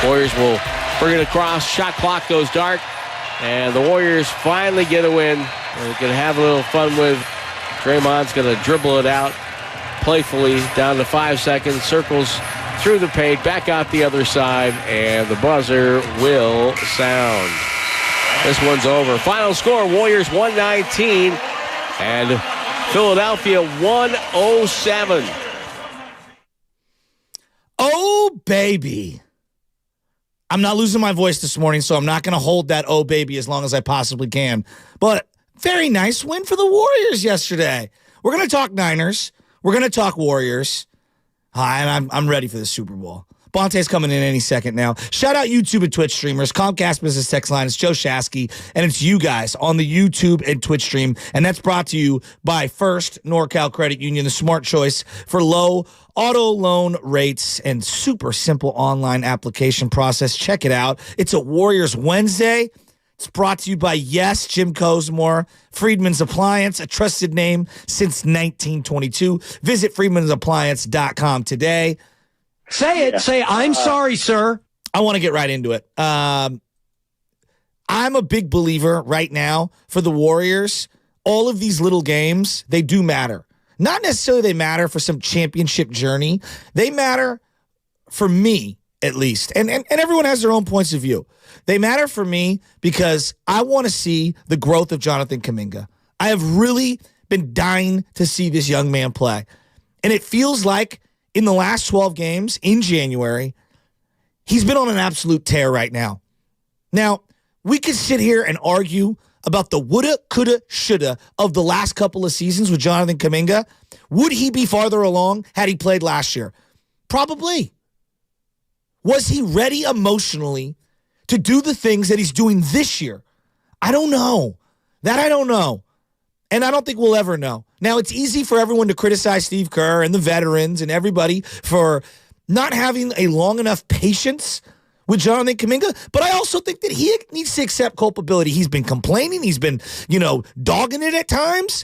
Warriors will bring it across. Shot clock goes dark. And the Warriors finally get a win. They're going to have a little fun with. Draymond's going to dribble it out playfully down to 5 seconds. Circles through the paint, back out the other side, and the buzzer will sound. This one's over. Final score, Warriors 119 and Philadelphia 107. Oh, baby. I'm not losing my voice this morning, so I'm not going to hold that oh, baby as long as I possibly can. But very nice win for the Warriors yesterday. We're going to talk Niners. We're going to talk Warriors. And I'm ready for the Super Bowl. Bonte's coming in any second now. Shout out YouTube and Twitch streamers. Comcast Business Text Line. It's Joe Shasky, and it's you guys on the YouTube and Twitch stream. And that's brought to you by First NorCal Credit Union, the smart choice for low auto loan rates and super simple online application process. Check it out. It's a Warriors Wednesday. It's brought to you by Yes, Jim Cosmore, Friedman's Appliance, a trusted name since 1922. Visit friedmansappliance.com today. Say it. Say, I'm sorry, sir. I want to get right into it. I'm a big believer right now for the Warriors. All of these little games, they do matter. Not necessarily they matter for some championship journey. They matter for me, at least. And everyone has their own points of view. They matter for me because I want to see the growth of Jonathan Kuminga. I have really been dying to see this young man play. And it feels like in the last 12 games in January, he's been on an absolute tear right now. Now, we could sit here and argue about the woulda, coulda, shoulda of the last couple of seasons with Jonathan Kuminga. Would he be farther along had he played last year? Probably. Was he ready emotionally to do the things that he's doing this year? I don't know. That I don't know. And I don't think we'll ever know. Now, it's easy for everyone to criticize Steve Kerr and the veterans and everybody for not having a long enough patience with Jonathan Kuminga, but I also think that he needs to accept culpability. He's been complaining. He's been, dogging it at times.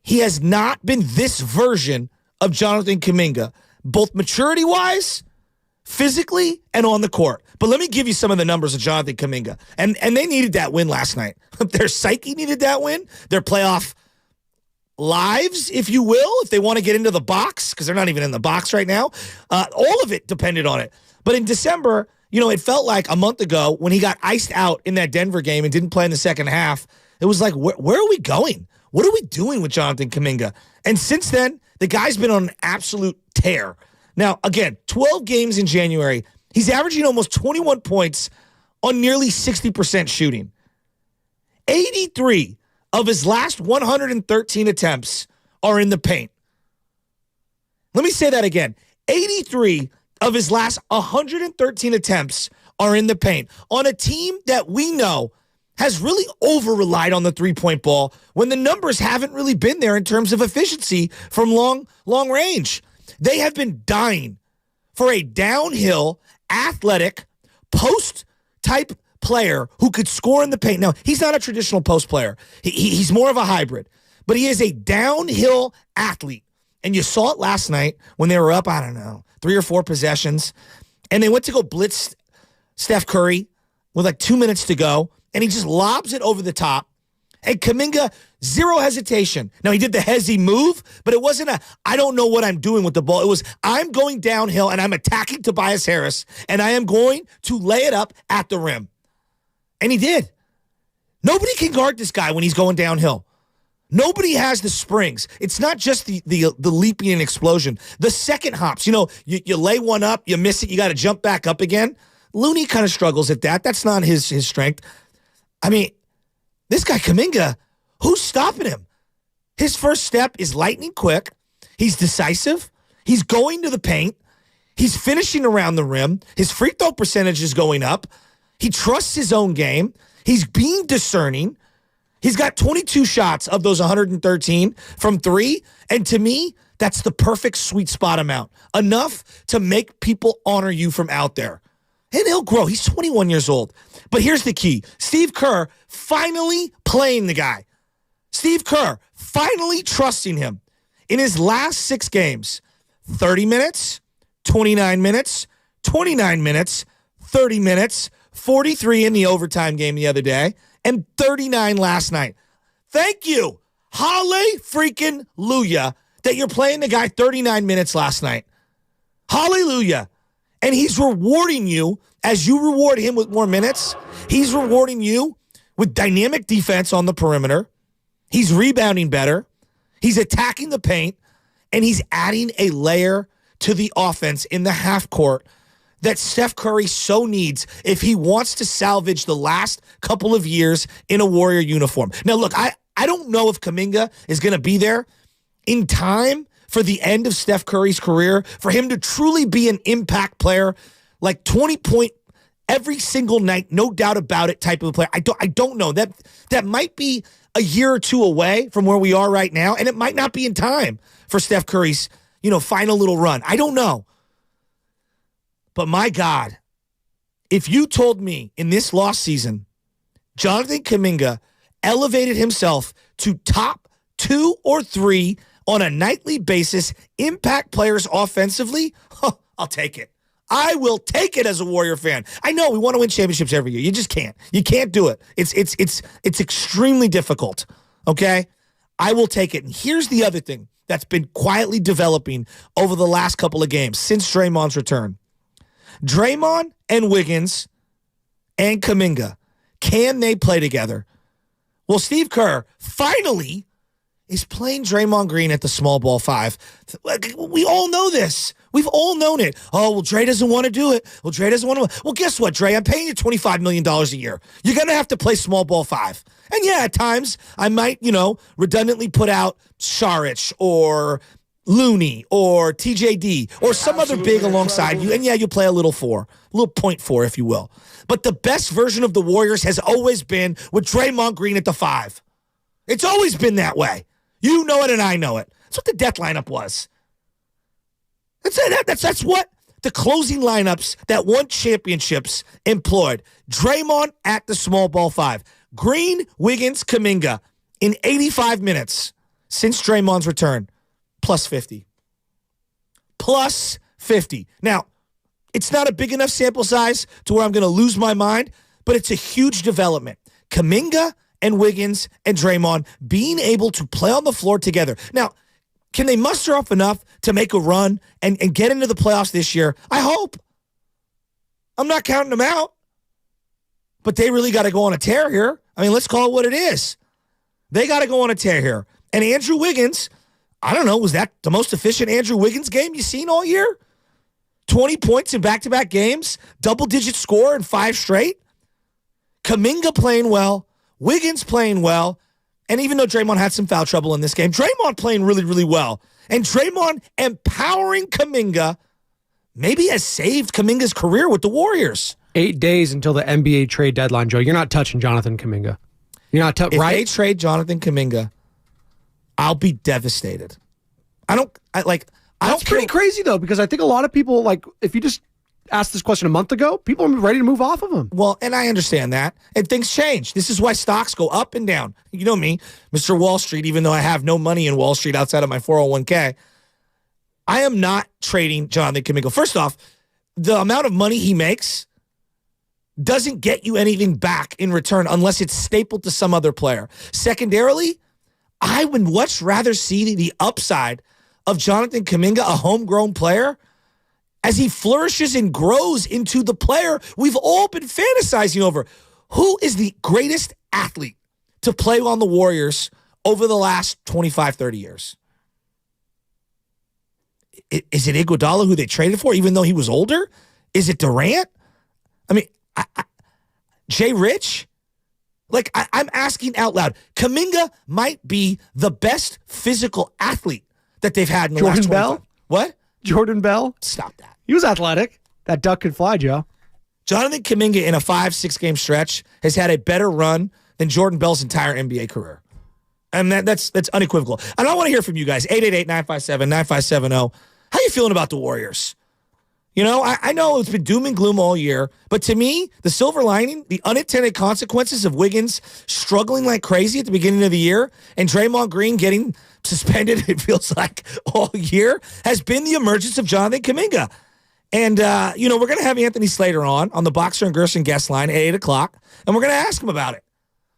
He has not been this version of Jonathan Kuminga, both maturity-wise, physically, and on the court. But let me give you some of the numbers of Jonathan Kuminga. And they needed that win last night. Their psyche needed that win. Their playoff lives, if you will, if they want to get into the box, because they're not even in the box right now. All of it depended on it. But in December, it felt like a month ago when he got iced out in that Denver game and didn't play in the second half. It was like, where are we going? What are we doing with Jonathan Kuminga? And since then, the guy's been on an absolute tear. Now, again, 12 games in January. He's averaging almost 21 points on nearly 60% shooting. 83 of his last 113 attempts are in the paint. Let me say that again. 83 of his last 113 attempts are in the paint on a team that we know has really over-relied on the three-point ball when the numbers haven't really been there in terms of efficiency from long range. They have been dying for a downhill, athletic, post-type player who could score in the paint. Now, he's not a traditional post player. He's more of a hybrid, but he is a downhill athlete. And you saw it last night when they were up, 3 or 4 possessions, and they went to go blitz Steph Curry with like 2 minutes to go, and he just lobs it over the top. And Kuminga, zero hesitation. Now, he did the hezzy move, but it wasn't I don't know what I'm doing with the ball. It was, I'm going downhill, and I'm attacking Tobias Harris, and I am going to lay it up at the rim. And he did. Nobody can guard this guy when he's going downhill. Nobody has the springs. It's not just the leaping and explosion. The second hops, you lay one up, you miss it, you got to jump back up again. Looney kind of struggles at that. That's not his strength. I mean, this guy Kuminga, who's stopping him? His first step is lightning quick. He's decisive. He's going to the paint. He's finishing around the rim. His free throw percentage is going up. He trusts his own game. He's being discerning. He's got 22 shots of those 113 from 3. And to me, that's the perfect sweet spot amount. Enough to make people honor you from out there. And he'll grow. He's 21 years old. But here's the key. Steve Kerr finally playing the guy. Steve Kerr finally trusting him. In his last 6 games, 30 minutes, 29 minutes, 29 minutes, 30 minutes, 43 in the overtime game the other day, and 39 last night. Thank you. Hallelujah that you're playing the guy 39 minutes last night. Hallelujah. And he's rewarding you as you reward him with more minutes. He's rewarding you with dynamic defense on the perimeter. He's rebounding better. He's attacking the paint. And he's adding a layer to the offense in the half court that Steph Curry so needs if he wants to salvage the last couple of years in a Warrior uniform. Now, look, I don't know if Kuminga is going to be there in time for the end of Steph Curry's career, for him to truly be an impact player, like 20-point every single night, no doubt about it type of a player. I don't know. That might be a year or two away from where we are right now, and it might not be in time for Steph Curry's, final little run. I don't know. But my God, if you told me in this lost season, Jonathan Kuminga elevated himself to top 2 or 3 on a nightly basis, impact players offensively, I'll take it. I will take it as a Warrior fan. I know we want to win championships every year. You just can't. You can't do it. It's extremely difficult. Okay? I will take it. And here's the other thing that's been quietly developing over the last couple of games since Draymond's return. Draymond and Wiggins and Kuminga, can they play together? Well, Steve Kerr finally is playing Draymond Green at the small ball 5. We all know this. We've all known it. Oh, well, Dre doesn't want to do it. Well, Dre doesn't want to. Well, guess what, Dre? I'm paying you $25 million a year. You're going to have to play small ball 5. And yeah, at times I might, redundantly put out Saric or Looney or TJD or some other big alongside you. And yeah, you play a little 4, a little point 4, if you will. But the best version of the Warriors has always been with Draymond Green at the 5. It's always been that way. You know it and I know it. That's what the death lineup was. That's the closing lineups that won championships employed Draymond at the small ball 5, Green, Wiggins, Kuminga in 85 minutes since Draymond's return, plus 50. Plus 50. Now, it's not a big enough sample size to where I'm going to lose my mind, but it's a huge development. Kuminga and Wiggins and Draymond being able to play on the floor together. Now, can they muster up enough to make a run and get into the playoffs this year? I hope. I'm not counting them out. But they really got to go on a tear here. I mean, let's call it what it is. They got to go on a tear here. And Andrew Wiggins, I don't know, was that the most efficient Andrew Wiggins game you've seen all year? 20 points in back-to-back games, double-digit score in 5 straight. Kuminga playing well, Wiggins playing well, and even though Draymond had some foul trouble in this game, Draymond playing really, really well. And Draymond empowering Kuminga maybe has saved Kuminga's career with the Warriors. 8 days until the NBA trade deadline, Joe. You're not touching Jonathan Kuminga. You're not If right? they trade Jonathan Kuminga, I'll be devastated. That's pretty crazy, though, because I think a lot of people, like, if you just asked this question a month ago, people are ready to move off of him. Well, and I understand that. And things change. This is why stocks go up and down. You know me, Mr. Wall Street, even though I have no money in Wall Street outside of my 401k, I am not trading Jonathan Kuminga. First off, the amount of money he makes doesn't get you anything back in return unless it's stapled to some other player. Secondarily, I would much rather see the upside of Jonathan Kuminga, a homegrown player, as he flourishes and grows into the player we've all been fantasizing over. Who is the greatest athlete to play on the Warriors over the last 25, 30 years? Is it Iguodala, who they traded for, even though he was older? Is it Durant? I mean, Jay Rich? Like, I'm asking out loud. Kuminga might be the best physical athlete that they've had in the last 25. Bell? What? Jordan Bell? Stop that. He was athletic. That duck could fly, Joe. Jonathan Kuminga in a 5-6 game stretch has had a better run than Jordan Bell's entire NBA career. And that's unequivocal. And I want to hear from you guys. 888-957-9570. How you feeling about the Warriors? You know, I know it's been doom and gloom all year, but to me, the silver lining, the unintended consequences of Wiggins struggling like crazy at the beginning of the year and Draymond Green getting suspended, it feels like, all year, has been the emergence of Jonathan Kuminga. And, we're going to have Anthony Slater on the Boxer and Gerson guest line at 8 o'clock, and we're going to ask him about it.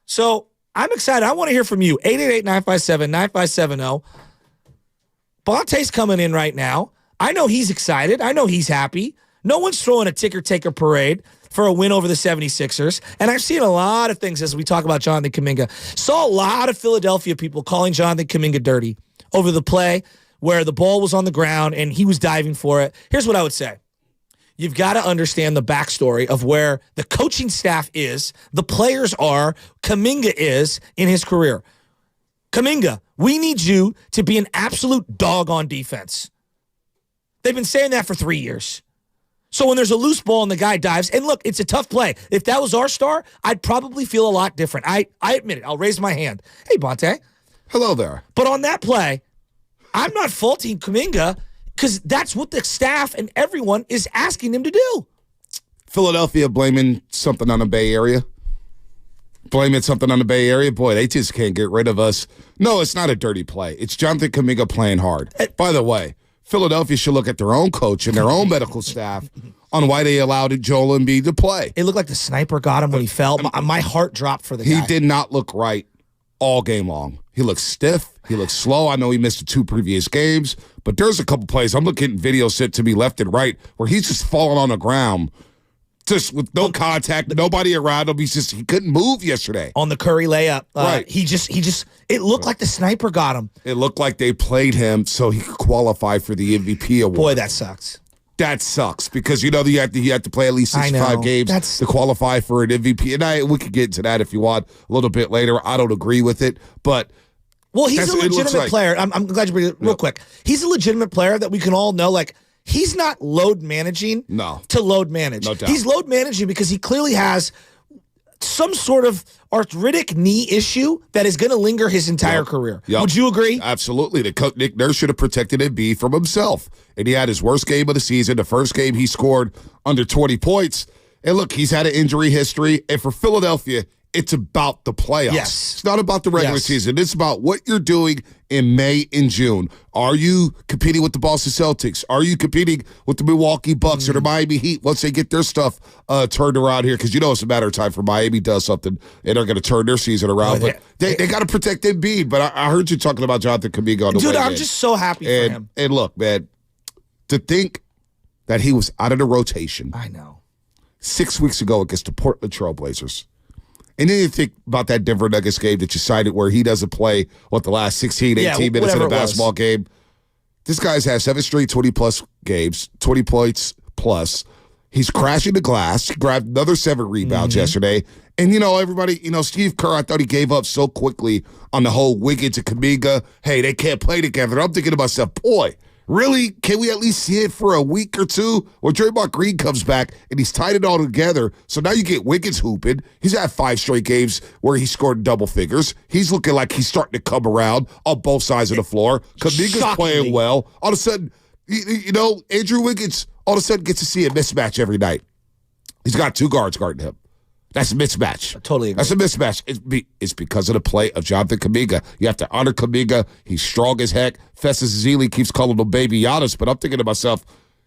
So I'm excited. I want to hear from you. 888-957-9570. Bonte's coming in right now. I know he's excited. I know he's happy. No one's throwing a ticker-taker parade for a win over the 76ers. And I've seen a lot of things as we talk about Jonathan Kuminga. Saw a lot of Philadelphia people calling Jonathan Kuminga dirty over the play where the ball was on the ground and he was diving for it. Here's what I would say. You've got to understand the backstory of where the coaching staff is, the players are, Kuminga is in his career. Kuminga, we need you to be an absolute dog on defense. They've been saying that for 3 years. So when there's a loose ball and the guy dives, and look, it's a tough play. If that was our star, I'd probably feel a lot different. I admit it. I'll raise my hand. Hey, Bonte. Hello there. But on that play, I'm not faulting Kuminga because that's what the staff and everyone is asking him to do. Philadelphia blaming something on the Bay Area. Blaming something on the Bay Area. Boy, they just can't get rid of us. No, it's not a dirty play. It's Jonathan Kuminga playing hard. By the way, Philadelphia should look at their own coach and their own medical staff on why they allowed Joel Embiid to play. It looked like the sniper got him when he fell. My heart dropped for the guy. He did not look right all game long. He looked stiff. He looked slow. I know he missed the 2 previous games, but there's a couple plays. I'm looking at videos sent to me left and right where he's just falling on the ground, just with no contact, nobody around him. He couldn't move yesterday. On the Curry layup. Right. It looked like the sniper got him. It looked like they played him so he could qualify for the MVP award. Boy, that sucks. That sucks because you have to play at least 65 games to qualify for an MVP. And we could get into that if you want a little bit later. I don't agree with it, but well, he's a legitimate player. I'm glad you bring it real quick. He's a legitimate player that we can all know. Like, he's not load managing to load manage. No doubt. He's load managing because he clearly has some sort of arthritic knee issue that is going to linger his entire career. Yep. Would you agree? Absolutely. The coach, Nick Nurse, should have protected Embiid from himself. And he had his worst game of the season. The first game he scored under 20 points. And look, he's had an injury history. And for Philadelphia, it's about the playoffs. Yes. It's not about the regular season. It's about what you're doing in May and June. Are you competing with the Boston Celtics? Are you competing with the Milwaukee Bucks or the Miami Heat once they get their stuff turned around here? Because you know it's a matter of time for Miami does something and they're going to turn their season around. But they got to protect Embiid. But I heard you talking about Jonathan Kuminga on the way. Dude, I'm just so happy for him. And look, man, to think that he was out of the rotation. I know. 6 weeks ago against the Portland Trailblazers. And then you think about that Denver Nuggets game that you cited where he doesn't play, the last 16, 18 minutes in a basketball game. This guy's had 7 straight 20-plus games, 20 points plus. He's crashing the glass. He grabbed another 7 rebounds yesterday. And, everybody, Steve Kerr, I thought he gave up so quickly on the whole Wiggins and Kuminga. Hey, they can't play together. I'm thinking to myself, boy, really? Can we at least see it for a week or two? Or Draymond Green comes back and he's tied it all together. So now you get Wiggins hooping. He's had 5 straight games where he scored double figures. He's looking like he's starting to come around on both sides of the floor. Kuminga's playing well. All of a sudden, Andrew Wiggins all of a sudden gets to see a mismatch every night. He's got 2 guards guarding him. That's a mismatch. I totally agree. That's a mismatch. It's because of the play of Jonathan Kuminga. You have to honor Kuminga. He's strong as heck. Festus Ezeli keeps calling him Baby Giannis, but I'm thinking to myself,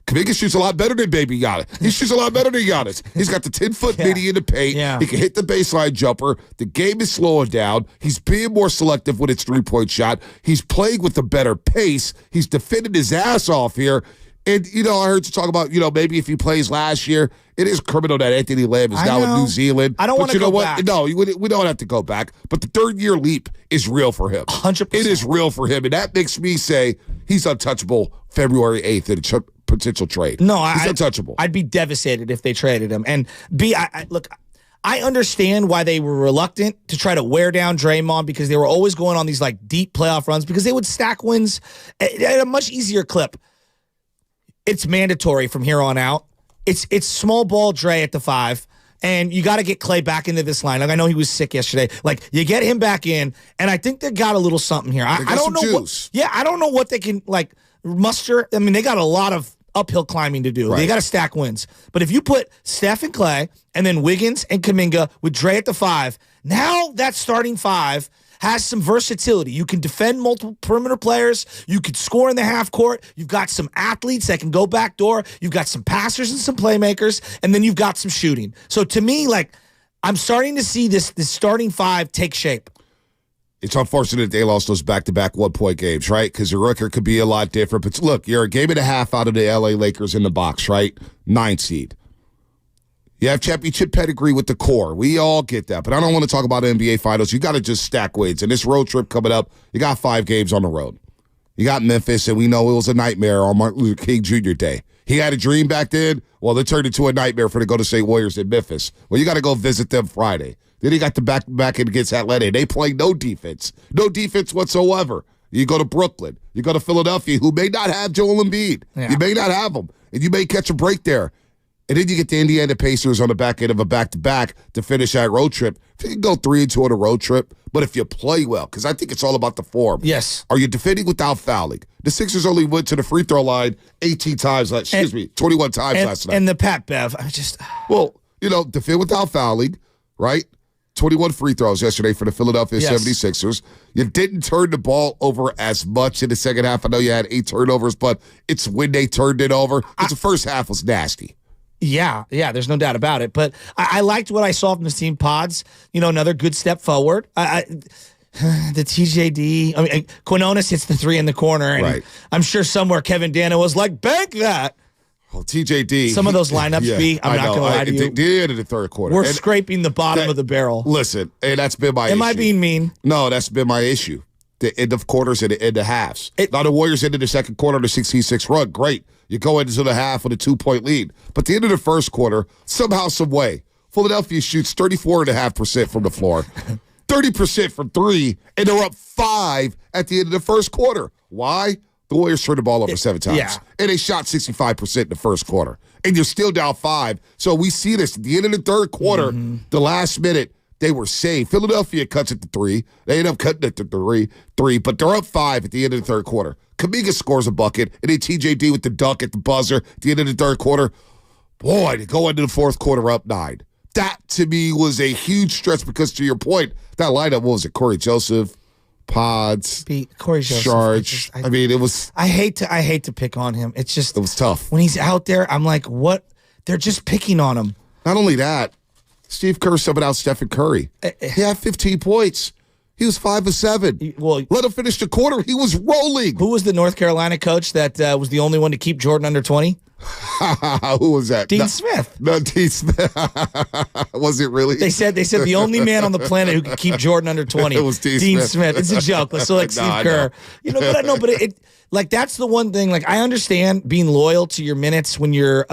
Kuminga shoots a lot better than Baby Giannis. He shoots a lot better than Giannis. He's got the 10-foot midi in the paint. Yeah. He can hit the baseline jumper. The game is slowing down. He's being more selective with his 3-point shot. He's playing with a better pace. He's defending his ass off here. And, I heard you talk about, maybe if he plays last year, it is criminal that Anthony Lamb is now in New Zealand. I don't want to go back. No, we don't have to go back. But the 3rd-year leap is real for him. 100%. It is real for him. And that makes me say he's untouchable February 8th in a potential trade. No, he's untouchable. I'd be devastated if they traded him. And look, I understand why they were reluctant to try to wear down Draymond because they were always going on these deep playoff runs because they would stack wins at a much easier clip. It's mandatory from here on out. It's small ball Dre at the 5, and you got to get Clay back into this line. I know he was sick yesterday. You get him back in, and I think they got a little something here. I don't know juice. I don't know what they can muster. I mean, they got a lot of uphill climbing to do. Right. They got to stack wins. But if you put Steph and Clay, and then Wiggins and Kuminga with Dre at the 5, now that starting 5 has some versatility. You can defend multiple perimeter players. You can score in the half court. You've got some athletes that can go back door. You've got some passers and some playmakers, and then you've got some shooting. So to me, I'm starting to see this starting 5 take shape. It's unfortunate they lost those back-to-back 1-point games, right? Because the record could be a lot different. But look, you're a game and a half out of the LA Lakers in the box, right? 9 seed. You have championship pedigree with the core. We all get that. But I don't want to talk about NBA Finals. You got to just stack wins. And this road trip coming up, you got 5 games on the road. You got Memphis, and we know it was a nightmare on Martin Luther King Jr. Day. He had a dream back then. Well, it turned into a nightmare for the Golden State Warriors in Memphis. Well, you got to go visit them Friday. Then he got the back against Atlanta. They play no defense. No defense whatsoever. You go to Brooklyn. You go to Philadelphia, who may not have Joel Embiid. Yeah. You may not have him. And you may catch a break there. And then you get the Indiana Pacers on the back end of a back-to-back to finish that road trip. If you can go 3-2 on a road trip, but if you play well, because I think it's all about the form. Yes. Are you defending without fouling? The Sixers only went to the free throw line 18 times, 21 times last night. And the Pat Bev, Well, defend without fouling, right? 21 free throws yesterday for the Philadelphia 76ers. You didn't turn the ball over as much in the second half. I know you had 8 turnovers, but it's when they turned it over. Because the first half was nasty. Yeah, there's no doubt about it. But I liked what I saw from this team. Pods, another good step forward. The TJD, Quinones hits the 3 in the corner. And right. I'm sure somewhere Kevin Dana was like, bank that. Oh, TJD. Some of those lineups, I'm not going to lie to you. The end of the third quarter. We're scraping the bottom of the barrel. Listen, and that's been my issue. Am I being mean? No, that's been my issue. The end of quarters and the end of halves. Now the Warriors ended the second quarter on the 16-6 run. Great. You go into the half with a 2-point lead. But the end of the first quarter, somehow, some way, Philadelphia shoots 34.5% from the floor, 30% from 3, and they're up 5 at the end of the first quarter. Why? The Warriors turned the ball over 7 times. Yeah. And they shot 65% in the first quarter. And you're still down 5. So we see this at the end of the third quarter, the last minute, they were safe. Philadelphia cuts it to 3. They end up cutting it to 3, but they're up 5 at the end of the third quarter. Kuminga scores a bucket, and then TJD with the dunk at the buzzer at the end of the third quarter. Boy, to go into the fourth quarter up 9. That, to me, was a huge stretch because, to your point, that lineup, what was it? Corey Joseph, Pods, Corey Joseph. Charge. I mean, it was... I hate to pick on him. It's just... It was tough. When he's out there, I'm like, what? They're just picking on him. Not only that, Steve Kerr subbed out Steph Curry. He had 15 points. He was 5 of 7. Well, let him finish the quarter. He was rolling. Who was the North Carolina coach that was the only one to keep Jordan under 20? Who was that? Dean Smith. No, Dean Smith. Was it really? They said the only man on the planet who could keep Jordan under 20. It was Dean Smith. It's a joke. Let's select Steve Kerr. But it like that's the one thing. Like I understand being loyal to your minutes when you're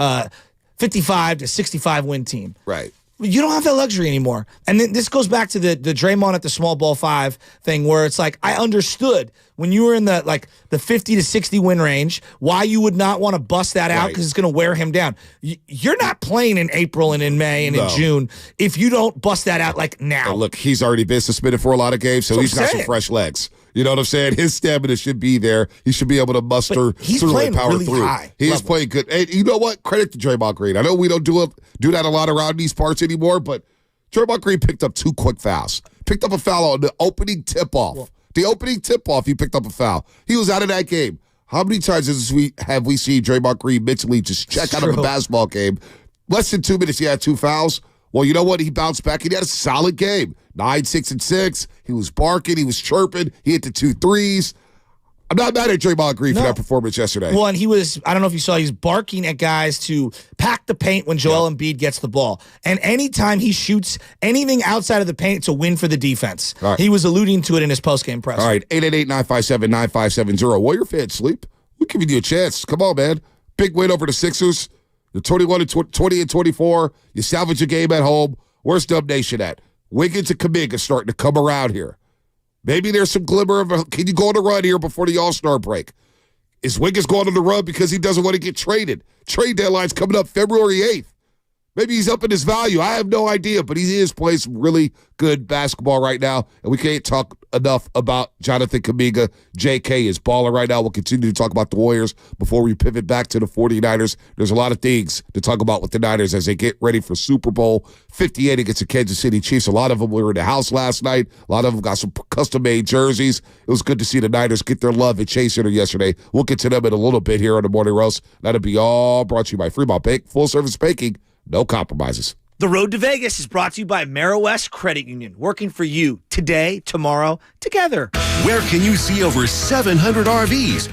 55 to 65 win team. Right. You don't have that luxury anymore. And then this goes back to the Draymond at the small ball 5 thing where it's like I understood when you were in the 50 to 60 win range why you would not want to bust that out because it's going to wear him down. You're not playing in April and in May and in June if you don't bust that out like now. Look, he's already been suspended for a lot of games, so he's got some fresh legs. You know what I'm saying? His stamina should be there. He should be able to muster through and power really through. High he is playing good. And you know what? Credit to Draymond Green. I know we don't do that a lot around these parts anymore, but Draymond Green picked up 2 quick fouls. Picked up a foul on the opening tip-off. The opening tip-off, he picked up a foul. He was out of that game. How many times have we seen Draymond Green mentally just check out of a basketball game? Less than 2 minutes, he had 2 fouls. Well, you know what? He bounced back. He had a solid game. 9, 6, and 6. He was barking. He was chirping. He hit the 2 threes. I'm not mad at Draymond Green for that performance yesterday. Well, and he was, I don't know if you saw, he's barking at guys to pack the paint when Joel Embiid gets the ball. And anytime he shoots anything outside of the paint, it's a win for the defense. Right. He was alluding to it in his postgame press. All right, 888-957-9570. Warrior fans, sleep. We're giving you a chance. Come on, man. Big win over the Sixers. You're 20 and 24. You salvage a game at home. Where's Dub Nation at? Wiggins and Kuminga starting to come around here. Maybe there's some glimmer of can you go on a run here before the All-Star break? Is Wiggins going on the run because he doesn't want to get traded? Trade deadline's coming up February 8th. Maybe he's up in his value. I have no idea, but he is playing some really good basketball right now, and we can't talk enough about Jonathan Kuminga. JK is balling right now. We'll continue to talk about the Warriors before we pivot back to the 49ers. There's a lot of things to talk about with the Niners as they get ready for Super Bowl 58 against the Kansas City Chiefs. A lot of them were in the house last night. A lot of them got some custom-made jerseys. It was good to see the Niners get their love at Chase Center yesterday. We'll get to them in a little bit here on the Morning Roast. That'll be all brought to you by Fremont Bank. Full-service banking. No compromises. The Road to Vegas is brought to you by West Credit Union, working for you today, tomorrow, together. Where can you see over 700 RVs?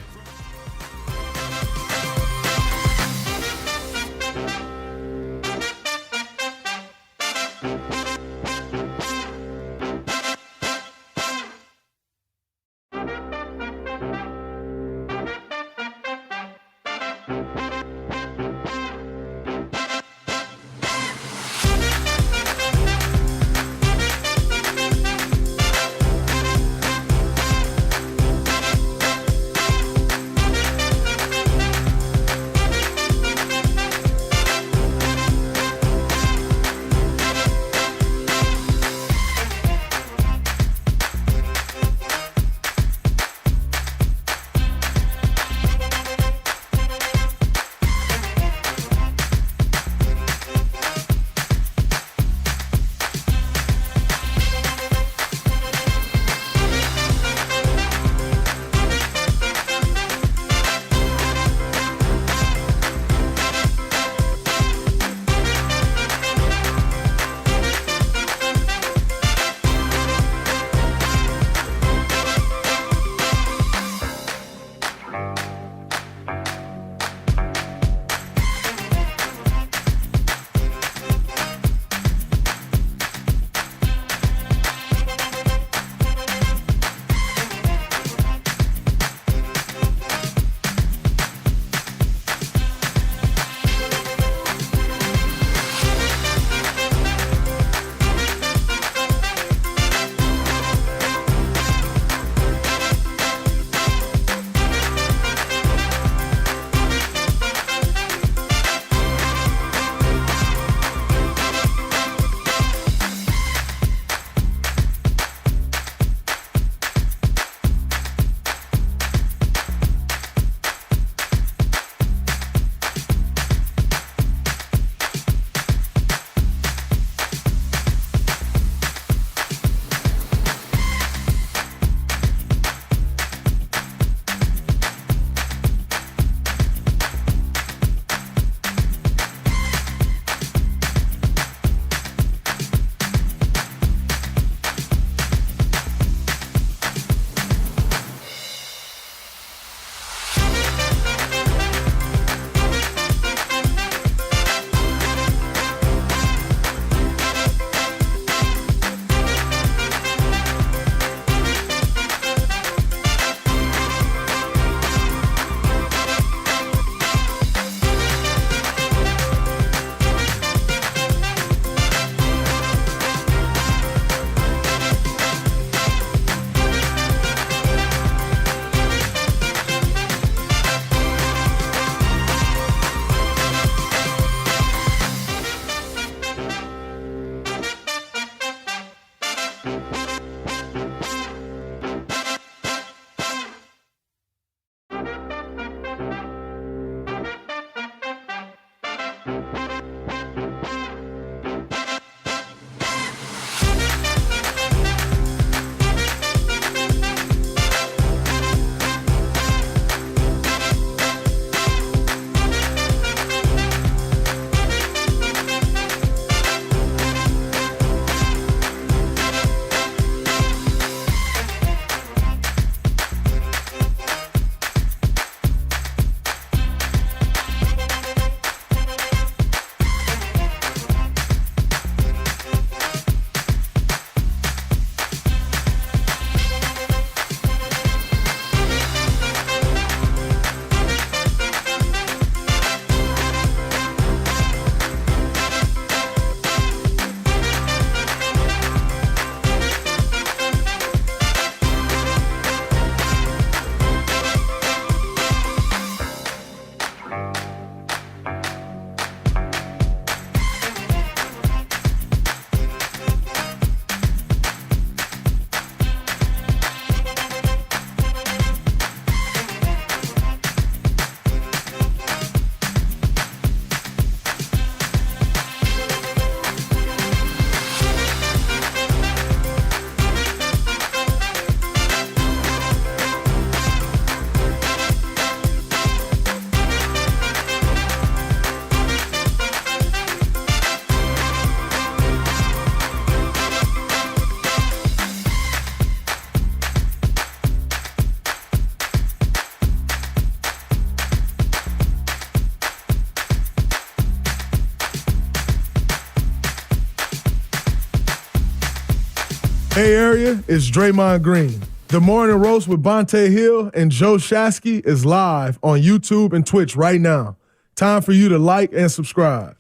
Hey area, it's Draymond Green. The Morning Roast with Bonte Hill and Joe Shasky is live on YouTube and Twitch right now. Time for you to like and subscribe.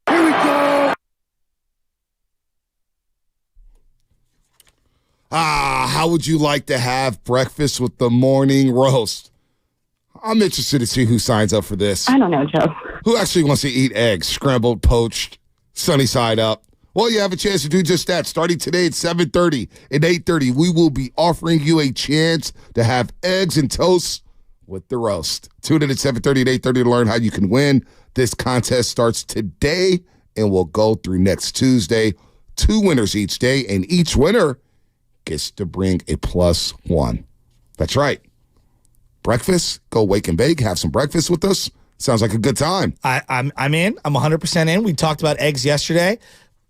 Here we go. How would you like to have breakfast with the Morning Roast? I'm interested to see who signs up for this. I don't know, Joe. Who actually wants to eat eggs, scrambled, poached, sunny side up? Well, you have a chance to do just that. Starting today at 7:30 and 8:30, we will be offering you a chance to have eggs and toast with the roast. Tune in at 7:30 and 8:30 to learn how you can win. This contest starts today and will go through next Tuesday. 2 winners each day, and each winner gets to bring a +1. That's right. Breakfast, go wake and bake, have some breakfast with us. Sounds like a good time. I'm in. I'm 100% in. We talked about eggs yesterday.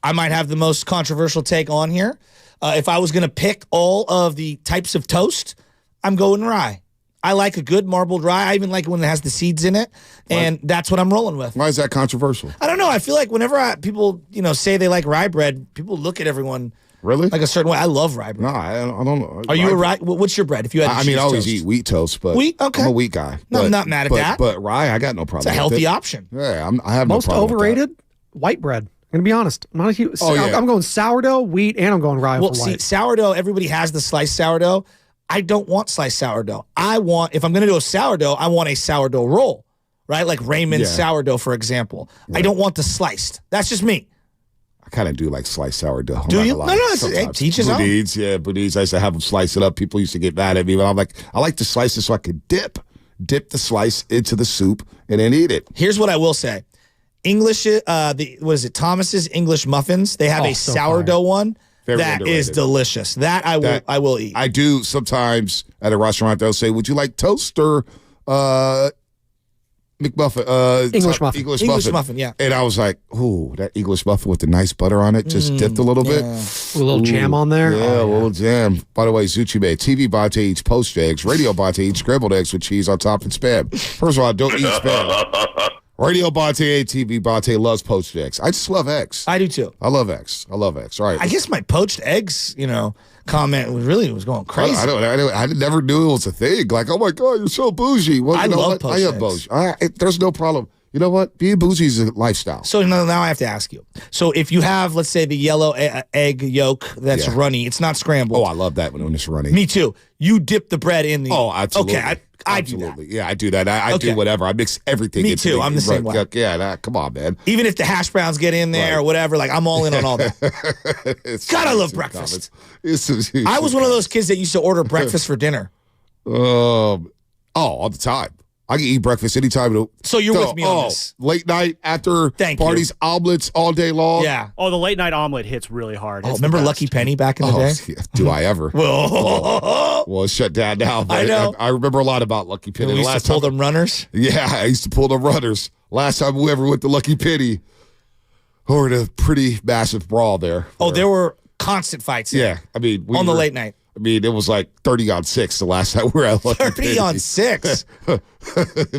I might have the most controversial take on here. If I was going to pick all of the types of toast, I'm going rye. I like a good marbled rye. I even like it when it has the seeds in it, and that's what I'm rolling with. Why is that controversial? I don't know. I feel like whenever people say they like rye bread, people look at everyone Really? like a certain way. I love rye bread. No, I don't know. Are you a rye? What's your bread? If you had, I always eat wheat toast, but wheat. Okay, I'm a wheat guy. No, I'm not mad at that. But rye, I got no problem. It's a with healthy it. option. Yeah, I have Most no problem. overrated, white bread. I'm going to be honest. I'm not a huge. I'm going sourdough, wheat, and I'm going rye for white. Sourdough, everybody has the sliced sourdough. I don't want sliced sourdough. If I'm going to do a sourdough, I want a sourdough roll, right? Like Raymond's sourdough, for example. Right. I don't want the sliced. That's just me. I kind of do like sliced sourdough. Do you? No, it's teach his own. Boudins. I used to have them slice it up. People used to get mad at me, but I'm like, I like to slice it so I could dip the slice into the soup and then eat it. Here's what I will say. English, Thomas's English muffins. They have a sourdough one. Very that underrated. Is delicious. That I will eat. I do sometimes at a restaurant. They'll say, "Would you like toast or McMuffin?" English muffin. Yeah. And I was like, "Ooh, that English muffin with the nice butter on it, just dipped a little bit, with a little jam on there." Yeah, a little jam. By the way, Zucchi made TV Bonte eats poached eggs, Radio Bonte eats scrambled eggs with cheese on top and spam. First of all, I don't eat spam. Radio Bonte, TV Bonte loves poached eggs. I just love eggs. I do too. I love eggs. All right. I guess my poached eggs, comment was going crazy. I never knew it was a thing. Like, oh my God, you're so bougie. Well, I love poached eggs. There's no problem. You know what? Being bougie is a lifestyle. So now I have to ask you. So if you have, let's say, the yellow egg yolk that's runny, it's not scrambled. Oh, I love that when it's runny. Me too. You dip the bread in the. Oh, absolutely. Okay, I do that. Absolutely. Yeah, I do that. I Okay. do whatever. I mix everything. Me into too. I'm the same way. Yeah, come on, man. Even if the hash browns get in there Right. or whatever, like I'm all in on all that. God, I love breakfast. I was one of those kids that used to order breakfast for dinner. All the time. I can eat breakfast anytime. So you're with me on this. Late night after Thank you. parties, omelets all day long. Yeah. Oh, the late night omelet hits really hard. Oh, It's the remember best. Lucky Penny back in the day? Yeah, do I ever? Well, it's shut down now. But I know. I remember a lot about Lucky Penny. We used to pull them runners. Yeah, I used to pull the runners. Last time we ever went to Lucky Penny, or a pretty massive brawl there. Oh, there were constant fights. Yeah, I mean, On the late night. I mean, it was like 30-on-6 the last time we were at Lucky 30 on 6.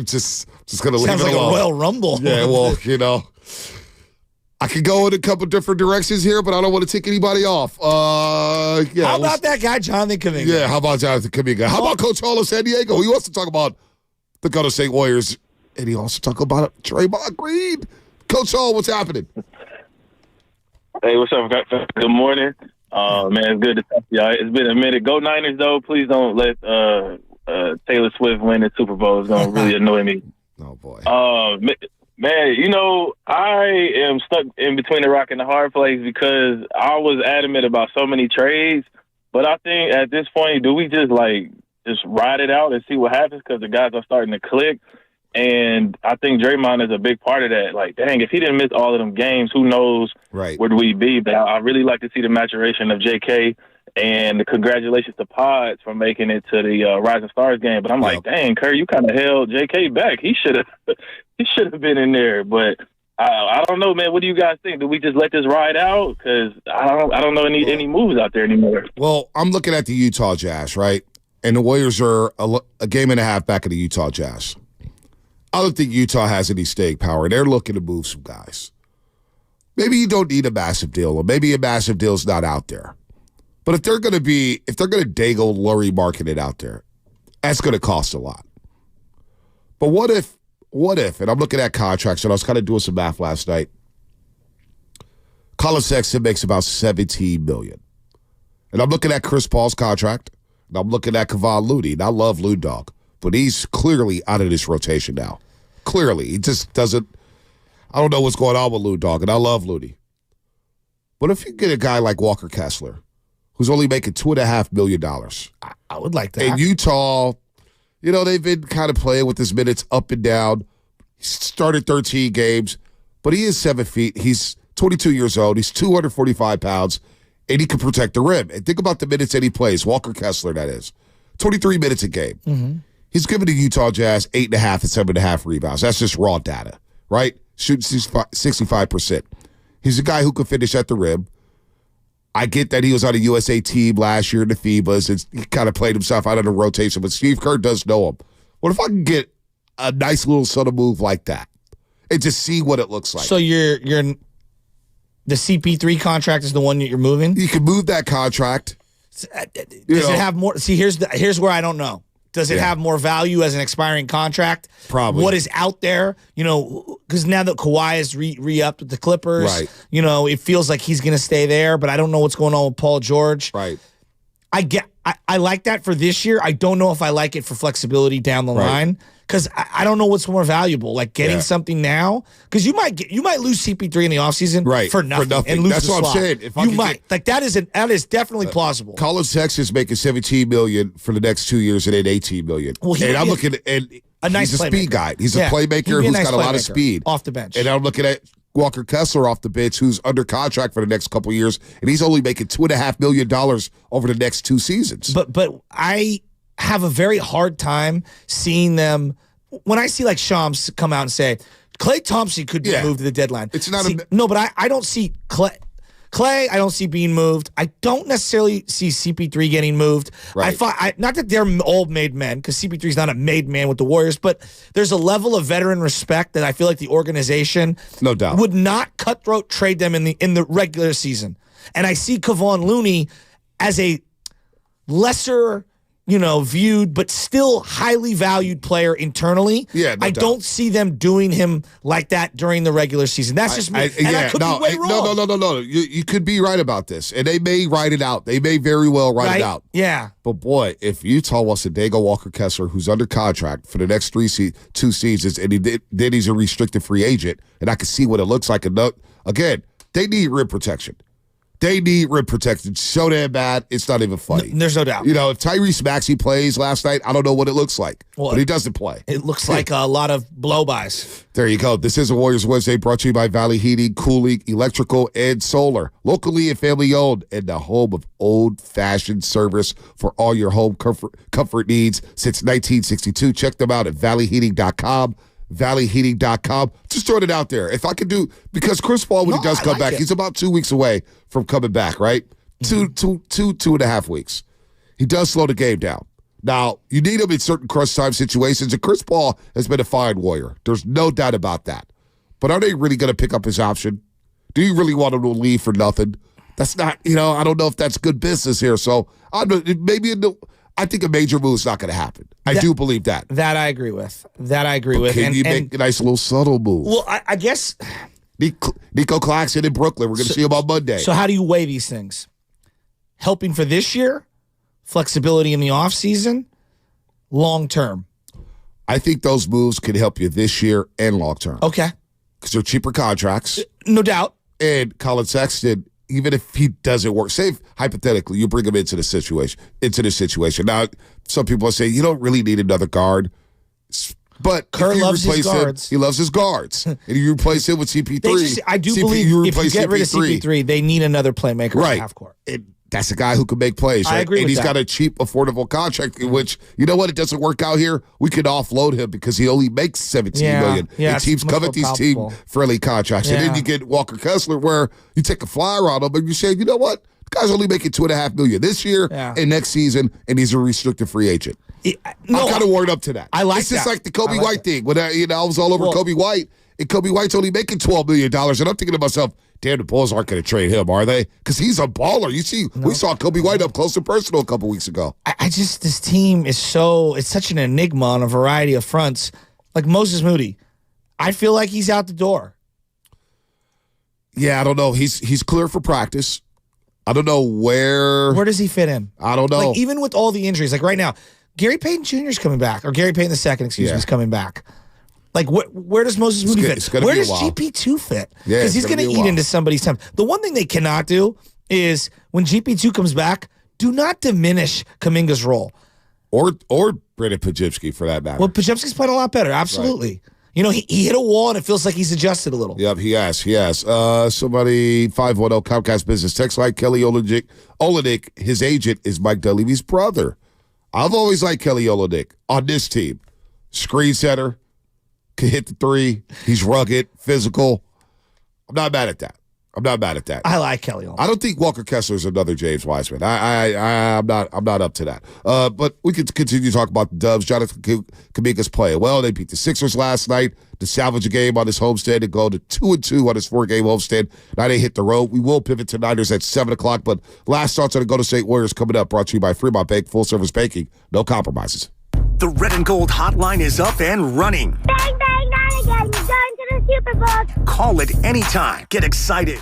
just gonna leave Sounds it like alone. a Royal Rumble. Yeah, well, I could go in a couple different directions here, but I don't want to take anybody off. Yeah. How about that guy, Jonathan Kuminga? Yeah, how about Jonathan Kuminga? How about Coach Hall of San Diego? He wants to talk about the Golden State Warriors, and he also talk about Draymond Green. Coach Hall, what's happening? Hey, what's up, guys? Good morning. Man, it's good to talk to y'all. It's been a minute. Go Niners, though. Please don't let Taylor Swift win the Super Bowl. It's going to really annoy me. Oh, boy. Man, I am stuck in between the rock and the hard place because I was adamant about so many trades. But I think at this point, do we just ride it out and see what happens because the guys are starting to click? And I think Draymond is a big part of that. Like, dang, if he didn't miss all of them games, who knows Right. where do we be? But I really like to see the maturation of JK, and the congratulations to Pods for making it to the Rising Stars game. But I'm like, dang, Curry, you kind of held JK back. He should have been in there. But I don't know, man. What do you guys think? Do we just let this ride out? Because I don't know any moves out there anymore. Well, I'm looking at the Utah Jazz, right? And the Warriors are a game and a half back of the Utah Jazz. I don't think Utah has any staying power. They're looking to move some guys. Maybe you don't need a massive deal, or maybe a massive deal's not out there. But if they're going to dangle Laurie market it out there, that's going to cost a lot. But what if, and I'm looking at contracts, and I was kind of doing some math last night. Colin Sexton makes about $17 million. And I'm looking at Chris Paul's contract, and I'm looking at Kevon Looney, and I love Loon Dog, but he's clearly out of this rotation now. Clearly. He just doesn't, I don't know what's going on with Loon Dog, and I love Looney. But if you get a guy like Walker Kessler, who's only making $2.5 million. I would like that. And Utah, they've been kind of playing with his minutes up and down. He started 13 games, but he is 7 feet. He's 22 years old. He's 245 pounds, and he can protect the rim. And think about the minutes that he plays. Walker Kessler, that is. 23 minutes a game. Mm-hmm. He's given the Utah Jazz 8.5 and 7.5 rebounds. That's just raw data, right? Shooting 65%. He's a guy who can finish at the rim. I get that he was on a USA team last year in the FIBAs. He kind of played himself out of the rotation, but Steve Kerr does know him. What if I can get a nice little subtle move like that and just see what it looks like? So you're the CP3 contract is the one that you're moving? You can move that contract. Does it have more? See, here's where I don't know. Does it have more value as an expiring contract? Probably. What is out there? Because now that Kawhi is re-upped with the Clippers, Right. It feels like he's going to stay there, but I don't know what's going on with Paul George. Right. I like that for this year. I don't know if I like it for flexibility down the Right. line because I don't know what's more valuable, like getting Yeah. something now because you might lose CP3 in the offseason Right, for nothing, and lose That's the what slot. I'm saying. If I You could might get- that is definitely plausible. Colin Sexton's making $17 million for the next 2 years and then $18 million. Well, and I'm looking at a nice he's a speed playmaker. guy. He's Yeah, a he'd playmaker be a who's nice got a lot of playmaker speed off the bench. And I'm looking at Walker Kessler off the bench, who's under contract for the next couple of years, and he's only making $2.5 million over the next 2 seasons. But I have a very hard time seeing them when I see like Shams come out and say Klay Thompson could be moved to the deadline. It's not no, but I don't see Klay. I don't see being moved. I don't necessarily see CP3 getting moved. Right. Not that they're all made men, because CP3 is not a made man with the Warriors, but there's a level of veteran respect that I feel like the organization No doubt. would not cutthroat trade them in the regular season. And I see Kevon Looney as a lesser viewed, but still highly valued player internally. Yeah, no I doubt. don't see them doing him like that during the regular season. That's just me. I could be way wrong. No. You could be right about this, and they may write it out. They may very well write it out. Yeah. But boy, if Utah wants to Dago Walker Kessler, who's under contract for the next 2 seasons, and then he's a restricted free agent, and I can see what it looks like. Again, they need rim protection. They need rim protection so damn bad, it's not even funny. There's no doubt. If Tyrese Maxey plays last night, I don't know what it looks like, but he doesn't play. It looks like a lot of blow-bys. There you go. This is a Warriors Wednesday brought to you by Valley Heating, Cooling, Electrical, and Solar. Locally and family-owned, and the home of old-fashioned service for all your home comfort needs since 1962. Check them out at valleyheating.com. valleyheating.com. Just throwing it out there. If I could do, because Chris Paul, when he does come back, he's about 2 weeks away from coming back, right? Two and a half weeks. He does slow the game down. Now, you need him in certain crunch time situations, and Chris Paul has been a fine Warrior. There's no doubt about that. But are they really going to pick up his option? Do you really want him to leave for nothing? That's not, I don't know if that's good business here. So I think a major move is not going to happen. I do believe that. That I agree with. Can you make a nice little subtle move? Well, I guess. Nico Claxton in Brooklyn. We're going to see him on Monday. So how do you weigh these things? Helping for this year, flexibility in the offseason, long term. I think those moves can help you this year and long term. Okay. Because they're cheaper contracts. No doubt. And Colin Sexton, even if he doesn't work, say hypothetically, you bring him into the situation. Now, some people are saying you don't really need another guard. But Kerr loves his guards. He loves his guards. And you replace him with CP3. I do believe if you get rid of CP3, they need another playmaker in the half court. That's a guy who can make plays. Right? I agree and with he's that. got a cheap, affordable contract, in which, you know what, it doesn't work out here. We can offload him because he only makes $17 million. Yeah, and teams covet these team-friendly contracts. And then you get Walker Kessler, where you take a flyer on him and you say, you know what, the guy's only making $2.5 million this year and next season, and he's a restricted free agent. I'm kind of worried up to that. I like It's that. just like the Kobe White thing. When I was all over Kobe White, and Kobe White's only making $12 million, and I'm thinking to myself, damn, the Bulls aren't going to trade him, are they? Because he's a baller. You see, we saw Kobe White up close and personal a couple weeks ago. This team is it's such an enigma on a variety of fronts. Like Moses Moody, I feel like he's out the door. Yeah, I don't know. He's clear for practice. I don't know where. Where does he fit in? I don't know. Like, even with all the injuries, like right now, Gary Payton Jr. is coming back, or Gary Payton II, is coming back. Like, where does Moses Moody fit? Where does GP2 fit? Yeah, because he's going to eat into somebody's time. The one thing they cannot do is when GP2 comes back, do not diminish Kuminga's role. Or Brandon Podziemski, for that matter. Well, Podziemski's played a lot better, absolutely. Right. He hit a wall, and it feels like he's adjusted a little. Yep, he has. Somebody, 510 Comcast Business text line, Kelly Olynyk, his agent is Mike Dunleavy's brother. I've always liked Kelly Olynyk on this team. Screen setter, can hit the three. He's rugged, physical. I'm not mad at that. I like Kelly Olynyk. I don't think Walker Kessler is another James Wiseman. I'm not up to that. But we could continue to talk about the Dubs. Jonathan Kuminga's playing well. They beat the Sixers last night to salvage a game on his homestand and go to 2-2 on his 4-game homestand. Now they hit the road. We will pivot to Niners at 7 o'clock. But last thoughts on the Golden State Warriors coming up. Brought to you by Fremont Bank. Full service banking. No compromises. The Red and Gold hotline is up and running. Bang, bang, not again. You're going to the Super Bowl. Call it anytime. Get excited.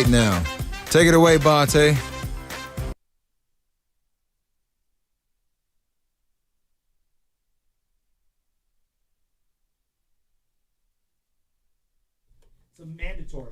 Now, take it away, Bonte. It's a mandatory.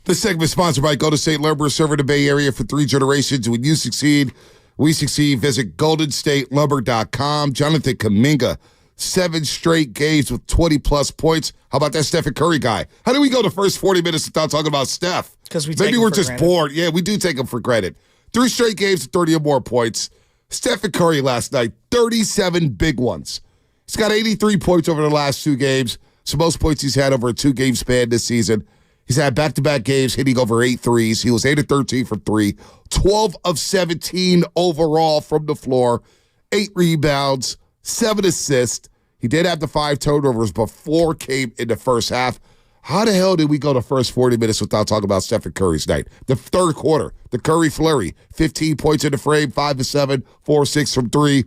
This segment is sponsored by Golden State Lumber, serving the Bay Area for 3 generations. When you succeed, we succeed. Visit GoldenStateLumber.com. Jonathan Kuminga, 7 straight games with 20-plus points. How about that Steph Curry guy? How do we go the first 40 minutes without talking about Steph? Because maybe we're just bored. Yeah, we do take him for granted. 3 straight games with 30 or more points. Steph Curry last night, 37 big ones. He's got 83 points over the last 2 games. It's the most points he's had over a 2-game span this season. He's had back-to-back games hitting over 8 threes. He was 8 of 13 from 3, 12 of 17 overall from the floor, 8 rebounds, 7 assists. He did have the 5 turnovers, but 4 came in the first half. How the hell did we go the first 40 minutes without talking about Steph Curry's night? The third quarter, the Curry flurry, 15 points in the frame, 5 of 7, 4 of 6 from 3.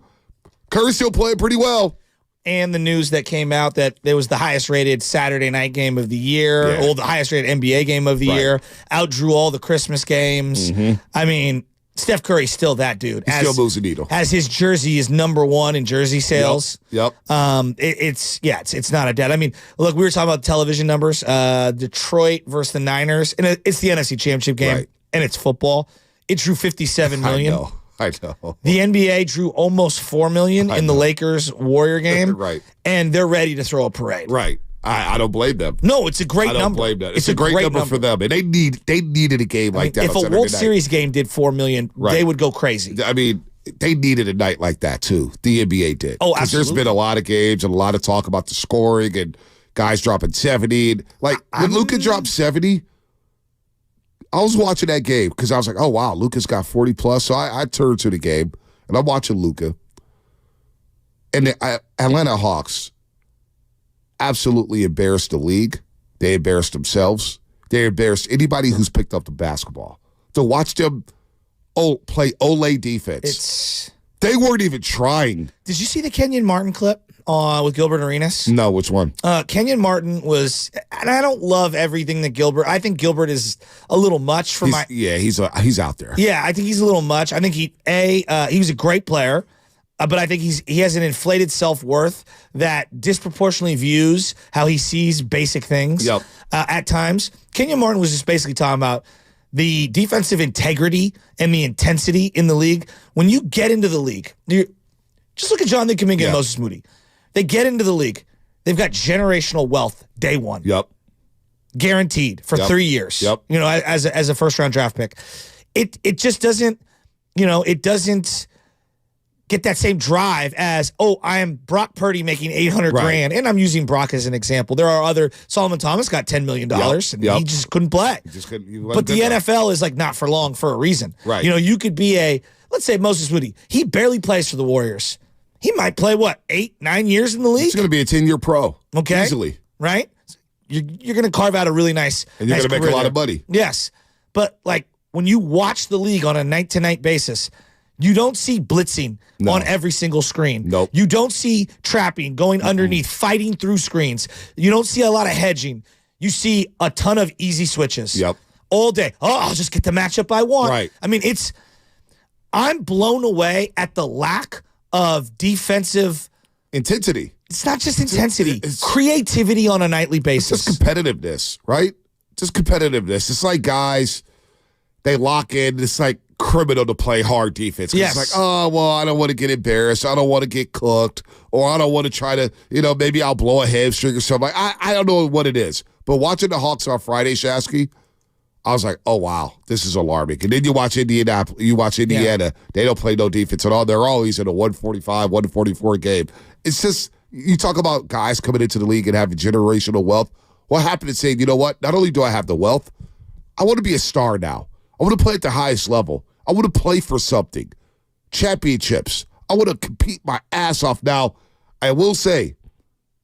Curry still playing pretty well. And the news that came out that there was the highest rated Saturday night game of the year, or the highest rated NBA game of the year, outdrew all the Christmas games. I mean, Steph Curry's still that dude. He still moves the needle. As his jersey is #1 in jersey sales. Yep. It's not a doubt. I mean, look, we were talking about television numbers. Detroit versus the Niners, and it's the NFC Championship game, and it's football. It drew 57 million. I know. The NBA drew almost 4 million in the Lakers-Warrior game. And they're ready to throw a parade. I don't blame them. No, it's a great number. I don't blame them. It's a great number for them. And they needed a game like that. If a World Series game did 4 million, they would go crazy. I mean, they needed a night like that, too. The NBA did. Oh, absolutely. Because there's been a lot of games and a lot of talk about the scoring and guys dropping 70. Like, when Luka dropped 70, I was watching that game because I was like, oh, wow, Luka's got 40-plus. So I turned to the game, and I'm watching Luka. And the Atlanta Hawks absolutely embarrassed the league. They embarrassed themselves. They embarrassed anybody who's picked up the basketball. To watch them play Olay defense. They weren't even trying. Did you see the Kenyon Martin clip? with Gilbert Arenas? No, which one? Kenyon Martin was, and I don't love everything that Gilbert. I think Gilbert is a little much for my. Yeah, he's out there. Yeah, I think he's a little much. I think he was a great player, but I think he has an inflated self-worth that disproportionately views how he sees basic things. Yep. At times, Kenyon Martin was just basically talking about the defensive integrity and the intensity in the league. When you get into the league, just look at Jonathan Kuminga and Moses Moody. They get into the league. They've got generational wealth day one. Yep. Guaranteed for 3 years. Yep. As a first-round draft pick. It just doesn't, it doesn't get that same drive as, I am Brock Purdy making $800 grand, and I'm using Brock as an example. There are other. Solomon Thomas got $10 million, and he just couldn't play. But the NFL is like not for long for a reason. Right. You could be let's say Moses Moody. He barely plays for the Warriors. He might play 8-9 years in the league. He's going to be a 10-year pro. Okay, easily. Right. You're going to carve out a really nice, and you're going to make a lot of money. Yes, but when you watch the league on a night-to-night basis, you don't see blitzing on every single screen. Nope. You don't see trapping, going underneath, fighting through screens. You don't see a lot of hedging. You see a ton of easy switches. Yep. All day. I'll just get the matchup I want. Right. I mean, I'm blown away at the lack of defensive intensity. It's not just intensity. It's creativity on a nightly basis. It's just competitiveness, right? Just competitiveness. It's like guys, they lock in. It's like criminal to play hard defense. Yes. It's like, I don't want to get embarrassed. I don't want to get cooked. Or I don't want to try to, maybe I'll blow a hamstring or something. I don't know what it is. But watching the Hawks on Friday, Shasky, I was like, oh, wow, this is alarming. And then you watch Indiana. They don't play no defense at all. They're always in a 145, 144 game. It's just, you talk about guys coming into the league and having generational wealth. What happened to saying, you know what, not only do I have the wealth, I want to be a star now. I want to play at the highest level. I want to play for something. Championships. I want to compete my ass off. Now, I will say,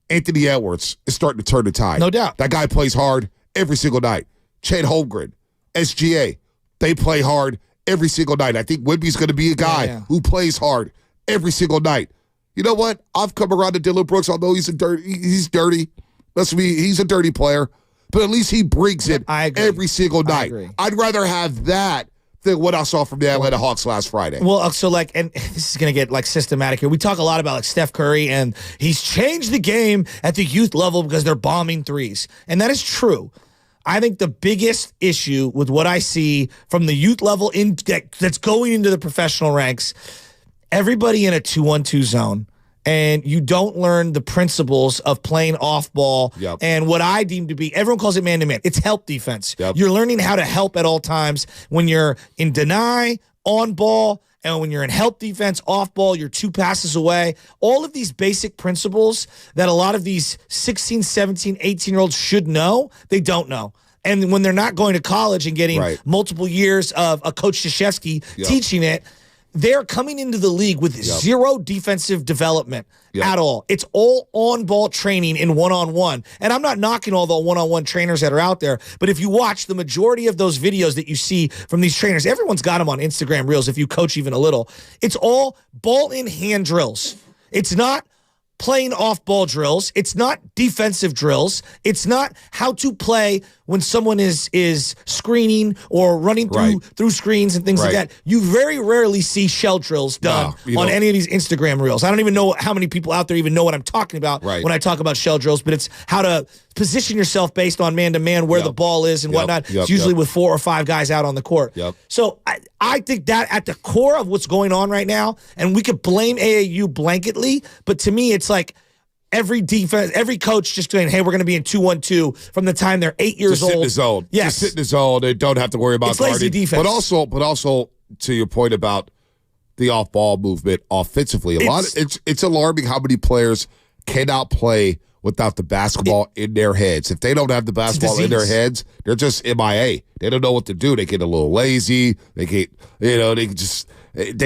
Anthony Edwards is starting to turn the tide. No doubt. That guy plays hard every single night. Chet Holmgren, SGA, they play hard every single night. I think Wemby's going to be a guy who plays hard every single night. You know what? I've come around to Dylan Brooks, although he's dirty. He's a dirty player, but at least he brings it every single night. I'd rather have that than what I saw from the Atlanta Hawks last Friday. Well, and this is going to get systematic here. We talk a lot about Steph Curry, and he's changed the game at the youth level because they're bombing threes, and that is true. I think the biggest issue with what I see from the youth level that's going into the professional ranks, everybody in a 2-1-2 zone, and you don't learn the principles of playing off ball and what I deem to be, everyone calls it man-to-man. It's help defense. You're learning how to help at all times when you're in deny, on ball, and when you're in help defense, off ball, you're 2 passes away. All of these basic principles that a lot of these 16, 17, 18-year-olds should know, they don't know. And when they're not going to college and getting multiple years of a Coach Krzyzewski teaching it, they're coming into the league with zero defensive development at all. It's all on-ball training in one-on-one. And I'm not knocking all the one-on-one trainers that are out there, but if you watch the majority of those videos that you see from these trainers, everyone's got them on Instagram Reels if you coach even a little. It's all ball-in-hand drills. It's not playing off-ball drills. It's not defensive drills. It's not how to play when someone is screening or running through screens and things like that. You very rarely see shell drills done on any of these Instagram reels. I don't even know how many people out there even know what I'm talking about when I talk about shell drills, but it's how to position yourself based on man-to-man, where the ball is and whatnot. It's usually with 4 or 5 guys out on the court. So I think that at the core of what's going on right now, and we could blame AAU blanketly, but to me it's like every coach just saying, hey, we're going to be in 2-1-2 from the time they're 8 years old. Sit in the zone. Yes. Just sit in the zone. They don't have to worry about guarding. Lazy defense. But also to your point about the off-ball movement offensively, it's alarming how many players cannot play without the basketball in their heads. If they don't have the basketball in their heads, they're just MIA. They don't know what to do. They get a little lazy. They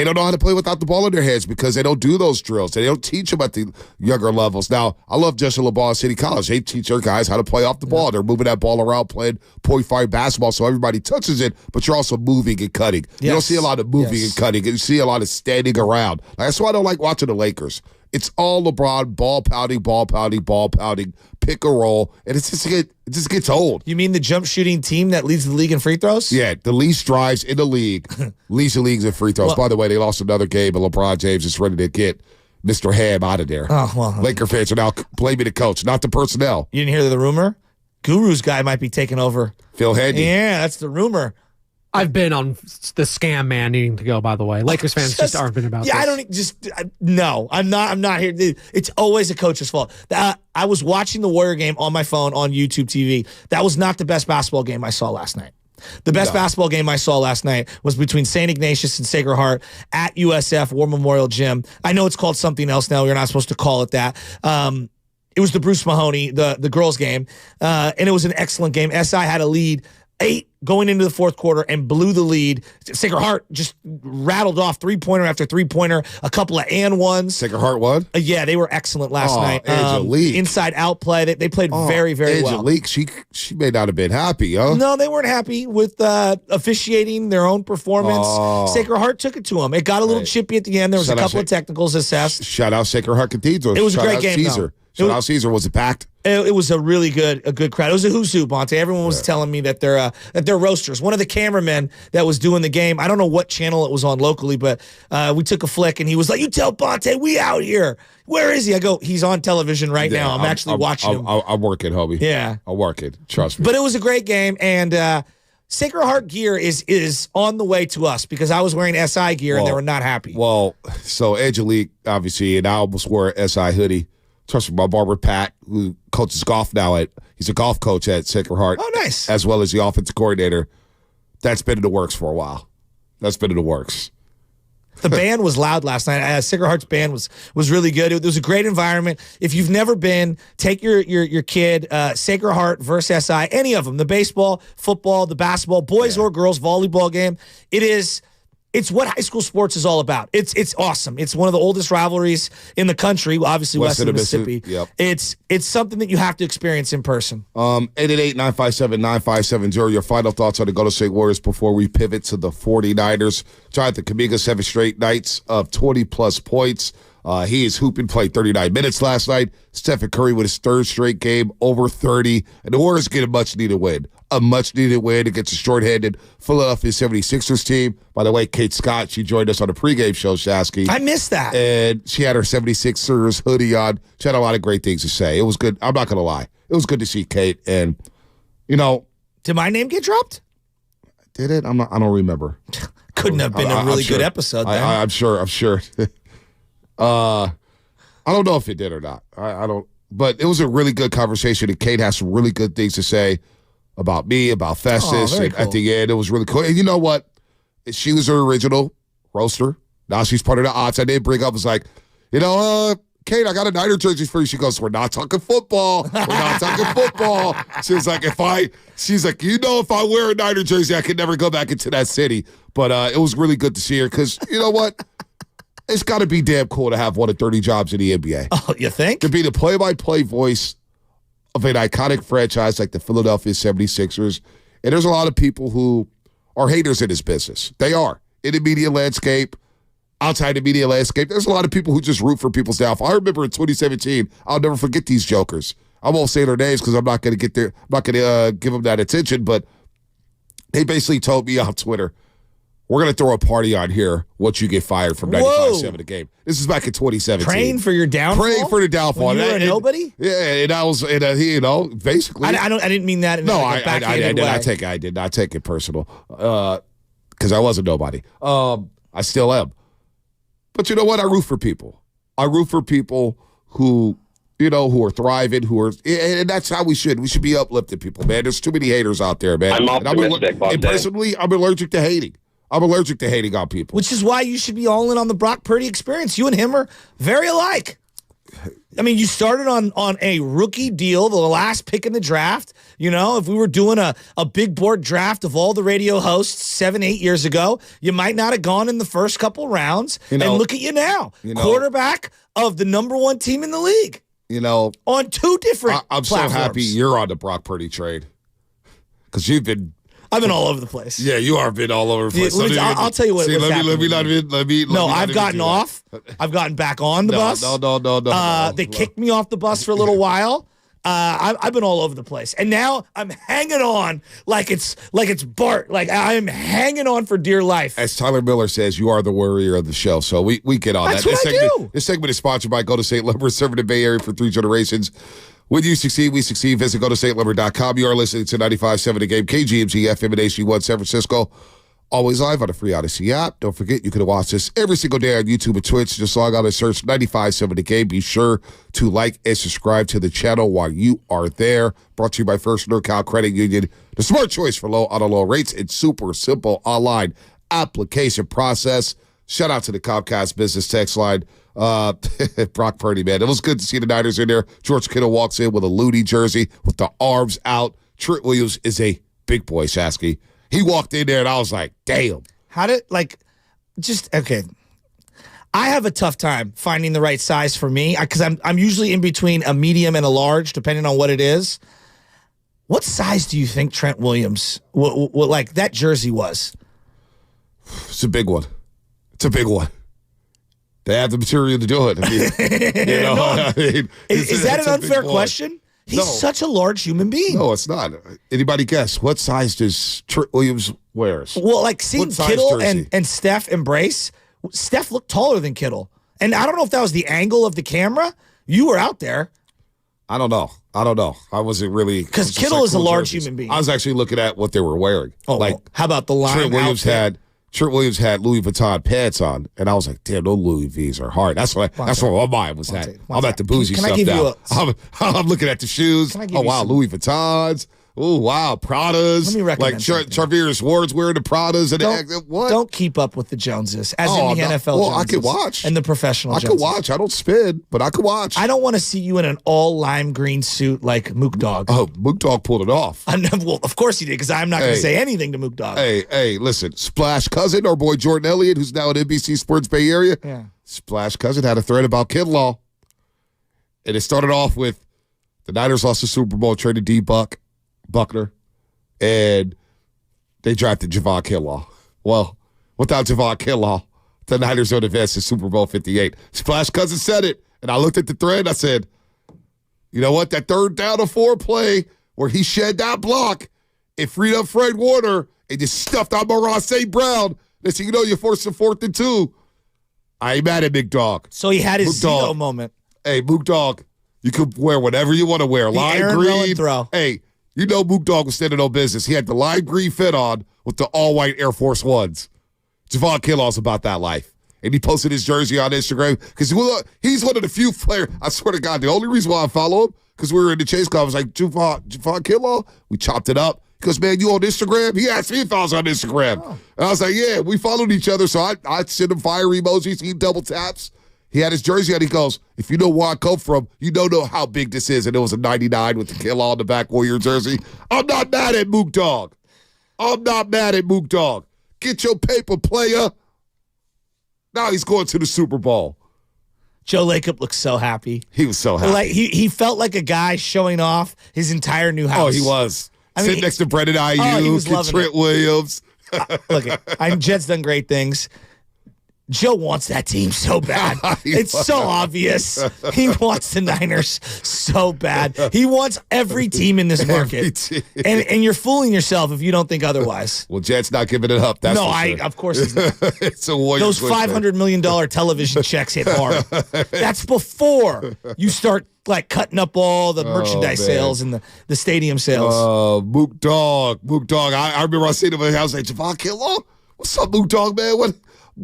don't know how to play without the ball in their heads because they don't do those drills. They don't teach them at the younger levels. Now, I love Justin LeBron at City College. They teach their guys how to play off the ball. They're moving that ball around, playing point five basketball so everybody touches it, but you're also moving and cutting. You don't see a lot of moving and cutting. You see a lot of standing around. That's why I don't like watching the Lakers. It's all LeBron, ball pounding, pick a roll, and it just gets old. You mean the jump shooting team that leads the league in free throws? Yeah, the least drives in the league, leads the leagues in free throws. Well, by the way, they lost another game, and LeBron James is ready to get Mr. Ham out of there. Oh, well. Laker fans are now blaming the coach, not the personnel. You didn't hear the rumor? Guru's guy might be taking over. Phil Handy. Yeah, that's the rumor. I've been on the scam man needing to go, by the way. Lakers fans just aren't been about this. I don't no, I'm not here. It's always a coach's fault. I was watching the Warrior game on my phone on YouTube TV. That was not the best basketball game I saw last night. The best basketball game I saw last night was between St. Ignatius and Sacred Heart at USF War Memorial Gym. I know it's called something else now. You're not supposed to call it that. It was the Bruce Mahoney, the girls' game, and it was an excellent game. SI had a lead 8 going into the fourth quarter and blew the lead. Sacred Heart just rattled off three-pointer after three-pointer, a couple of and ones. Sacred Heart won? Yeah, they were excellent last night. Angelique. Inside-out play. They played very, very well. Angelique, she may not have been happy, huh? No, they weren't happy with officiating their own performance. Sacred Heart took it to them. It got a little chippy at the end. There was a couple of technicals assessed. Shout out Sacred Heart Cathedral. It was a great game, Caesar. Shout out Caesar. Was it packed? It was a really good crowd. It was a who's who, Bonte. Everyone was telling me that they're roasters. One of the cameramen that was doing the game, I don't know what channel it was on locally, but we took a flick and he was like, "You tell Bonte we out here. Where is he?" I go, "He's on television right now. I'm actually watching him." I'm working, homie. Yeah, I'm working. Trust me. But it was a great game, and Sacred Heart gear is on the way to us because I was wearing SI gear and they were not happy. Well, so Angelique, obviously, and I almost wore an SI hoodie. Trust me, my barber Pat, who coaches golf now he's a golf coach at Sacred Heart. Oh, nice. As well as the offensive coordinator. That's been in the works for a while. That's been in the works. The band was loud last night. Sacred Heart's band was really good. It was a great environment. If you've never been, take your kid, Sacred Heart versus SI, any of them, the baseball, football, the basketball, boys or girls, volleyball game. It's what high school sports is all about. It's awesome. It's one of the oldest rivalries in the country, obviously west of the Mississippi. Yep. It's something that you have to experience in person. 888-957-9570. Your final thoughts on the Golden State Warriors before we pivot to the 49ers. Jonathan Kuminga, 7 straight nights of 20-plus points. He is hooping, played 39 minutes last night. Steph Curry with his 3rd straight game, over 30. And the Warriors get a much-needed win. A much-needed win against a short-handed Philadelphia 76ers team. By the way, Kate Scott, she joined us on the pregame show, Shasky. I missed that. And she had her 76ers hoodie on. She had a lot of great things to say. It was good. I'm not going to lie. It was good to see Kate. And, Did my name get dropped? Did it? I don't remember. Couldn't have been a really good episode then. I'm sure. I don't know if it did or not. I don't. But it was a really good conversation, and Kate has some really good things to say about me, about Festus. Very and cool. at the end, it was really cool. And you know what? She was her original roaster. Now she's part of the odds. I did bring up, was like, Kate, I got a Niner jersey for you. She goes, we're not talking football. We're not talking football. She's like, if I wear a Niner jersey, I could never go back into that city. But it was really good to see her because, you know what? It's got to be damn cool to have one of 30 jobs in the NBA. Oh, you think? To be the play-by-play voice of an iconic franchise like the Philadelphia 76ers. And there's a lot of people who are haters in this business. They are. In the media landscape, outside the media landscape, there's a lot of people who just root for people's downfall. I remember in 2017, I'll never forget these jokers. I won't say their names because I'm not going to get there. I'm not going to give them that attention, but they basically told me on Twitter, we're going to throw a party on here once you get fired from 95-7 a game. This is back in 2017. Praying for your downfall? Praying for the downfall. When you were a nobody? Yeah, and I was, basically. I didn't mean that in I did not take it personal because I was a nobody. I still am. But you know what? I root for people. I root for people who are thriving, and that's how we should. We should be uplifting people, man. There's too many haters out there, man. I'm optimistic. And personally, I'm allergic to hating. I'm allergic to hating on people. Which is why you should be all in on the Brock Purdy experience. You and him are very alike. I mean, you started on a rookie deal, the last pick in the draft. If we were doing a big board draft of all the radio hosts 7-8 years ago, you might not have gone in the first couple rounds. And look at you now, quarterback of the number 1 team in the league. On 2 different I'm platforms. so happy you're on the Brock Purdy trade because you've been I've been all over the place. Yeah, you are been all over the place. I'll tell you what. See, what's let me not even. No, I've gotten off. I've gotten back on the bus. No. They kicked me off the bus for a little while. I've been all over the place, and now I'm hanging on like it's Bart. Like I'm hanging on for dear life. As Tyler Miller says, you are the worrier of the show, so we get on That's that. what I do. This segment is sponsored by Go to St. Lumber, serving the Bay Area for 3 generations. When you succeed, we succeed. Visit GoToStLumber.com. You are listening to 95.7 The Game, KGMZ FM and HD1 San Francisco. Always live on the free Odyssey app. Don't forget, you can watch this every single day on YouTube and Twitch. Just log on and search 95.7 The Game. Be sure to like and subscribe to the channel while you are there. Brought to you by First NorCal Credit Union. The smart choice for low auto loan rates. It's super simple online application process. Shout out to the Comcast business text line. Brock Purdy, man. It was good to see the Niners in there. George Kittle walks in with a Looney jersey with the arms out. Trent Williams is a big boy, Shasky. He walked in there, and I was like, damn. How did, okay. I have a tough time finding the right size for me because I'm usually in between a medium and a large, depending on what it is. What size do you think Trent Williams, like that jersey was? It's a big one. It's a big one. They have the material to do it. I mean, Is that an unfair question? He's such a large human being. No, it's not. Anybody guess? What size does Trent Williams wears? Well, like seeing Kittle and Steph embrace, Steph looked taller than Kittle. And I don't know if that was the angle of the camera. You were out there. I don't know. I wasn't really. Because Kittle is a large human being. I was actually looking at what they were wearing. Oh, like, how about the line Trent Williams had Louis Vuitton pants on, and I was like, "Damn, those Louis V's are hard." That's where my mind was at. I'm at the bougie stuff now. I'm looking at the shoes. Oh wow, Louis Vuittons. Oh wow, Pradas. Let me recommend like Charvarius Ward's wearing the Pradas and what? Don't keep up with the Joneses, as in the NFL. Well, Joneses I could watch and the professional. I could watch. I don't spin, but I could watch. I don't want to see you in an all lime green suit like Mook Dog. Oh, Mook Dog pulled it off. Well, of course he did, because I'm not going to say anything to Mook Dog. Hey, listen, Splash Cousin, our boy Jordan Elliott, who's now at NBC Sports Bay Area. Yeah. Splash Cousin had a thread about Kinlaw, and it started off with the Niners lost the Super Bowl, traded Buckner. And they drafted Javon Kinlaw. Well, without Javon Kinlaw, the Niners don't advance to Super Bowl 58. Splash Cousin said it, and I looked at the thread and I said, you know what? That 3rd down and 4 play where he shed that block, it freed up Fred Warner and just stuffed out Amon-Ra St. Brown. They said, you're forced to 4th and 2. I ain't mad at Big Dog. So he had his Zito moment. Hey, Mook Dog, you could wear whatever you want to wear. Lime green. Throw. Hey, you know Mook Dog was standing on business. He had the lime green fit on with the all-white Air Force Ones. Javon Kinlaw's about that life. And he posted his jersey on Instagram because he's one of the few players. I swear to God, the only reason why I follow him, because we were in the chase club, I was like, Javon Kinlaw? We chopped it up. Because, man, you on Instagram? He asked me if I was on Instagram. Oh. And I was like, yeah, we followed each other. So I sent him fire emojis. He double taps. He had his jersey on. He goes, if you know where I come from, you don't know how big this is. And it was a 99 with the Kinlaw on the back, Warrior jersey. I'm not mad at Mook Dog. Get your paper, player. Now he's going to the Super Bowl. Joe Lacob looks so happy. He was so happy. Like he felt like a guy showing off his entire new house. Oh, he was. Sitting next to Brendan Ayuk and Trent Williams. Look, Jed's done great things. Joe wants that team so bad. It's so obvious. He wants the Niners so bad. He wants every team in this market. And you're fooling yourself if you don't think otherwise. Well, Jed's not giving it up. That's of course he's not. It's a Warrior. Those $500 million television checks hit hard. That's before you start like cutting up all the merchandise sales and the stadium sales. Mook Dog. I remember I seen him in the house like, Javon Kinlaw? What's up, Mook Dog, man? What?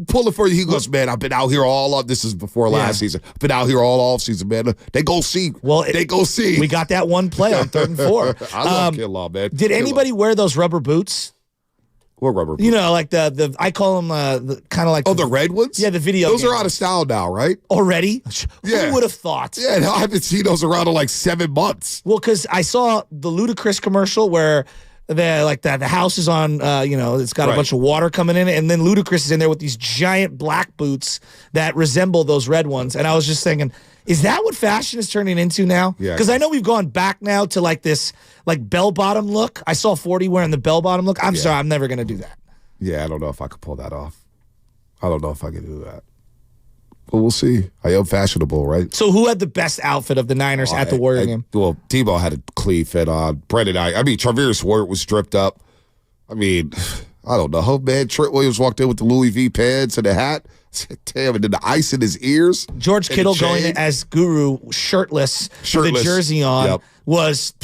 Pull it for you. He goes, man, I've been out here this is before last season. I've been out here all off season, man. They go see. They go see. We got that one play on 3rd and 4. I love Kinlaw, man. Did anybody wear those rubber boots? What rubber boots? You know, like the I call them kind of like the red ones? Yeah, the video. Those are out of style now, right? Already? Yeah. Who would have thought? Yeah, I haven't seen those around in like 7 months. Well, because I saw the Ludacris commercial where the house is on, it's got a bunch of water coming in it, and then Ludacris is in there with these giant black boots that resemble those red ones. And I was just thinking, Is that what fashion is turning into now? Yeah. Because I know we've gone back now to like this like bell bottom look. I saw 40 wearing the bell bottom look. I'm sorry, I'm never gonna do that. Yeah, I don't know if I could pull that off. I don't know if I could do that. But we'll see. I am fashionable, right? So who had the best outfit of the Niners at the Warrior game? Well, Tebow had a clean fit on. Travis Ward was stripped up. I mean, I don't know. Man, Trent Williams walked in with the Louis V pants and the hat. Damn, and then the ice in his ears. George Kittle going in as Guru, shirtless, with a jersey on, was,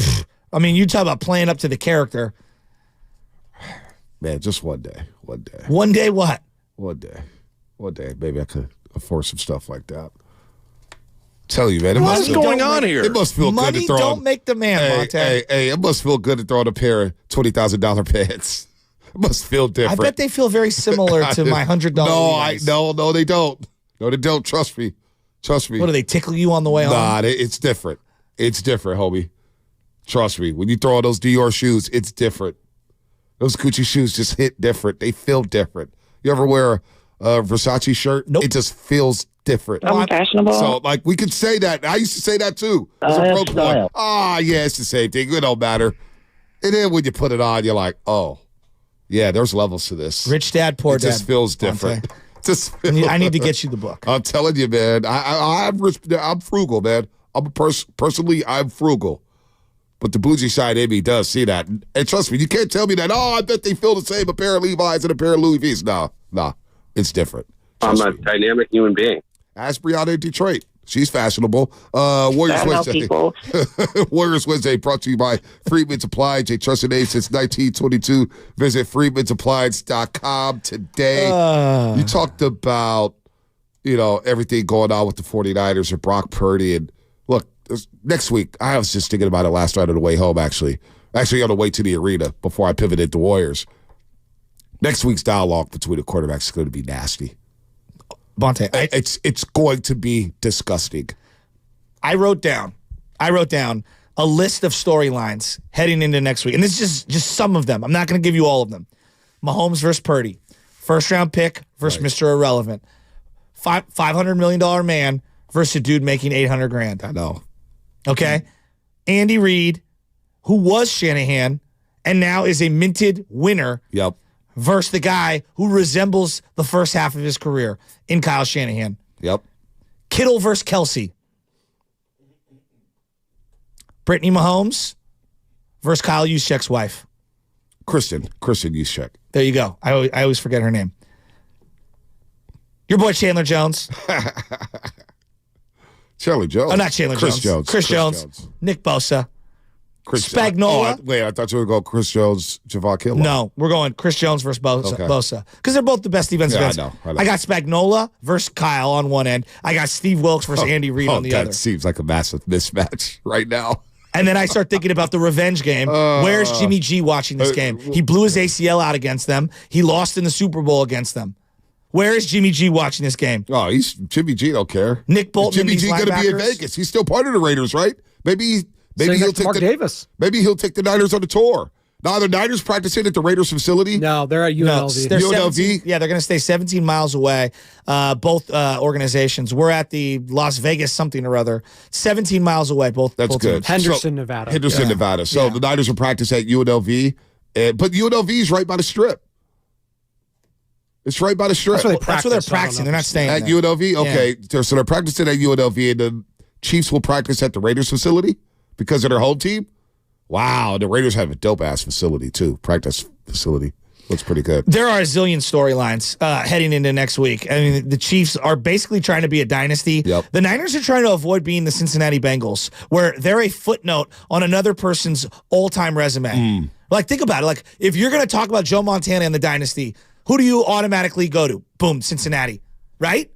you talk about playing up to the character. Man, just one day. One day. One day what? One day. One day. Maybe I could afford some stuff like that. Tell you, man. What's going on here? It must feel good to throw. Money don't make the man, Monte. Hey, it must feel good to throw on a pair of $20,000 pants. It must feel different. I bet they feel very similar to my $100. No, they don't. No, they don't. Trust me. Trust me. What, do they tickle you on the way home? Nah, it's different. It's different, homie. Trust me. When you throw on those Dior shoes, it's different. Those Gucci shoes just hit different. They feel different. You ever wear a Versace shirt? Nope. It just feels different. I'm fashionable. So, we could say that. I used to say that, too. As a pro player. Yeah, it's the same thing. It don't matter. And then when you put it on, you're like, oh, yeah, there's levels to this. Rich dad, poor dad. It just feels different. I need to get you the book. I'm telling you, man. I'm frugal, man. Personally, I'm frugal. But the bougie side in me does see that. And trust me, you can't tell me that, I bet they feel the same, a pair of Levi's and a pair of Louis V's. Nah, it's different. I'm a dynamic human being. Ask Brianna in Detroit. She's fashionable. Warriors Wednesday. Warriors Wednesday brought to you by Freedman's Appliance, a trusted name since 1922. Visit freedmansappliance.com today. You talked about, everything going on with the 49ers and Brock Purdy. And look, next week, I was just thinking about it last night on the way home, actually. Actually, on the way to the arena before I pivoted to Warriors. Next week's dialogue between the quarterbacks is going to be nasty. Bonte, it's going to be disgusting. I wrote down a list of storylines heading into next week, and this is just some of them. I'm not going to give you all of them. Mahomes versus Purdy, first round pick versus Mr. Irrelevant, $500 million man versus a dude making $800,000. I know. Okay, Andy Reid, who was Shanahan and now is a minted winner. Yep. Versus the guy who resembles the first half of his career in Kyle Shanahan. Yep. Kittle versus Kelsey. Brittany Mahomes versus Kyle Juszczyk's wife. Kristen Juszczyk. There you go. I always forget her name. Your boy Chandler Jones. Chandler Jones? Oh, not Chandler Jones. Chris Jones. Nick Bosa. Spagnuolo. I thought you were going Chris Jones, Javon Kinlaw. No, we're going Chris Jones versus Bosa. Because they're both the best defensive ends. I know. I got Spagnuolo versus Kyle on one end. I got Steve Wilkes versus Andy Reid on the other. That seems like a massive mismatch right now. And then I start thinking about the revenge game. Where's Jimmy G watching this game? He blew his ACL out against them. He lost in the Super Bowl against them. Where is Jimmy G watching this game? Oh, Jimmy G don't care. Nick Bolton. Is Jimmy G going to be in Vegas? He's still part of the Raiders, right? Maybe he'll take Mark Davis. Maybe he'll take the Niners on the tour. Now, are the Niners practicing at the Raiders facility? No, they're at UNLV. They're UNLV? They're going to stay 17 miles away. Both organizations. We're at the Las Vegas something or other. 17 miles away, both. That's both good. teams. Henderson, Nevada. Nevada. So the Niners will practice at UNLV. But UNLV is right by the Strip. It's right by the Strip. That's where they're practicing. They're not staying at there. UNLV? Okay. Yeah. So they're practicing at UNLV, and the Chiefs will practice at the Raiders facility because of their home team? Wow. The Raiders have a dope-ass facility, too. Practice facility. Looks pretty good. There are a zillion storylines heading into next week. I mean, the Chiefs are basically trying to be a dynasty. Yep. The Niners are trying to avoid being the Cincinnati Bengals, where they're a footnote on another person's all-time resume. Like, think about it. Like, if you're going to talk about Joe Montana and the dynasty, who do you automatically go to? Boom, Cincinnati, right?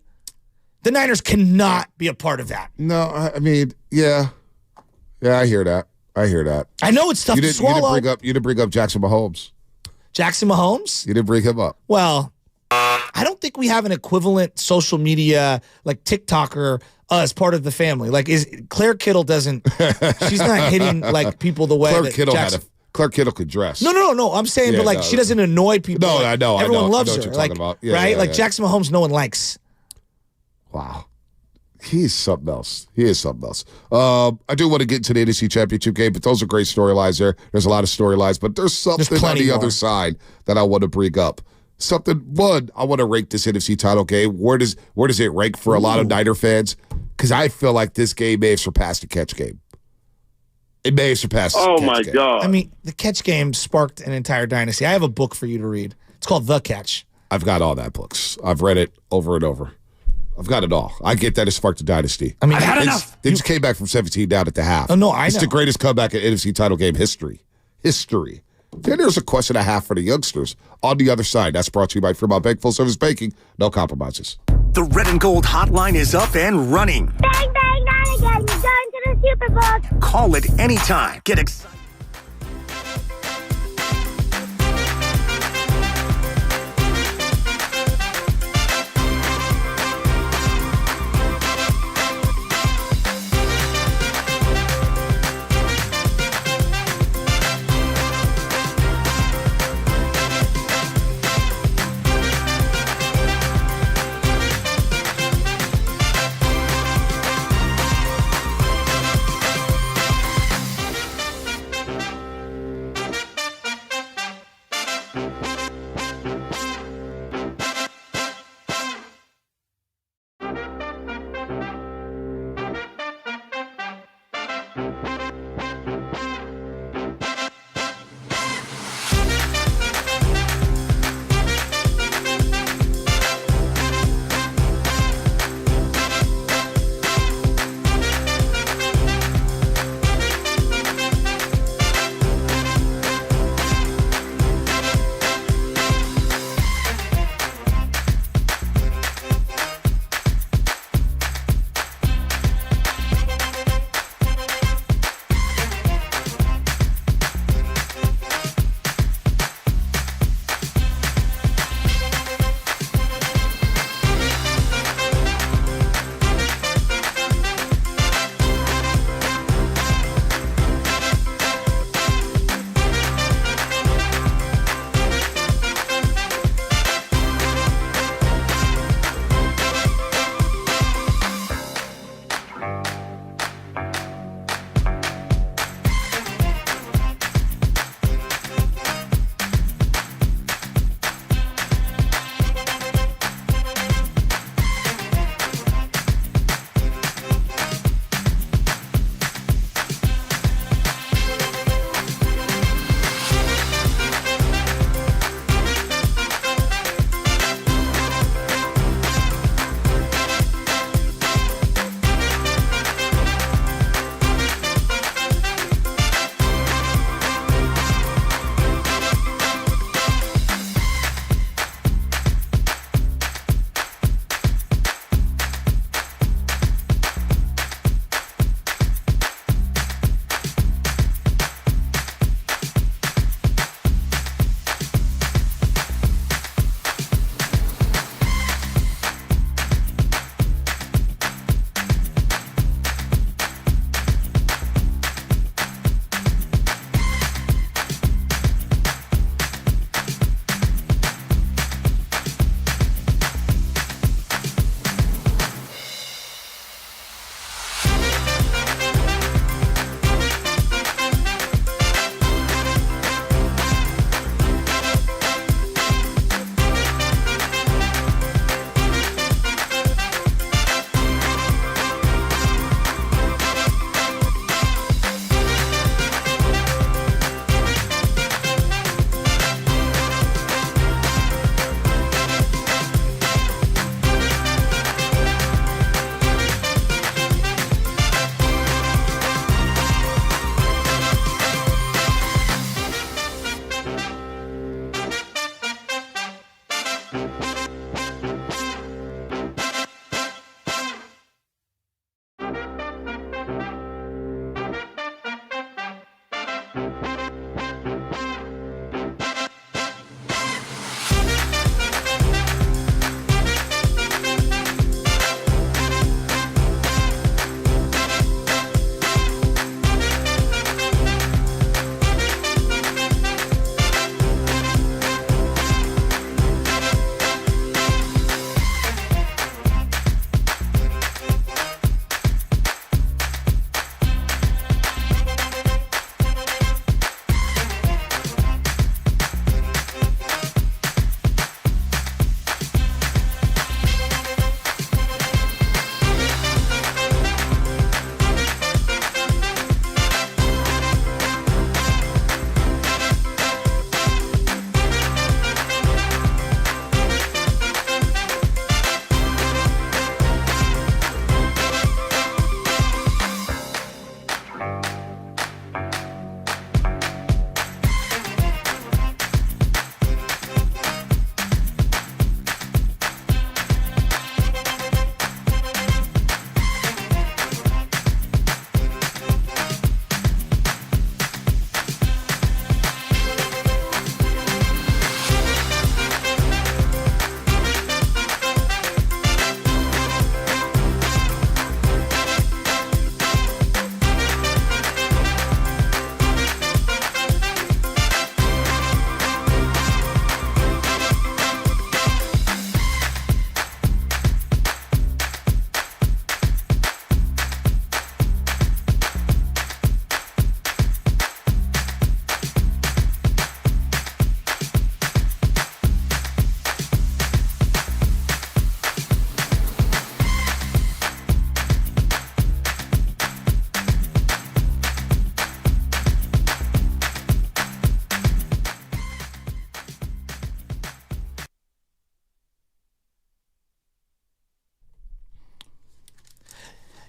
The Niners cannot be a part of that. No, I mean, yeah. Yeah, I hear that. I know it's tough to swallow. You didn't bring up Jackson Mahomes. Jackson Mahomes? You didn't bring him up. Well, I don't think we have an equivalent social media, like TikToker, as part of the family. Like, Claire Kittle doesn't, she's not hitting, like, people the way that Jackson. Claire Kittle could dress. No. I'm saying, but like, she doesn't annoy people. No, like, I know. Everyone loves I know her. what you're talking about. Yeah, right? yeah, like Jackson Mahomes, no one likes. Wow. He's something else. He is something else. I do want to get into the NFC Championship game, but those are great storylines there. There's a lot of storylines, but there's something on the other side that I want to bring up. I want to rank this NFC title game. Where does it rank for a lot of Niner fans? Because I feel like this game may have surpassed the catch game. It may have surpassed the catch game. God. I mean, the catch game sparked an entire dynasty. I have a book for you to read. It's called The Catch. I've got all that books. I've read it over and over. I've got it all. I get that it sparked a dynasty. I mean, I've had enough. They just came back from 17 down at the half. Oh, no, I know. It's the greatest comeback in NFC title game history. Then there's a question I have for the youngsters. On the other side, that's brought to you by Fremont Bank, full service banking, no compromises. The Red and Gold hotline is up and running. Bang, bang, not again. You're going to the Super Bowl. Call it anytime. Get excited.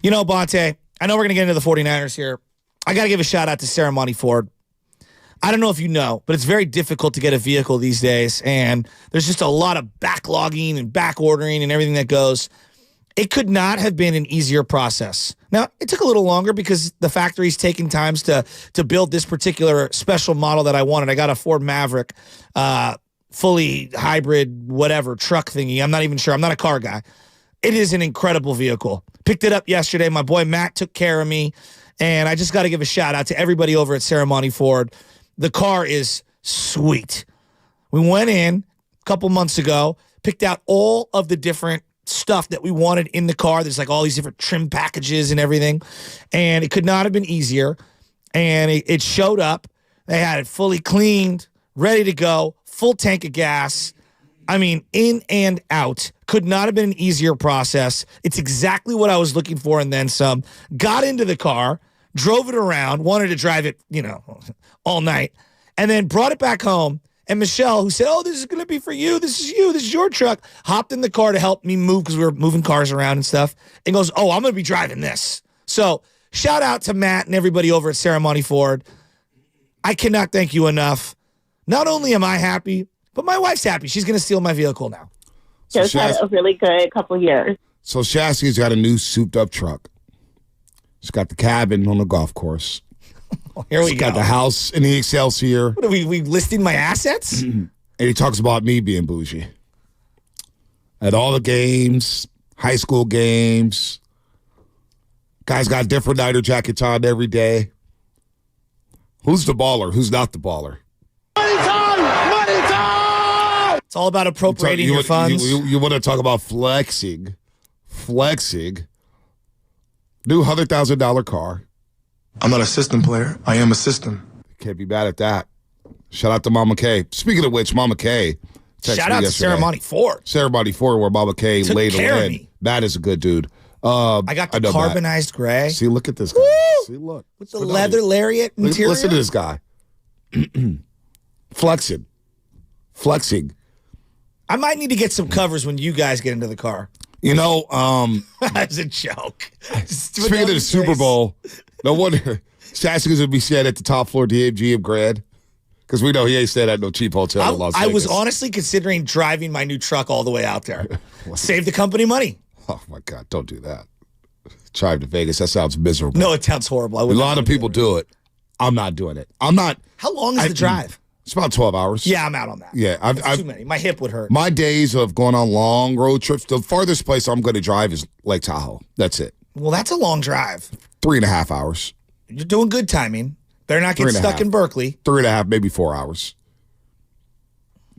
You know, Bonte, I know we're going to get into the 49ers here. I got to give a shout out to Ceremony Ford. I don't know if you know, but it's very difficult to get a vehicle these days, and there's just a lot of backlogging and back ordering and everything that goes. It could not have been an easier process. Now, it took a little longer because the factory's taking times to build this particular special model that I wanted. I got a Ford Maverick, fully hybrid, whatever, truck thingy. I'm not even sure. I'm not a car guy. It is an incredible vehicle. Picked it up yesterday. My boy Matt took care of me, and I just got to give a shout out to everybody over at Ceremony Ford. The car is sweet. We went in a couple months ago, picked out all of the different stuff that we wanted in the car. There's like all these different trim packages and everything, and it could not have been easier. And it showed up. They had it fully cleaned, ready to go, full tank of gas. I mean, in and out. Could not have been an easier process. It's exactly what I was looking for and then some. Got into the car, drove it around, wanted to drive it, all night, and then brought it back home. And Michelle, who said, "Oh, this is going to be for you. This is your truck," hopped in the car to help me move because we were moving cars around and stuff, and goes, "Oh, I'm going to be driving this." So shout out to Matt and everybody over at Ceremony Ford. I cannot thank you enough. Not only am I happy, but my wife's happy. She's going to steal my vehicle now. Just had a really good couple years. So Shasky's got a new souped-up truck. She's got the cabin on the golf course. Here we go. Got the house in the Excelsior. What are we listing my assets? And he talks about me being bougie. At all the games, high school games, guys got different nighter jackets on every day. Who's the baller? Who's not the baller? Money time! Money time! It's all about appropriating your funds. You want to talk about flexing. New $100,000 car. I'm not a system player. I am a system. Can't be bad at that. Shout out to Mama K. Speaking of which, Mama K. Shout out to Ceremony Ford. Ceremony Ford, where Mama K Took laid a care of lid. me. That is a good dude. I got the carbonized gray. See, look at this guy. Woo! See, look. With the leather lariat interior. Listen to this guy. Flexing. I might need to get some covers when you guys get into the car. That's a joke. Speaking of the Super Bowl, no wonder Shasky's going to be staying at the top floor DMGM Grand because we know he ain't staying at no cheap hotel in Las Vegas. I was honestly considering driving my new truck all the way out there. Save the company money. Oh, my God. Don't do that. Drive to Vegas. That sounds miserable. No, it sounds horrible. A lot of people do it. I'm not doing it. I'm not. How long is the drive? It's about 12 hours. Yeah, I'm out on that. Yeah. It's too many. My hip would hurt. My days of going on long road trips, the farthest place I'm going to drive is Lake Tahoe. That's it. Well, that's a long drive. 3.5 hours. You're doing good timing. Better not get stuck in Berkeley. 3.5, maybe 4 hours.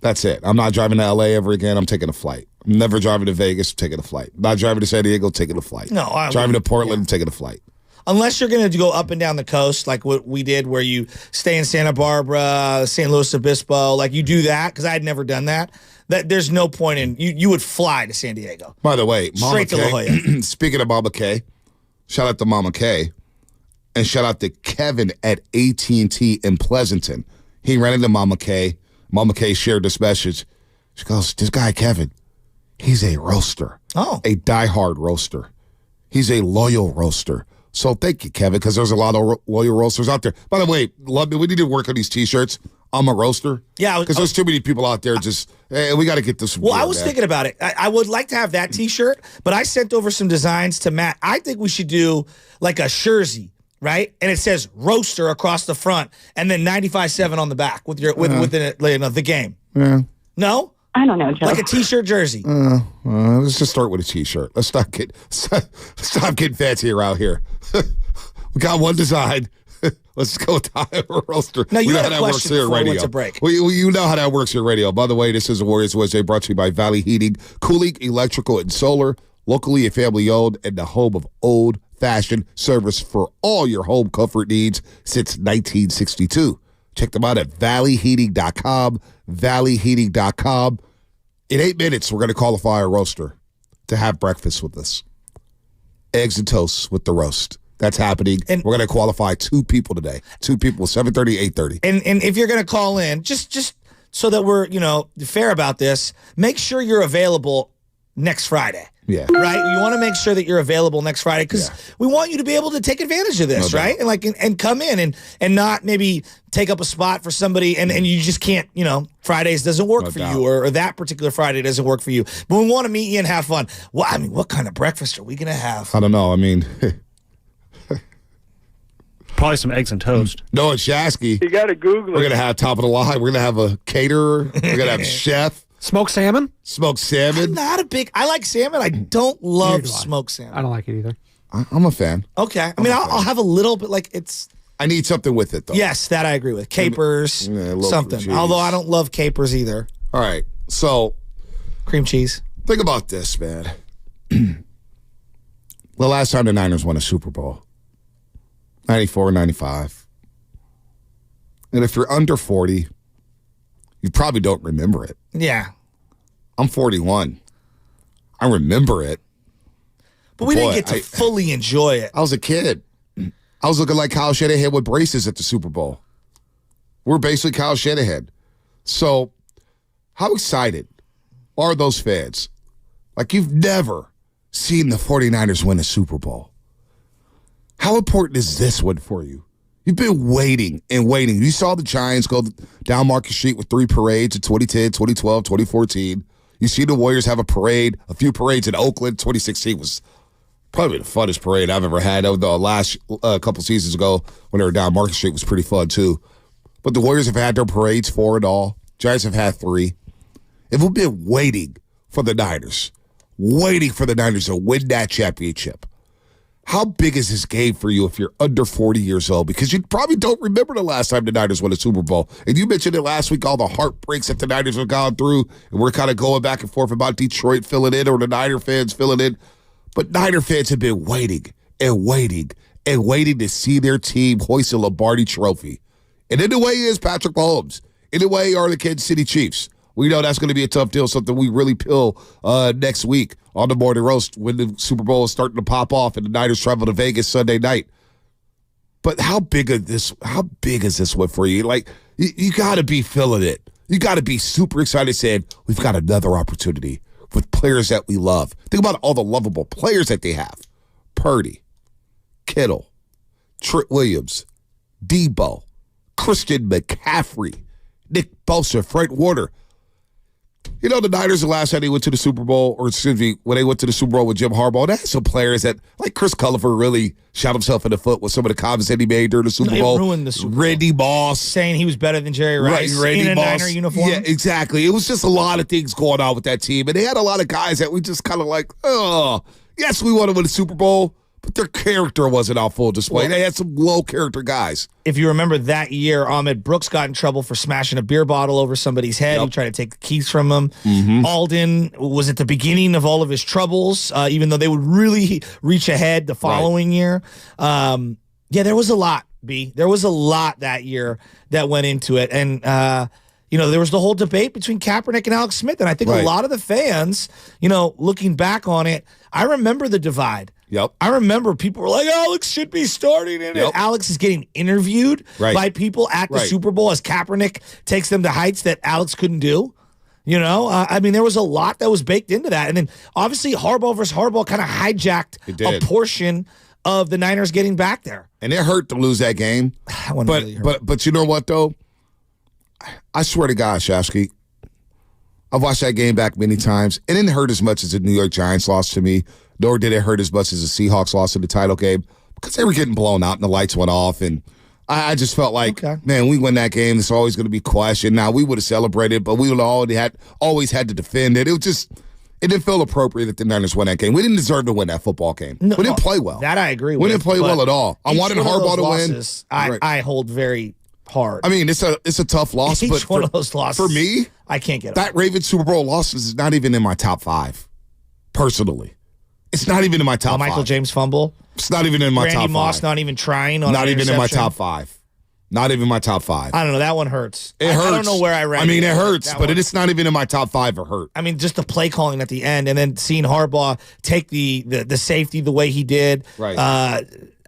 That's it. I'm not driving to LA ever again. I'm taking a flight. I'm never driving to Vegas. I'm taking a flight. Not driving to San Diego. Taking a flight. No, driving to Portland. Taking a flight. Unless you're going to go up and down the coast like what we did where you stay in Santa Barbara, San Luis Obispo, like you do that, because I had never done that. There's no point in, you would fly to San Diego. By the way, straight to La Jolla. Speaking of Mama K, shout out to Mama K, and shout out to Kevin at AT&T in Pleasanton. He ran into Mama K. Mama K shared this message. She goes, this guy Kevin, he's a roaster. Oh. A diehard roaster. He's a loyal roaster. So thank you, Kevin, because there's a lot of loyal roasters out there. By the way, love me. We need to work on these T-shirts. I'm a roaster. Yeah. Because there's too many people out there just, hey, we got to get this. Well, I was thinking about it. I would like to have that T-shirt, but I sent over some designs to Matt. I think we should do like a jersey, right? And it says roaster across the front and then 95.7 on the back with the game. Yeah. No? I don't know, Joe. Like a T-shirt jersey. Let's just start with a T-shirt. Let's stop getting fancy around here. We got one design. Let's go with the roaster. Now, you had a question before we went to break. Well, you know how that works here, radio. By the way, this is a Warriors Wednesday brought to you by Valley Heating, Cooling, Electrical, and Solar. Locally and family-owned and the home of old-fashioned service for all your home comfort needs since 1962. Check them out at valleyheating.com, valleyheating.com. In 8 minutes, we're going to qualify a roaster to have breakfast with us. Eggs and toast with the roast. That's happening. And we're going to qualify 2 people today. 2 people, 7:30, 8:30. And if you're going to call in, just so that we're, fair about this, make sure you're available next Friday. Yeah. Right? You want to make sure that you're available next Friday because we want you to be able to take advantage of this, No right? doubt. And come in and not maybe take up a spot for somebody and you just can't, Fridays doesn't work for you or that particular Friday doesn't work for you. But we want to meet you and have fun. Well, what kind of breakfast are we going to have? I don't know. I mean, probably some eggs and toast. No, it's Shasky. You got to Google it. We're going to have top of the line. We're going to have a caterer. We're going to have a chef. Smoked salmon? Smoked salmon. I like salmon. I don't love smoked salmon. I don't like it either. I'm a fan. Okay. I mean, I'll have a little bit it's. I need something with it, though. Yes, that I agree with. Capers, something. Although I don't love capers either. All right. So. Cream cheese. Think about this, man. The last time the Niners won a Super Bowl. 94, 95. And if you're under 40, you probably don't remember it. Yeah. I'm 41. I remember it. But we didn't get to fully enjoy it. I was a kid. I was looking like Kyle Shanahan with braces at the Super Bowl. We're basically Kyle Shanahan. So, how excited are those fans? Like, you've never seen the 49ers win a Super Bowl. How important is this one for you? You've been waiting and waiting. You saw the Giants go down Market Street with 3 parades in 2010, 2012, 2014. You see the Warriors have a few parades in Oakland. 2016 was probably the funnest parade I've ever had. The last couple seasons ago when they were down Market Street was pretty fun too. But the Warriors have had their parades 4 in all. Giants have had 3. And we've been waiting for the Niners to win that championship. How big is this game for you if you're under 40 years old? Because you probably don't remember the last time the Niners won a Super Bowl. And you mentioned it last week, all the heartbreaks that the Niners have gone through. And we're kind of going back and forth about Detroit filling in or the Niner fans filling in. But Niner fans have been waiting and waiting and waiting to see their team hoist a Lombardi trophy. And in the way is Patrick Mahomes. In the way are the Kansas City Chiefs. We know that's going to be a tough deal, something we really peel next week on the morning roast when the Super Bowl is starting to pop off and the Niners travel to Vegas Sunday night. But how big is this one for you? Like, you got to be feeling it. You got to be super excited saying, we've got another opportunity with players that we love. Think about all the lovable players that they have. Purdy, Kittle, Trent Williams, Debo, Christian McCaffrey, Nick Bosa, Frank Warner. You know, the Niners, the last time they went to the Super Bowl, when they went to the Super Bowl with Jim Harbaugh, they had some players that, like Chris Culliver, really shot himself in the foot with some of the comments that he made during the Super Bowl. It ruined the Super Bowl. Randy Moss. Saying he was better than Jerry Rice Randy in a Moss. Niner uniform. Yeah, exactly. It was just a lot of things going on with that team. And they had a lot of guys that we just kind of like, yes, we want to win the Super Bowl, but their character wasn't on full display. They had some low-character guys. If you remember that year, Ahmed Brooks got in trouble for smashing a beer bottle over somebody's head. He tried to take the keys from him. Mm-hmm. Alden was at the beginning of all of his troubles, even though they would really reach ahead the following year. There was a lot, B. There was a lot that year that went into it. And, there was the whole debate between Kaepernick and Alex Smith. And I think a lot of the fans, looking back on it, I remember the divide. Yep. I remember people were like, Alex should be starting in it. Alex is getting interviewed by people at the Super Bowl as Kaepernick takes them to heights that Alex couldn't do. There was a lot that was baked into that. And then obviously Harbaugh versus Harbaugh kind of hijacked a portion of the Niners getting back there. And it hurt to lose that game. But you know what, though? I swear to God, Shasky, I've watched that game back many times. It didn't hurt as much as the New York Giants lost to me, nor did it hurt as much as the Seahawks lost in the title game because they were getting blown out and the lights went off. And I just felt like, man, we win that game. It's always going to be questioned. Now, we would have celebrated, but we would always had to defend it. It didn't feel appropriate that the Niners won that game. We didn't deserve to win that football game. We didn't play well. That I agree with. We didn't play well at all. I wanted Harbaugh to win. I hold very hard. I mean, it's a tough loss. Each one of those losses, for me, I can't get that Ravens Super Bowl loss is not even in my top 5, personally. It's not even in my top 5. Michael James fumble. It's not even in my top 5. Randy Moss not even trying on not even in my top 5. Not even my top 5. I don't know. That one hurts. It hurts. I don't know where I rank. It hurts, but it's not even in my top 5. It hurt. Just the play calling at the end, and then seeing Harbaugh take the safety the way he did. Right.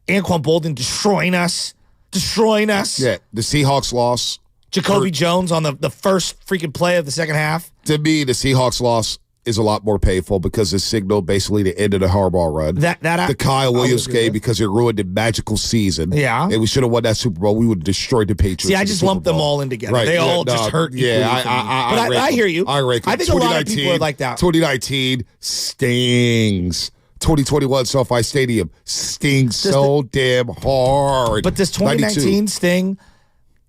Anquan Bolden destroying us. Yeah, the Seahawks loss. Jacoby Jones on the first freaking play of the second half. To me, the Seahawks loss is a lot more painful because it signaled basically the end of the Harbaugh run. The Kyle Williams game because it ruined the magical season. Yeah. And we should have won that Super Bowl. We would have destroyed the Patriots. See, I just lumped them all in together. Right. They all just hurt equally. Yeah, I hear you. I think a lot of people are like that. 2019 stings. 2021 SoFi Stadium stings damn hard. But does 2019 sting?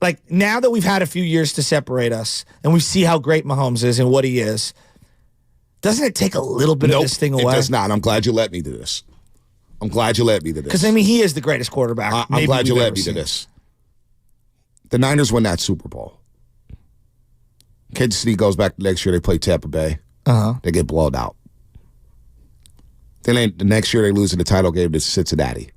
Like, now that we've had a few years to separate us and we see how great Mahomes is and what he is, doesn't it take a little bit of this thing away? It does not. I'm glad you let me do this. Because, I mean, he is the greatest quarterback. I'm glad you let me do this. The Niners win that Super Bowl. Kansas City goes back the next year. They play Tampa Bay. They get blown out. Then the next year they lose in the title game to Cincinnati.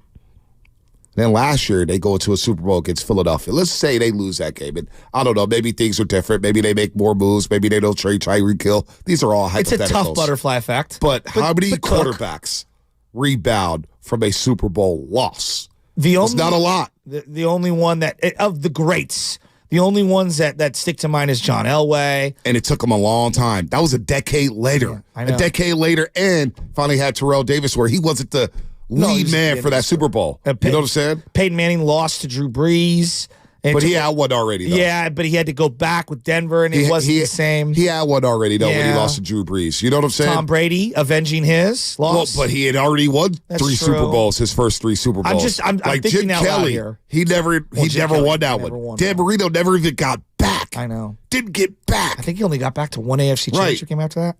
Then last year they go into a Super Bowl against Philadelphia. Let's say they lose that game. And I don't know, maybe things are different. Maybe they make more moves. Maybe they don't trade Tyreek Hill. These are all hypotheticals. It's a tough butterfly effect. But how many quarterbacks rebound from a Super Bowl loss? It's not a lot. The only one that, of the greats, the only ones that stick to mind is John Elway. And it took him a long time. That was a decade later. Yeah, I know. A decade later, and finally had Terrell Davis where he wasn't the lead man for that Super Bowl. You know what I'm saying? Peyton Manning lost to Drew Brees. But he had one already, though. Yeah, but he had to go back with Denver, and it wasn't the same. He had one already, though, when he lost to Drew Brees. You know what I'm saying? Tom Brady avenging his loss. Well, but he had already won Super Bowls, his first 3 Super Bowls. I'm like thinking Jim out loud Kelly, here. he never won that one. Dan Marino never even got back. I know. Didn't get back. I think he only got back to one AFC championship game after that.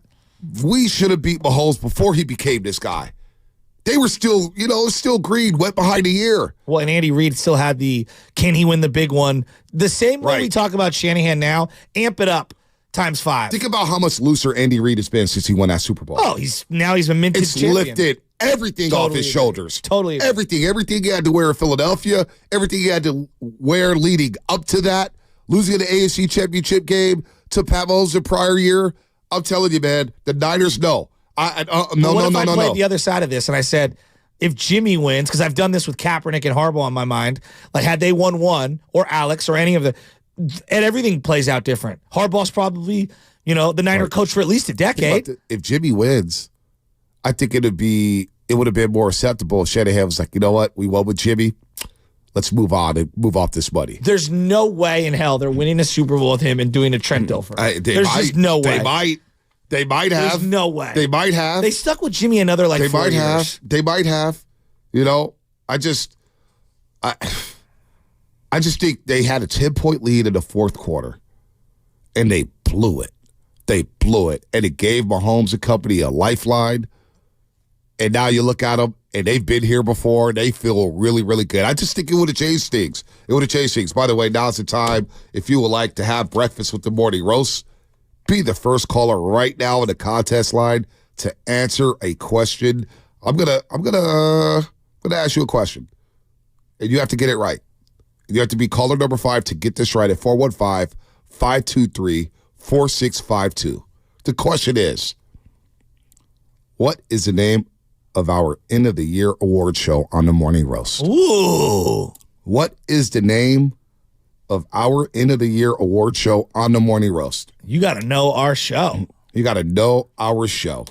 We should have beat Mahomes before he became this guy. They were still, still green, went behind a year. Well, and Andy Reid still had the, can he win the big one? The same way we talk about Shanahan now, amp it up times 5. Think about how much looser Andy Reid has been since he won that Super Bowl. Oh, he's a minted champion. Lifted everything off his shoulders. Totally. Everything he had to wear in Philadelphia, everything he had to wear leading up to that, losing the AFC Championship game to Pat Mahomes the prior year. I'm telling you, man, the Niners know. What if I played the other side of this and I said, if Jimmy wins, because I've done this with Kaepernick and Harbaugh on my mind, like had they won one, or Alex, or any of the, and everything plays out different. Harbaugh's probably, the Niner coach for at least a decade. If Jimmy wins, I think it would have been more acceptable if Shanahan was like, you know what, we won with Jimmy. Let's move on and move off this money. There's no way in hell they're winning a Super Bowl with him and doing a Trent Dilfer. There's just no way. They might have. There's no way. They might have. They stuck with Jimmy another 4 years. They might have. I just think they had a 10-point lead in the fourth quarter, and they blew it. And it gave Mahomes and company a lifeline. And now you look at them, and they've been here before, and they feel really, really good. I just think it would have changed things. By the way, now's the time, if you would like to have breakfast with the Morning Roast, be the first caller right now in the contest line to answer a question. I'm gonna ask you a question, and you have to get it right. You have to be caller number 5 to get this right at 415-523-4652. The question is, what is the name of our end of the year award show on the Morning Roast? Ooh. What is the name of our end of the year award show on the Morning Roast? You got to know our show. You got to know our show.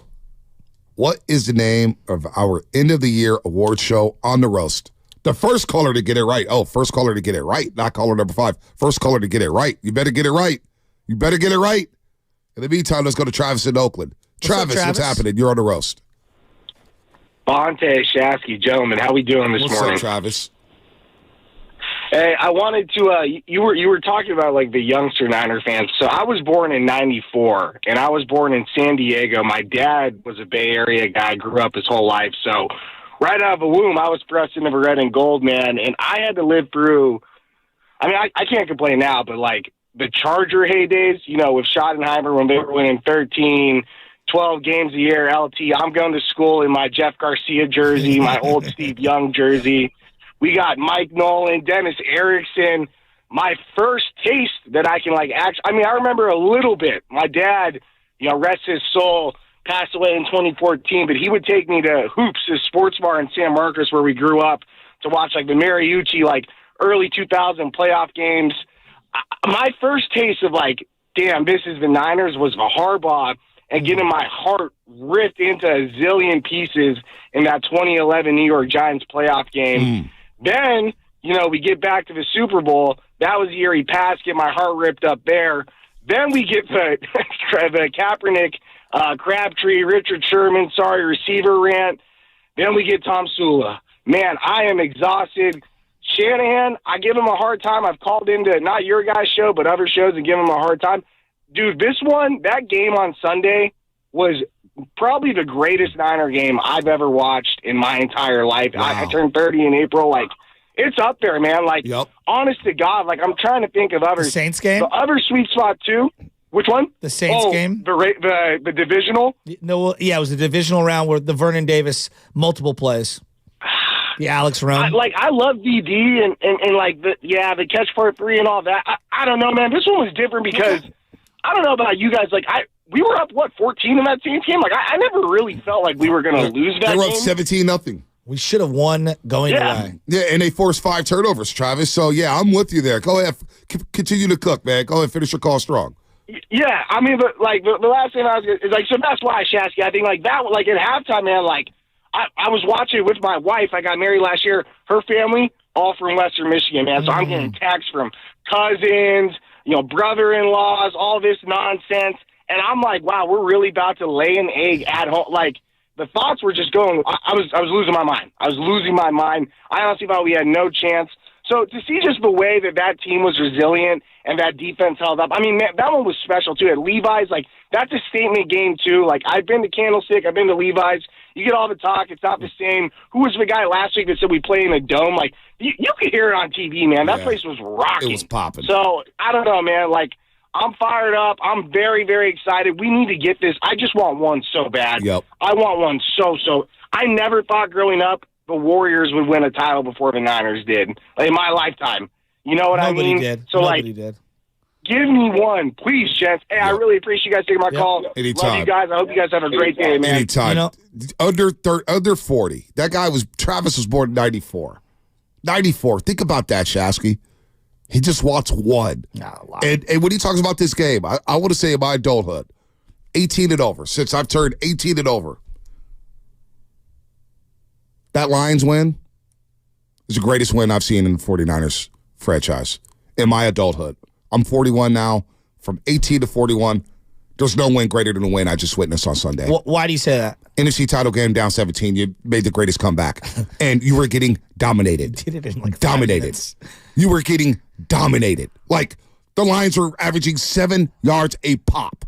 What is the name of our end of the year award show on the roast? The first caller to get it right. Oh, first caller to get it right, not caller number 5. First caller to get it right. You better get it right. In the meantime, let's go to Travis in Oakland. Travis, what's happening? You're on the roast. Bonte, Shasky, gentlemen, how we doing this morning? What's up, Travis? Hey, I wanted to. You were talking about like the youngster Niner fans. So I was born in '94, and I was born in San Diego. My dad was a Bay Area guy, grew up his whole life. So right out of the womb, I was pressed into the red and gold, man. And I had to live through. I mean, I can't complain now, but like the Charger heydays, with Schottenheimer when they were winning 13, 12 games a year. LT, I'm going to school in my Jeff Garcia jersey, my old Steve Young jersey. We got Mike Nolan, Dennis Erickson. My first taste that I can I remember a little bit. My dad, rest his soul, passed away in 2014, but he would take me to Hoops, his sports bar in San Marcos where we grew up, to watch the Mariucci, early 2000 playoff games. My first taste of damn, this is the Niners was the Harbaugh and getting my heart ripped into a zillion pieces in that 2011 New York Giants playoff game. Then, we get back to the Super Bowl. That was the year he passed, get my heart ripped up there. Then we get the Kaepernick, Crabtree, Richard Sherman, sorry receiver rant. Then we get Tom Sula. Man, I am exhausted. Shanahan, I give him a hard time. I've called into not your guys' show, but other shows and give him a hard time. Dude, that game on Sunday was probably the greatest Niner game I've ever watched in my entire life. Wow. I turned 30 in April. It's up there, man. Honest to God, I'm trying to think of others. The Saints game? The other sweet spot, too. Which one? The Saints game? The divisional? No, it was the divisional round where the Vernon Davis multiple plays. The Alex Rome. I love VD and the catch for 3 and all that. I don't know, man. This one was different because I don't know about you guys. We were up 14 in that Saints game. I never really felt like we were going to lose that game. They were up 17-0. We should have won going away. Yeah, and they forced 5 turnovers, Travis. So I'm with you there. Go ahead, continue to cook, man. Go ahead, finish your call strong. Yeah, I mean, but the last thing I was is so that's why Shasky. I think that at halftime, man. I was watching with my wife. I got married last year. Her family, all from Western Michigan, man. So I'm getting texts from cousins, brother-in-laws, all this nonsense. And I'm like, wow, we're really about to lay an egg at home. The thoughts were just going. I was losing my mind. I honestly thought we had no chance. So to see just the way that team was resilient and that defense held up, I mean, man, that one was special too. At Levi's, that's a statement game too. I've been to Candlestick, I've been to Levi's. You get all the talk. It's not the same. Who was the guy last week that said we play in a dome? You could hear it on TV, man. That place was rocking. It was popping. So I don't know, man. I'm fired up. I'm very, very excited. We need to get this. I just want one so bad. Yep. I want one so. I never thought growing up the Warriors would win a title before the Niners did. In my lifetime. You know what I mean? Nobody did. Give me one, please, gents. Hey, I really appreciate you guys taking my call. Anytime. Love you guys. I hope you guys have a great day, man. Anytime. Under 40. That guy Travis was born in 94. 94. Think about that, Shasky. He just wants one. And when he talks about this game, I want to say in my adulthood, 18 and over. Since I've turned 18 and over, that Lions win is the greatest win I've seen in the 49ers franchise in my adulthood. I'm 41 now. From 18 to 41, there's no win greater than the win I just witnessed on Sunday. Why do you say that? NFC title game down 17. You made the greatest comeback. And you were getting dominated. Did it in 5 dominated. minutes. You were getting dominated. The Lions were averaging 7 yards a pop.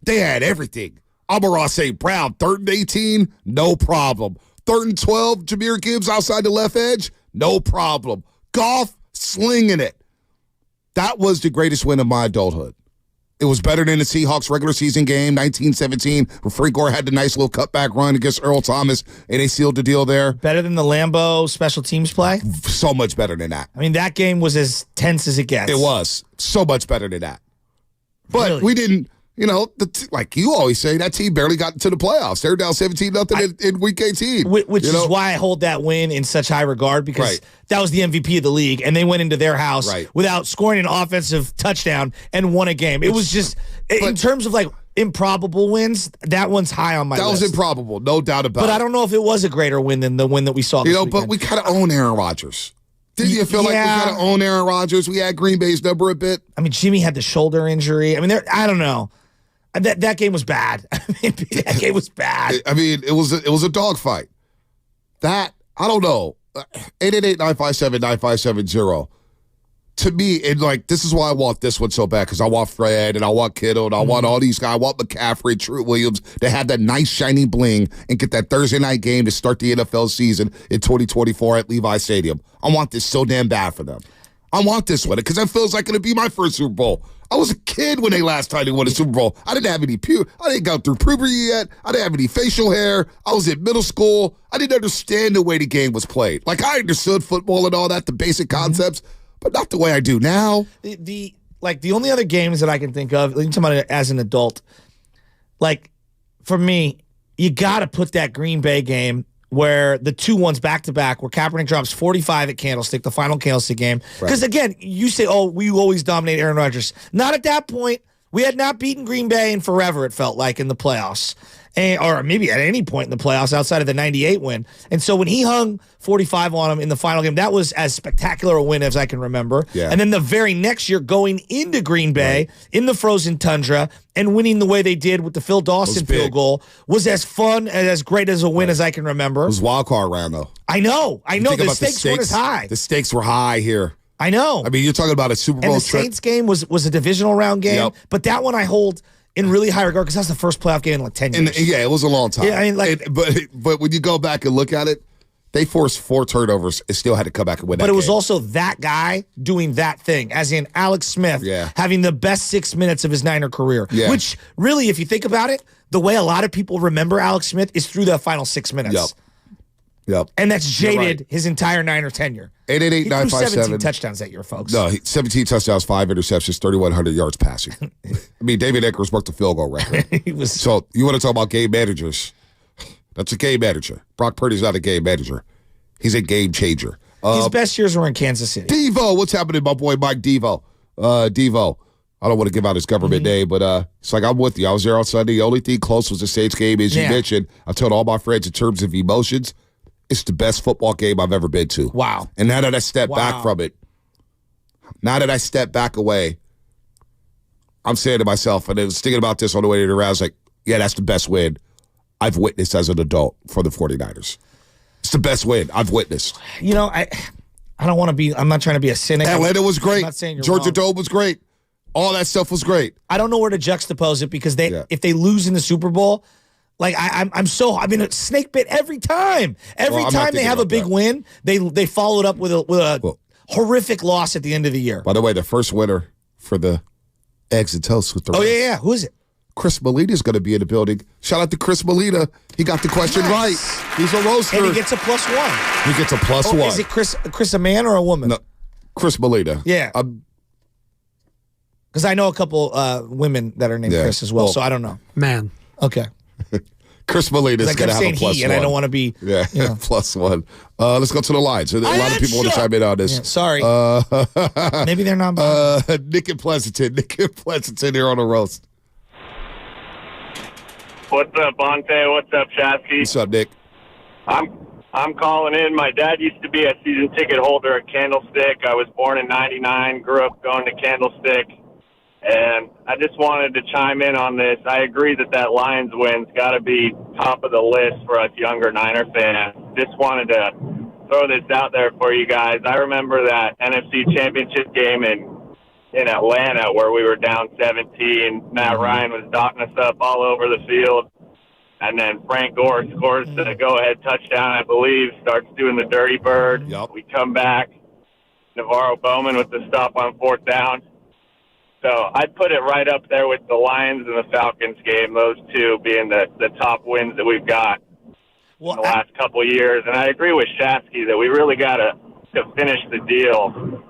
They had everything. Amon-Ra St. Brown, 3rd and 18, no problem. 3rd and 12, Jahmyr Gibbs outside the left edge, no problem. Goff slinging it. That was the greatest win of my adulthood. It was better than the Seahawks regular season game, 1917, where Frank Gore had the nice little cutback run against Earl Thomas, and they sealed the deal there. Better than the Lambeau special teams play? So much better than that. I mean, that game was as tense as it gets. It was. So much better than that. But we didn't, like you always say, that team barely got to the playoffs. They were down 17-0 in week 18. Which is why I hold that win in such high regard, because that was the MVP of the league, and they went into their house without scoring an offensive touchdown and won a game. It was just, in terms of improbable wins, that one's high on my list. That was improbable, no doubt about it. But I don't know if it was a greater win than the win that we saw this weekend. But we kind of own Aaron Rodgers. Didn't you feel like we kind of own Aaron Rodgers? We had Green Bay's number a bit. I mean, Jimmy had the shoulder injury. I mean, I don't know. That game was bad. That game was bad. I mean, it was a dogfight. That, I don't know. 888-957-9570. To me, and this is why I want this one so bad, because I want Fred and I want Kittle and I want all these guys. I want McCaffrey, True Williams to have that nice shiny bling and get that Thursday night game to start the NFL season in 2024 at Levi's Stadium. I want this so damn bad for them. I want this one because it feels like it'll be my first Super Bowl. I was a kid when they last time they won a Super Bowl. I didn't have any I didn't go through puberty yet. I didn't have any facial hair. I was in middle school. I didn't understand the way the game was played. I understood football and all that, the basic concepts, but not the way I do now. The only other games that I can think of, talking about it as an adult, for me, you got to put that Green Bay game where the 2-1s back-to-back, where Kaepernick drops 45 at Candlestick, the final Candlestick game. Because, again, you say, we always dominate Aaron Rodgers. Not at that point. We had not beaten Green Bay in forever, it felt like, in the playoffs. Or maybe at any point in the playoffs outside of the 98 win. And so when he hung 45 on him in the final game, that was as spectacular a win as I can remember. Yeah. And then the very next year, going into Green Bay in the frozen tundra and winning the way they did with the Phil Dawson field goal was as fun and as great as a win as I can remember. It was wild card round, though. I know. The about stakes weren't as high. The stakes were high here. I know. I mean, you're talking about a Super Bowl and the Saints game was a divisional round game, but that one I hold in really high regard because that's the first playoff game in like 10 years. Yeah, it was a long time. Yeah, I mean, but when you go back and look at it, they forced 4 turnovers and still had to come back and win that game. But it was also that guy doing that thing, as in Alex Smith having the best 6 minutes of his Niner career. Yeah. Which, really, if you think about it, the way a lot of people remember Alex Smith is through the final 6 minutes. Yep. And that's jaded his entire Niner tenure. 888-957. He threw 17 touchdowns that year, folks. No, 17 touchdowns, 5 interceptions, 3,100 yards passing. I mean, David Akers broke the field goal record. So you want to talk about game managers? That's a game manager. Brock Purdy's not a game manager. He's a game changer. His best years were in Kansas City. Devo, what's happening, my boy Mike Devo? Devo. I don't want to give out his government name, but it's like I'm with you. I was there on Sunday. The only thing close was the Saints game, as you mentioned. I've told all my friends in terms of emotions, it's the best football game I've ever been to. Wow. And now that I step back from it, now that I step back away, I'm saying to myself, and I was thinking about this on the way to the round, I was like, yeah, that's the best win I've witnessed as an adult for the 49ers. It's the best win I've witnessed. You know, I don't want to be, I'm not trying to be a cynic. Atlanta was great. I'm not saying you're Georgia wrong. Dome was great. All that stuff was great. I don't know where to juxtapose it because if they lose in the Super Bowl, like I've been a snake bit every time. Every time they have a big win, they followed up with a horrific loss at the end of the year. By the way, the first winner for the eggs and toast with the yeah. Who is it? Chris Molina is going to be in the building. Shout out to Chris Molina. He got the question right. He's a roaster. And he gets a +1. He gets a +1. Is it Chris a man or a woman? No, Chris Molina. Yeah. Because I know a couple women that are named Chris as well, so I don't know. Man. Okay. Chris Molina is going to have a +1. And I don't want to be +1. Let's go to the lines. A lot of people want to chime in on this. Yeah, sorry. Maybe they're not. Nick and Pleasanton. Nick and Pleasanton here on the roast. What's up, Bonte? What's up, Shasky? What's up, Nick? I'm calling in. My dad used to be a season ticket holder at Candlestick. I was born in '99, grew up going to Candlestick, and I just wanted to chime in on this. I agree that Lions win's got to be top of the list for us younger Niner fans. Just wanted to throw this out there for you guys. I remember that NFC Championship game in Atlanta where we were down 17. Matt Ryan was dotting us up all over the field. And then Frank Gore scores the go-ahead touchdown, I believe, starts doing the dirty bird. Yep. We come back. Navarro Bowman with the stop on 4th down. So I'd put it right up there with the Lions and the Falcons game, those two being the top wins that we've got in the last couple of years. And I agree with Shasky that we really got to finish the deal.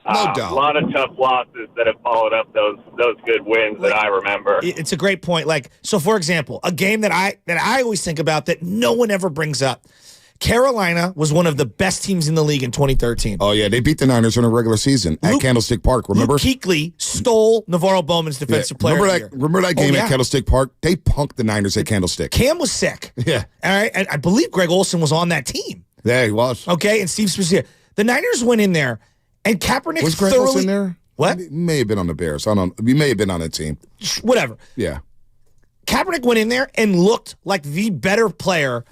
No doubt. A lot of tough losses that have followed up those good wins that I remember. It's a great point. Like, so for example, a game that I always think about that no one ever brings up. Carolina was one of the best teams in the league in 2013. Oh, yeah. They beat the Niners in a regular season at Candlestick Park, remember? Luke Kuechly stole Navarro Bowman's defensive player of the year. Remember that game at Candlestick Park? They punked the Niners at Candlestick. Cam was sick. Yeah. All right. And I believe Greg Olsen was on that team. Yeah, he was. Okay. And Steve Spezia. The Niners went in there, and Kaepernick was Greg thoroughly... Olsen there? What? He may have been on the Bears. I don't know. He may have been on the team. Whatever. Yeah. Kaepernick went in there and looked like the better player,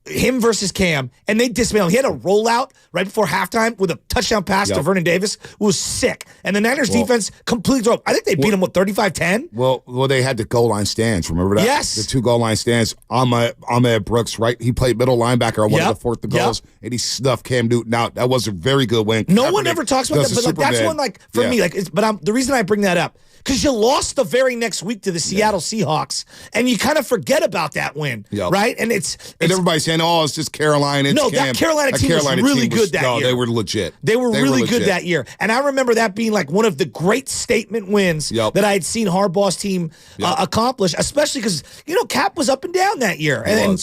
him versus Cam, and they dismantled him. He had a rollout right before halftime with a touchdown pass to Vernon Davis. It was sick. And the Niners defense completely drove. I think they beat him with 35-10. Well, they had the goal line stands. Remember that? Yes. The 2 goal line stands. Ahmed Brooks, right? He played middle linebacker on one of the 4th goals, and he snuffed Cam Newton out. That was a very good win. No one ever talks about that, but like, that's one, like, for me, like, the reason I bring that up, because you lost the very next week to the Seattle Seahawks, and you kind of forget about that win, right? And it's everybody's saying, "Oh, it's just Carolina." It's No, Cam. that Carolina team was really good that year. They were legit. They were really good legit. that year. And I remember that being like one of the great statement wins that I had seen Harbaugh's team accomplish, especially because, Cap was up and down that year. And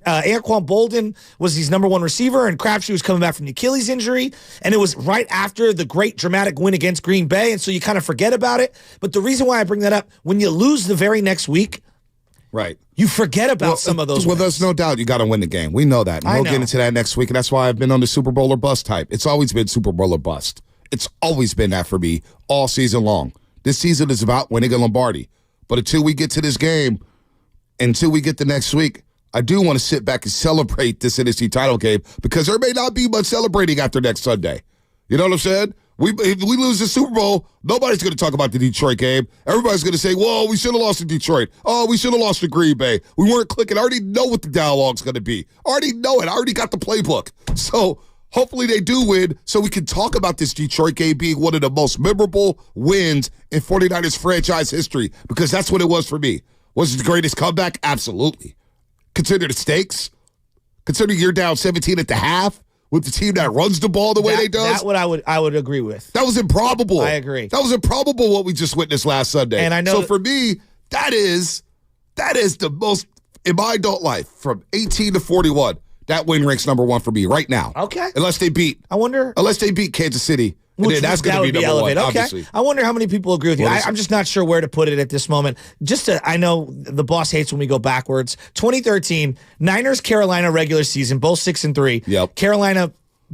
Anquan Bolden was his number one receiver, and Crabtree was coming back from the Achilles injury. And it was right after the great dramatic win against Green Bay, and so you kind of forget about it. But the reason why I bring that up, when you lose the very next week, right, you forget about some of those wins. There's no doubt you got to win the game. We know that. And we'll get into that next week, and that's why I've been on the Super Bowl or bust type. It's always been Super Bowl or bust. It's always been that for me all season long. This season is about winning a Lombardi. But until we get to this game, until we get to next week, I do want to sit back and celebrate this NFC title game because there may not be much celebrating after next Sunday. You know what I'm saying? If we lose the Super Bowl, nobody's going to talk about the Detroit game. Everybody's going to say, whoa, we should have lost to Detroit. Oh, we should have lost to Green Bay. We weren't clicking. I already know what the dialogue's going to be. I already know it. I already got the playbook. So hopefully they do win so we can talk about this Detroit game being one of the most memorable wins in 49ers franchise history because that's what it was for me. Was it the greatest comeback? Absolutely. Consider the stakes. Consider you're down 17 at the half with the team that runs the ball the way they do. That's what I would agree with. That was improbable. I agree. That was improbable what we just witnessed last Sunday. And I know. So for me, that is the most, in my adult life, from 18 to 41, that win ranks number one for me right now. Okay. Unless they beat Kansas City. And then that's going to be number one, obviously. I wonder how many people agree with you. I'm just not sure where to put it at this moment. I know the boss hates when we go backwards. 2013, Niners-Carolina regular season, both 6-3. Yep. Carolina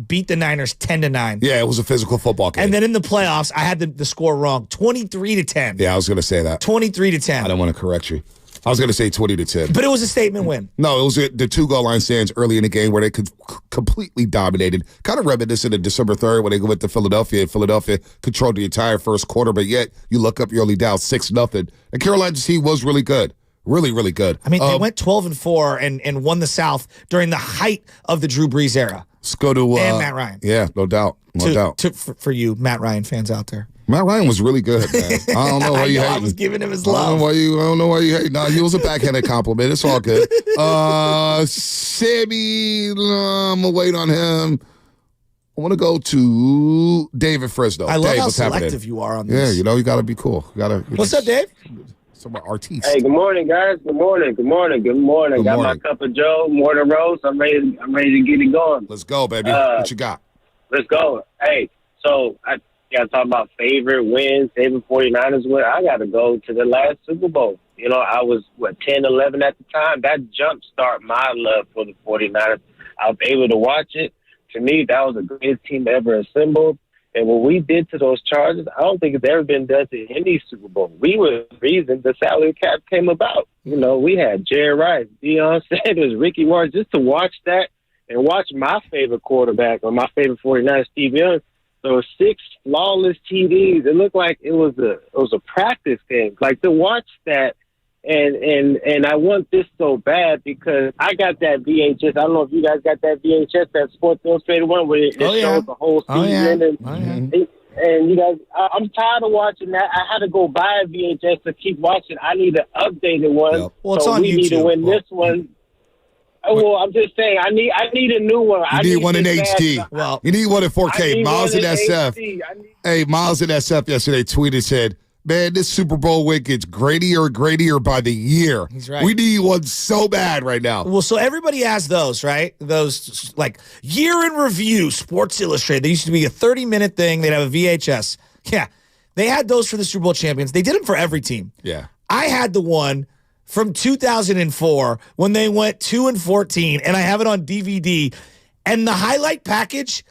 beat the Niners 10-9. Yeah, it was a physical football game. And then in the playoffs, I had the score wrong, 23-10. Yeah, I was going to say that. 23-10. I don't want to correct you. I was going to say 20-10. But it was a statement win. No, it was the two goal line stands early in the game where they completely dominated. Kind of reminiscent of December 3rd when they went to Philadelphia, and Philadelphia controlled the entire first quarter, but yet you look up, you're only down 6-0. And Carolina's team was really good. Really, really good. I mean, they went 12-4 and won the South during the height of the Drew Brees era. Let's go to... and Matt Ryan. Yeah, no doubt. No doubt. For you, Matt Ryan fans out there. Matt Ryan was really good, man. I don't know why you hating. I was giving him his love. I don't know why you hating. No, he was a backhanded compliment. It's all good. Sammy, I'm going to wait on him. I want to go to David Fresno. I love Dave, how what's selective happening? you are on this. Yeah, you got to be cool. What's up, Dave? Some artiste. Hey, good morning, guys. Good morning. Got my cup of Joe, morning roast. I'm ready to get it going. Let's go, baby. What you got? Let's go. Hey, so I got to talk about favorite wins, favorite 49ers win. I got to go to the last Super Bowl. I was, 10, 11 at the time. That jumpstart my love for the 49ers. I was able to watch it. To me, that was the greatest team ever assembled. And what we did to those Chargers, I don't think it's ever been done to any Super Bowl. We were the reason the salary cap came about. We had Jerry Rice, Deion Sanders, Ricky Morris, just to watch that and watch my favorite quarterback or my favorite 49ers, Steve Young. So 6 flawless TDs. It looked like it was a practice game. Like to watch that, and I want this so bad because I got that VHS. I don't know if you guys got that VHS, that Sports Illustrated one where it shows the whole season. And you guys, I'm tired of watching that. I had to go buy a VHS to keep watching. I need an updated one. Yep. Well, it's so on we YouTube. need to win this one. Well, I'm just saying, I need a new one. You need one in HD. Well, you need one in 4K. Miles in SF. Hey, Miles in SF yesterday tweeted, said, man, this Super Bowl win gets greatier by the year. He's right. We need one so bad right now. Well, so everybody has those, right? Those, like, year in review, Sports Illustrated. They used to be a 30-minute thing. They'd have a VHS. Yeah. They had those for the Super Bowl champions. They did them for every team. Yeah. I had the one from 2004 when they went 2-14, and I have it on DVD. And the highlight package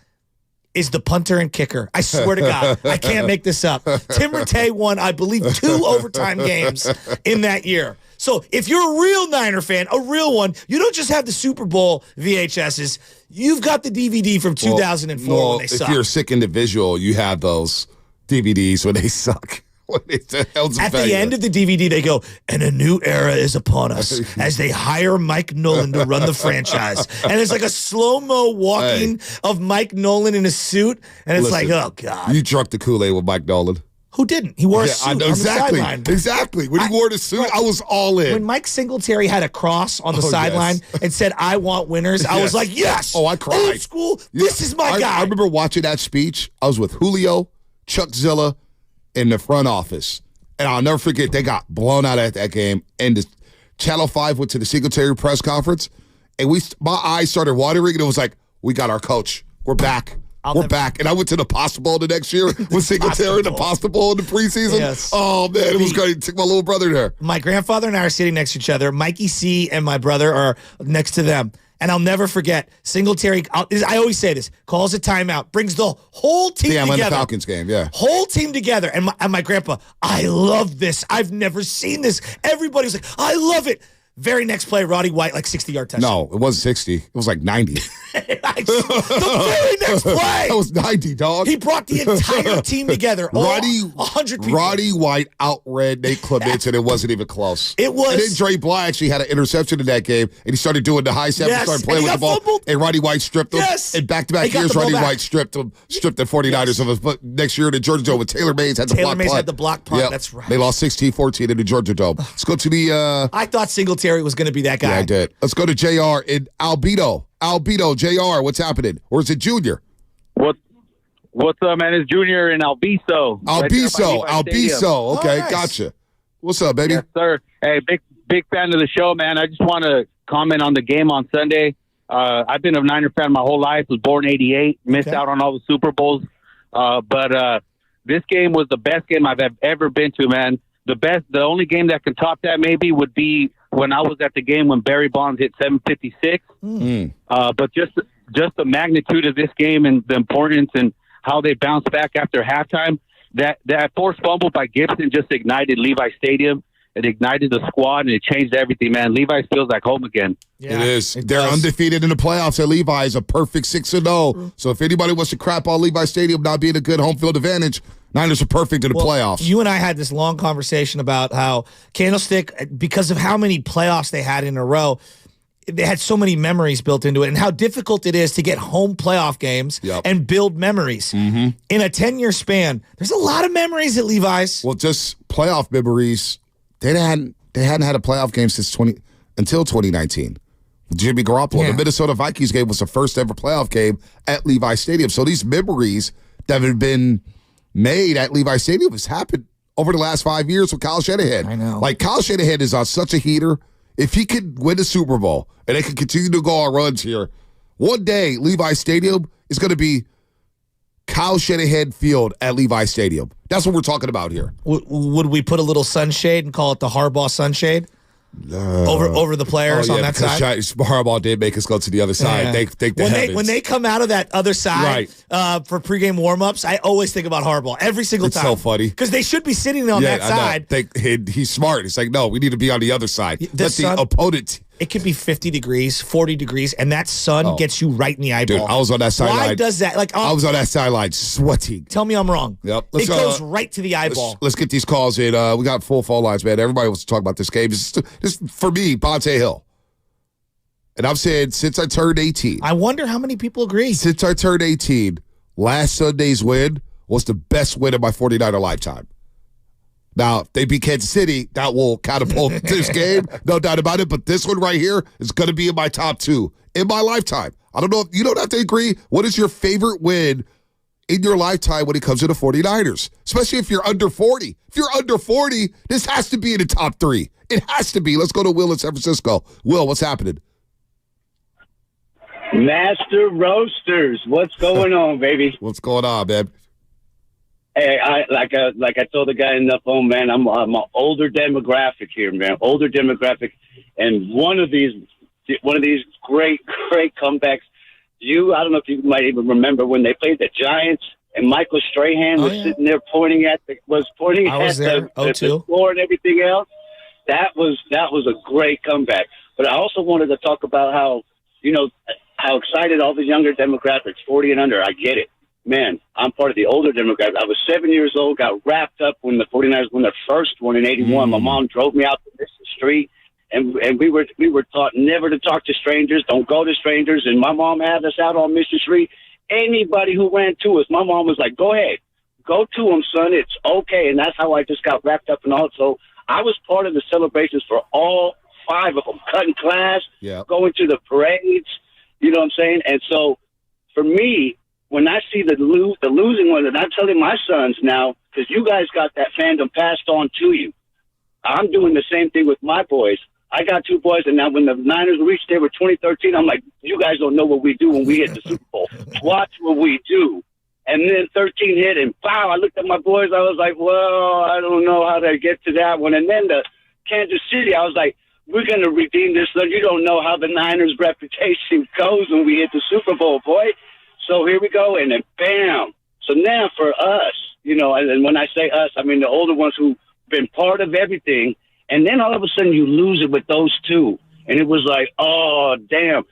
is the punter and kicker. I swear to God, I can't make this up. Tim Rattay won, I believe, 2 overtime games in that year. So if you're a real Niner fan, a real one, you don't just have the Super Bowl VHSs. You've got the DVD from 2004 when they suck. If you're a sick individual, you have those DVDs when they suck. At the end of the DVD, they go, and a new era is upon us as they hire Mike Nolan to run the franchise. And it's like a slow-mo walking of Mike Nolan in a suit, and it's like, oh, God. You drunk the Kool-Aid with Mike Nolan. Who didn't? He wore a suit I know on exactly. the sideline. Exactly. When he wore the suit, I was all in. When Mike Singletary had a cross on the sideline and said, "I want winners," I was like, "Yes!" Oh, I cried. Old school. This is my guy. I remember watching that speech. I was with Julio, Chuck Zilla, in the front office, and I'll never forget. They got blown out at that game, and the Channel 5 went to the Singletary press conference, and my eyes started watering, and it was like, "We got our coach. We're back." We're back. And I went to the Pasta Bowl the next year with Singletary, the Pasta Bowl in the preseason. Yes. Oh, man, it was great. Took my little brother there. My grandfather and I are sitting next to each other. Mikey C and my brother are next to them. And I'll never forget, Singletary, I always say this, calls a timeout, brings the whole team together. In the Falcons game, yeah. Whole team together. And my grandpa, I love this. I've never seen this. Everybody's like, I love it. Very next play, Roddy White, like 60-yard touchdown. No, it wasn't 60. It was like 90. The very next play. That was 90, dog. He brought the entire team together. 100 people. Roddy White outran Nate Clements, and it wasn't even close. It was. And then Dre Bly actually had an interception in that game, and he started doing the high step and started playing with the ball. Fumbled. And Roddy White stripped him. Yes. And back-to-back years, Roddy White stripped the 49ers of us. But next year in the Georgia Dome with Taylor Mays had the block punt. Taylor Mays had the block punt. Yep. That's right. They lost 16-14 in the Georgia Dome. Let's go to the... I thought Singletary was going to be that guy. Yeah, I did. Let's go to JR in Albedo. Albedo, JR, what's happening? Or is it Junior? What's up, man? It's Junior in Albiso. Albiso. Okay, nice. Gotcha. What's up, baby? Yes, sir. Hey, big fan of the show, man. I just want to comment on the game on Sunday. I've been a Niner fan my whole life. Was born '88. Missed out on all the Super Bowls. But this game was the best game I've ever been to, man. The only game that can top that maybe would be when I was at the game when Barry Bonds hit 756. But just the magnitude of this game and the importance and how they bounced back after halftime, that forced fumble by Gibson just ignited Levi Stadium. It ignited the squad, and it changed everything, man. Levi's feels like home again. Yeah, it is. They're undefeated in the playoffs, and Levi is a perfect 6-0. So if anybody wants to crap on Levi Stadium not being a good home field advantage, Niners are perfect in the playoffs. You and I had this long conversation about how Candlestick, because of how many playoffs they had in a row, they had so many memories built into it, and how difficult it is to get home playoff games and build memories. In a 10-year span, there's a lot of memories at Levi's. Well, just playoff memories. They hadn't had a playoff game until 2019. Jimmy Garoppolo. The Minnesota Vikings game was the first ever playoff game at Levi Stadium. So these memories that have been made at Levi Stadium has happened over the last 5 years with Kyle Shanahan. I know. Like, Kyle Shanahan is on such a heater. If he could win the Super Bowl and they can continue to go on runs here, one day Levi Stadium is going to be Kyle Shanahan Field at Levi Stadium. That's what we're talking about here. Would we put a little sunshade and call it the Harbaugh sunshade? Over the players on that side. Harbaugh did make us go to the other side. They think when they come out of that other side for pregame warmups, I always think about Harbaugh every single time. It's so funny because they should be sitting on that side. He's smart. He's like, no, we need to be on the other side. Let the opponent. It could be 50 degrees, 40 degrees, and that sun gets you right in the eyeball. Dude, I was on that sideline. Why does that? I was on that sideline sweating. Tell me I'm wrong. Yep. It goes right to the eyeball. Let's get these calls in. We got full phone lines, man. Everybody wants to talk about this game. This for me, Bonte Hill. And I'm saying since I turned 18. I wonder how many people agree. Since I turned 18, last Sunday's win was the best win of my 49er lifetime. Now, if they beat Kansas City, that will catapult this game, no doubt about it. But this one right here is going to be in my top two in my lifetime. I don't know if you don't have to agree. What is your favorite win in your lifetime when it comes to the 49ers? Especially if you're under 40. If you're under 40, this has to be in the top three. It has to be. Let's go to Will in San Francisco. Will, what's happening? Master Roasters, what's going on, baby? What's going on, man? Hey, like I told the guy in the phone, man, I'm an older demographic here, man. Older demographic, and one of these great comebacks. I don't know if you might even remember when they played the Giants and Michael Strahan was sitting there pointing at the floor and everything else. That was a great comeback. But I also wanted to talk about how excited all the younger demographics, 40 and under. I get it. Man, I'm part of the older demographic. I was 7 years old, got wrapped up when the 49ers won their first one in 81. My mom drove me out to the street, and we were taught never to talk to strangers, don't go to strangers, and my mom had us out on Mission Street. Anybody who ran to us, my mom was like, go ahead, Go to them, son. It's okay. And that's how I just got wrapped up in all. So I was part of the celebrations for all 5 of them, cutting class, going to the parades, you know what I'm saying? And so for me, when I see the losing one, and I'm telling my sons now, because you guys got that fandom passed on to you, I'm doing the same thing with my boys. I got 2 boys, and now when the Niners reached there with 2013, I'm like, you guys don't know what we do when we hit the Super Bowl. Watch what we do. And then 13 hit, and wow, I looked at my boys. I was like, well, I don't know how to get to that one. And then the Kansas City, I was like, we're going to redeem this. You don't know how the Niners' reputation goes when we hit the Super Bowl, boy. So here we go, and then bam. So now for us, you know, and when I say us, I mean the older ones who've been part of everything, and then all of a sudden you lose it with those 2. And it was like, oh, damn.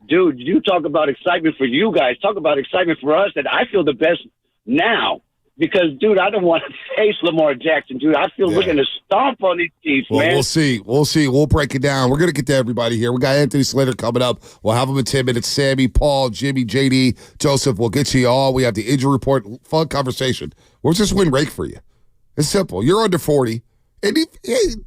Dude, you talk about excitement for you guys. Talk about excitement for us, that I feel the best now. Because, dude, I don't want to face Lamar Jackson, dude. I feel we're going to stomp on these Chiefs, man. We'll see. We'll break it down. We're going to get to everybody here. We got Anthony Slater coming up. We'll have him in 10 minutes. Sammy, Paul, Jimmy, JD, Joseph. We'll get to you all. We have the injury report. Fun conversation. We'll just win rake for you. It's simple. You're under 40. And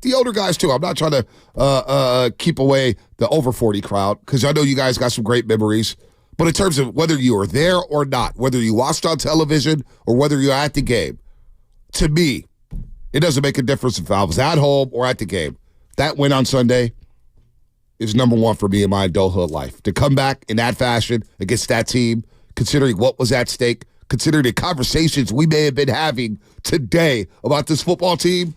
the older guys, too. I'm not trying to keep away the over 40 crowd because I know you guys got some great memories. But in terms of whether you were there or not, whether you watched on television or whether you're at the game, to me, it doesn't make a difference if I was at home or at the game. That win on Sunday is number 1 for me in my adulthood life. To come back in that fashion against that team, considering what was at stake, considering the conversations we may have been having today about this football team,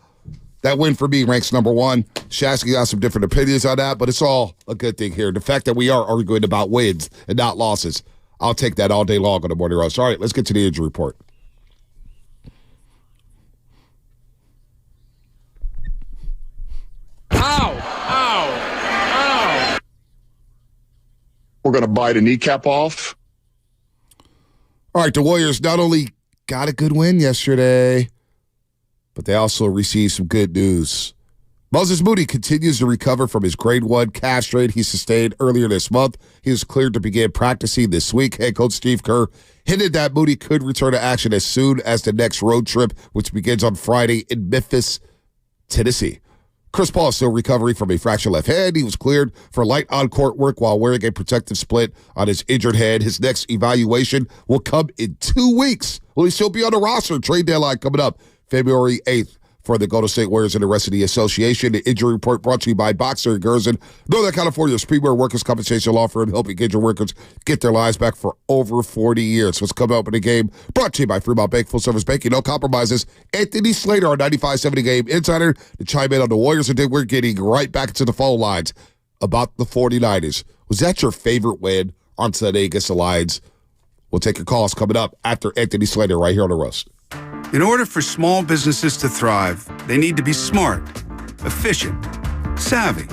that win for me ranks number 1. Shasky got some different opinions on that, but it's all a good thing here. The fact that we are arguing about wins and not losses, I'll take that all day long on the Morning Roast. All right, let's get to the injury report. Ow! We're going to bite a kneecap off. All right, the Warriors not only got a good win yesterday, but they also received some good news. Moses Moody continues to recover from his grade 1 calf strain he sustained earlier this month. He was cleared to begin practicing this week. Head coach Steve Kerr hinted that Moody could return to action as soon as the next road trip, which begins on Friday in Memphis, Tennessee. Chris Paul is still recovering from a fractured left hand. He was cleared for light on-court work while wearing a protective splint on his injured hand. His next evaluation will come in 2 weeks. Will he still be on the roster? Trade deadline coming up February 8th for the Golden State Warriors and the rest of the association. The injury report brought to you by Boxer & Gerson, Northern California's premier workers' compensation law firm, helping injured workers get their lives back for over 40 years. What's coming up in the game brought to you by Fremont Bank, full-service banking, no compromises. Anthony Slater, our 95-70 Game Insider, to chime in on the Warriors, and then we're getting right back into the phone lines about the 49ers. Was that your favorite win on Sunday against the Lions? We'll take your calls coming up after Anthony Slater right here on The Roast. In order for small businesses to thrive, they need to be smart, efficient, savvy.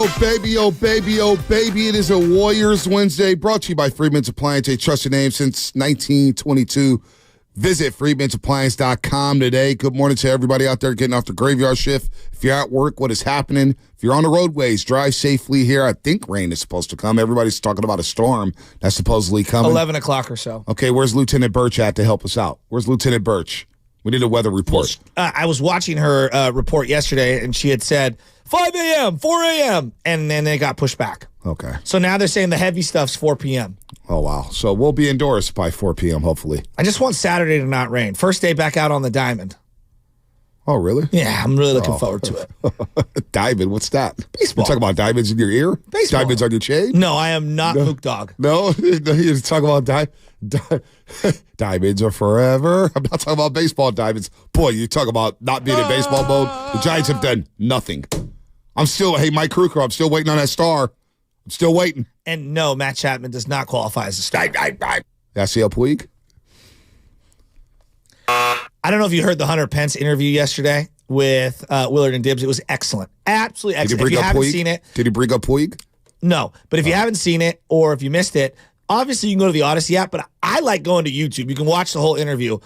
Oh, baby, oh, baby, oh, baby. It is a Warriors Wednesday brought to you by Freedman's Appliance, a trusted name since 1922. Visit freedmansappliance.com today. Good morning to everybody out there getting off the graveyard shift. If you're at work, what is happening? If you're on the roadways, drive safely here. I think rain is supposed to come. Everybody's talking about a storm that's supposedly coming. 11 o'clock or so. Okay, where's Lieutenant Birch at to help us out? Where's Lieutenant Birch? We need a weather report. I was watching her report yesterday, and she had said 5 a.m., 4 a.m., and then it got pushed back. Okay. So now they're saying the heavy stuff's 4 p.m. Oh, wow. So we'll be indoors by 4 p.m., hopefully. I just want Saturday to not rain. First day back out on the diamond. Oh, really? Yeah, I'm really looking forward to it. Diamond, what's that? Baseball. You talking about diamonds in your ear? Baseball. Diamonds on your chain? No, I am not Mook Dog. No? You're talking about diamonds are forever. I'm not talking about baseball diamonds. Boy, you talk about not being in baseball mode. The Giants have done nothing. I'm still, hey, Mike Kruger, I'm still waiting on that star. I'm still waiting. And no, Matt Chapman does not qualify as a star. Yasiel Puig? I don't know if you heard the Hunter Pence interview yesterday with Willard and Dibbs. It was excellent. Absolutely excellent. If you haven't seen it. Did he bring up Puig? No. But if you haven't seen it or if you missed it, obviously you can go to the Odyssey app, but I like going to YouTube. You can watch the whole interview.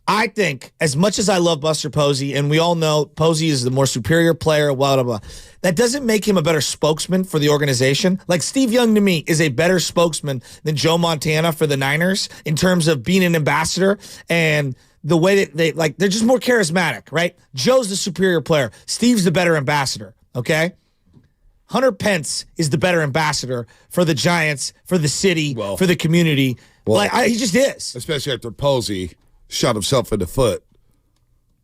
I think, as much as I love Buster Posey, and we all know Posey is the more superior player, blah, blah, blah, that doesn't make him a better spokesman for the organization. Like, Steve Young, to me, is a better spokesman than Joe Montana for the Niners in terms of being an ambassador and the way that they're just more charismatic, right? Joe's the superior player. Steve's the better ambassador, okay? Hunter Pence is the better ambassador for the Giants, for the city, for the community. He just is. Especially after Posey shot himself in the foot,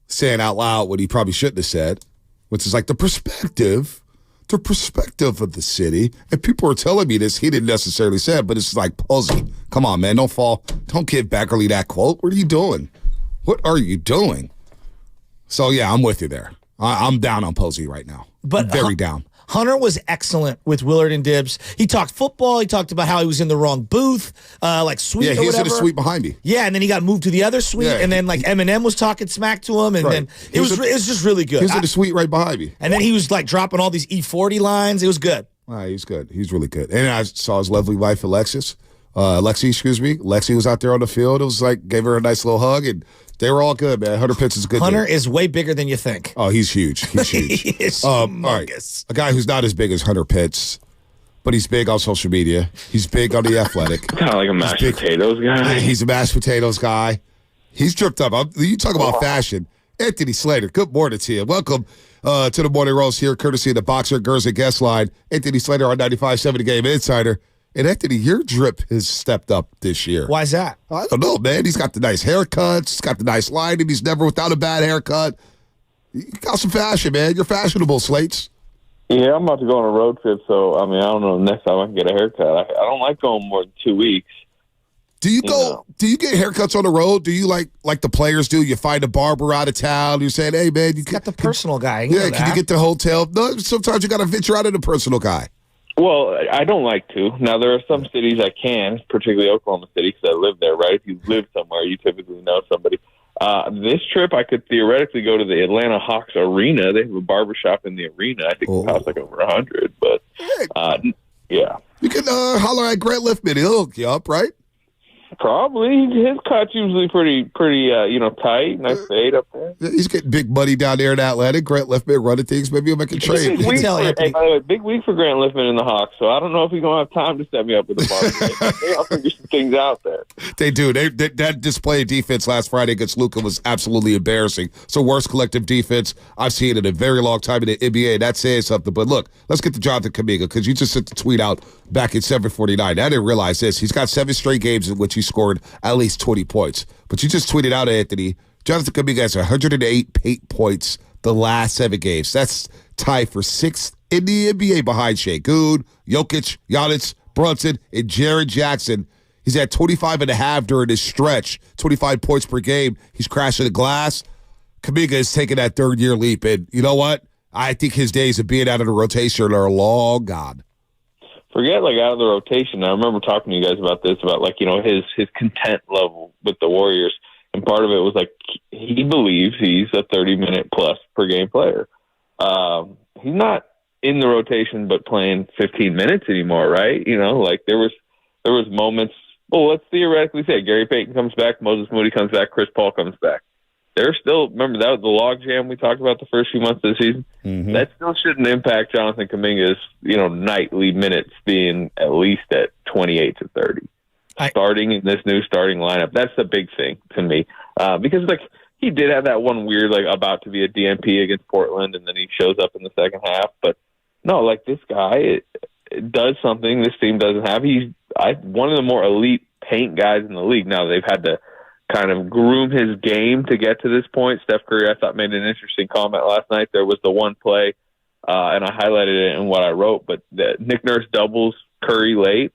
saying out loud what he probably shouldn't have said, which is like the perspective of the city. And people are telling me this. He didn't necessarily say it, but it's like, Posey, come on, man, don't give Beckerly that quote. What are you doing? What are you doing? So, yeah, I'm with you there. I'm down on Posey right now. But very down. Hunter was excellent with Willard and Dibbs. He talked football. He talked about how he was in the wrong booth, like suite or Yeah, he was in whatever. the suite behind me. Yeah, and then he got moved to the other suite, Yeah. and then like Eminem was talking smack to him, and then it was just really good. He was in the suite right behind me. And then he was like dropping all these E40 lines. It was good. He's good. He's really good. And I saw his lovely wife, Lexi, excuse me. Lexi was out there on the field. It was like, gave her a nice little hug, and they were all good, man. Hunter Pitts is a good Hunter dude. is way bigger than you think. Oh, he's huge. He's huge. He is all humongous. right. A guy who's not as big as Hunter Pitts, but he's big on social media. He's big on the Athletic. Kind of like a mashed potatoes guy. He's a mashed potatoes guy. He's dripped up. You talk about fashion. Anthony Slater, good morning to you. Welcome to the Morning Roast here, courtesy of the Boxer Gerza guest line. Anthony Slater on 95.7 The Game Insider. And Anthony, your drip has stepped up this year. Why is that? I don't know, man. He's got the nice haircuts. He's got the nice lighting. He's never without a bad haircut. You got some fashion, man. You're fashionable, Slates. Yeah, I'm about to go on a road trip, so, I mean, I don't know the next time I can get a haircut. I don't like going more than 2 weeks. Do you go? Do you get haircuts on the road? Do you like the players do? You find a barber out of town. You're saying, "Hey, man, you got the personal guy." You Yeah, can you get the hotel? No, sometimes you got to venture out of the personal guy. Well, I don't like to. Now, there are some cities I can, particularly Oklahoma City, because I live there, right? If you live somewhere, you typically know somebody. This trip, I could theoretically go to the Atlanta Hawks Arena. They have a barbershop in the arena. I think it costs like over $100, but yeah. You can holler at Grant Liftman. He'll hook you up, right? Probably. His cut's usually pretty tight. Nice fade up there. Yeah, he's getting big money down there in Atlanta. Grant Liftman running things. Maybe he'll make a trade. By the way, big week for Grant Liftman in the Hawks, so I don't know if he's going to have time to set me up with a barber. I'll figure some things out there. They do. That display of defense last Friday against Luka was absolutely embarrassing. It's the worst collective defense I've seen in a very long time in the NBA. That's saying something. But look, let's get to Jonathan Kuminga, because you just sent the tweet out back in 7:49. I didn't realize this. He's got 7 straight games in which he scored at least 20 points. But you just tweeted out, Anthony, Jonathan Kuminga has 108 paint points the last 7 games. That's tied for 6th in the NBA behind Şengün, Jokic, Giannis, Brunson, and Jaren Jackson. He's at 25.5 during this stretch, 25 points per game. He's crashing the glass. Kuminga is taking that third-year leap. And you know what? I think his days of being out of the rotation are long gone. Forget out of the rotation. I remember talking to you guys about this, about his content level with the Warriors, and part of it was he believes he's a 30-minute plus per game player. He's not in the rotation, but playing 15 minutes anymore, right? There was moments. Well, let's theoretically say Gary Payton comes back, Moses Moody comes back, Chris Paul comes back. There's still, remember that was the log jam we talked about the first few months of the season? Mm-hmm. That still shouldn't impact Jonathan Kuminga's, nightly minutes being at least at 28 to 30. Starting in this new starting lineup, that's the big thing to me. Because, he did have that one weird, about to be a DNP against Portland, and then he shows up in the second half. But, no, this guy it does something this team doesn't have. He's one of the more elite paint guys in the league. Now, they've had to kind of groom his game to get to this point. Steph Curry, I thought, made an interesting comment last night. There was the one play, and I highlighted it in what I wrote, but Nick Nurse doubles Curry late,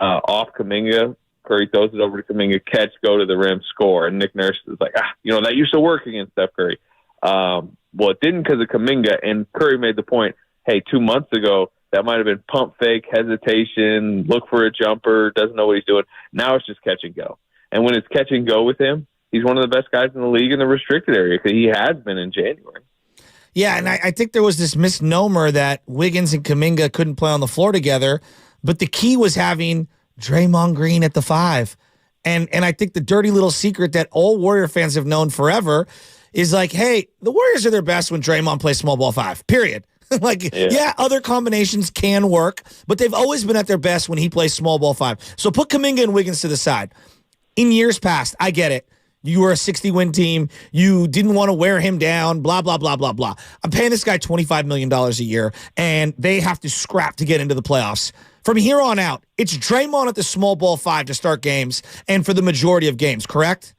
off Kuminga. Curry throws it over to Kuminga, catch, go to the rim, score. And Nick Nurse is like, that used to work against Steph Curry. Well, it didn't because of Kuminga, and Curry made the point, hey, 2 months ago, that might have been pump fake, hesitation, look for a jumper, doesn't know what he's doing. Now it's just catch and go. And when it's catch and go with him, he's one of the best guys in the league in the restricted area, because he has been in January. Yeah, and I think there was this misnomer that Wiggins and Kuminga couldn't play on the floor together, but the key was having Draymond Green at the 5. And I think the dirty little secret that all Warrior fans have known forever is hey, the Warriors are their best when Draymond plays small ball 5, period. Other combinations can work, but they've always been at their best when he plays small ball 5. So put Kuminga and Wiggins to the side. In years past, I get it. You were a 60-win team. You didn't want to wear him down, blah, blah, blah, blah, blah. I'm paying this guy $25 million a year, and they have to scrap to get into the playoffs. From here on out, it's Draymond at the small ball 5 to start games and for the majority of games, correct?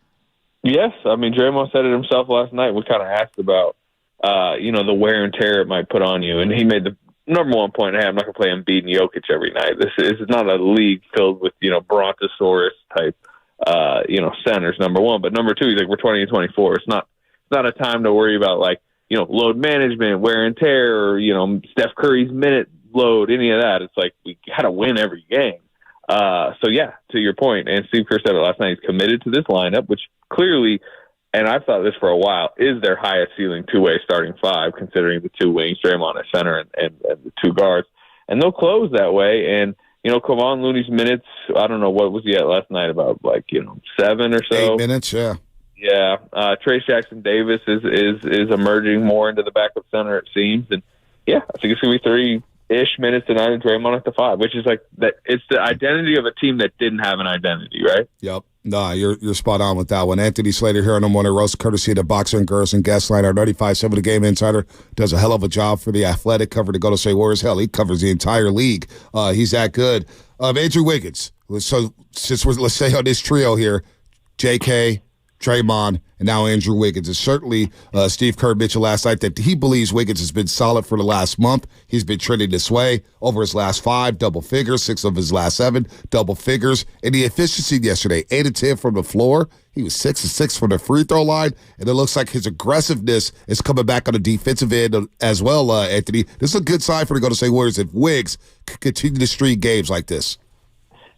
Yes. I mean, Draymond said it himself last night. We kind of asked about, the wear and tear it might put on you, and he made the number one point, hey, I'm not going to play Embiid and Jokic every night. This is not a league filled with, Brontosaurus type centers, number one. But number two, he's we're 20 and 24. It's not a time to worry about load management, wear and tear, or, Steph Curry's minute load, any of that. It's like we got to win every game. So, yeah, to your point, and Steve Kerr said it last night, he's committed to this lineup, which clearly, and I've thought this for a while, is their highest ceiling two-way starting five, considering the two wings, Draymond at center and the two guards. And they'll close that way. And, Kevon Looney's minutes, I don't know, what was he at last night, about 7 or so? 8 minutes, yeah. Yeah. Trace Jackson-Davis is emerging more into the backup center, it seems. And, yeah, I think it's going to be 3-ish minutes tonight and Draymond at the 5, which is that it's the identity of a team that didn't have an identity, right? Yep. No, you're spot on with that one. Anthony Slater here on the Morning Roast, courtesy of the Boxer and Girls and Guest Line. Our 95.7 The Game Insider does a hell of a job for the Athletic, cover the Golden State Warriors. Hell, he covers the entire league. He's that good. Andrew Wiggins. So let's say on this trio here, J.K., Draymond, and now Andrew Wiggins. And certainly Steve Kerr mentioned last night that he believes Wiggins has been solid for the last month. He's been trending this way over his last 5, double figures, 6 of his last 7, double figures. And the efficiency yesterday, 8 of 10 from the floor. He was 6 of 6 from the free throw line. And it looks like his aggressiveness is coming back on the defensive end as well, Anthony. This is a good sign for the Golden State Warriors if Wiggs could continue to string games like this.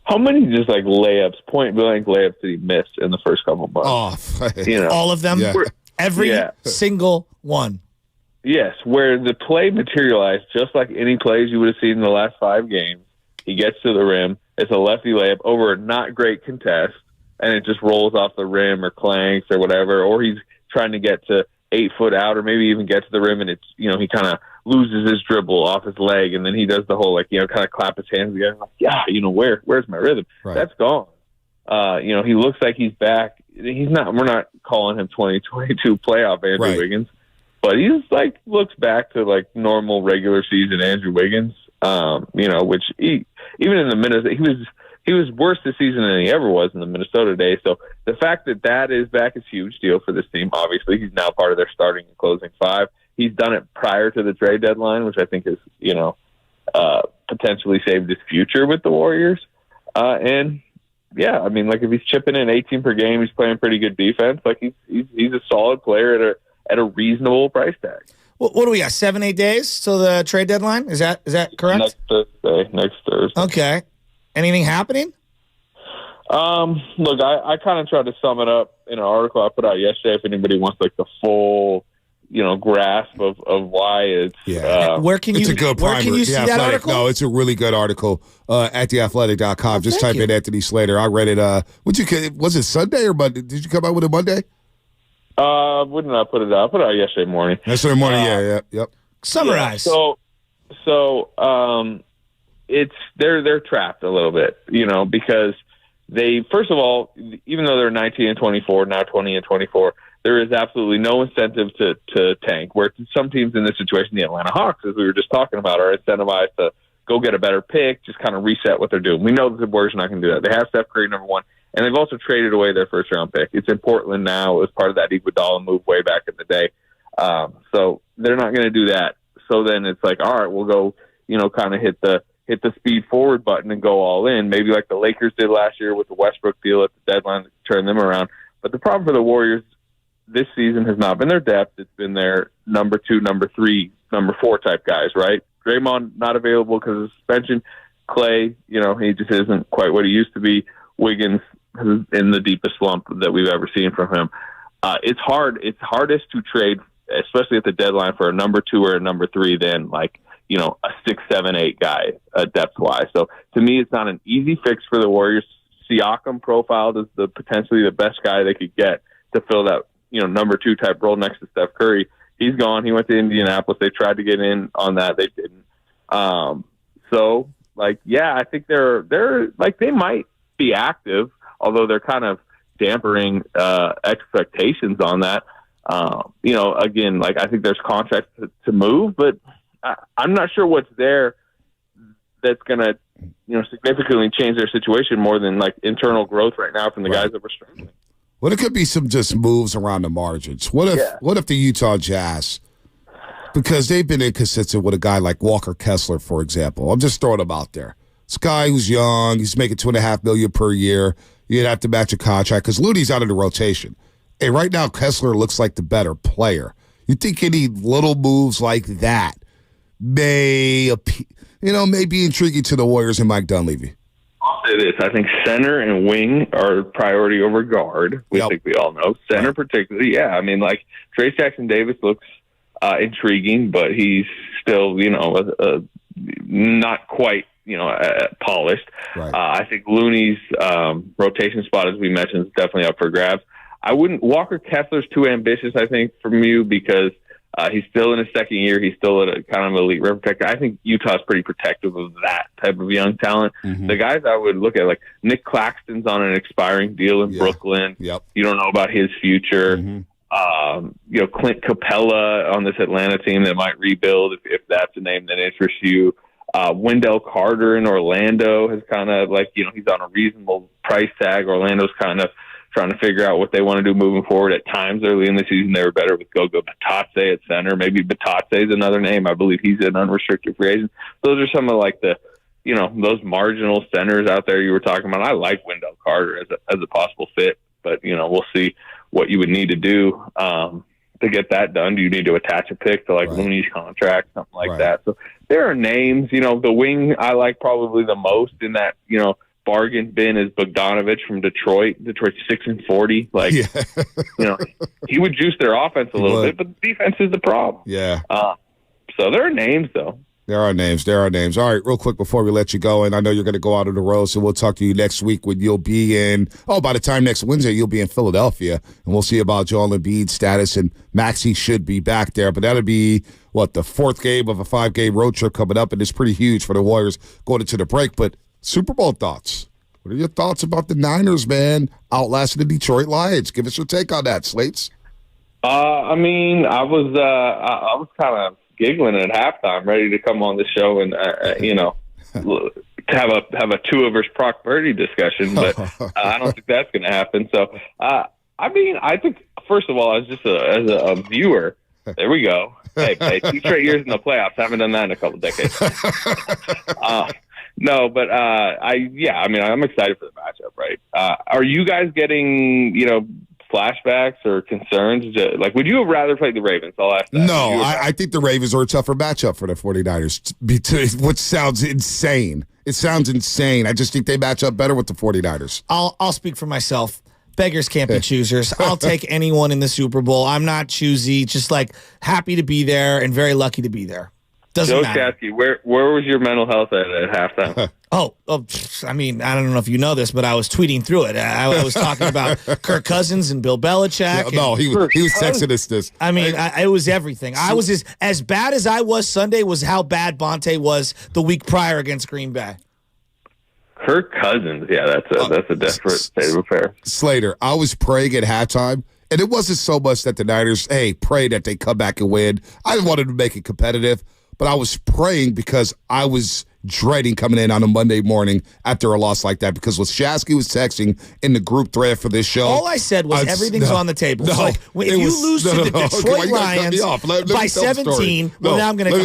How many just layups, point blank layups that he missed in the first couple of months? Oh, all of them? Yeah. Every single one. Yes, where the play materialized just like any plays you would have seen in the last 5 games. He gets to the rim. It's a lefty layup over a not great contest, and it just rolls off the rim or clanks or whatever, or he's trying to get to 8 foot out or maybe even get to the rim, and it's, he kind of loses his dribble off his leg, and then he does the whole, kind of clap his hands together. Where's my rhythm? Right. That's gone. He looks like he's back. We're not calling him 2022 playoff Andrew Wiggins, but he's looks back to normal regular season Andrew Wiggins, which even in the Minnesota, he was worse this season than he ever was in the Minnesota days. So the fact that is back is a huge deal for this team. Obviously, he's now part of their starting and closing 5. He's done it prior to the trade deadline, which I think is, potentially saved his future with the Warriors. If he's chipping in 18 per game, he's playing pretty good defense. He's a solid player at a reasonable price tag. What do we got? 7-8 days till the trade deadline? Is that correct? Next Thursday. Okay. Anything happening? Look, I kind of tried to sum it up in an article I put out yesterday. If anybody wants the full, grasp of why it's where can you it's a good primer. Where can you see that Athletic. article? No, it's a really good article at theathletic.com. Just type in Anthony Slater. I read it. Was it Sunday or Monday? Did you come out with it Monday? When did I put it out? I put it out yesterday morning. Yesterday morning, yep. Summarize. It's they're trapped a little bit, because they, first of all, even though they're 19 and 24, now 20 and 24, there is absolutely no incentive to tank. Where some teams in this situation, the Atlanta Hawks, as we were just talking about, are incentivized to go get a better pick, just kind of reset what they're doing. We know that the Warriors are not going to do that. They have Steph Curry, number 1, and they've also traded away their first-round pick. It's in Portland now as part of that Iguodala move way back in the day. So they're not going to do that. So then it's all right, we'll go, kind of hit the speed forward button and go all in, maybe like the Lakers did last year with the Westbrook deal at the deadline to turn them around. But the problem for the Warriors this season has not been their depth. It's been their number 2, number 3, number 4 type guys, right? Draymond not available because of suspension. Clay, he just isn't quite what he used to be. Wiggins is in the deepest slump that we've ever seen from him. It's hard. It's hardest to trade, especially at the deadline, for a number 2 or a number 3 than a 6, 7, 8 guy depth wise. So to me, it's not an easy fix for the Warriors. Siakam profiled as potentially the best guy they could get to fill that number 2 type role next to Steph Curry. He's gone. He went to Indianapolis. They tried to get in on that. They didn't. I think they're they might be active, although they're kind of dampering expectations on that. Again, I think there's contracts to move, but I'm not sure what's there that's going to, significantly change their situation more than internal growth right now from the guys that were struggling. Well, it could be some just moves around the margins. What if the Utah Jazz, because they've been inconsistent with a guy like Walker Kessler, for example. I'm just throwing him out there. This guy who's young, he's making $2.5 million per year. You'd have to match a contract because Looney's out of the rotation. And right now, Kessler looks like the better player. You think any little moves like that may be intriguing to the Warriors and Mike Dunleavy? I'll say this. I think center and wing are priority over guard. I think we all know. Center particularly, yeah. I mean, like, Trace Jackson-Davis looks intriguing, but he's still, not quite, polished. Right. I think Looney's rotation spot, as we mentioned, is definitely up for grabs. Walker Kessler's too ambitious, I think, from you, because he's still in his second year. He's still at a kind of elite rim protector. I think Utah's pretty protective of that type of young talent. Mm-hmm. The guys I would look at, like Nick Claxton's on an expiring deal in Brooklyn. Yep. You don't know about his future. Mm-hmm. Clint Capella on this Atlanta team that might rebuild if that's a name that interests you. Wendell Carter in Orlando has kind of he's on a reasonable price tag. Orlando's kind of trying to figure out what they want to do moving forward. At times early in the season, they were better with Gogo Batadze at center. Maybe Batadze is another name. I believe he's an unrestricted free agent. Those are some of those marginal centers out there you were talking about. I like Wendell Carter as a possible fit, but we'll see what you would need to do to get that done. Do you need to attach a pick to Looney's contract, something like that? So there are names. The wing I like probably the most in that bargain bin is Bogdanovich from Detroit. Detroit's 6-40. He would juice their offense a little bit, but the defense is the problem. Yeah. So there are names, though. There are names. All right, real quick before we let you go, and I know you're going to go out on the road, so we'll talk to you next week when you'll be in. By the time next Wednesday, you'll be in Philadelphia, and we'll see about Joel Embiid's status, and Maxey should be back there. But that'll be, the fourth game of a 5-game road trip coming up, and it's pretty huge for the Warriors going into the break. But Super Bowl thoughts. What are your thoughts about the Niners, man, outlasting the Detroit Lions? Give us your take on that, Slates. I was kind of giggling at halftime, ready to come on the show and have a two versus Brock Purdy discussion, but I don't think that's going to happen. So, I think first of all, as a viewer, there we go. Hey, 2 straight years in the playoffs. I haven't done that in a couple decades. No, but I'm excited for the matchup. Right? Are you guys getting flashbacks or concerns? Would you have rather played the Ravens? I'll ask that. No, I think the Ravens are a tougher matchup for the 49ers, which sounds insane. It sounds insane. I just think they match up better with the 49ers. I'll speak for myself. Beggars can't be choosers. I'll take anyone in the Super Bowl. I'm not choosy, just happy to be there and very lucky to be there. Doesn't matter. Joe Shasky, where was your mental health at halftime? I don't know if you know this, but I was tweeting through it. I was talking about Kirk Cousins and Bill Belichick. He was texting us this. It was everything. I was as bad as I was Sunday was how bad Bonte was the week prior against Green Bay. Kirk Cousins, yeah, that's a desperate state of affairs. Slater, I was praying at halftime, and it wasn't so much that the Niners, pray that they come back and win. I wanted to make it competitive. But I was praying because I was dreading coming in on a Monday morning after a loss like that, because what Shasky was texting in the group thread for this show. All I said was everything's on the table. If you lose to the Detroit Lions by 17, now I'm going to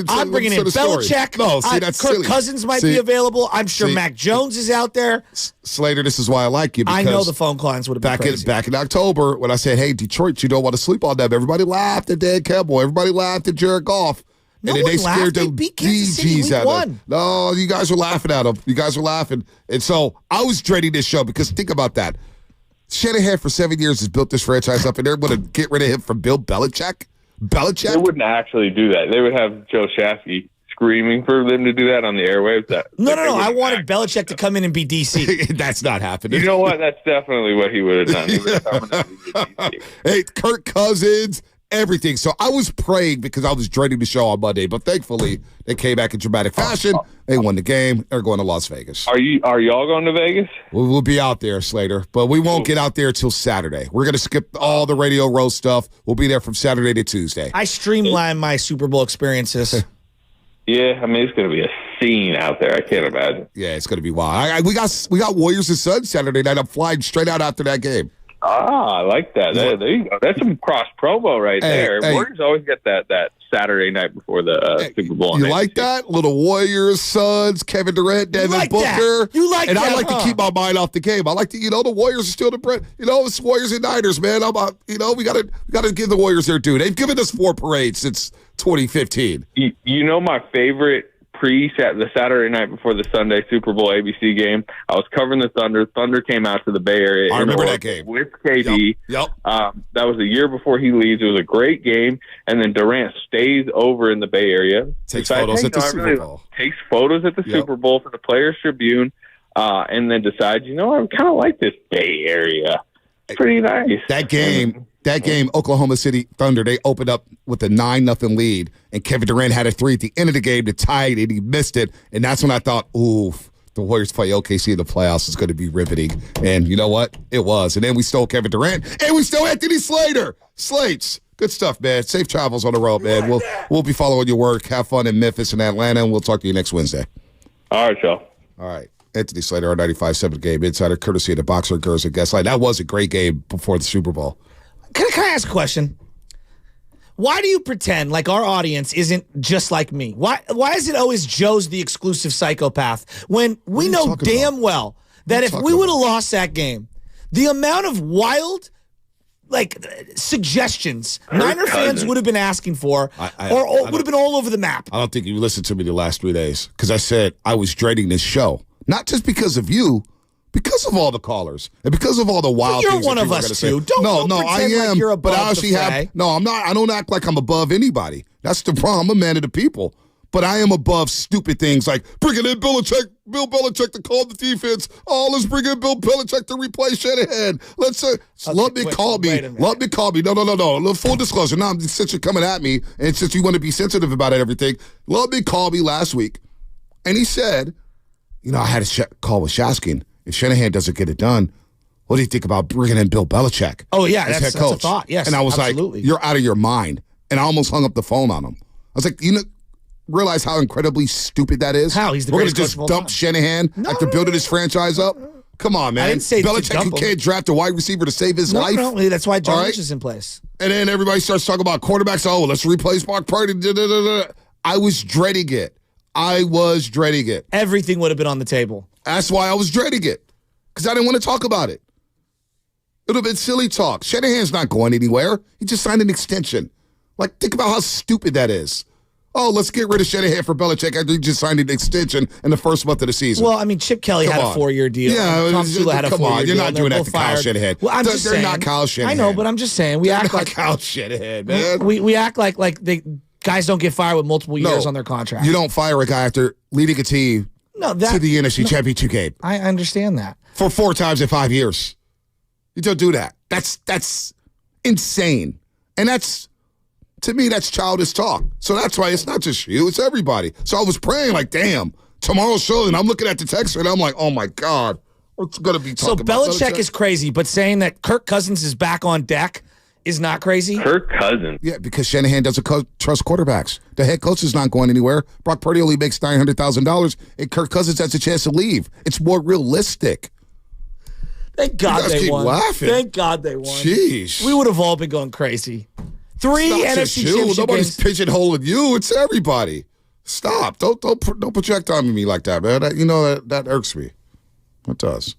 I'm bringing in Belichick. Kirk Cousins might be available. I'm sure Mac Jones is out there. Slater, this is why I like you. I know the phone clients would have been crazy. Back in October when I said, hey, Detroit, you don't want to sleep on them. Everybody laughed at Dan Campbell. Everybody laughed at Jared Goff. No one laughed. They beat Kansas City week 1. No, you guys were laughing at them. You guys were laughing. And so I was dreading this show because think about that. Shanahan for 7 years has built this franchise up, and they're going to get rid of him from Bill Belichick? They wouldn't actually do that. They would have Joe Shasky screaming for them to do that on the airwaves. No. I wanted Belichick to come in and be DC. That's not happening. You know what? That's definitely what he would have done. He would have come in and be DC. Hey, Kirk Cousins. Everything. So I was praying because I was dreading the show on Monday, but thankfully they came back in dramatic fashion. They won the game. They're going to Las Vegas. Are y'all going to Vegas? We'll be out there, Slater, but we won't get out there till Saturday. We're going to skip all the Radio Row stuff. We'll be there from Saturday to Tuesday. I streamline my Super Bowl experiences. Yeah, it's going to be a scene out there. I can't imagine. Yeah, it's going to be wild. We got Warriors and Suns Saturday night. I'm flying straight out after that game. I like that. There you go. That's some cross promo right there. Warriors always get that Saturday night before the Super Bowl. You like that? Little Warriors, Suns, Kevin Durant, Devin Booker. You like and that, I like to keep my mind off the game. I like to, the Warriors are still the bread. It's Warriors and Niners, man. We gotta give the Warriors their due. They've given us 4 parades since 2015. My favorite the Saturday night before the Sunday Super Bowl ABC game, I was covering the Thunder. Thunder came out to the Bay Area. I remember that game. With KD. Yep. That was a year before he leaves. It was a great game. And then Durant stays over in the Bay Area. Takes photos at the Super Bowl. Takes photos at the Super Bowl for the Players Tribune. And then decides, I kind of like this Bay Area. It's pretty nice. That game, Oklahoma City Thunder, they opened up with a 9-0 lead, and Kevin Durant had a 3 at the end of the game to tie it, and he missed it. And that's when I thought, oof, the Warriors play OKC in the playoffs is going to be riveting. And you know what? It was. And then we stole Kevin Durant, and we stole Anthony Slater. Slates. Good stuff, man. Safe travels on the road, man. We'll be following your work. Have fun in Memphis and Atlanta, and we'll talk to you next Wednesday. All right, y'all. All right. Anthony Slater, our 95.7 Game Insider, courtesy of the Boxer Girls and Guest Line. That was a great game before the Super Bowl. Can I ask a question? Why do you pretend like our audience isn't just like me? Why is it always Joe's the exclusive psychopath when we know damn well that if we would have lost that game, the amount of wild suggestions Niner fans would have been asking for or would have been all over the map? I don't think you listened to me the last 3 days because I said I was dreading this show. Not just because of you, because of all the callers and because of all the wild things. You're one of us too. Don't pretend like you're above the fray. No, I'm not. I don't act like I'm above anybody. That's the problem. I'm a man of the people. But I am above stupid things like bringing in Bill Belichick to call the defense. Oh, let's bring in Bill Belichick to replace Shanahan. Let me call me. No. Full disclosure. Now, since you're coming at me and since you want to be sensitive about everything, let me call me last week. And he said, I had a call with Shaskin. If Shanahan doesn't get it done, what do you think about bringing in Bill Belichick? Oh, yeah, as that's head coach? A thought. Yes, and I was absolutely. like, you're out of your mind. And I almost hung up the phone on him. I was like, realize how incredibly stupid that is? How? He's the We're greatest going to just coach of all dump time. Shanahan after building his franchise up? Come on, man. I didn't say Belichick who can't draft a wide receiver to save his life? No, that's why John Lynch is in place. And then everybody starts talking about quarterbacks. Oh, let's replace Mark Purdy. I was dreading it. Everything would have been on the table. That's why I was dreading it. Because I didn't want to talk about it. It would have been silly talk. Shanahan's not going anywhere. He just signed an extension. Think about how stupid that is. Oh, let's get rid of Shanahan for Belichick after he just signed an extension in the first month of the season. Well, I mean, Chip Kelly had a 4-year deal. Yeah, Tom Sula had a 4-year deal. Come on, you're not doing that to Kyle Shanahan. Well, They're not Kyle Shanahan. I know, but I'm just saying we act like Kyle Shanahan, man. We act like the guys don't get fired with multiple years on their contract. You don't fire a guy after leading a team to the NFC Championship game. I understand that. For 4 times in 5 years. You don't do that. That's insane. And to me, that's childish talk. So that's why it's not just you, it's everybody. So I was praying damn, tomorrow's show, and I'm looking at the text, and I'm like, oh, my God, what's going to be talking about? So Belichick is crazy, but saying that Kirk Cousins is back on deck is not crazy? Kirk Cousins. Yeah, because Shanahan doesn't trust quarterbacks. The head coach is not going anywhere. Brock Purdy only makes $900,000, and Kirk Cousins has a chance to leave. It's more realistic. Thank God they won. Laughing. Thank God they won. Jeez. We would have all been going crazy. 3 NFC Championship Nobody's games. pigeonholing you. It's everybody. Stop. Don't project on me like that, man. That irks me. It does.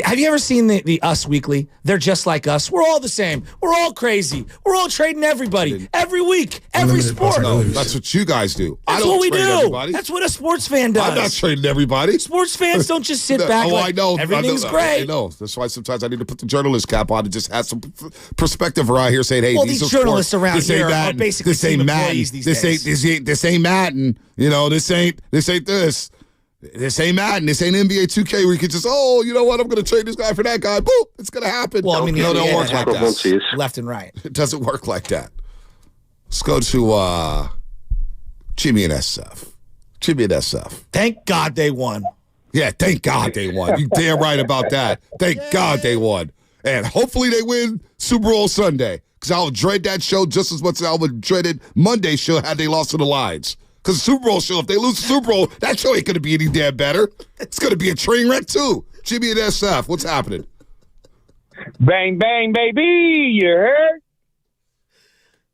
Have you ever seen the Us Weekly? They're just like us. We're all the same. We're all crazy. We're all trading everybody every week, every sport. No, that's what you guys do. That's I don't what we trade do. everybody. That's what a sports fan does. I'm not trading everybody. Sports fans don't just sit back. I know. Everything's great. I know. That's why sometimes I need to put the journalist cap on and just have some perspective around here saying, hey, these journalists around here are basically team employees these days. This ain't Madden. This ain't this. This ain't Madden. This ain't NBA 2K where you can just, you know what? I'm going to trade this guy for that guy. Boop. It's going to happen. Well, I mean, it don't work like that. Left and right. It doesn't work like that. Let's go to Jimmy and SF. Thank God they won. Yeah, thank God they won. You damn right about that. Thank God they won. And hopefully they win Super Bowl Sunday because I would dread that show just as much as I would dreaded Monday's show had they lost to the Lions. Because the Super Bowl show, if they lose the Super Bowl, that show ain't going to be any damn better. It's going to be a train wreck, too. Jimmy and SF, what's happening? Bang, bang, baby. You heard?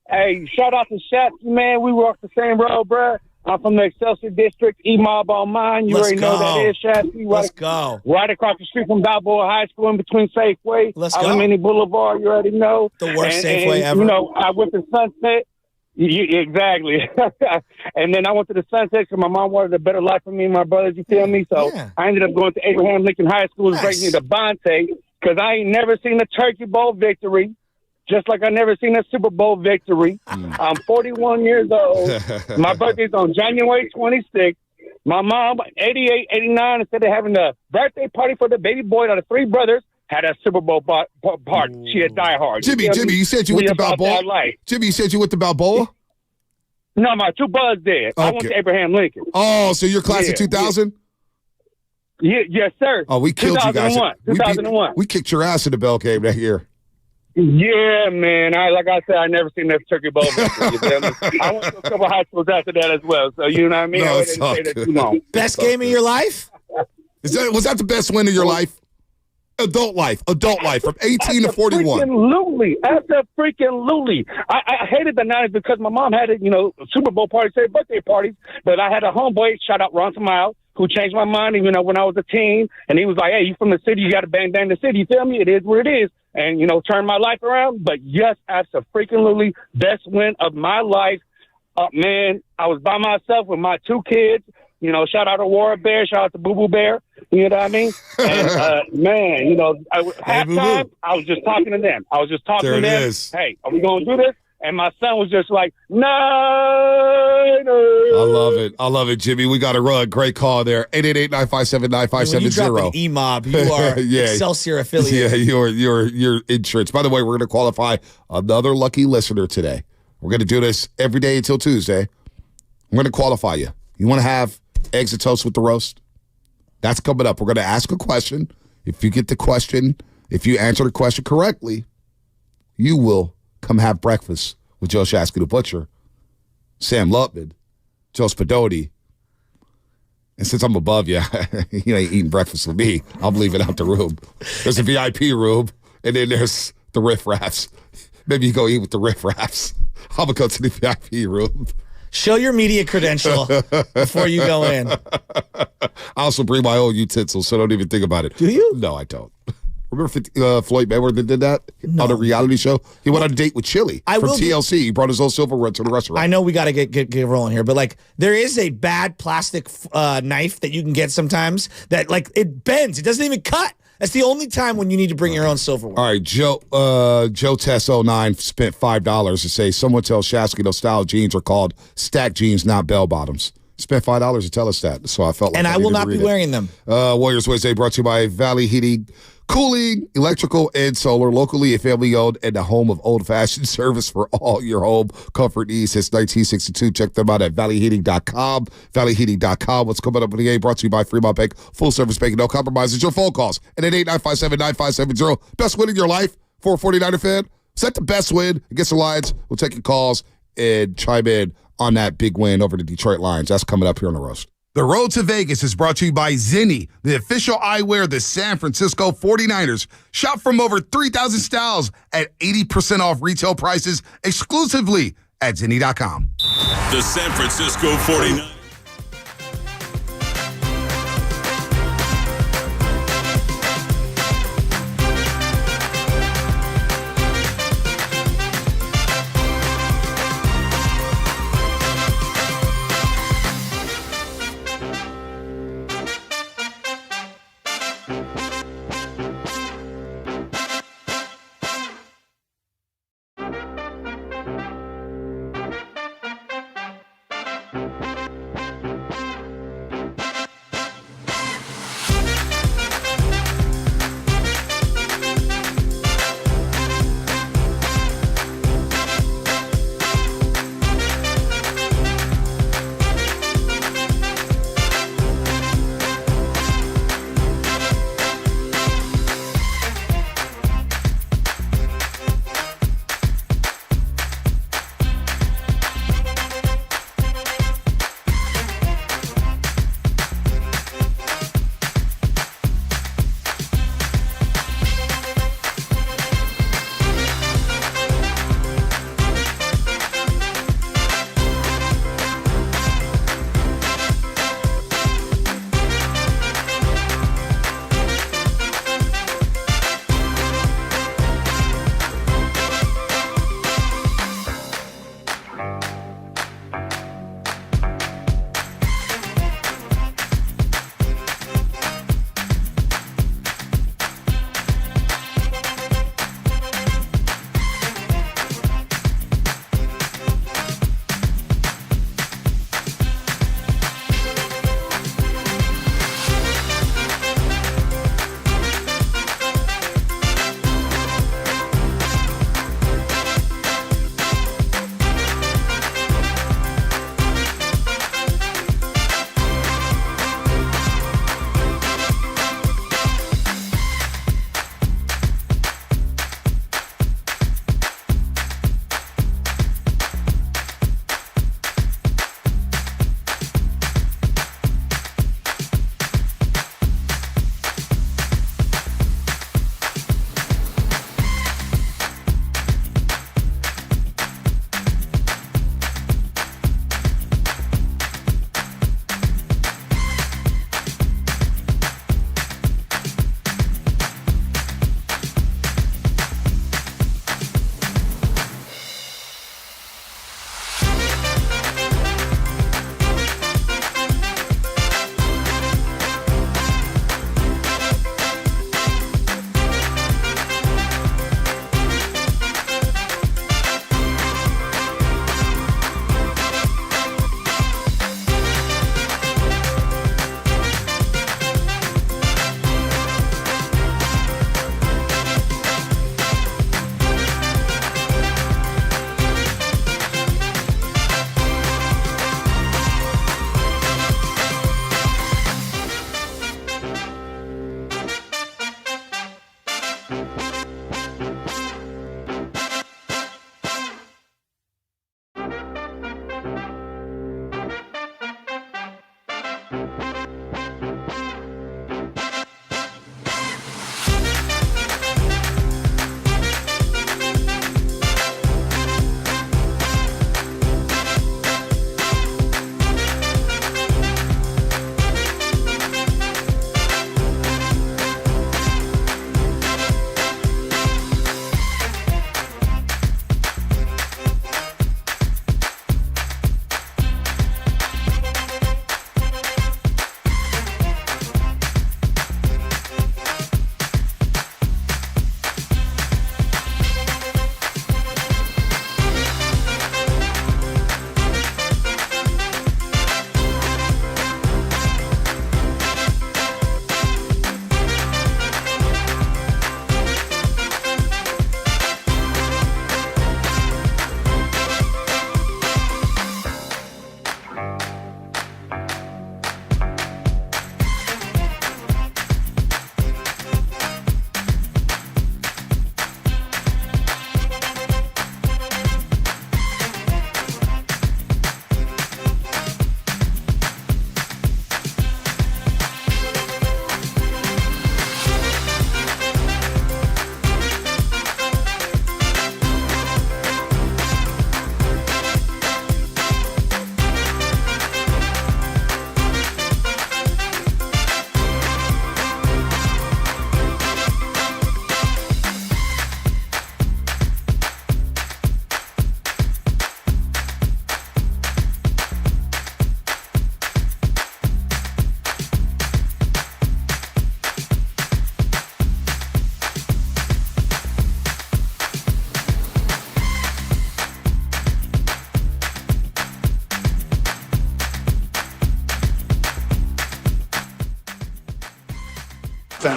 Hey, shout out to Shafty, man. We walk the same road, bruh. I'm from the Excelsior District, E-Mob on mine. You already know that is Shafty. Let's go. Right across the street from Balboa High School in between Safeway. Let's go. Alamany Boulevard, you already know. The worst Safeway ever. You know, I went to Sunset. Exactly. And then I went to the Sunset because my mom wanted a better life for me and my brothers, you feel me? So I ended up going to Abraham Lincoln High School, breaking into Bonte, because I ain't never seen a Turkey Bowl victory. Just like I never seen a Super Bowl victory. I'm 41 years old. My birthday's on January 26th. My mom, 88, 89, instead of having a birthday party for the baby boy and the three brothers, had a Super Bowl party. She had Die Hard. Jimmy, you said you went to Balboa? Jimmy, you said you went to Balboa? No, my two buds did. I went to Abraham Lincoln. Oh, so you're class of 2000? Yeah, yes, sir. Oh, we killed you guys. 2001. We kicked your ass in the Bell game that year. Yeah, man. Like I said, I never seen that Turkey Bowl. You feel me? I went to a couple high schools after that as well. So you know what I mean? No, I didn't say that too long. Best game of your life? Was that the best win of your life? Adult life from 18 to 41. Absolutely. I hated the 90s because my mom had Super Bowl parties, birthday parties, but I had a homeboy, shout out Ron Smile, who changed my mind, when I was a teen, and he was like, hey, you from the city, you got to bang the city, you feel me? It is what it is. And, turn my life around. But yes, absolutely, best win of my life. Man, I was by myself with my two kids. Shout out to Warren Bear, shout out to Boo Boo Bear. You know what I mean? And, man, halftime, I was just talking to them. There it is. Hey, are we going to do this? And my son was just like, no. I love it, Jimmy. We got to run. Great call there. 888-957-9570. When you drop an E-Mob, you are Excelsior affiliate. Yeah, you're insurance. By the way, we're going to qualify another lucky listener today. We're going to do this every day until Tuesday. I'm going to qualify you. You want to have eggs and toast with the roast? That's coming up. We're going to ask a question. If you answer the question correctly, you will come have breakfast with Joe Shasky the Butcher, Sam Lutman, Joe Spadoti. And since I'm above you, you ain't eating breakfast with me. I'm leaving out the room. There's a VIP room, and then there's the riffraffs. Maybe you go eat with the riffraffs. I'm going to go to the VIP room. Show your media credential before you go in. I also bring my own utensils, so don't even think about it. Do you? No, I don't. Remember Floyd Mayweather did that on a reality show? He went on a date with Chili from TLC. He brought his own silverware to the restaurant. I know we got to get rolling here, but there is a bad plastic knife that you can get sometimes that it bends. It doesn't even cut. That's the only time when you need to bring your own silverware. All right, Joe Tess 09 spent $5 to say someone tells Shasky those style jeans are called stack jeans, not bell bottoms. Spent $5 to tell us that, so I felt like I will not be wearing them. Warriors Wednesday brought to you by Valley Heating, Cooling, Electrical, and Solar. Locally, a family-owned and the home of old-fashioned service for all your home comfort needs since 1962. Check them out at valleyheating.com. Valleyheating.com. What's coming up in the game brought to you by Fremont Bank. Full-service banking, no compromises. Your phone calls at 888-957-9570. Best win in your life for a 49er fan? Is that the best win against the Lions? We'll take your calls and chime in on that big win over the Detroit Lions. That's coming up here on the roast. The Road to Vegas is brought to you by Zinni, the official eyewear of the San Francisco 49ers. Shop from over 3,000 styles at 80% off retail prices exclusively at Zinni.com. The San Francisco 49ers.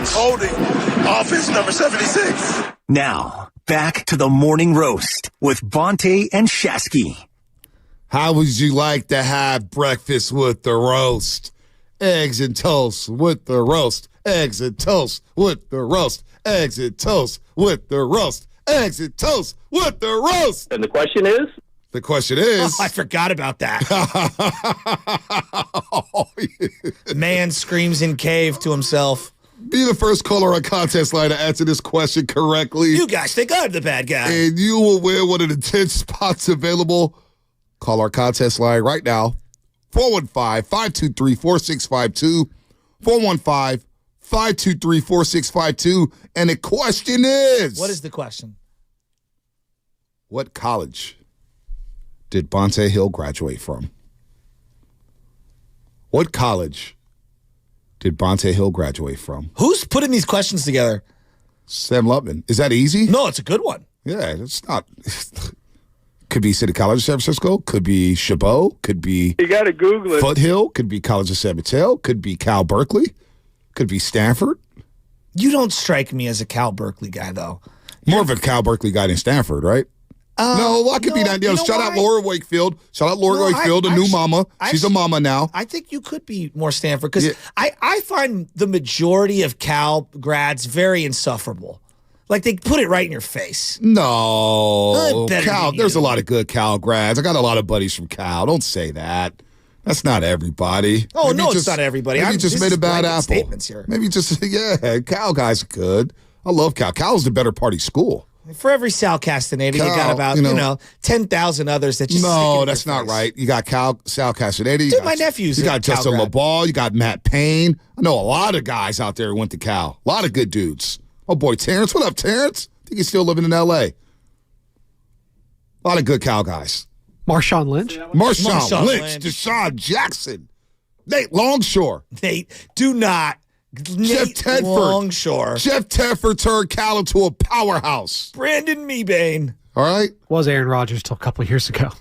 Holding offense number 76. Now, back to the morning roast with Bonte and Shasky. How would you like to have breakfast with the roast? Eggs and toast with the roast. Eggs and toast with the roast. Eggs and toast with the roast. Eggs and toast with the roast. And the question is? The question is. Oh, I forgot about that. Man screams in cave to himself. Be the first caller on contest line to answer this question correctly. You guys think I'm the bad guy. And you will win one of the 10 spots available. Call our contest line right now. 415-523-4652. 415-523-4652. And the question is. What is the question? What college did Bonte Hill graduate from? What college did Bonte Hill graduate from? Who's putting these questions together? Sam Lutman. Is that easy? No, it's a good one. Yeah, it's not. Could be City College of San Francisco. Could be Chabot. Could be. You got to Google it. Foothill. Could be College of San Mateo. Could be Cal Berkeley. Could be Stanford. You don't strike me as a Cal Berkeley guy, though. More of a Cal Berkeley guy than Stanford, right? No, I could be that. Shout out Laura Wakefield. Shout out Laura Wakefield, a new mama. She's a mama now. I think you could be more Stanford because I find the majority of Cal grads very insufferable. Like they put it right in your face. No, Cal. There's a lot of good Cal grads. I got a lot of buddies from Cal. Don't say that. That's not everybody. Oh, maybe it's not everybody. Maybe you just made a bad apple. Statements here. Maybe just Cal guys are good. I love Cal. Cal's the better party school. For every Sal Castaneda, you got about 10,000 others that just. No, that's not right. You got Sal Castaneda. Dude, my nephew's. You got Justin LeBall. You got Matt Payne. I know a lot of guys out there who went to Cal. A lot of good dudes. Oh boy, Terrence. What up, Terrence? I think he's still living in L.A. A lot of good Cal guys. Marshawn Lynch. Marshawn Lynch. Deshaun Jackson. Nate Longshore. Nate, do not. Jeff Tedford. Longshore. Jeff Tedford turned Cal into a powerhouse. Brandon Mebane. All right. Was Aaron Rodgers till a couple of years ago.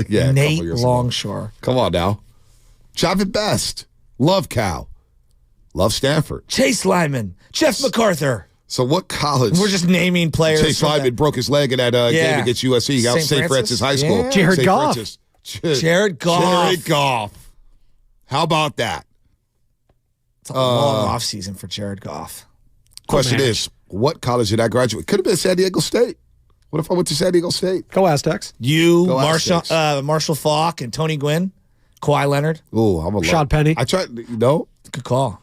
Yeah. Nate Longshore. Come on now. Javid Best. Love Cal. Love Stanford. Chase Lyman. Jeff MacArthur. So what college? We're just naming players. Chase Lyman broke his leg in that game against USC. He got St. Francis High School. Yeah. Jared Goff. Jared Goff. Jared Goff. How about that? It's a long offseason for Jared Goff. Question is, what college did I graduate? Could have been San Diego State. What if I went to San Diego State? Go Aztecs. Marshall Falk, and Tony Gwynn, Kawhi Leonard. Ooh, I'm a Sean Penny. I tried, Good call.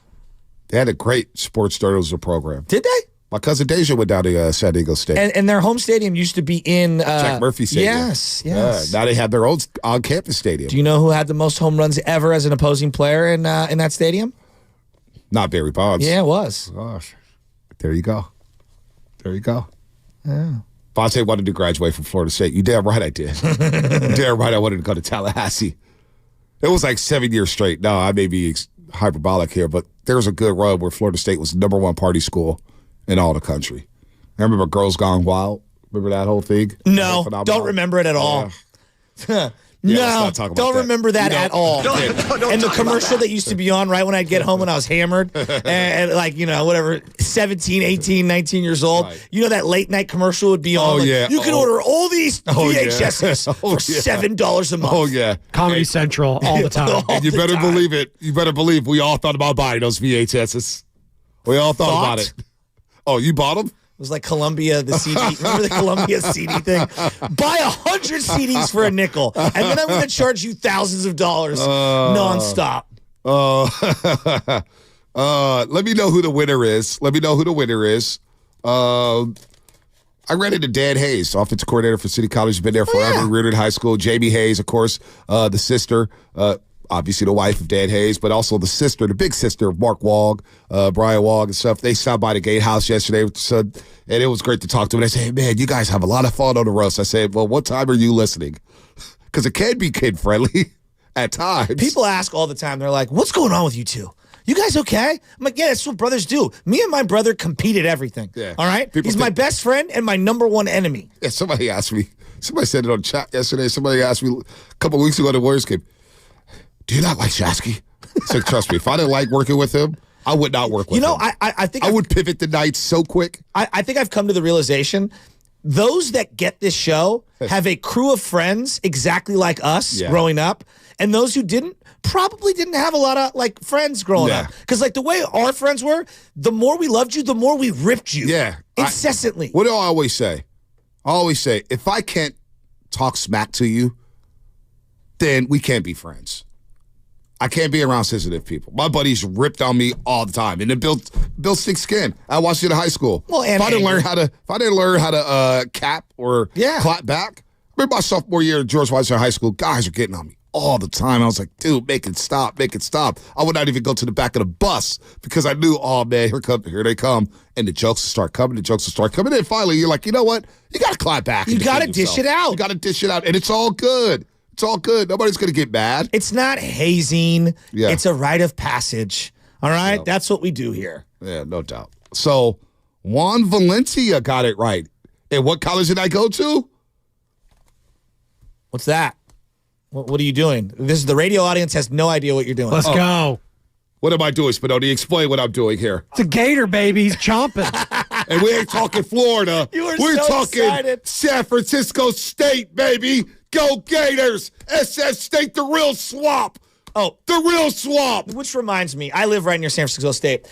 They had a great sports journalism program. Did they? My cousin Deja went down to San Diego State. And their home stadium used to be in Jack Murphy Stadium. Yes. Now they have their own on-campus stadium. Do you know who had the most home runs ever as an opposing player in that stadium? Not Barry Bonds. Yeah, it was. Gosh. There you go. Yeah. Bonte wanted to graduate from Florida State. You damn right I did. Damn right I wanted to go to Tallahassee. It was like 7 years straight. No, I may be hyperbolic here, but there was a good run where Florida State was the number one party school in all the country. I remember Girls Gone Wild. Remember that whole thing? No, don't remember it at all. No, don't remember that at all. And the commercial that used to be on right when I'd get home when I was hammered and like, whatever, 17, 18, 19 years old. Right. You know that late night commercial would be on? You can order all these VHSs for $7 a month. Oh, yeah. Comedy Central all the time. And you better believe it. You better believe we all thought about buying those VHSs. We all thought about it. Oh, you bought them? It was like Columbia, the CD. Remember the Columbia CD thing? Buy 100 CDs for a nickel, and then I'm going to charge you thousands of dollars nonstop. Let me know who the winner is. I ran into Dan Hayes, offensive coordinator for City College. He's been there forever. Yeah. Reardon High School. Jamie Hayes, of course, the sister. Obviously the wife of Dan Hayes, but also the sister, the big sister of Mark Wog, Brian Wog and stuff. They stopped by the gatehouse yesterday, and it was great to talk to them. They said, hey, man, you guys have a lot of fun on the roast. I said, well, what time are you listening? Because it can be kid-friendly at times. People ask all the time. They're like, what's going on with you two? You guys okay? I'm like, yeah, that's what brothers do. Me and my brother compete at everything. Yeah. All right? He's my best friend and my number one enemy. Yeah, somebody said it on chat yesterday. Somebody asked me a couple of weeks ago at the Warriors game, do you not like Shasky? I said, trust me, if I didn't like working with him, I would not work with him. I think I would pivot the night so quick. I think I've come to the realization, those that get this show have a crew of friends exactly like us growing up, and those who didn't probably didn't have a lot of friends growing up. Because the way our friends were, the more we loved you, the more we ripped you. Yeah. Incessantly. What do I always say? I always say, if I can't talk smack to you, then we can't be friends. I can't be around sensitive people. My buddies ripped on me all the time, and it built thick skin. I watched it in high school. Well, if I didn't learn how to cap or clap back, remember my sophomore year at George Washington High School, guys are getting on me all the time. I was like, dude, make it stop. I would not even go to the back of the bus because I knew, oh man, here they come, and the jokes will start coming. And then finally, you're like, you know what? You got to clap back. You got to dish it out. You got to dish it out, and it's all good. It's all good. Nobody's going to get mad. It's not hazing. Yeah. It's a rite of passage. All right? Yep. That's what we do here. Yeah, no doubt. So, Juan Valencia got it right. And what college did I go to? What's that? What are you doing? The radio audience has no idea what you're doing. Let's go. What am I doing, Spinoni? Explain what I'm doing here. It's a gator, baby. He's chomping. And we ain't talking Florida. We're talking excited. San Francisco State, baby. Go Gators! SF State, the real swamp. Oh, the real swamp. Which reminds me, I live right near San Francisco State.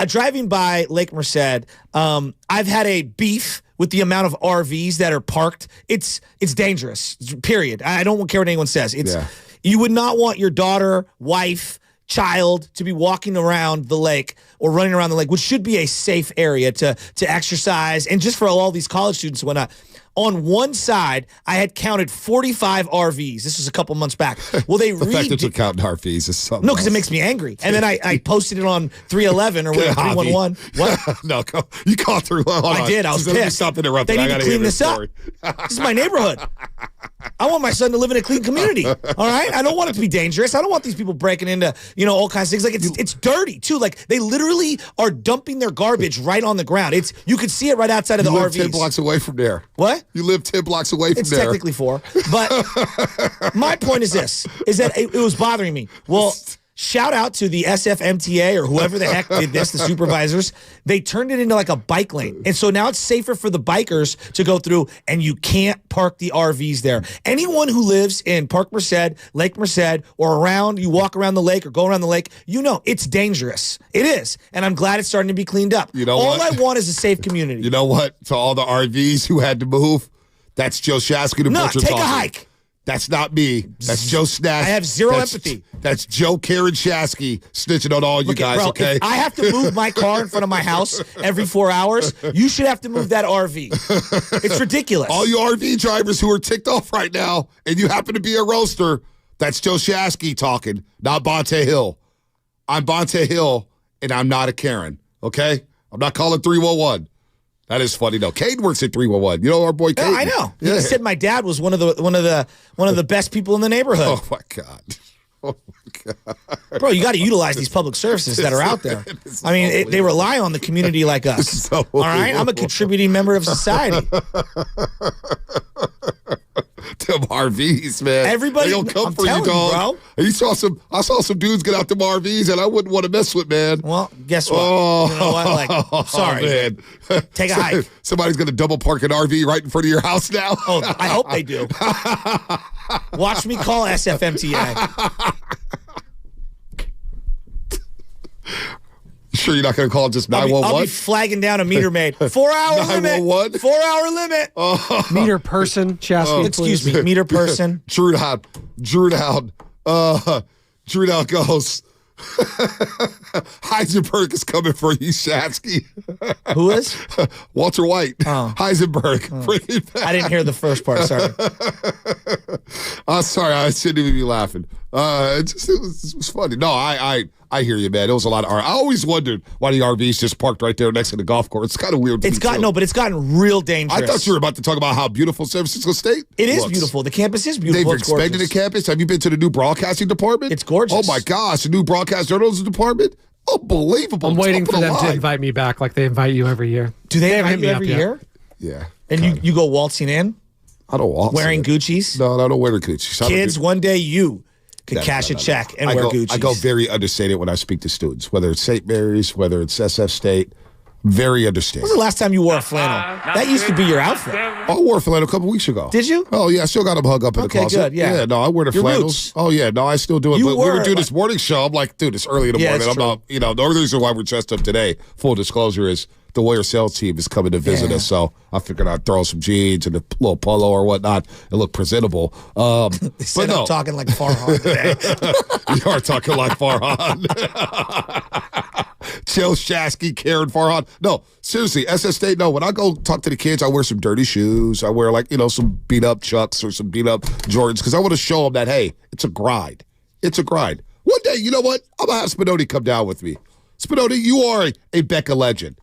Driving by Lake Merced, I've had a beef with the amount of RVs that are parked. It's dangerous, period. I don't care what anyone says. You would not want your daughter, wife, child to be walking around the lake or running around the lake, which should be a safe area to exercise and just for all these college students and whatnot. On one side, I had counted 45 RVs. This was a couple months back. Well, they the fact that you're counting RVs is something. No, because it makes me angry. And then I posted it on 311 or whatever, 311. What? No, you called 311. I did. I was pissed. Let me stop interrupting. They need to clean this up. This is my neighborhood. I want my son to live in a clean community. All right? I don't want it to be dangerous. I don't want these people breaking into, all kinds of things. It's dirty, too. They literally are dumping their garbage right on the ground. You could see it right outside of the RVs. 10 blocks away from there. What? You live 10 blocks away from it's there. Technically 4. But my point is this, is that it was bothering me. Well, Shout out to the SFMTA or whoever the heck did this, the supervisors. They turned it into like a bike lane. And so now it's safer for the bikers to go through, and you can't park the RVs there. Anyone who lives in Park Merced, Lake Merced, or around, you walk around the lake or go around the lake, you know it's dangerous. It is. And I'm glad it's starting to be cleaned up. You know all what? I want is a safe community. You know what? To all the RVs who had to move, that's Joe Shasky. No, take a hike. That's not me. That's Joe Snash. I have zero empathy. That's Joe Karen Shasky snitching on all you guys, bro, okay? If I have to move my car in front of my house every 4 hours, you should have to move that RV. It's ridiculous. All you RV drivers who are ticked off right now, and you happen to be a roaster, that's Joe Shasky talking, not Bonte Hill. I'm Bonte Hill, and I'm not a Karen, okay? I'm not calling 311. That is funny though. Caden works at 311. You know our boy Caden. Yeah, I know. Yeah. He said my dad was one of the best people in the neighborhood. Oh my God. Oh my God. Bro, you got to utilize these public services that are out there. I mean, they rely on the community like us. So all right, I'm a contributing member of society. Them RVs, man. Everybody, they gonna come I'm for you, telling you, dog. bro. I saw some dudes get out them RVs, and I wouldn't want to mess with, man. Well, guess what? You know what? Like, sorry, man. Take a hike. Somebody's gonna double park an RV right in front of your house now. Oh, I hope they do. Watch me call SFMTA. Sure you're not going to call just 911? I'll be flagging down a meter maid. 4 hour limit. 4 hour limit. Meter person, Chasky. Excuse me, meter person. Drew down. Drew down goes. Heisenberg is coming for you, Shatsky. Who is? Walter White. Oh. Heisenberg. Bring it back. I didn't hear the first part. Sorry. I'm sorry. I shouldn't even be laughing. It was funny. No, I hear you, man. It was a lot of I always wondered why the RVs just parked right there next to the golf course. It's kind of weird. But it's gotten real dangerous. I thought you were about to talk about how beautiful San Francisco State It is looks. beautiful. The campus is beautiful. They've expanded the campus. Have you been to the new broadcasting department? It's gorgeous. Oh my gosh, the new broadcast journalism department. Unbelievable. I'm waiting for Top of the them to line. invite me back like they invite you every year. Do they haven't invite you hit me every up year? Yeah. And you go waltzing in? I don't waltz. Wearing Gucci's? No, I don't wear the Gucci's. Kids, one day you could cash a check and wear Gucci's. I go very understated when I speak to students, whether it's St. Mary's, whether it's SF State. Very understated. When was the last time you wore a flannel? That used to be your outfit. I wore a flannel a couple weeks ago. Did you? Oh, yeah. I still got them hung up in the closet. Good, yeah. No, I wear the Your flannels. roots. Oh, yeah. No, I still do it. You But we were, were doing this morning show. I'm like, dude, it's early in the morning. it's I'm not, the only reason why we're dressed up today, full disclosure, is the Warrior sales team is coming to visit us. So I figured I'd throw some jeans and a little polo or whatnot and look presentable. They said I'm talking like Farhan today. You are talking like Farhan. Joe Shasky, Karen Farhan. No, seriously, SS State, no. When I go talk to the kids, I wear some dirty shoes. I wear some beat up Chucks or some beat up Jordans because I want to show them that, hey, it's a grind. It's a grind. One day, you know what? I'm going to have Spinoni come down with me. Spinoni, you are a Becca legend.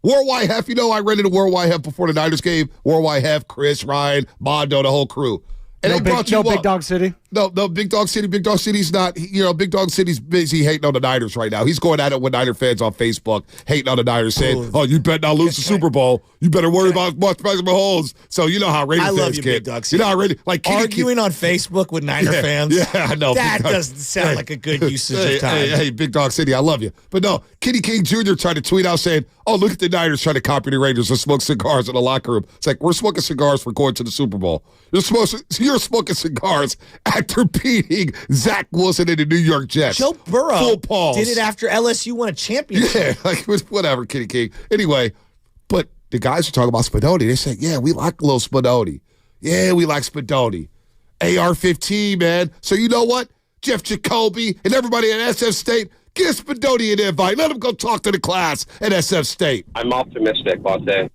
Worldwide Hef, I rented a Worldwide Hef before the Niners game. Worldwide Hef, Chris, Ryan, Mondo, the whole crew. And they brought you Big Dog City? No, Big Dog City. Big Dog City's not, Big Dog City's busy hating on the Niners right now. He's going at it with Niner fans on Facebook, hating on the Niners, saying, oh, you better not lose the Super Bowl. You better worry about Patrick Mahomes. So you know how Raider fans love you, get. Big Dog City. You know how Raider, arguing on Facebook with Niner fans? Yeah, I know. That doesn't sound like a good usage of time. Hey, Big Dog City, I love you. But no, Kenny King Jr. tried to tweet out saying, oh, look at the Niners trying to copy the Raiders and smoke cigars in the locker room. It's like, we're smoking cigars for going to the Super Bowl. You're smoking cigars after beating Zach Wilson and the New York Jets. Joe Burrow Full pause. did it after LSU won a championship. Yeah, whatever, Kenny King. Anyway, but the guys are talking about Spinoni. They say, yeah, we like a little Spinoni. Yeah, we like Spinoni. AR-15, man. So you know what? Jeff Jacoby and everybody at SF State, give Spinoni an invite. Let him go talk to the class at SF State. I'm optimistic, Bonte.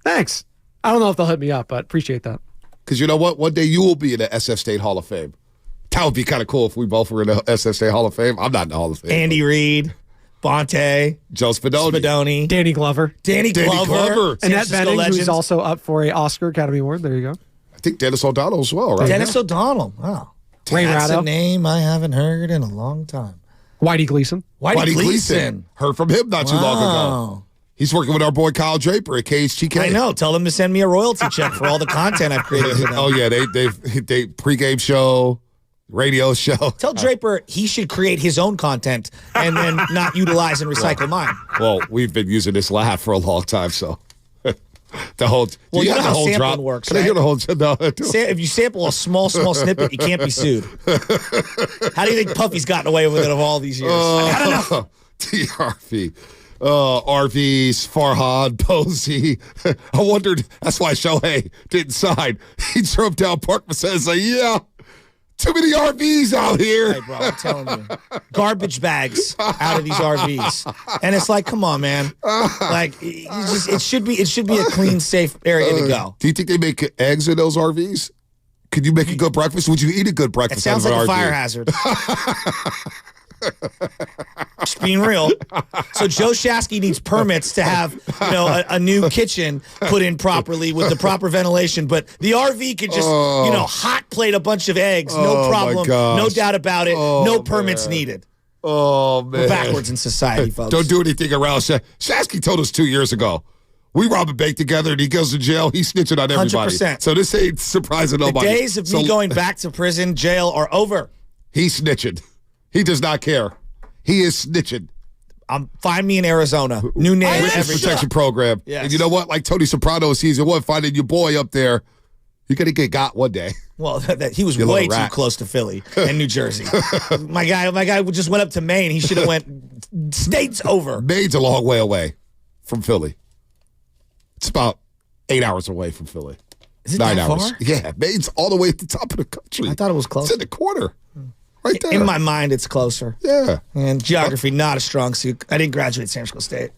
Thanks. I don't know if they'll hit me up, but appreciate that. Because you know what? One day you will be in the SF State Hall of Fame. That would be kind of cool if we both were in the SF State Hall of Fame. I'm not in the Hall of Fame. Andy Reid, Bonte, Joe Spinoni, Danny Glover. Danny Glover. Annette Bening, who's also up for a Oscar Academy Award. There you go. I think Dennis O'Donnell as well, right? Dennis O'Donnell. Wow. Ray That's Ratto. a name I haven't heard in a long time. Whitey Gleason. Whitey Gleason. Heard from him not too long ago. He's working with our boy Kyle Draper at KHTK. I know. Tell them to send me a royalty check for all the content I've created for them. Oh yeah, they pregame show, radio show. Tell Draper he should create his own content and then not utilize and recycle mine. Well, we've been using this laugh for a long time, so the whole. Well, you know how sampling drop works, Can right? I hear the whole? No, If you sample a small snippet, you can't be sued. How do you think Puffy's gotten away with it of all these years? I've had enough. TRV. RVs, Farhad, Posey. I wondered, that's why Shohei didn't sign. He drove down Park and says, yeah, too many RVs out here. Hey, bro, I'm telling you. Garbage bags out of these RVs. And it's like, come on, man. Like, it should be a clean, safe area to go. Do you think they make eggs in those RVs? Could you make a good breakfast? Would you eat a good breakfast? It sounds out of like an a RV? fire hazard. Just being real. So Joe Shasky needs permits to have, a new kitchen put in properly with the proper ventilation. But the RV could just, hot plate a bunch of eggs, no problem, no doubt about it, no permits needed. Oh, man. We're backwards in society, folks. Don't do anything around Shasky told us 2 years ago. We rob a bank together and he goes to jail. He's snitching on everybody. 100%. So this ain't surprising nobody. The days of me going back to prison, jail are over. He's snitching. He does not care. He is snitching. Find me in Arizona. New name. Witness protection program. Yes. And you know what? Like Tony Soprano season 1, finding your boy up there. You're going to get got one day. Well, he was way too close to Philly and New Jersey. My guy just went up to Maine. He should have went states over. Maine's a long way away from Philly. It's about 8 hours away from Philly. Is it 9 that hours. far? Yeah, Maine's all the way at the top of the country. I thought it was close. It's in the corner. Right there. In my mind, it's closer. Yeah. And geography, not a strong suit. I didn't graduate San Francisco State.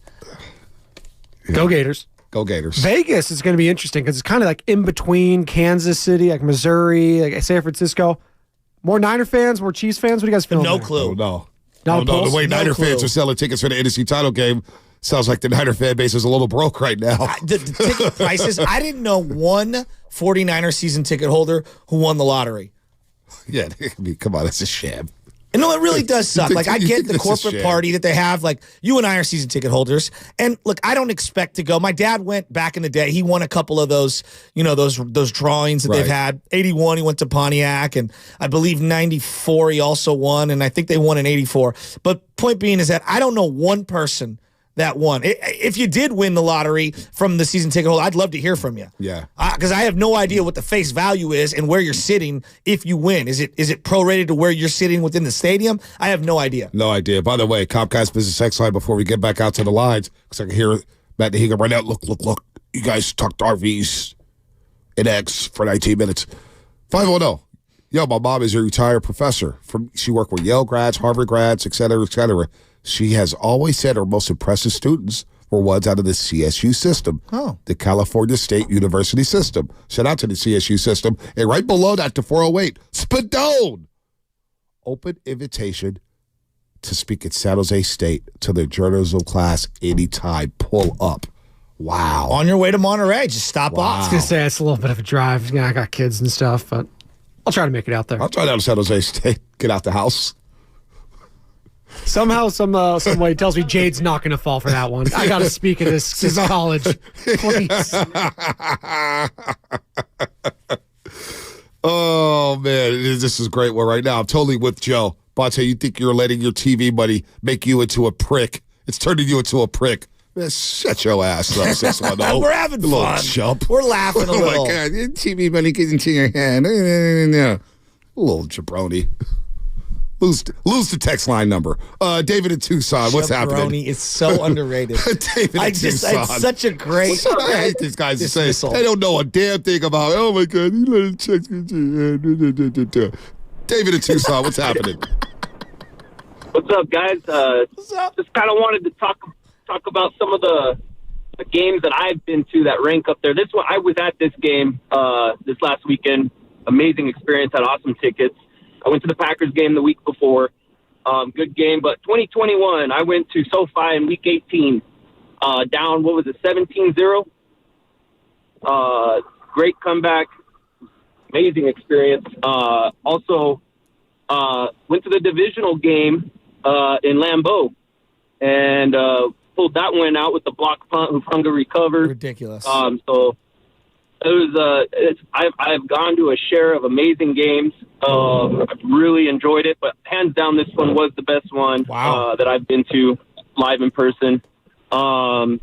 Yeah. Go Gators. Go Gators. Vegas is going to be interesting because it's kind of like in between Kansas City, like Missouri, like San Francisco. More Niner fans, more Chiefs fans. What do you guys feel? No clue. No. No, The way Niner fans are selling tickets for the NFC title game sounds like the Niner fan base is a little broke right now. The ticket prices, I didn't know one 49er season ticket holder who won the lottery. Yeah, I mean, come on, that's a sham. And no, it really does suck. Like, I get the this is corporate sham? party that they have. Like, you and I are season ticket holders. And look, I don't expect to go. My dad went back in the day. He won a couple of those, those drawings that they've had. 81, he went to Pontiac. And I believe 94, he also won. And I think they won in 84. But point being is that I don't know one person that won. If you did win the lottery from the season ticket holder, I'd love to hear from you. Yeah. Because I have no idea what the face value is and where you're sitting if you win. Is it prorated to where you're sitting within the stadium? I have no idea. No idea. By the way, Comcast Business X line before we get back out to the lines, because I can hear Matt Nahiga right now. Look. You guys talked RVs and eggs for 19 minutes. 510. Yo, my mom is a retired professor. She worked with Yale grads, Harvard grads, et cetera, et cetera. She has always said her most impressive students were ones out of the CSU system, the California State University system. Shout out to the CSU system. And right below that, the 408, Spadone. Open invitation to speak at San Jose State to their journalism class anytime. Pull up. Wow. On your way to Monterey, just stop off. I was going to say, it's a little bit of a drive. Yeah, I got kids and stuff, but I'll try to make it out there. I'll try down to San Jose State. Get out the house. Somehow, some way tells me Jade's not going to fall for that one. I got to speak at this college. Please. Oh, man. This is a great one right now. I'm totally with Joe. Bonte, you think you're letting your TV money make you into a prick. It's turning you into a prick. Man, shut your ass up, 610. We're having little fun. Chump. We're laughing a little. Oh, my God. Your TV money gets into your hand. A little jabroni. Lose the text line number. David in Tucson, what's happening? It's so underrated. David in Tucson. It's such a great. I hate these guys to say they don't know a damn thing about. Oh my God, you let it check. David in Tucson, what's happening? What's up, guys? What's up? Just kind of wanted to talk about some of the games that I've been to that rank up there. This one, I was at this game this last weekend. Amazing experience. Had awesome tickets. I went to the Packers game the week before. Good game. But 2021, I went to SoFi in week 18. Down, 17-0? Great comeback. Amazing experience. Also, went to the divisional game in Lambeau and pulled that one out with the block punt. Hufanga recovered. Ridiculous. So It was. I've gone to a share of amazing games. I've really enjoyed it, but hands down, this one was the best one that I've been to live in person. And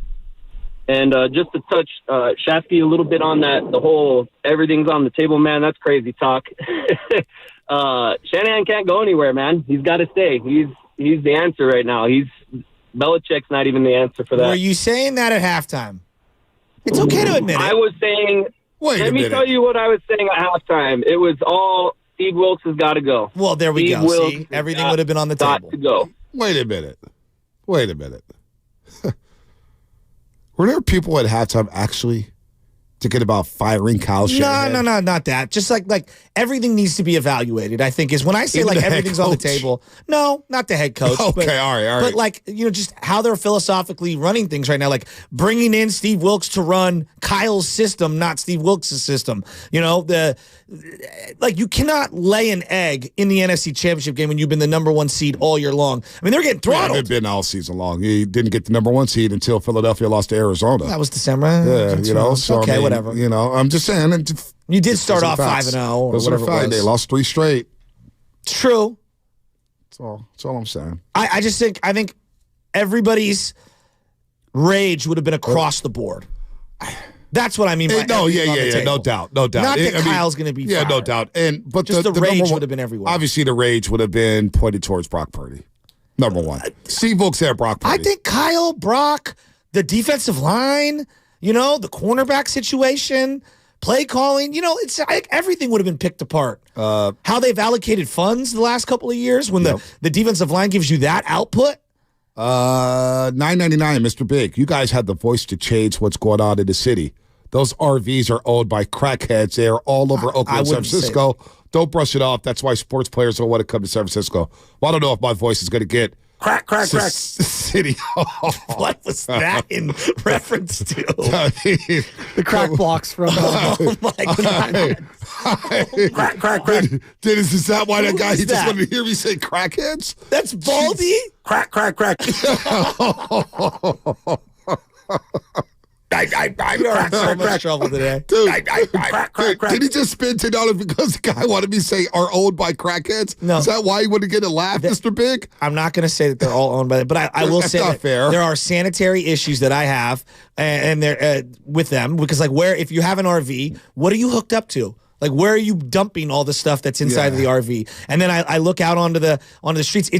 just to touch Shafty a little bit on that, the whole everything's on the table, man. That's crazy talk. Shanahan can't go anywhere, man. He's got to stay. He's the answer right now. Belichick's not even the answer for that. Were you saying that at halftime? It's okay to admit it. I was saying. Let me tell you what I was saying at halftime. It was all Steve Wilkes has got to go. Well, there we go. See, everything would have been on the table. Got to go. Wait a minute. Were there people at halftime actually thinking about firing Kyle Shanahan? No, not that. Just like everything needs to be evaluated, I think, is when I say Even like the head everything's on the coach? table. No, not the head coach. Okay, all right. But like, just how they're philosophically running things right now, like bringing in Steve Wilkes to run Kyle's system, not Steve Wilkes' system. You cannot lay an egg in the NFC Championship game when you've been the number one seed all year long. I mean, they're getting throttled. They've been all season long. He didn't get the number one seed until Philadelphia lost to Arizona. That was December. Yeah, so okay, whatever. I'm just saying. You did start off 5-0 or Those whatever are fine. it was. They lost 3 straight. True. That's all I'm saying. I think everybody's rage would have been across the board. That's what I mean by no doubt. Not that Kyle's going to be fired. no doubt. But just the rage number one, would have been everywhere. Obviously, the rage would have been pointed towards Brock Purdy. Number one. Steve Wilkes had Brock Purdy. I think Kyle, Brock, the defensive line, the cornerback situation, play calling, it's like everything would have been picked apart. How they've allocated funds the last couple of years when the defensive line gives you that output. $9.99, Mr. Big. You guys had the voice to change what's going on in the city. Those RVs are owned by crackheads. They are all over Oakland, San Francisco. Don't brush it off. That's why sports players don't want to come to San Francisco. Well, I don't know if my voice is going to get crack. City. What was that in reference to? The crack blocks from. Oh my God! Crack. Dennis, is that why that guy? He that? just wanted to hear me say crackheads. That's Baldy. Crack. You're in so much trouble today. Dude, did he just spend $10 because the guy wanted me to say are owned by crackheads? No. Is that why you want to get a laugh, Mr. Big? I'm not going to say that they're all owned by it, but I will say that fair. There are sanitary issues that I have and they're with them because if you have an RV, what are you hooked up to? Like, where are you dumping all the stuff that's inside of the RV? And then I look out onto the streets.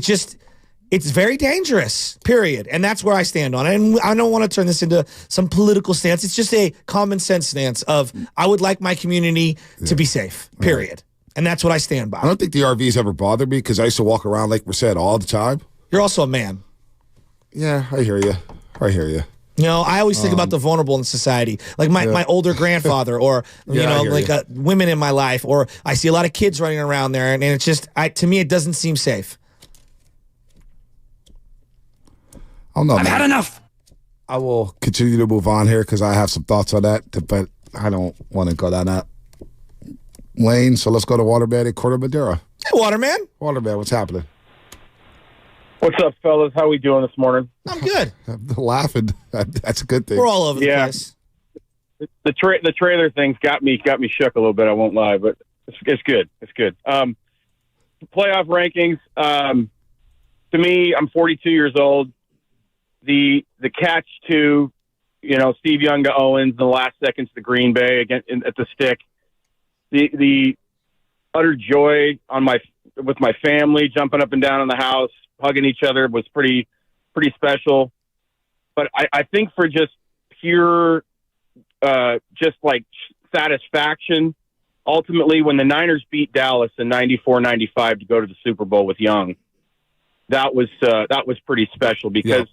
It's very dangerous, period. And that's where I stand on it. And I don't want to turn this into some political stance. It's just a common sense stance of I would like my community to be safe, period. Right. And that's what I stand by. I don't think the RVs ever bothered me because I used to walk around Lake Merced all the time. You're also a man. Yeah, I hear you. I always think about the vulnerable in society, like my older grandfather, or women in my life, or I see a lot of kids running around there, and it's just to me it doesn't seem safe. I've had enough. I will continue to move on here because I have some thoughts on that, but I don't want to go down that lane. So let's go to Waterman and Corte Madera. Hey, Waterman, what's happening? What's up, fellas? How we doing this morning? I'm good. I'm laughing. That's a good thing. We're all over the place. The trailer thing's got me shook a little bit. I won't lie, but it's good. It's good. Playoff rankings. To me, I'm 42 years old. The catch to, Steve Young to Owens in the last seconds to Green Bay again at the stick. The utter joy with my family jumping up and down in the house, hugging each other was pretty special. But I think for just pure, just like satisfaction, ultimately when the Niners beat Dallas in 94-95 to go to the Super Bowl with Young, that was pretty special because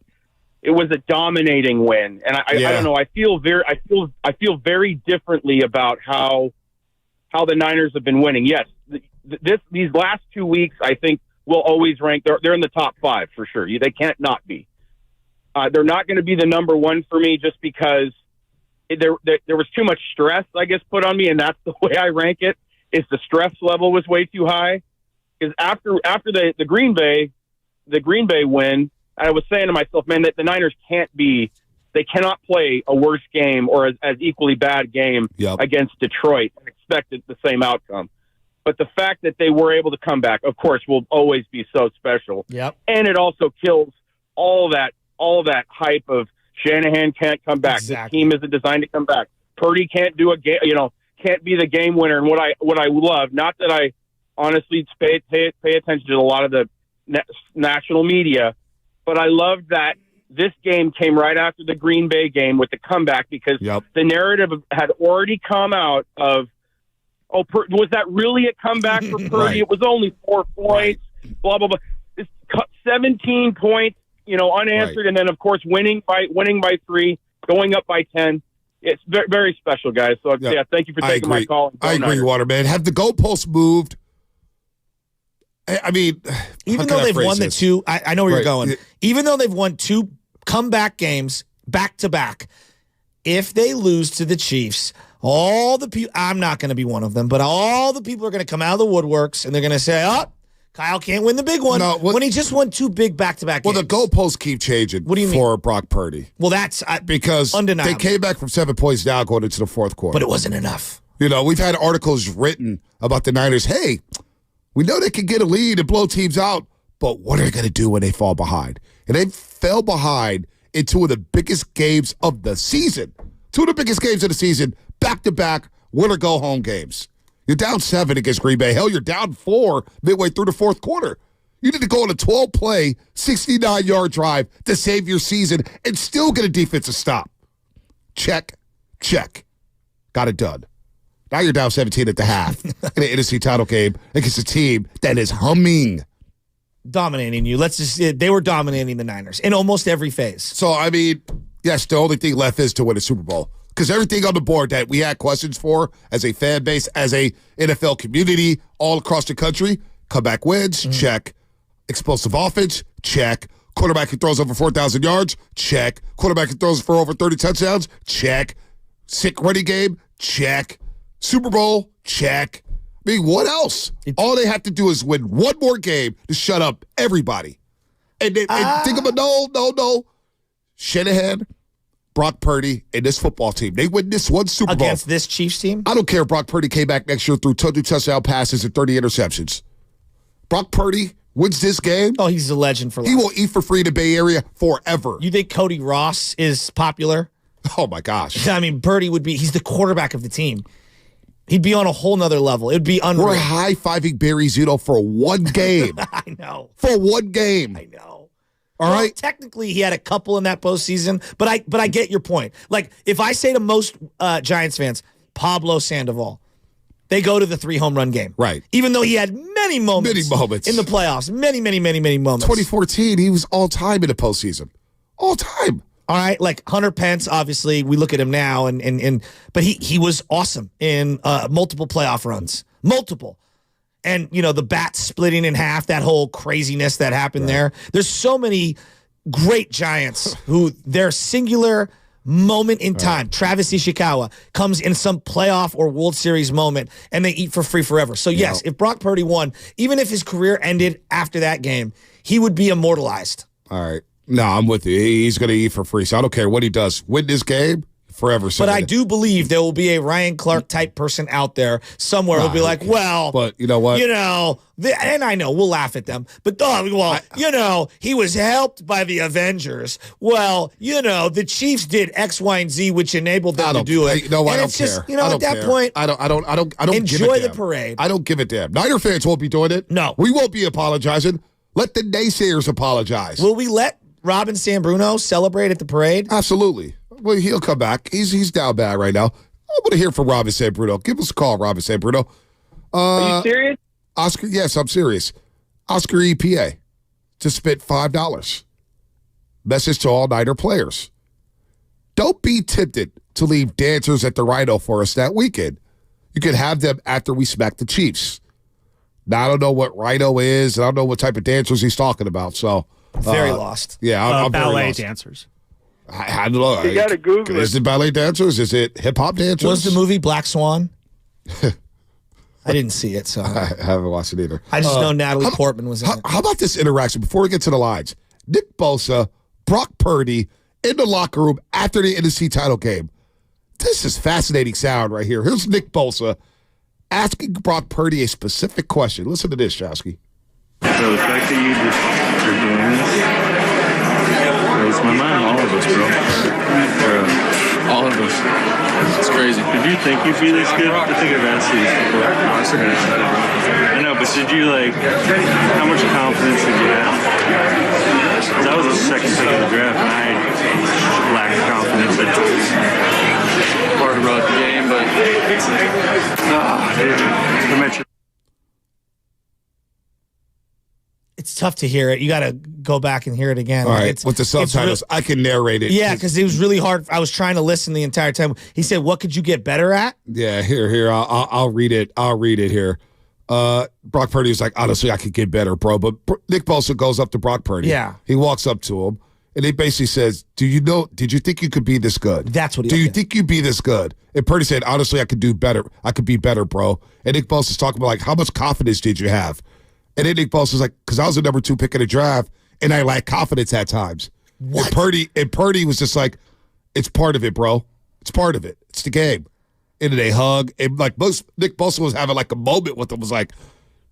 it was a dominating win. And I don't know, I feel very differently about how the Niners have been winning. Yes, these last 2 weeks, I think will always rank. They're in the top 5 for sure. They can't not be. They're not going to be the number 1 for me just because there was too much stress, I guess, put on me, and that's the way I rank it. Is the stress level was way too high? Because after the Green Bay win, I was saying to myself, man, that the Niners can't be They cannot play a worse game or as equally bad game against Detroit and expect the same outcome. But the fact that they were able to come back, of course, will always be so special. Yep. And it also kills all that hype of Shanahan can't come back. Exactly. This team isn't designed to come back. Purdy can't do a game, can't be the game winner. And what I love, not that I honestly pay attention to a lot of the national media, but I love that this game came right after the Green Bay game with the comeback because the narrative had already come out of, was that really a comeback for Purdy? Right. It was only 4 points, blah, blah, blah. It's 17 points, unanswered, and then, of course, winning by 3, going up by 10. It's very, very special, guys. So, thank you for taking my call. I agree, Waterman. Have the goalposts moved? I mean, even though they've won the two, I know where you're going. Even though they've won 2 comeback games back to back, if they lose to the Chiefs, all the people, I'm not going to be one of them, but all the people are going to come out of the woodworks and they're going to say, Kyle can't win the big one when he just won 2 big back-to-back games. Well, the goalposts keep changing for Brock Purdy. Well, that's because undeniable. They came back from 7 points down going into the fourth quarter. But it wasn't enough. We've had articles written about the Niners. Hey, we know they can get a lead and blow teams out, but what are they going to do when they fall behind? And they fell behind in 2 of the biggest games of the season. 2 of the biggest games of the season, back-to-back, win-or-go-home games. You're down 7 against Green Bay. Hell, you're down 4 midway through the fourth quarter. You need to go on a 12-play, 69-yard drive to save your season and still get a defensive stop. Check. Got it done. Now you're down 17 at the half in an NFC title game against a team that is humming. Dominating you. They were dominating the Niners in almost every phase. So, I mean, yes, the only thing left is to win a Super Bowl. Because everything on the board that we had questions for as a fan base, as a NFL community all across the country, comeback wins, check. Explosive offense, check. Quarterback who throws over 4,000 yards, check. Quarterback who throws for over 30 touchdowns, check. Sick running game, check. Super Bowl, check. I mean, what else? All they have to do is win one more game to shut up everybody. And think of no. Shanahan, Brock Purdy, and this football team. They win this one Super Bowl. Against this Chiefs team? I don't care if Brock Purdy came back next year through 2 touchdown passes and 30 interceptions. Brock Purdy wins this game. Oh, he's a legend for life. He will eat for free in the Bay Area forever. You think Cody Ross is popular? Oh, my gosh. I mean, Purdy he's the quarterback of the team. He'd be on a whole nother level. It would be unreal. We're high-fiving Barry Zito for one game. I know. For one game. I know. All right. Technically, he had a couple in that postseason, but I get your point. Like, if I say to most Giants fans, Pablo Sandoval, they go to the 3 home run game. Right. Even though he had many moments in the playoffs. Many moments. 2014, he was all-time in the postseason. All-time. All right, like Hunter Pence, obviously, we look at him now, but he was awesome in multiple playoff runs. Multiple. And, the bat splitting in half, that whole craziness that happened there. There's so many great Giants who their singular moment in time, Travis Ishikawa, comes in some playoff or World Series moment, and they eat for free forever. So, yes, if Brock Purdy won, even if his career ended after that game, he would be immortalized. All right. No, I'm with you. He's going to eat for free, so I don't care what he does. Win this game, forever. But I do believe there will be a Ryan Clark type person out there somewhere who'll be like, well, but you know what? And I know we'll laugh at them, but he was helped by the Avengers. Well, the Chiefs did X, Y, and Z, which enabled them to do it. I don't care. At that point, I don't enjoy the parade. I don't give a damn. Niner fans won't be doing it. No, we won't be apologizing. Let the naysayers apologize. Will we let Robin San-Bruno celebrate at the parade? Absolutely. Well, he'll come back. He's down bad right now. I want to hear from Robin San-Bruno. Give us a call, Robin San-Bruno. Are you serious? Oscar, yes, I'm serious. Oscar EPA to spend $5. Message to all Niner players. Don't be tempted to leave dancers at the Rhino for us that weekend. You can have them after we smack the Chiefs. Now, I don't know what Rhino is. I don't know what type of dancers he's talking about. So very lost. Yeah, I'm ballet very lost. dansers. I don't know. You got to Google it. Is it ballet dancers? Is it hip-hop dancers? Was the movie Black Swan? I didn't see it, so I haven't watched it either. I just know Natalie Portman was in it. How about this interaction before we get to the lines? Nick Bosa, Brock Purdy in the locker room after the NFC title game. This is fascinating sound right here. Here's Nick Bosa asking Brock Purdy a specific question. Listen to this, Shasky. So the fact that you just are doing this blows my mind. All of us, bro. All of us. It's crazy. Did you think you'd be this good? I think I've asked you this before. I know, but did you, how much confidence did you have? Because I was the second pick of the draft, and I lacked confidence at times. Hard to roll the game, but I mentioned. It's tough to hear it. You got to go back and hear it again. All right, with the subtitles, I can narrate it. Yeah, because it was really hard. I was trying to listen the entire time. He said, "What could you get better at?" Yeah, here. I'll read it. I'll read it here. Brock Purdy was like, honestly, I could get better, bro. But Nick Bosa goes up to Brock Purdy. Yeah, he walks up to him. And he basically says, did you think you could be this good? That's what he Do you think you'd be this good? And Purdy said, honestly, I could do better. I could be better, bro. And Nick Bosa's talking about, how much confidence did you have? And then Nick Bosa's like, because I was the number 2 pick in the draft, and I lack confidence at times. What? And Purdy was just like, it's part of it, bro. It's part of it. It's the game. And then they hug. And Nick Bosa was having a moment with him, was like,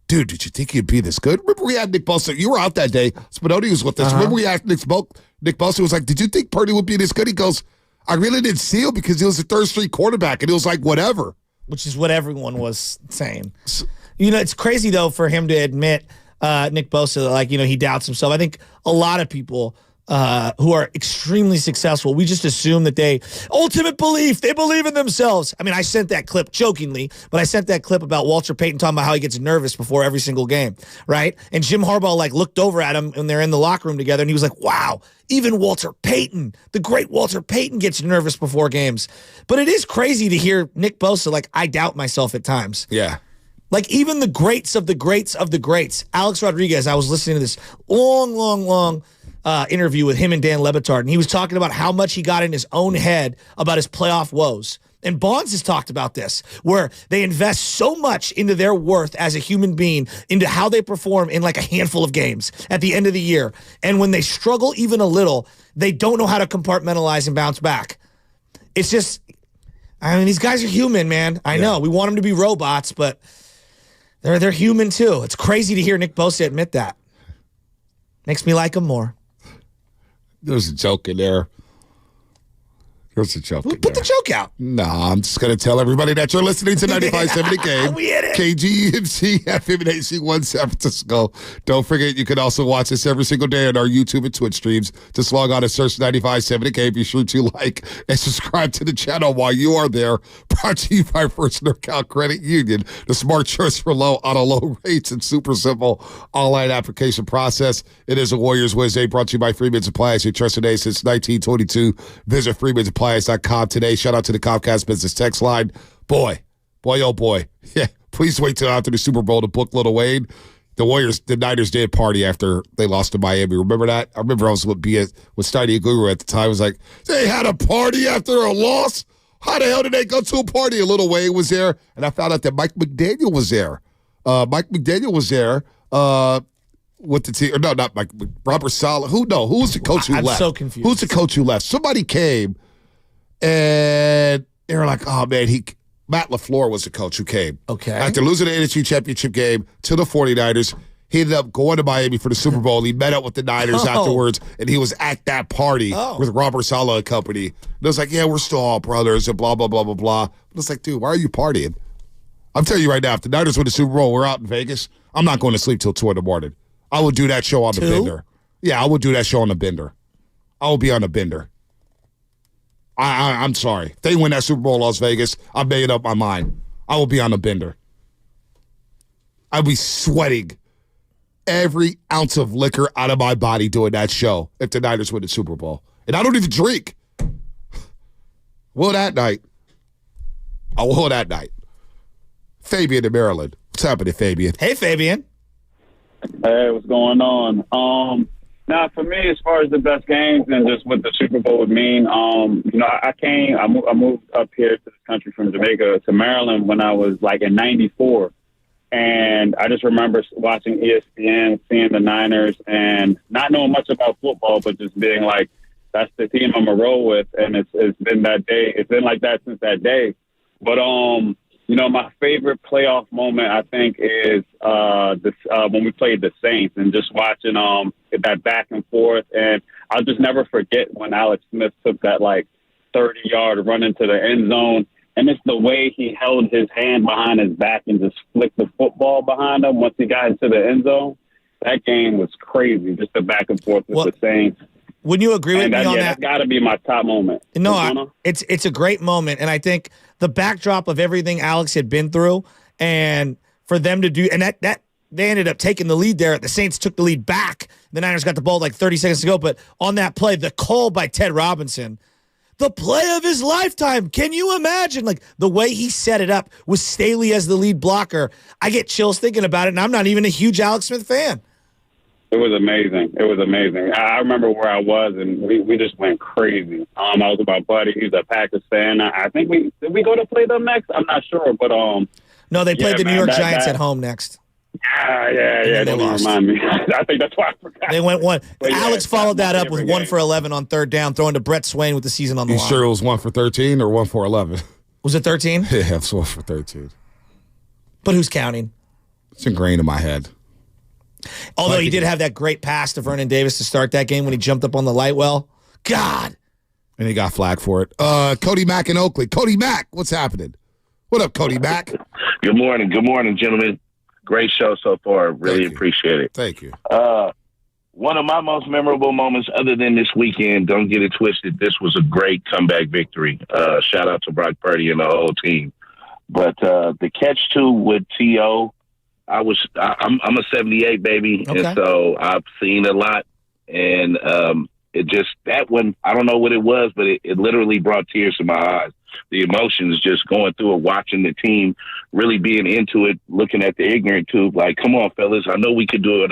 dude, did you think you'd be this good? Remember we had Nick Bosa. You were out that day. Spinoni was with us. Remember we asked Nick Bosa was like, did you think Purdy would be this good? He goes, I really didn't see him because he was a third-string quarterback, and it was like, whatever. Which is what everyone was saying. It's crazy, though, for him to admit, Nick Bosa, that, he doubts himself. I think a lot of people who are extremely successful, we just assume that they believe in themselves. I mean, I sent that clip jokingly, but I sent that clip about Walter Payton talking about how he gets nervous before every single game, right? And Jim Harbaugh looked over at him when they're in the locker room together, and he was like, wow, even Walter Payton, the great Walter Payton, gets nervous before games. But it is crazy to hear Nick Bosa, I doubt myself at times. Yeah. Even the greats of the greats of the greats. Alex Rodriguez, I was listening to this long interview with him and Dan Le Batard, and he was talking about how much he got in his own head about his playoff woes. And Bonds has talked about this, where they invest so much into their worth as a human being, into how they perform in a handful of games at the end of the year. And when they struggle even a little, they don't know how to compartmentalize and bounce back. It's just, these guys are human, man. I know. We want them to be robots, but they're human too. It's crazy to hear Nick Bosa admit that. Makes me like him more. There's a joke in there. Put the joke out. No, I'm just going to tell everybody that you're listening to 95.7 The Game. We hit it. KGMC, FM and AC1 San Francisco. Don't forget, you can also watch us every single day on our YouTube and Twitch streams. Just log on and search 95.7 The Game. Be sure to like and subscribe to the channel while you are there. Brought to you by First Norcal Credit Union. The smart choice for low auto low rates and super simple online application process. It is a Warriors Wednesday brought to you by Freeman's Appliance. Your trusted day since 1922. Visit Freeman's.com today. Shout out to the Comcast Business Text line. Boy, oh boy. Yeah, please wait till after the Super Bowl to book Lil Wayne. The Niners did party after they lost to Miami. Remember that? I remember I was with Steiny Guru at the time. I was like, they had a party after a loss? How the hell did they go to a party? And Lil Wayne was there, and I found out that Mike McDaniel was there. With the team. No, not Mike. Robert Saleh. Who was the coach who left? I'm so confused. Who's the coach who left? Somebody came, and they were like, oh, man, Matt LaFleur was the coach who came. Okay. After losing the NFC Championship game to the 49ers, he ended up going to Miami for the Super Bowl. He met up with the Niners afterwards, and he was at that party with Robert Saleh and company. And it was like, yeah, we're still all brothers and blah, blah, blah, blah, blah. But it's like, dude, why are you partying? I'm telling you right now, if the Niners win the Super Bowl, we're out in Vegas, I'm not going to sleep till 2 in the morning. I would do that show on the bender. Yeah, I would do that show on the bender. I will be on the bender. I'm sorry. If they win that Super Bowl in Las Vegas, I made up my mind. I will be on the bender. I'll be sweating every ounce of liquor out of my body doing that show if the Niners win the Super Bowl. And I don't even drink. Well, that night. I will that night. Fabian in Maryland. What's happening, Fabian? Hey, Fabian. Hey, what's going on? Now, for me, as far as the best games and just what the Super Bowl would mean, I moved up here to this country from Jamaica to Maryland when I was in 94. And I just remember watching ESPN, seeing the Niners, and not knowing much about football, but just being like, that's the team I'm gonna roll with, and it's been that day. It's been like that since that day. But my favorite playoff moment I think is when we played the Saints and just watching that back and forth. And I'll just never forget when Alex Smith took that 30-yard run into the end zone. And it's the way he held his hand behind his back and just flicked the football behind him once he got into the end zone. That game was crazy, just the back and forth with the Saints. Wouldn't you agree with me on that? That's got to be my top moment. No, it's a great moment. And I think the backdrop of everything Alex had been through, and for them to do – and that they ended up taking the lead there. The Saints took the lead back. The Niners got the ball 30 seconds to go. But on that play, the call by Ted Robinson – the play of his lifetime. Can you imagine? The way he set it up with Staley as the lead blocker. I get chills thinking about it, and I'm not even a huge Alex Smith fan. It was amazing. I remember where I was, and we just went crazy. I was with my buddy. He's a Packers fan. I think did we go to play them next? I'm not sure, but no, they played the New York Giants at home next. Yeah. Don't remind me. I think that's why I forgot. They went one. But Alex followed that up with 1 for 11 on third down, throwing to Brett Swain with the season on the line. You sure it was 1 for 13 or 1 for 11? Was it 13? Yeah, it was 1 for 13. But who's counting? It's ingrained in my head. Although he did have that great pass to Vernon Davis to start that game when he jumped up on the light well. God. And he got flagged for it. Cody Mack in Oakley. Cody Mack, what's happening? What up, Cody Mack? Good morning, gentlemen. Great show so far. Really appreciate it. Thank you. One of my most memorable moments, other than this weekend, don't get it twisted, this was a great comeback victory. Shout out to Brock Purdy and the whole team. But the catch-2 with T.O., I'm a 78 baby, okay. And so I've seen a lot. And it just, that one, I don't know what it was, but it literally brought tears to my eyes. The emotions just going through it, watching the team really being into it, looking at the ignorant tube, like, come on, fellas, I know we could do it.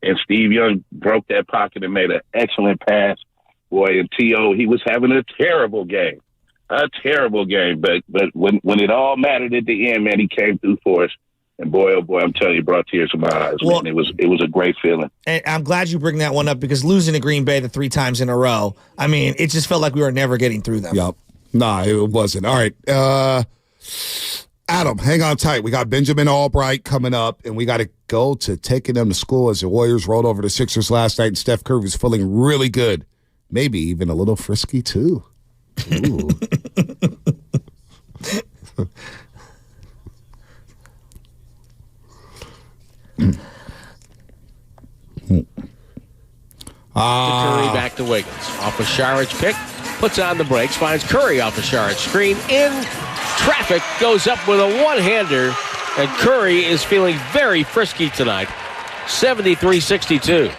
And Steve Young broke that pocket and made an excellent pass. Boy, and T.O., he was having a terrible game. But when it all mattered at the end, man, he came through for us. And boy, oh boy, I'm telling you, it brought tears to my eyes, man. It was a great feeling. And I'm glad you bring that one up because losing to Green Bay the 3 times in a row, I mean, it just felt like we were never getting through them. Yep. Nah, it wasn't. All right. Adam, hang on tight. We got Benjamin Albright coming up, and we got to go to taking them to school as the Warriors rolled over the Sixers last night, and Steph Curry was feeling really good. Maybe even a little frisky, too. Ooh. Curry back to Wiggins. Off a Sharich pick. Puts on the brakes. Finds Curry off a Sharich screen. In traffic. Goes up with a one-hander. And Curry is feeling very frisky tonight. 73-62.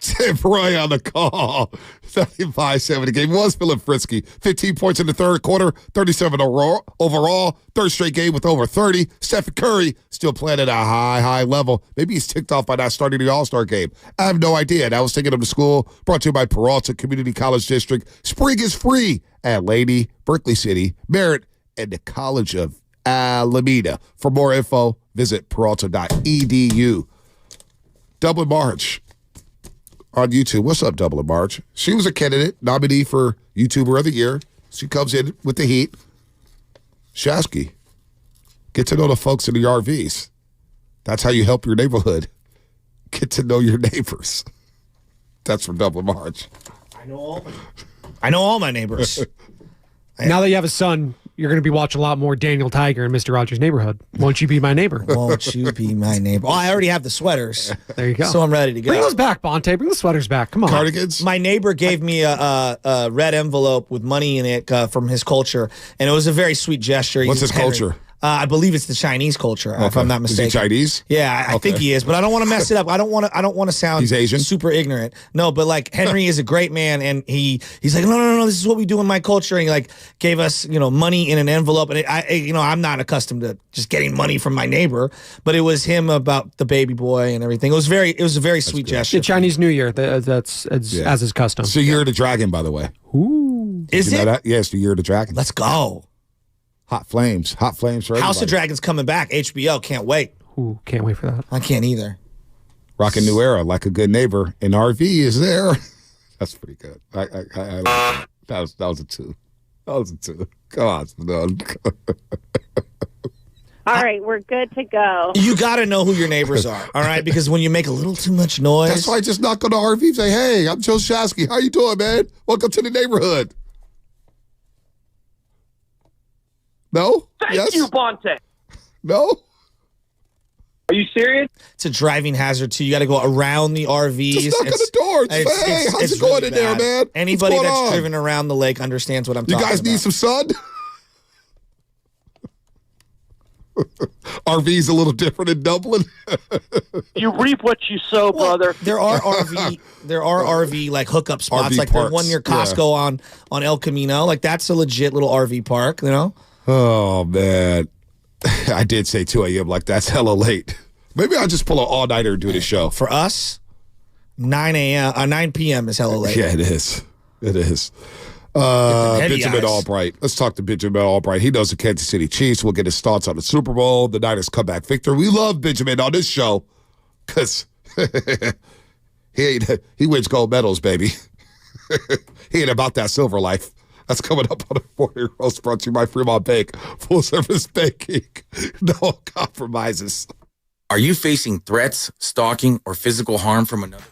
Tim Roy on the call. 75-70 game. Was feeling frisky. 15 points in the third quarter. 37 overall. Third straight game with over 30. Steph Curry still playing at a high level. Maybe he's ticked off by not starting the All-Star game. I have no idea. And I was taking him to school. Brought to you by Peralta Community College District. Spring is free at Lady, Berkeley City, Merritt, and the College of Alameda. For more info, visit peralta.edu. Dublin March on YouTube. What's up, Dublin March? She was a candidate, nominee for YouTuber of the Year. She comes in with the heat. Shasky, get to know the folks in the RVs. That's how you help your neighborhood. Get to know your neighbors. That's from Dublin March. I know all my neighbors. Now that you have a son, you're going to be watching a lot more Daniel Tiger in Mr. Rogers' Neighborhood. Won't you be my neighbor? Won't you be my neighbor? Oh, I already have the sweaters. There you go. So I'm ready to go. Bring those back, Bonte. Bring the sweaters back. Come on. Cardigans? My neighbor gave me a red envelope with money in it from his culture, and it was a very sweet gesture. What's his culture? I believe it's the Chinese culture, if I'm not mistaken. Is he Chinese? Yeah, I think he is, but I don't want to mess it up. I don't want to sound He's Asian? super ignorant. No, but like Henry is a great man, and he's like, no, this is what we do in my culture, and he like gave us money in an envelope, and I'm not accustomed to just getting money from my neighbor, but it was him about the baby boy and everything. It was a very sweet gesture. The Chinese New Year, that's as is custom. It's the Year of the Dragon, by the way. Ooh, is it? Yeah, it's the Year of the Dragon. Let's go. Hot flames for everybody. House of Dragons coming back. HBO, can't wait. Ooh, can't wait for that. I can't either. Rocking new era, like a good neighbor. An RV is there. That's pretty good. That was a 2. That was a 2. Come on, Spinone. All right, we're good to go. You got to know who your neighbors are, all right? Because when you make a little too much noise. That's why I just knock on the RV and say, hey, I'm Joe Shasky. How you doing, man? Welcome to the neighborhood. No? Thank you, Bonte. No? Are you serious? It's a driving hazard, too. You got to go around the RVs. Just knock on the door. Hey, how's it going in there, man? Anybody What's that's going on? driven around the lake understands what I'm talking about. You guys need some sun? RV's a little different in Dublin. You reap what you sow, brother. There are RV like hookup spots, RV like parks. the one near Costco on El Camino. Like that's a legit little RV park, you know? Oh, man. I did say 2 a.m. like that's hella late. Maybe I'll just pull an all-nighter and do the show. For us, 9 p.m. is hella late. Yeah, it is. It is. heavy Benjamin eyes. Albright. Let's talk to Benjamin Albright. He knows the Kansas City Chiefs. We'll get his thoughts on the Super Bowl, the Niners comeback victory. We love Benjamin on this show because he wins gold medals, baby. He ain't about that silver life. That's coming up on the Morning Roast, brought to you by Fremont Bank. Full service banking. No compromises. Are you facing threats, stalking, or physical harm from another?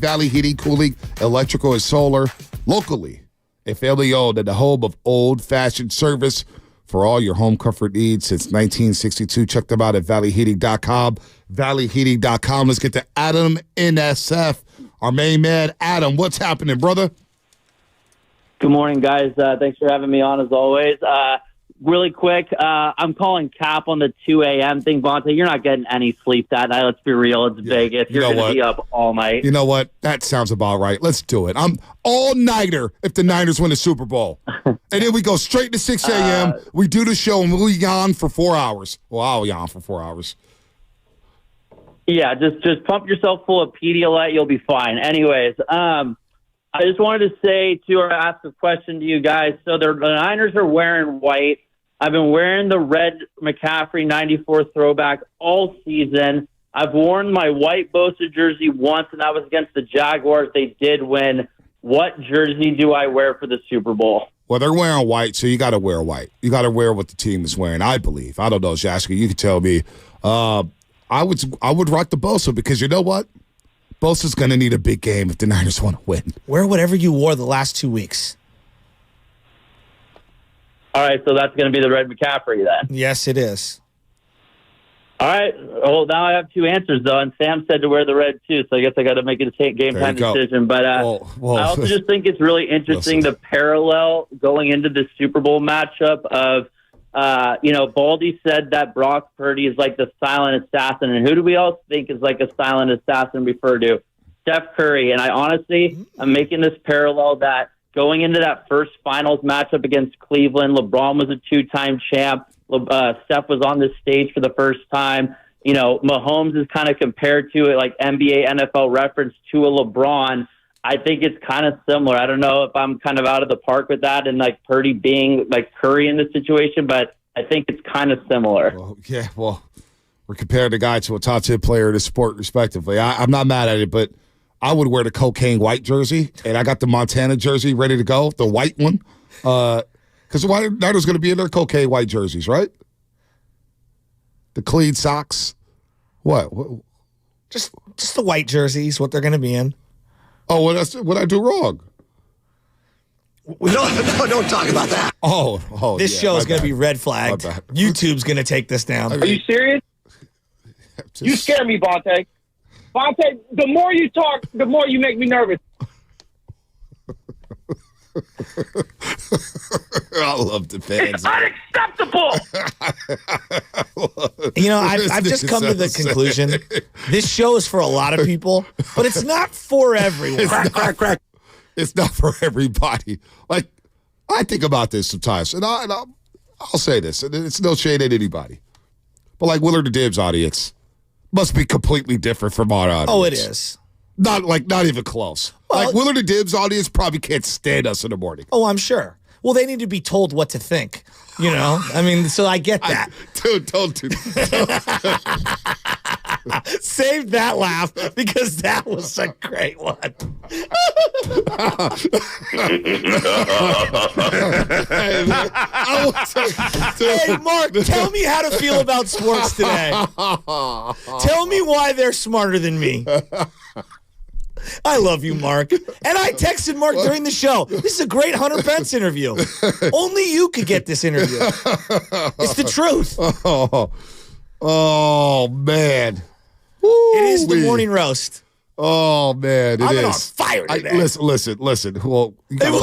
Valley Heating, Cooling, Electrical, and Solar. Locally, a family-owned and the home of old-fashioned service for all your home comfort needs since 1962. Check them out at valleyheating.com. Valleyheating.com. Let's get to Adam in SF. Our main man, Adam. What's happening, brother? Good morning, guys. Thanks for having me on, as always. Really quick, I'm calling cap on the 2 a.m. thing, Bonte. You're not getting any sleep that night. Let's be real. It's Vegas. You're going to be up all night. You know what? That sounds about right. Let's do it. I'm all-nighter if the Niners win the Super Bowl. And then we go straight to 6 a.m. We do the show, and we'll yawn for 4 hours. Well, I'll yawn for 4 hours. Yeah, just pump yourself full of Pedialyte. You'll be fine. Anyways, I just wanted to say or ask a question to you guys. So the Niners are wearing white. I've been wearing the red McCaffrey 94 throwback all season. I've worn my white Bosa jersey once, and that was against the Jaguars. They did win. What jersey do I wear for the Super Bowl? Well, they're wearing white, so you got to wear white. You got to wear what the team is wearing, I believe. I don't know, Jaska. You can tell me. I would rock the Bosa because you know what? Bosa's going to need a big game if the Niners want to win. Wear whatever you wore the last 2 weeks. All right, so that's going to be the red McCaffrey then. Yes, it is. All right. Well, now I have two answers, though, and Sam said to wear the red, too, so I guess I got to make a game-time decision. But I also just think it's really interesting the parallel going into the Super Bowl matchup of, Baldy said that Brock Purdy is like the silent assassin, and who do we all think is like a silent assassin referred to? Steph Curry. And I'm making this parallel that going into that first finals matchup against Cleveland, LeBron was a two-time champ. Steph was on this stage for the first time. Mahomes is kind of compared to it, like NBA, NFL reference to a LeBron. I think it's kind of similar. I don't know if I'm kind of out of the park with that and like Purdy being like Curry in this situation, but I think it's kind of similar. Well, we're comparing the guy to a top 10 player in the sport, respectively. I'm not mad at it, but I would wear the cocaine white jersey, and I got the Montana jersey ready to go, the white one, because the Niners going to be in their cocaine white jerseys, right? The clean socks. What? Just the white jerseys, what they're going to be in. Oh, what I do wrong? Don't talk about that. This show is going to be red flagged. YouTube's going to take this down. Are you serious? You scare me, Bonte. Bonte, the more you talk, the more you make me nervous. I love the fans. It's unacceptable. I've just come to the conclusion this show is for a lot of people, but it's not for everyone. Crack. It's not for everybody. Like, I think about this sometimes, and I'll say this, and it's no shade at anybody, but like Willard and Dibs' audience must be completely different from our audience. Oh, it is. Not even close. Well, like Willard and Dibs' audience probably can't stand us in the morning. Oh, I'm sure. Well, they need to be told what to think. You know, I mean, so I get that. Don't do Save that laugh because that was a great one. Hey, Mark, tell me how to feel about sports today. Tell me why they're smarter than me. I love you, Mark. And I texted Mark during the show. This is a great Hunter Pence interview. Only you could get this interview. It's the truth. Oh man. It is the morning roast. Oh man, I'm on fire today. Listen. Well, you gotta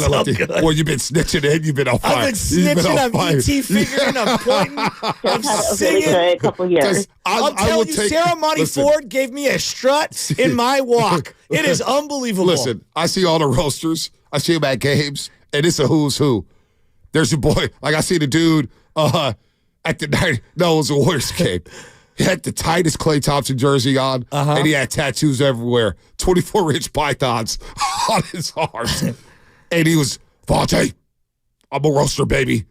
let the. Well, you've been snitching in. You've been on fire. I've been snitching. I'm ET figuring. I'm pointing. I'm singing. A couple years. I'm telling you, Sarah Monty Ford gave me a strut in my walk. It is unbelievable. Listen, I see all the roasters. I see them at games, and it's a who's who. There's your boy. Like I see the dude at the night. No, it was a Warriors game. He had the tightest Klay Thompson jersey on, and he had tattoos everywhere. 24-inch pythons on his arms. And he was, Vontae, I'm a roaster, baby.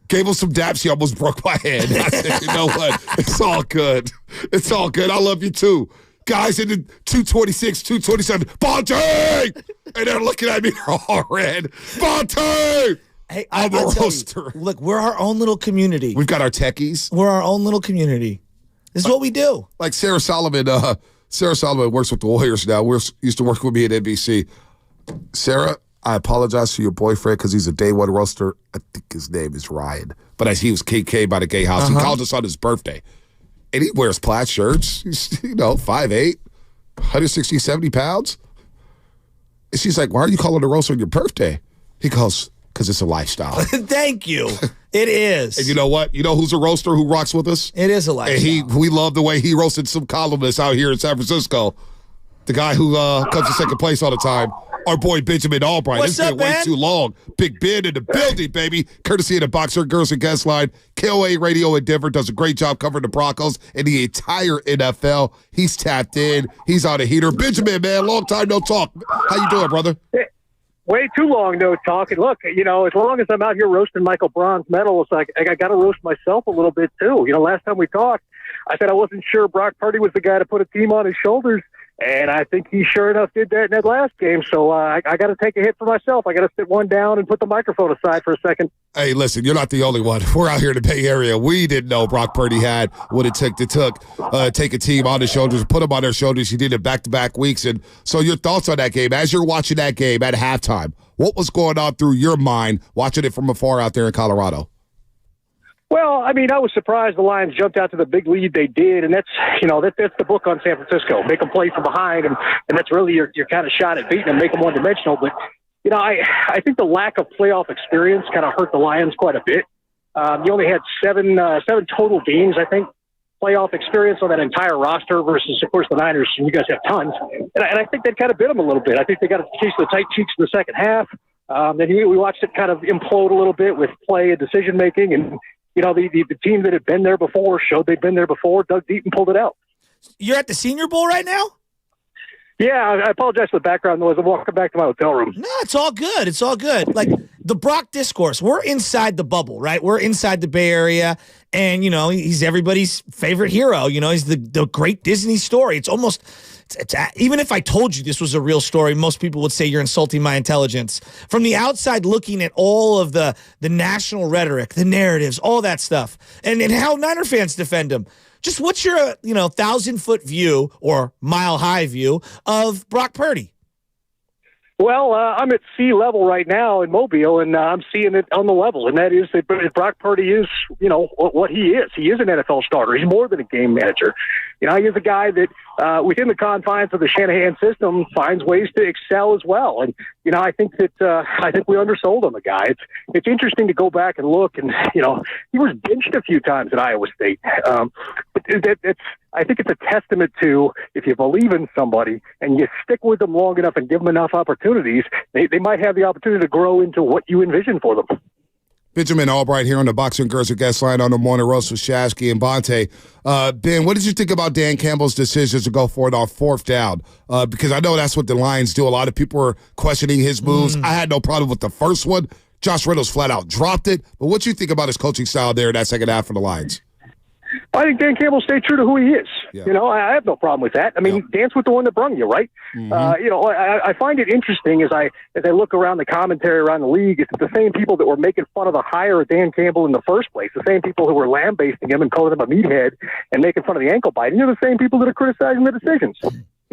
Gave him some daps. He almost broke my hand. I said, you know what? It's all good. It's all good. I love you, too. Guys in the 226, 227, Vontae! And they're looking at me all red. Vontae! Hey, I'm a roaster. Look, we're our own little community. We've got our techies. We're our own little community. This is what we do. Like Sarah Solomon works with the Warriors now. Used to work with me at NBC. Sarah, I apologize to your boyfriend because he's a day one roaster. I think his name is Ryan. But he was KK by the gay house. He called us on his birthday. And he wears plaid shirts. He's, 5'8", 160, 70 pounds. And she's like, why are you calling a roaster on your birthday? He goes, because it's a lifestyle. Thank you. It is. And you know what? You know who's a roaster who rocks with us? It is a lifestyle. And we love the way he roasted some columnists out here in San Francisco. The guy who comes to second place all the time. Our boy Benjamin Albright. What's up, been way man? too long. Big Ben in the building, baby. Courtesy of the Boxer Girls and Guest Line. KOA Radio in Denver does a great job covering the Broncos and the entire NFL. He's tapped in. He's on a heater. Benjamin, man, long time no talk. How you doing, brother? Way too long no talk. And look, as long as I'm out here roasting Michael Braun's medal, it's like I got to roast myself a little bit too. Last time we talked, I said I wasn't sure Brock Purdy was the guy to put a team on his shoulders. And I think he sure enough did that in that last game. So I got to take a hit for myself. I got to sit one down and put the microphone aside for a second. Hey, listen, you're not the only one. We're out here in the Bay Area. We didn't know Brock Purdy had what it took to take a team on his shoulders, put them on their shoulders. He did it back-to-back weeks. And so your thoughts on that game, as you're watching that game at halftime, what was going on through your mind watching it from afar out there in Colorado? Well, I was surprised the Lions jumped out to the big lead they did, and that's the book on San Francisco. Make them play from behind, and that's really your kind of shot at beating them, make them one-dimensional. But, I think the lack of playoff experience kind of hurt the Lions quite a bit. You only had seven total games, I think, playoff experience on that entire roster versus, of course, the Niners, and you guys have tons. And I think that kind of bit them a little bit. I think they got a case of the tight cheeks in the second half. Then we watched it kind of implode a little bit with play and decision-making, and the team that had been there before showed they'd been there before, dug deep and pulled it out. You're at the Senior Bowl right now? Yeah, I apologize for the background noise. I'm walking back to my hotel room. No, it's all good. It's all good. Like the Brock discourse, we're inside the bubble, right? We're inside the Bay Area, and, he's everybody's favorite hero. He's the great Disney story. It's almost... even if I told you this was a real story, most people would say you're insulting my intelligence. From the outside looking at all of the national rhetoric, the narratives, all that stuff, and how Niner fans defend him. Just what's your 1,000-foot view or mile-high view of Brock Purdy? Well, I'm at sea level right now in Mobile, and I'm seeing it on the level, and that is that Brock Purdy is, what he is. He is an NFL starter. He's more than a game manager. He is a guy that, within the confines of the Shanahan system, finds ways to excel as well. And, I think we undersold him, a guy. It's interesting to go back and look, and, he was benched a few times at Iowa State. I think it's a testament to if you believe in somebody and you stick with them long enough and give them enough opportunities, they might have the opportunity to grow into what you envision for them. Benjamin Albright here on the Boxing Girls guest line on the Morning Roast with Shasky and Bonte. Ben, what did you think about Dan Campbell's decision to go for it on fourth down? Because I know that's what the Lions do. A lot of people were questioning his moves. I had no problem with the first one. Josh Reynolds flat out dropped it. But what do you think about his coaching style there in that second half for the Lions? I think Dan Campbell stayed true to who he is. Yeah. I have no problem with that. I mean, dance with the one that brung you, right? Mm-hmm. I find it interesting as I look around the commentary around the league. It's the same people that were making fun of the hire of Dan Campbell in the first place, the same people who were lambasting him and calling him a meathead and making fun of the ankle bite. And they're the same people that are criticizing the decisions.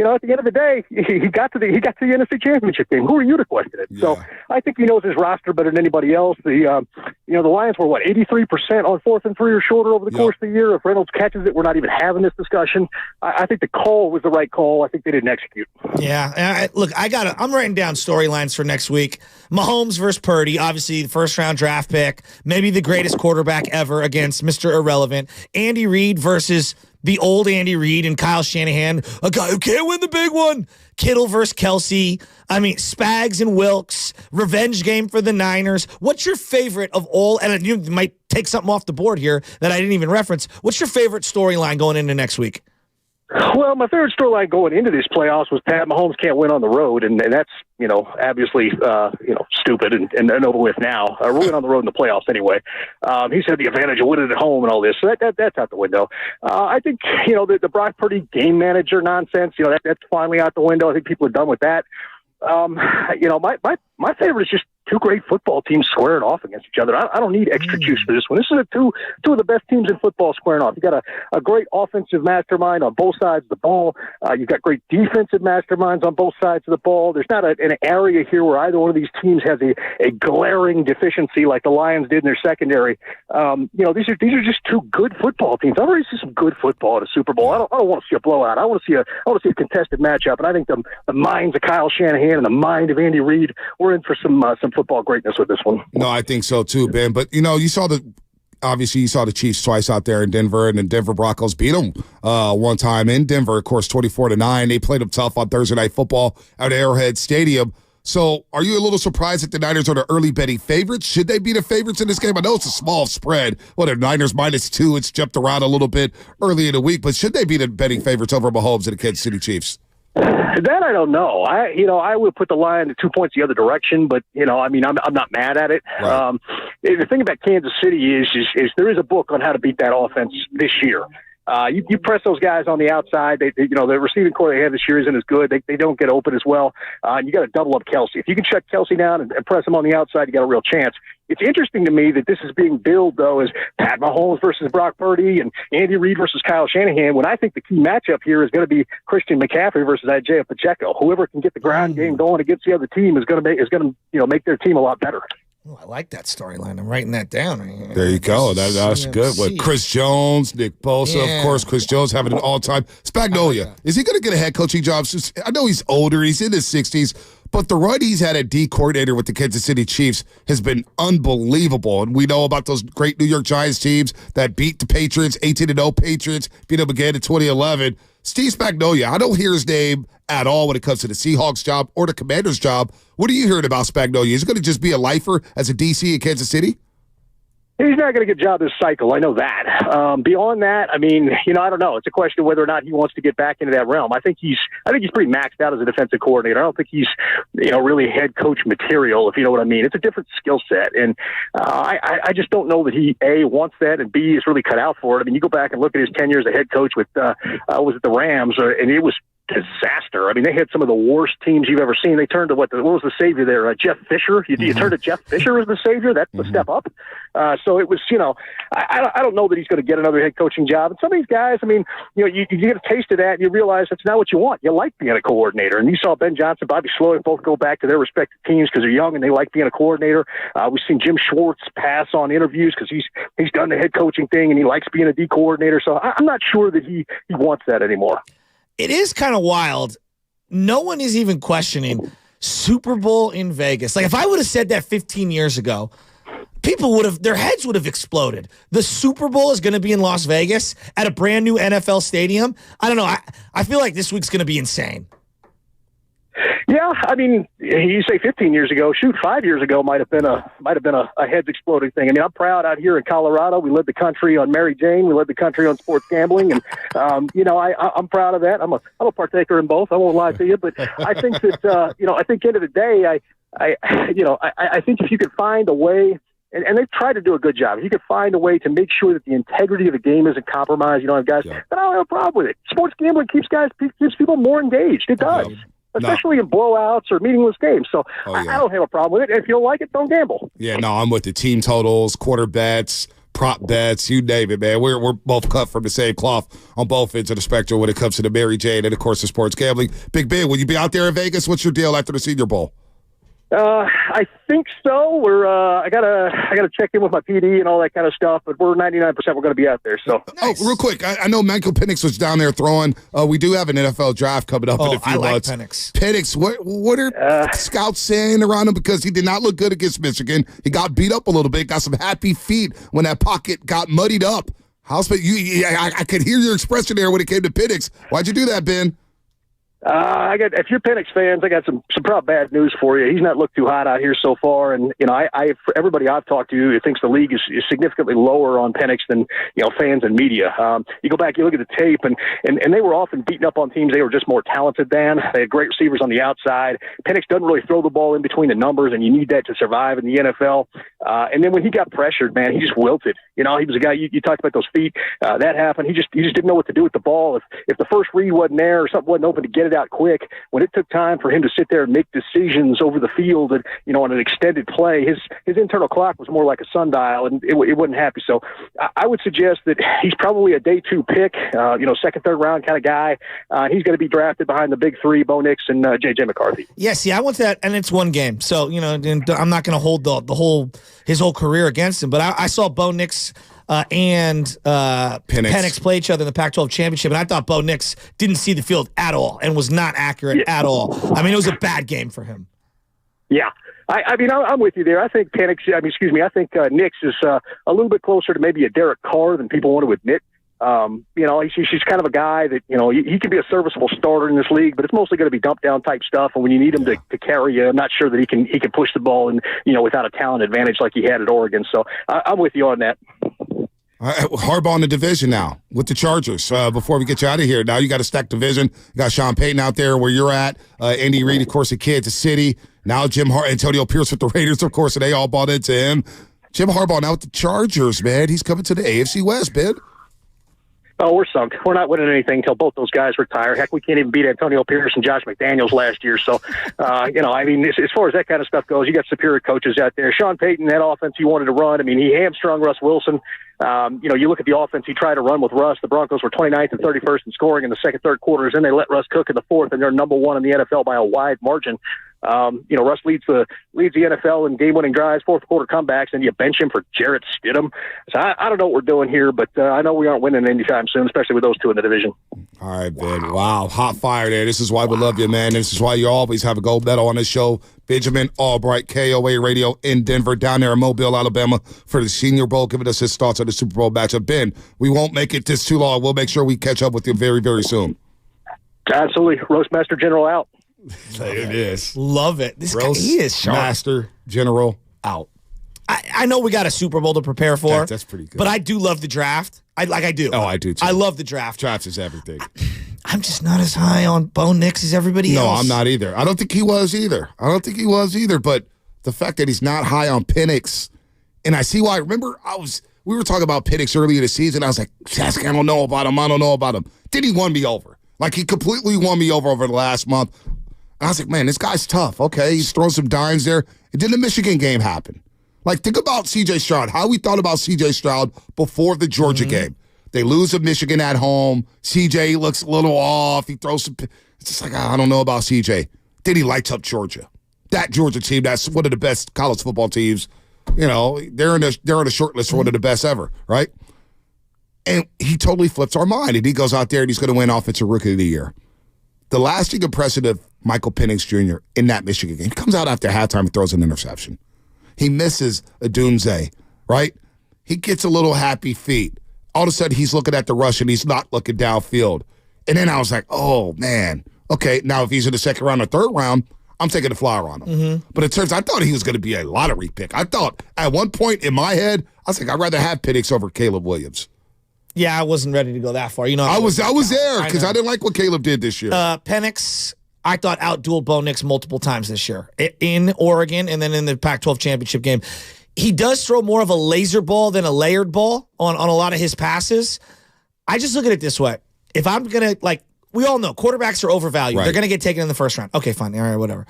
At the end of the day, he got to the NFC Championship game. Who are you to question it? Yeah. So I think he knows his roster better than anybody else. The Lions were 83% on 4th and 3 or shorter over the course of the year. If Reynolds catches it, we're not even having this discussion. I think the call was the right call. I think they didn't execute. Yeah. Look, I'm writing down storylines for next week. Mahomes versus Purdy, obviously the first-round draft pick, maybe the greatest quarterback ever against Mr. Irrelevant. Andy Reid versus the old Andy Reid and Kyle Shanahan, a guy who can't win the big one. Kittle versus Kelsey. I mean, Spags and Wilkes. Revenge game for the Niners. What's your favorite of all? And you might take something off the board here that I didn't even reference. What's your favorite storyline going into next week? Well, my favorite storyline going into these playoffs was Pat Mahomes can't win on the road, and that's obviously stupid and over with now. We're going on the road in the playoffs anyway. He's had the advantage of winning at home and all this, so that's out the window. I think the Brock Purdy game manager nonsense, that's finally out the window. I think people are done with that. My favorite is just two great football teams squaring off against each other. I don't need extra juice for this one. This is two of the best teams in football squaring off. You got a great offensive mastermind on both sides of the ball. You've got great defensive masterminds on both sides of the ball. There's not an area here where either one of these teams has a glaring deficiency like the Lions did in their secondary. These are just two good football teams. I've already seen some good football at a Super Bowl. I don't want to see a blowout. I want to see a contested matchup. And I think the minds of Kyle Shanahan and the mind of Andy Reid, we're in for some football greatness with this one. No, I think so too, Ben. But you saw the Chiefs twice out there in Denver, and the Denver Broncos beat them one time in Denver, of course, 24-9. They played them tough on Thursday Night Football at Arrowhead Stadium. So, are you a little surprised that the Niners are the early betting favorites? Should they be the favorites in this game? I know it's a small spread. The Niners -2. It's jumped around a little bit early in the week, but should they be the betting favorites over Mahomes and the Kansas City Chiefs? That I don't know. I would put the line 2 points the other direction, but I'm not mad at it. Right. The thing about Kansas City is there is a book on how to beat that offense this year. You press those guys on the outside. The receiving core they have this year isn't as good. They don't get open as well. You got to double up Kelsey. If you can shut Kelsey down and press him on the outside, you got a real chance. It's interesting to me that this is being billed, though, as Pat Mahomes versus Brock Purdy and Andy Reid versus Kyle Shanahan, when I think the key matchup here is going to be Christian McCaffrey versus Isaiah Pacheco. Whoever can get the ground game going against the other team is going to make their team a lot better. Oh, I like that storyline. I'm writing that down. There you go. That's good. With Chris Jones, Nick Bosa, of course. Chris Jones having an all-time. Spagnolia, is he going to get a head coaching job? I know he's older. He's in his 60s. But the run he's had at D coordinator with the Kansas City Chiefs has been unbelievable. And we know about those great New York Giants teams that beat the Patriots, 18-0 Patriots, beat them again in 2011. Steve Spagnuolo, I don't hear his name at all when it comes to the Seahawks job or the Commanders job. What are you hearing about Spagnuolo? Is he going to just be a lifer as a DC in Kansas City? He's not going to get a job this cycle. I know that. Beyond that, I don't know. It's a question of whether or not he wants to get back into that realm. I think he's pretty maxed out as a defensive coordinator. I don't think he's, really head coach material, if you know what I mean. It's a different skill set. And I just don't know that he, A, wants that, and B, is really cut out for it. I mean, you go back and look at his 10 years as head coach with, was it the Rams, and it was disaster. I mean, they had some of the worst teams you've ever seen. They turned to what was the savior there? Jeff Fisher. You turn to Jeff Fisher as the savior. That's the step up. So it was, I don't know that he's going to get another head coaching job. And some of these guys, you get a taste of that and you realize that's not what you want. You like being a coordinator. And you saw Ben Johnson, Bobby Slowick both go back to their respective teams because they're young and they like being a coordinator. We've seen Jim Schwartz pass on interviews because he's done the head coaching thing and he likes being a D coordinator. So I'm not sure that he wants that anymore. It is kind of wild. No one is even questioning Super Bowl in Vegas. Like, if I would have said that 15 years ago, people their heads would have exploded. The Super Bowl is going to be in Las Vegas at a brand new NFL stadium. I don't know. I feel like this week's going to be insane. Yeah, I mean, you say 15 years ago. Shoot, 5 years ago might have been a heads exploding thing. I mean, I'm proud out here in Colorado. We led the country on Mary Jane. We led the country on sports gambling, and I'm proud of that. I'm a partaker in both. I won't lie to you, but I think that I think end of the day, I think if you could find a way. And they've tried to do a good job. If you could find a way to make sure that the integrity of the game isn't compromised, you don't have guys. Then I don't have a problem with it. Sports gambling keeps people more engaged. It does. Especially in blowouts or meaningless games. So I don't have a problem with it. If you don't like it, don't gamble. Yeah, no, I'm with the team totals, quarter bets, prop bets, you name it, man. We're both cut from the same cloth on both ends of the spectrum when it comes to the Mary Jane and, of course, the sports gambling. Big Ben, will you be out there in Vegas? What's your deal after the Senior Bowl? I think so. We're I gotta check in with my PD and all that kind of stuff, but we're 99% we're going to be out there. So real quick, I know Michael Penix was down there throwing. We do have an NFL draft coming up in a few months. Penix, what are scouts saying around him, because he did not look good against Michigan? He got beat up a little bit, got some happy feet when that pocket got muddied up. I could hear your expression there when it came to Penix. Why'd you do that, Ben? If you're Penix fans, I got some probably bad news for you. He's not looked too hot out here so far, and for everybody I've talked to, it thinks the league is significantly lower on Penix than fans and media. You go back, you look at the tape, and they were often beaten up on teams they were just more talented than. They had great receivers on the outside. Penix doesn't really throw the ball in between the numbers, and you need that to survive in the NFL. And then when he got pressured, man, he just wilted. He was a guy. You talked about those feet. That happened. He just didn't know what to do with the ball. If the first read wasn't there or something wasn't open to get it out quick, when it took time for him to sit there and make decisions over the field and on an extended play, his internal clock was more like a sundial, and it wasn't happy. So I would suggest that he's probably a day 2 pick, second, third round kind of guy. He's going to be drafted behind the big three, Bo Nix and J.J. McCarthy. Yeah, see, I want that, and it's one game, so I'm not going to hold his whole career against him. But I saw Bo Nix and Penix play each other in the Pac-12 championship, and I thought Bo Nix didn't see the field at all and was not accurate at all. I mean, it was a bad game for him. Yeah. I'm with you there. I think Nix is a little bit closer to maybe a Derek Carr than people want to admit. He's kind of a guy that, he can be a serviceable starter in this league, but it's mostly going to be dump down type stuff. And when you need him to carry you, I'm not sure that he can push the ball and, without a talent advantage like he had at Oregon. So I'm with you on that. Harbaugh in the division now with the Chargers. Before we get you out of here, now you got a stacked division. You got Sean Payton out there where you're at. Andy Reid, of course, at Kansas City. Now Antonio Pierce with the Raiders, of course, and they all bought into him. Jim Harbaugh now with the Chargers, man. He's coming to the AFC West, man. Oh, we're sunk. We're not winning anything until both those guys retire. Heck, we can't even beat Antonio Pierce and Josh McDaniels last year. So, as far as that kind of stuff goes, you got superior coaches out there. Sean Payton, that offense he wanted to run. I mean, he hamstrung Russ Wilson. You look at the offense he tried to run with Russ. The Broncos were 29th and 31st in scoring in the second, third quarters, and they let Russ cook in the fourth, and they're number 1 in the NFL by a wide margin. Russ leads the NFL in game-winning drives, fourth quarter comebacks, and you bench him for Jarrett Stidham. So I don't know what we're doing here, but I know we aren't winning anytime soon, especially with those two in the division. All right, Ben. Wow. Hot fire there. This is why we love you, man. This is why you always have a gold medal on this show. Benjamin Albright, KOA Radio in Denver, down there in Mobile, Alabama, for the Senior Bowl, giving us his thoughts on the Super Bowl matchup. Ben, we won't make it this too long. We'll make sure we catch up with you very, very soon. Absolutely. Roastmaster General out. There it is. Love it. This guy, he is sharp. Master General out. I know we got a Super Bowl to prepare for. That's pretty good. But I do love the draft. I do. Oh, I do too. I love the draft. Draft is everything. I'm just not as high on Bo Nix as everybody else. No, I'm not either. I don't think he was either. But the fact that he's not high on Penix, and I see why. Remember, we were talking about Penix earlier this season. I was like, I don't know about him. Then he won me over. Like, he completely won me over the last month. And I was like, man, this guy's tough. Okay, he's throwing some dimes there. And then the Michigan game happened. Like, think about C.J. Stroud. How we thought about C.J. Stroud before the Georgia game. They lose to Michigan at home. C.J. looks a little off. He throws some. It's just like, I don't know about C.J. Then he lights up Georgia. That Georgia team, that's one of the best college football teams. They're in a short list for one of the best ever, right? And he totally flips our mind. And he goes out there and he's going to win Offensive Rookie of the Year. The lasting impression of Michael Penix Jr. in that Michigan game, he comes out after halftime and throws an interception. He misses a Dunze right? He gets a little happy feet. All of a sudden, he's looking at the rush, and he's not looking downfield. And then I was like, oh, man. Okay, now if he's in the second round or third round, I'm taking a flyer on him. Mm-hmm. But it turns out I thought he was going to be a lottery pick. I thought at one point in my head, I was like, I'd rather have Penix over Caleb Williams. Yeah, I wasn't ready to go that far. You know, I was there because I didn't like what Caleb did this year. Penix, I thought out-dueled Bo Nix multiple times this year in Oregon and then in the Pac-12 championship game. He does throw more of a laser ball than a layered ball on a lot of his passes. I just look at it this way. If I'm going to, like, we all know quarterbacks are overvalued. Right. They're going to get taken in the first round. Okay, fine. All right, whatever.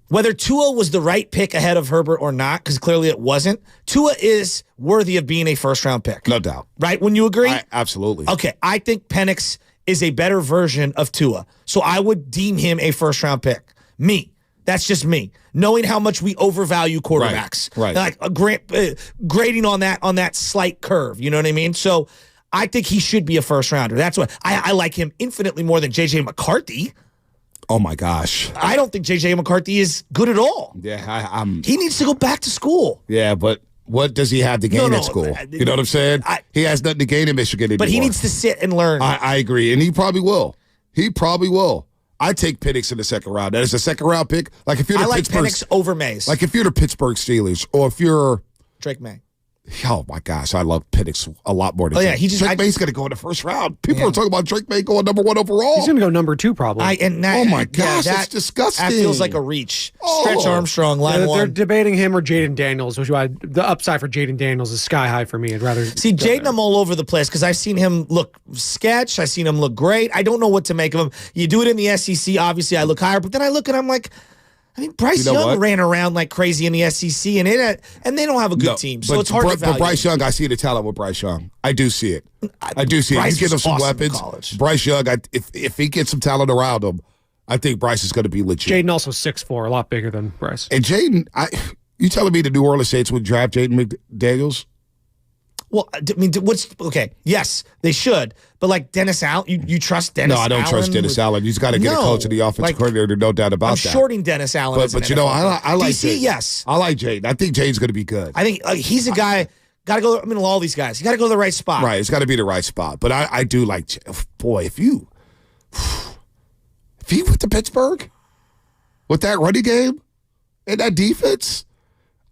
Whether Tua was the right pick ahead of Herbert or not, because clearly it wasn't, Tua is worthy of being a first-round pick. No doubt. Right? Wouldn't you agree? Absolutely. Okay, I think Penix is a better version of Tua. So I would deem him a first-round pick. Me. That's just me. Knowing how much we overvalue quarterbacks. Right. Like grading on that slight curve. You know what I mean? So I think he should be a first-rounder. That's what I like him infinitely more than J.J. McCarthy. Oh, my gosh. I don't think J.J. McCarthy is good at all. Yeah, He needs to go back to school. Yeah, but what does he have to gain at school? You know what I'm saying? He has nothing to gain in Michigan anymore. But he needs to sit and learn. I agree, and he probably will. I take Penix in the second round. That is a second-round pick. Like if you're the Penix over Mays. Like if you're the Pittsburgh Steelers, or if you're Drake May. Oh, my gosh. I love Penix a lot more than Drake. Drake May's going to go in the first round. People are talking about Drake May going number 1 overall. He's going to go number 2 probably. Oh, my gosh. That's disgusting. That feels like a reach. Stretch Armstrong, line one. They're debating him or Jaden Daniels, which the upside for Jaden Daniels is sky high for me. I'd rather see Jaden. I'm all over the place because I've seen him look sketch. I've seen him look great. I don't know what to make of him. You do it in the SEC, obviously I look higher, but then I look and I'm like, I mean, Bryce Young ran around like crazy in the SEC, and they don't have a good team, so it's hard to value. But Bryce Young, I see the talent with Bryce Young. I do see it. I do see it. You get him some weapons. Bryce Young, if he gets some talent around him, I think Bryce is going to be legit. Jaden also 6'4", a lot bigger than Bryce. And Jaden, you telling me the New Orleans Saints would draft Jaden McDaniels? Well, I mean, okay? Yes, they should. But like Dennis Allen, you trust Dennis Allen? No, I don't trust Dennis Allen. He's got to get a coach and the offensive coordinator, no doubt about that. I'm shorting Dennis Allen. But you know, I like DC. Jaden. Yes, I like Jaden. I think Jaden's going to be good. I think he's a guy. Got to go. I mean, all these guys. You got to go to the right spot. Right, it's got to be the right spot. But I do like. Boy, if he went to Pittsburgh with that running game and that defense,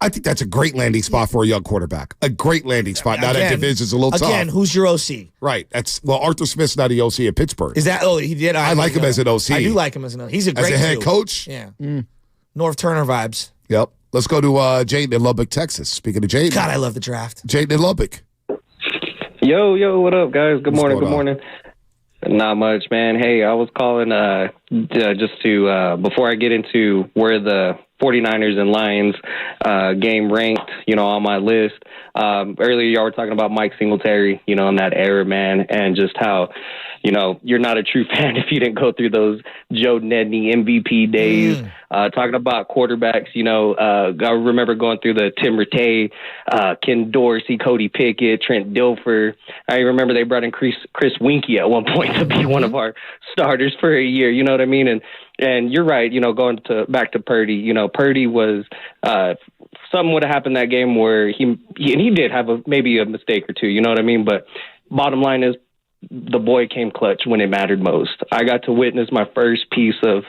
I think that's a great landing spot for a young quarterback. A great landing spot. Now that division's a little tough. Again, who's your OC? Right. Arthur Smith's not the OC at Pittsburgh. Is that? Oh, he did. I like him as an OC. I do like him as an OC. He's a great as a head coach. Yeah. North Turner vibes. Yep. Let's go to Jaden in Lubbock, Texas. Speaking of Jaden. God, I love the draft. Jaden in Lubbock. Yo, what up, guys? Good morning. Not much, man. Hey, I was calling just to, before I get into where the 49ers and Lions game ranked, on my list. Earlier, y'all were talking about Mike Singletary, in that era, man, and just how, you're not a true fan if you didn't go through those Joe Nedney MVP days. Talking about quarterbacks, I remember going through the Tim Rattay, Ken Dorsey, Cody Pickett, Trent Dilfer. I remember they brought in Chris Winkie at one point to be one of our starters for a year. You know what I mean? And you're right. Going back to Purdy. Purdy was something would have happened that game where he did have maybe a mistake or two. You know what I mean? But bottom line is, the boy came clutch when it mattered most. I got to witness my first piece of.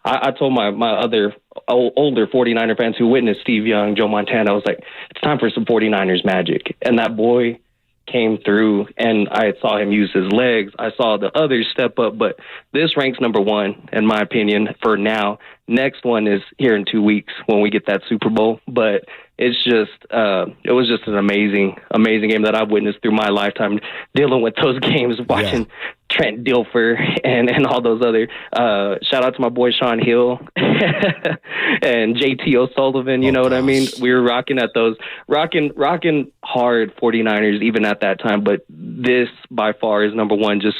I told my other older 49er fans who witnessed Steve Young, Joe Montana, I was like, it's time for some 49ers magic. And that boy came through, and I saw him use his legs. I saw the others step up, but this ranks number 1, in my opinion, for now. Next one is here in 2 weeks when we get that Super Bowl. But it's just, it was just an amazing game that I've witnessed through my lifetime, dealing with those games, watching Trent Dilfer and all those other. Shout out to my boy Sean Hill and JT O'Sullivan. You know what I mean? We were rocking at those, rocking hard 49ers even at that time. But this by far is number 1, just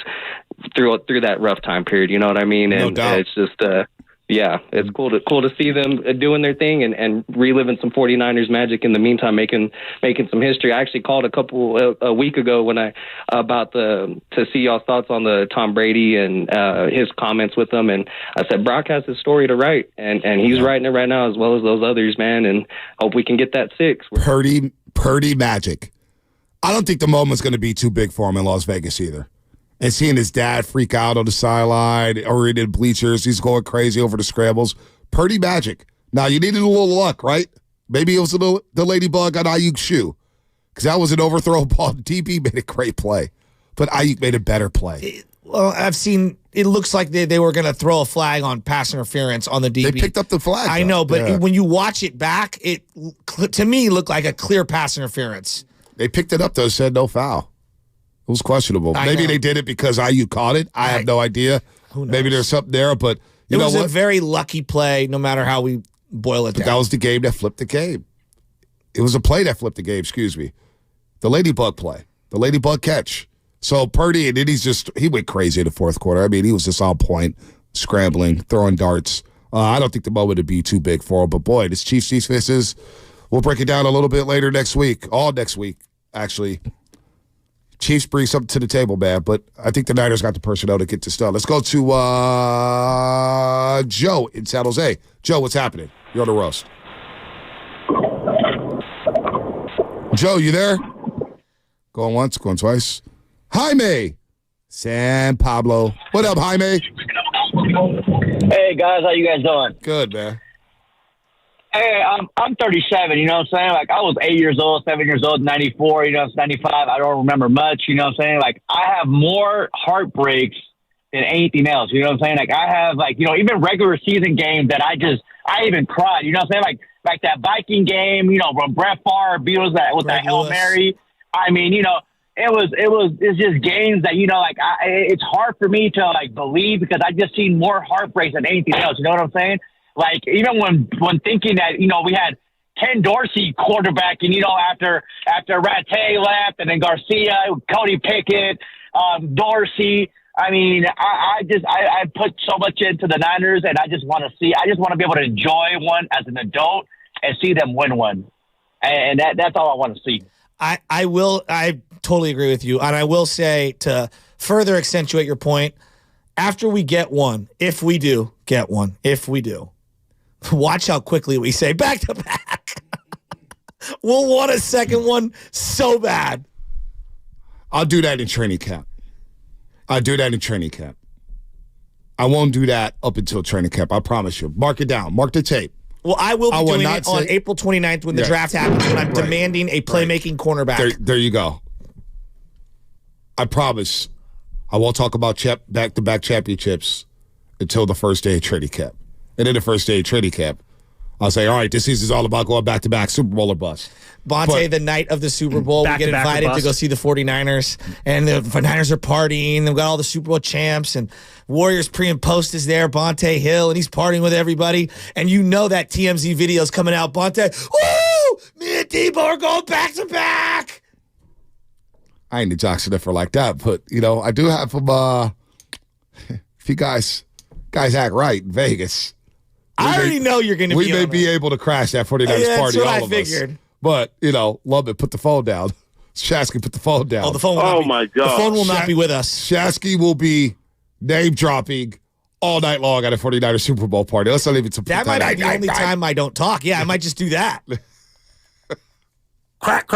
through that rough time period. You know what I mean? And no doubt. It's just. Yeah, it's cool to see them doing their thing and reliving some 49ers magic in the meantime, making some history. I actually called a week ago when to see y'all's thoughts on the Tom Brady and his comments with them, and I said Brock has his story to write, and he's writing it right now as well as those others, man. And hope we can get that 6. Purdy magic. I don't think the moment's going to be too big for him in Las Vegas either. And seeing his dad freak out on the sideline or in bleachers, he's going crazy over the scrambles. Purdy magic. Now, you needed a little luck, right? Maybe it was the ladybug on Ayuk's shoe because that was an overthrow ball. DB made a great play, but Ayuk made a better play. Well, I've seen it looks like they were going to throw a flag on pass interference on the DB. They picked up the flag. I know, but when you watch it back, it to me looked like a clear pass interference. They picked it up, though, said no foul. It was questionable. Maybe they did it because Ayuk caught it. I have no idea. Maybe there's something there, but you know what? It was a very lucky play, no matter how we boil it down. That was the game that flipped the game. It was a play that flipped the game, excuse me. The ladybug play. The ladybug catch. So Purdy, and then he went crazy in the fourth quarter. I mean, he was just on point, scrambling, throwing darts. I don't think the moment would be too big for him, but boy, this Chiefs defense we'll break it down a little bit later next week. All next week, actually. Chiefs bring something to the table, man, but I think the Niners got the personnel to get this done. Let's go to Joe in San Jose. Joe, what's happening? You're on the roast. Joe, you there? Going once, going twice. Jaime. San Pablo. What up, Jaime? Hey, guys. How you guys doing? Good, man. Hey, I'm 37, you know what I'm saying? Like, I was 8 years old, 7 years old, 94, 95. I don't remember much, you know what I'm saying? Like, I have more heartbreaks than anything else, you know what I'm saying? Like, I have, like, even regular season games that I even cried, you know what I'm saying? Like that Viking game, when Brett Favre beat us with that Hail Mary. I mean, it's just games that, it's hard for me to, believe because I just seen more heartbreaks than anything else, you know what I'm saying? Like, even when thinking that, we had Ken Dorsey quarterbacking, after Rattay left and then Garcia, Cody Pickett, Dorsey. I mean, I put so much into the Niners and I just want to be able to enjoy one as an adult and see them win one. And that's all I want to see. I totally agree with you. And I will say, to further accentuate your point, after we get one, if we do get one, watch how quickly we say back to back. We'll want a second one so bad. I'll do that in training camp. I won't do that up until training camp. I promise you. Mark it down. Mark the tape. Well, I will be doing it on April 29th when the draft happens, when I'm demanding a playmaking cornerback. There you go. I promise I won't talk about back-to-back championships until the first day of training camp. And then the first day of training camp, I'll say, all right, this season's all about going back-to-back Super Bowl or bust. Bonte, the night of the Super Bowl, we get invited to go see the 49ers, and the 49ers are partying. They've got all the Super Bowl champs, and Warriors pre and post is there, Bonte Hill, and he's partying with everybody. And that TMZ video is coming out. Bonte, woo! Me and Debo are going back-to-back. I ain't the Jackson for like that, but, I do have some, if you guys act right in Vegas. I already know you're going to be We may be able to crash that 49ers party, all of us. But, love it. Put the phone down. Shasky, put the phone down. Oh, the phone will not be. My God. The phone will not be with us. Shasky will be name-dropping all night long at a 49ers Super Bowl party. Let's not even put that might be the only time I don't talk. Yeah, I might just do that. Crack.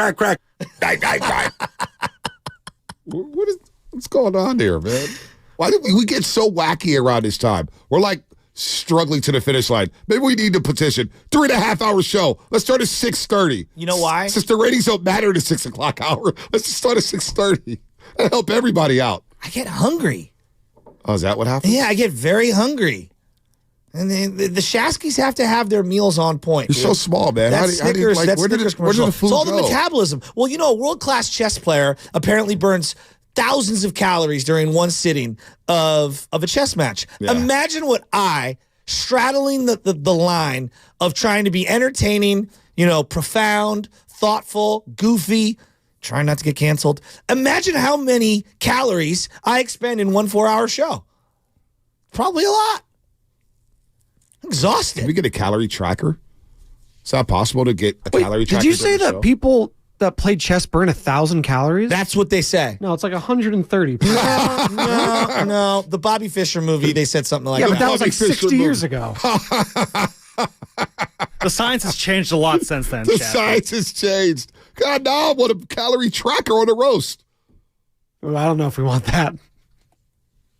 What's going on here, man? Why did we get so wacky around this time? We're like struggling to the finish line. Maybe we need to petition 3.5-hour show. Let's start at 6:30. You know why? Since the ratings don't matter at the 6 o'clock hour, let's just start at 6:30 and help everybody out. I get hungry. Oh, is that what happened? Yeah, I get very hungry. And the Shaskys have to have their meals on point. You're so small, man. That's Snickers. Where did the food go? It's all the metabolism. Well, a world-class chess player apparently burns thousands of calories during one sitting of a chess match. Yeah. Imagine what straddling the line of trying to be entertaining, profound, thoughtful, goofy, trying not to get canceled. Imagine how many calories I expend in one 4-hour show. Probably a lot. I'm exhausted. Can we get a calorie tracker? Is that possible to get a calorie tracker? Did you say that people that play chess burn 1,000 calories? That's what they say. No, it's like 130. No. The Bobby Fischer movie, they said something like that. Yeah, but that was like 60 years ago. The science has changed a lot since then. The science has changed. God, no, I want a calorie tracker on a roast. Well, I don't know if we want that.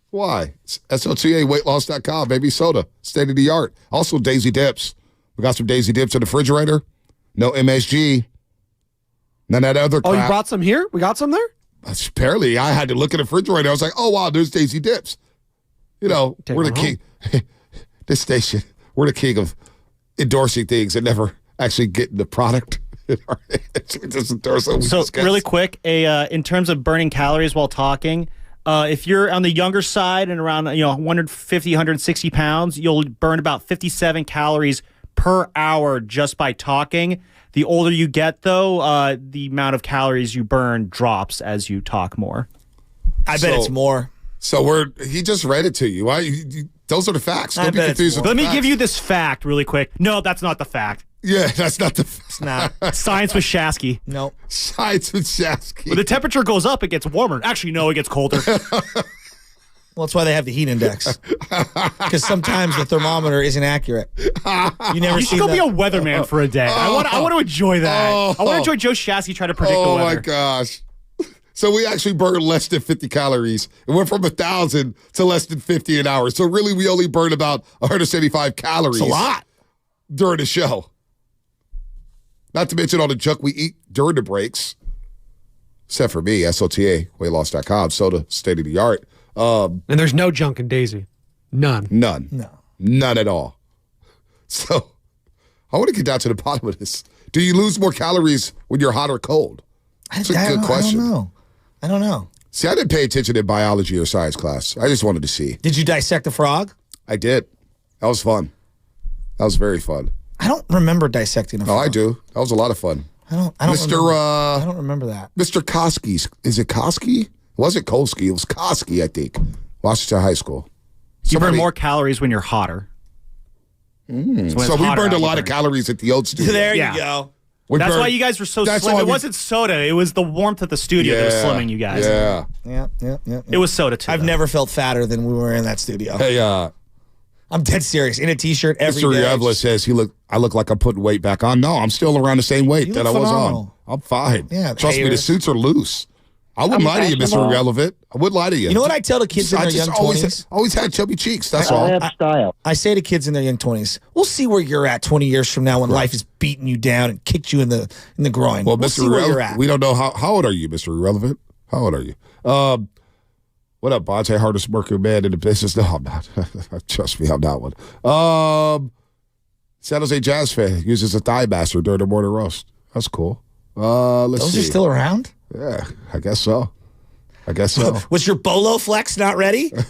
Why? It's SOTA, baby soda, state of the art. Also, Daisy Dips. We got some Daisy Dips in the refrigerator. No MSG. None of that other crap. Oh, you brought some here? We got some there? Apparently, I had to look in the refrigerator. I was like, oh, wow, there's Daisy Dips. You know, we're the king. This station, we're the king of endorsing things and never actually getting the product. So really quick, in terms of burning calories while talking, if you're on the younger side and around 150, 160 pounds, you'll burn about 57 calories per hour just by talking. The older you get, though, the amount of calories you burn drops as you talk more. I bet it's more. So he just read it to you. Why? Those are the facts. Don't be confused with Let me facts. give you this fact really quick. No, that's not the fact. Yeah, that's not the fact. It's not. Science with Shasky. No. Science with Shasky. When the temperature goes up, it gets warmer. Actually, no, it gets colder. Well, that's why they have the heat index. Because sometimes the thermometer isn't accurate. You should go be a weatherman for a day. I want to enjoy that. I want to enjoy Joe Shasky trying to predict the weather. Oh, my gosh. So we actually burned less than 50 calories. It went from 1,000 to less than 50 an hour. So really, we only burned about 175 calories. It's a lot. During the show. Not to mention all the junk we eat during the breaks. Except for me, SOTA, weightloss.com, soda, state of the art. And there's no junk in Daisy. None. None. No. None at all. So I want to get down to the bottom of this. Do you lose more calories when you're hot or cold? That's a good question. I don't know. See, I didn't pay attention in biology or science class. I just wanted to see. Did you dissect a frog? I did. That was fun. That was very fun. I don't remember dissecting a frog. Oh, I do. That was a lot of fun. I don't remember that. Mr. Koski's. Is it Koski? It wasn't Kolsky. It was Koski, I think. Washington High School. You burn more calories when you're hotter. So we burned a lot of calories at the old studio. There you go. That's why you guys were so slim. It wasn't soda. It was the warmth of the studio that was slimming you guys. Yeah. It was soda, too. I've never felt fatter than we were in that studio. Hey, I'm dead serious. In a T-shirt every day. Mr. Rievla says I look like I'm putting weight back on. No, I'm still around the same weight that I was on. I'm fine. Yeah, trust me, the suits are loose. I wouldn't lie to you, Mr. Irrelevant. I wouldn't lie to you. You know what I tell the kids in their young 20s? Always had chubby cheeks. That's all. I have style. I say to kids in their young 20s, we'll see where you're at 20 years from now when life is beating you down and kicked you in the groin. Well, we'll Mr. see where you're at. We don't know how old are you, Mr. Irrelevant? How old are you? What up, Bonte? Hardest working man in the business? No, I'm not. Trust me, I'm not one. San Jose Jazz fan uses a thigh master during the morning roast. That's cool. Let's see. Those are still around? Yeah, I guess so. Was your Bolo Flex not ready? Turn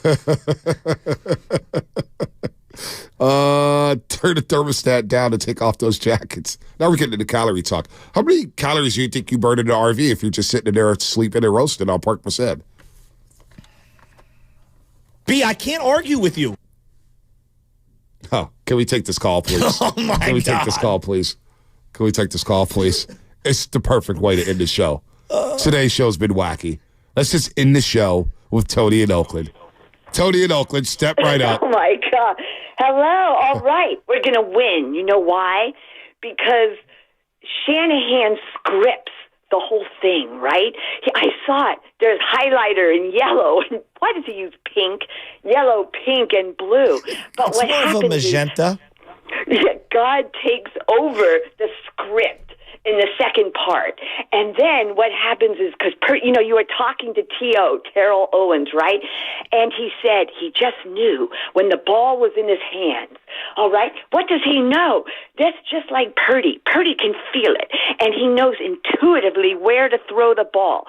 the thermostat down to take off those jackets. Now we're getting into calorie talk. How many calories do you think you burn in the RV if you're just sitting in there sleeping and roasting on Park Merced? B, I can't argue with you. Oh, can we take this call, please? Oh, my God. Can we take this call, please? Can we take this call, please? It's the perfect way to end the show. Today's show's been wacky. Let's just end the show with Tony in Oakland. Tony in Oakland, step right up. Oh, my God. Hello. All right. We're going to win. You know why? Because Shanahan scripts the whole thing, right? I saw it. There's highlighter in yellow. And why does he use pink, yellow, pink, and blue? But it's what more happens of a magenta. is God takes over the script in the second part. And then what happens is, because, you were talking to T.O., Terrell Owens, right? And he said he just knew when the ball was in his hands. All right? What does he know? That's just like Purdy. Purdy can feel it. And he knows intuitively where to throw the ball.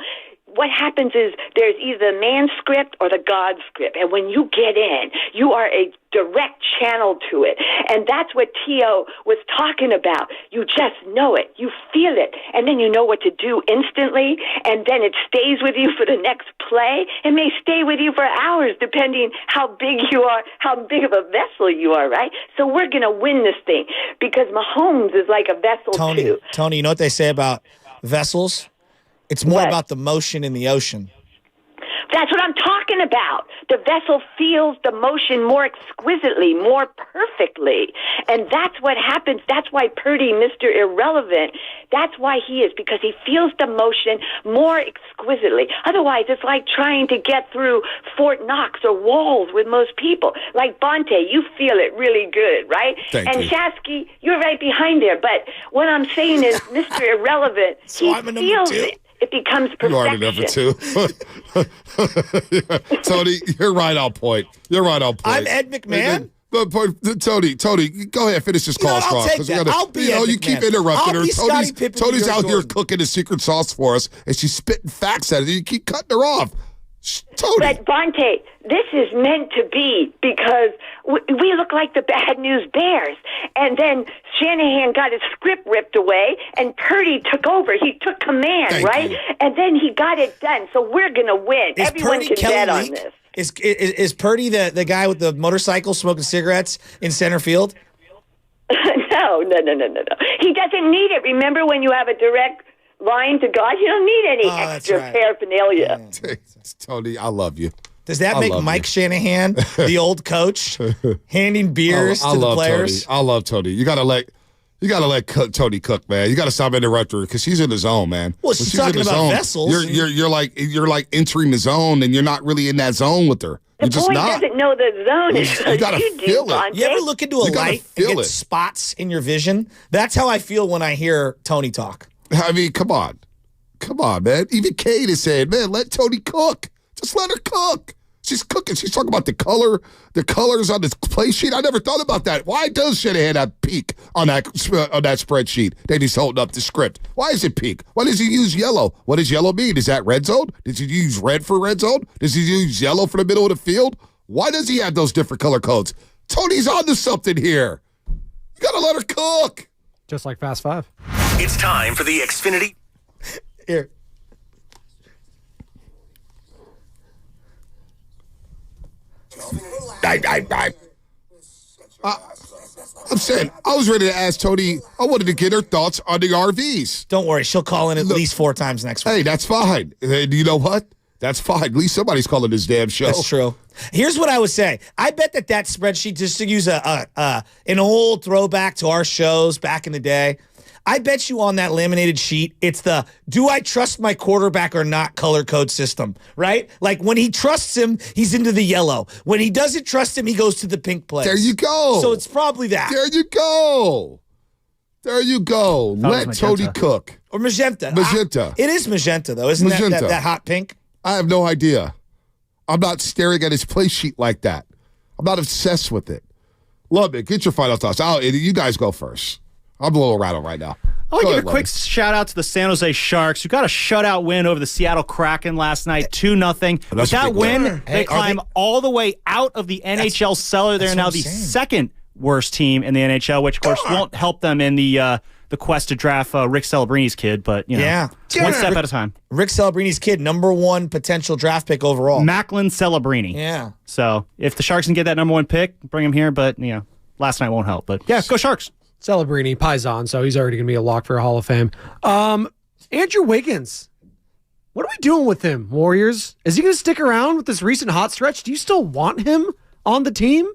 What happens is there's either the man script or the God script. And when you get in, you are a direct channel to it. And that's what T.O. was talking about. You just know it. You feel it. And then you know what to do instantly. And then it stays with you for the next play. It may stay with you for hours, depending how big you are, how big of a vessel you are, right? So we're going to win this thing because Mahomes is like a vessel, too. Tony, you know what they say about vessels? It's more about the motion in the ocean. That's what I'm talking about. The vessel feels the motion more exquisitely, more perfectly. And that's what happens. That's why Purdy, Mr. Irrelevant, that's why he is, because he feels the motion more exquisitely. Otherwise, it's like trying to get through Fort Knox or walls with most people. Like Bonte, you feel it really good, right? Thank you. Shasky, you're right behind there. But what I'm saying is Mr. Irrelevant, he feels it. It becomes perfection. You are the number 2. Tony, you're right on point. You're right on point. I'm Ed McMahon. Tony, go ahead, finish this call I'll off. take that. I'll be Ed you McMahon. keep interrupting I'll her. be Scottie Pippen Tony's to out your here Jordan. cooking the secret sauce for us, and she's spitting facts at it. You keep cutting her off. Tony. But Bonte, this is meant to be because we look like the bad news bears. And then Shanahan got his script ripped away, and Purdy took over. He took command, Thank right? you. And then he got it done. So we're going to win. Is Everyone Purdy can Kelly bet on Leak? this. Is Purdy the guy with the motorcycle smoking cigarettes in center field? No. He doesn't need it. Remember when you have a direct line to God, you don't need any extra paraphernalia. Tony, I love you. Does that make Mike Shanahan, the old coach, handing beers to the players? Tony. I love Tony. You gotta let Tony cook, man. You gotta stop interrupting her because she's in the zone, man. Well, she's talking about vessels. You're like entering the zone, and you're not really in that zone with her. The You're just boy not. doesn't know the zone as You well as gotta you do, feel it. Bonte. You ever look into a You gotta light and feel get it. spots in your vision? That's how I feel when I hear Tony talk. I mean, come on, man. Even Kate is saying, man, let Tony cook. Just let her cook. She's cooking. She's talking about the colors on this play sheet. I never thought about that. Why does Shanahan have peak on that spreadsheet that he's holding up the script? Why is it peak? Why does he use yellow? What does yellow mean? Is that red zone? Does he use red for red zone? Does he use yellow for the middle of the field? Why does he have those different color codes? Tony's onto something here. You gotta let her cook. Just like Fast Five. It's time for the Xfinity. Here. I'm saying, I was ready to ask Tony. I wanted to get her thoughts on the RVs. Don't worry, she'll call in at least 4 times next week. Hey, that's fine. And you know what? That's fine. At least somebody's calling this damn show. That's true. Here's what I would say. I bet that spreadsheet, just to use an old throwback to our shows back in the day, I bet you on that laminated sheet, it's the do I trust my quarterback or not color code system, right? Like when he trusts him, he's into the yellow. When he doesn't trust him, he goes to the pink place. There you go. So it's probably that. There you go. Let Tony cook. Or magenta. Magenta. It is magenta, though. Isn't that hot pink? I have no idea. I'm not staring at his play sheet like that. I'm not obsessed with it. Love it. Get your final thoughts. You guys go first. I'm a little rattled right now. I'll give a quick shout out to the San Jose Sharks, who got a shutout win over the Seattle Kraken last night, 2-0. With that win, they climb all the way out of the NHL cellar. They're now the second worst team in the NHL, which of course won't help them in the quest to draft Rick Celebrini's kid, but one step at a time. Rick Celebrini's kid, #1 potential draft pick overall. Macklin Celebrini. Yeah. So if the Sharks can get that #1 pick, bring him here, but last night won't help. But yeah, go Sharks. Celebrini, Paisan, so he's already going to be a lock for a Hall of Fame. Andrew Wiggins, what are we doing with him, Warriors? Is he going to stick around with this recent hot stretch? Do you still want him on the team?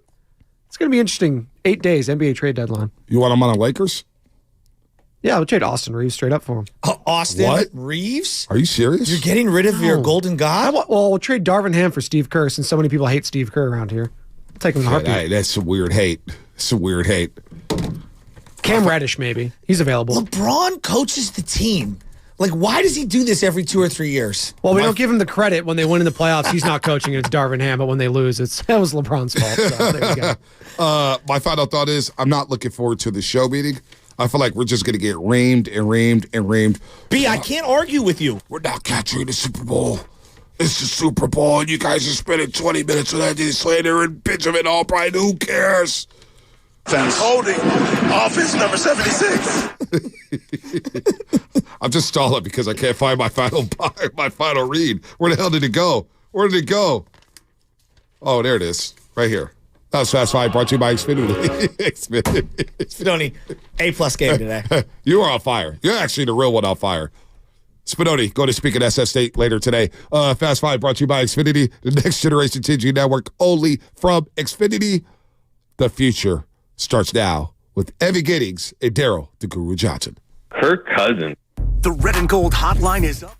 It's going to be interesting. 8 days, NBA trade deadline. You want him on the Lakers? Yeah, we'll trade Austin Reeves straight up for him. Austin Reeves? Are you serious? You're getting rid of your golden god? We'll trade Darvin Ham for Steve Kerr, since so many people hate Steve Kerr around here. I'll take him in a heartbeat. Hey, that's some weird hate. Cam Reddish, maybe. He's available. LeBron coaches the team. Like, why does he do this every 2 or 3 years? Well, we don't give him the credit when they win in the playoffs. He's not coaching, it's Darvin Ham. But when they lose, that was LeBron's fault. So there you go. My final thought is I'm not looking forward to the show meeting. I feel like we're just going to get reamed. B, I can't argue with you. We're not capturing the Super Bowl. It's the Super Bowl, and you guys are spending 20 minutes on Andy Slater and Benjamin Albright. Who cares? Holding offense number 76. I'm just stalling because I can't find my final read. Where the hell did it go? Oh, there it is. Right here. That was Fast Five, brought to you by Xfinity. Spinoni, A+ game today. You are on fire. You're actually the real one on fire. Spinoni, go to speak at SF State later today. Fast Five brought to you by Xfinity, the next generation 10G network only from Xfinity. The future starts now with Evie Giddings and Daryl the Guru Johnson. Her cousin. The Red and Gold hotline is up.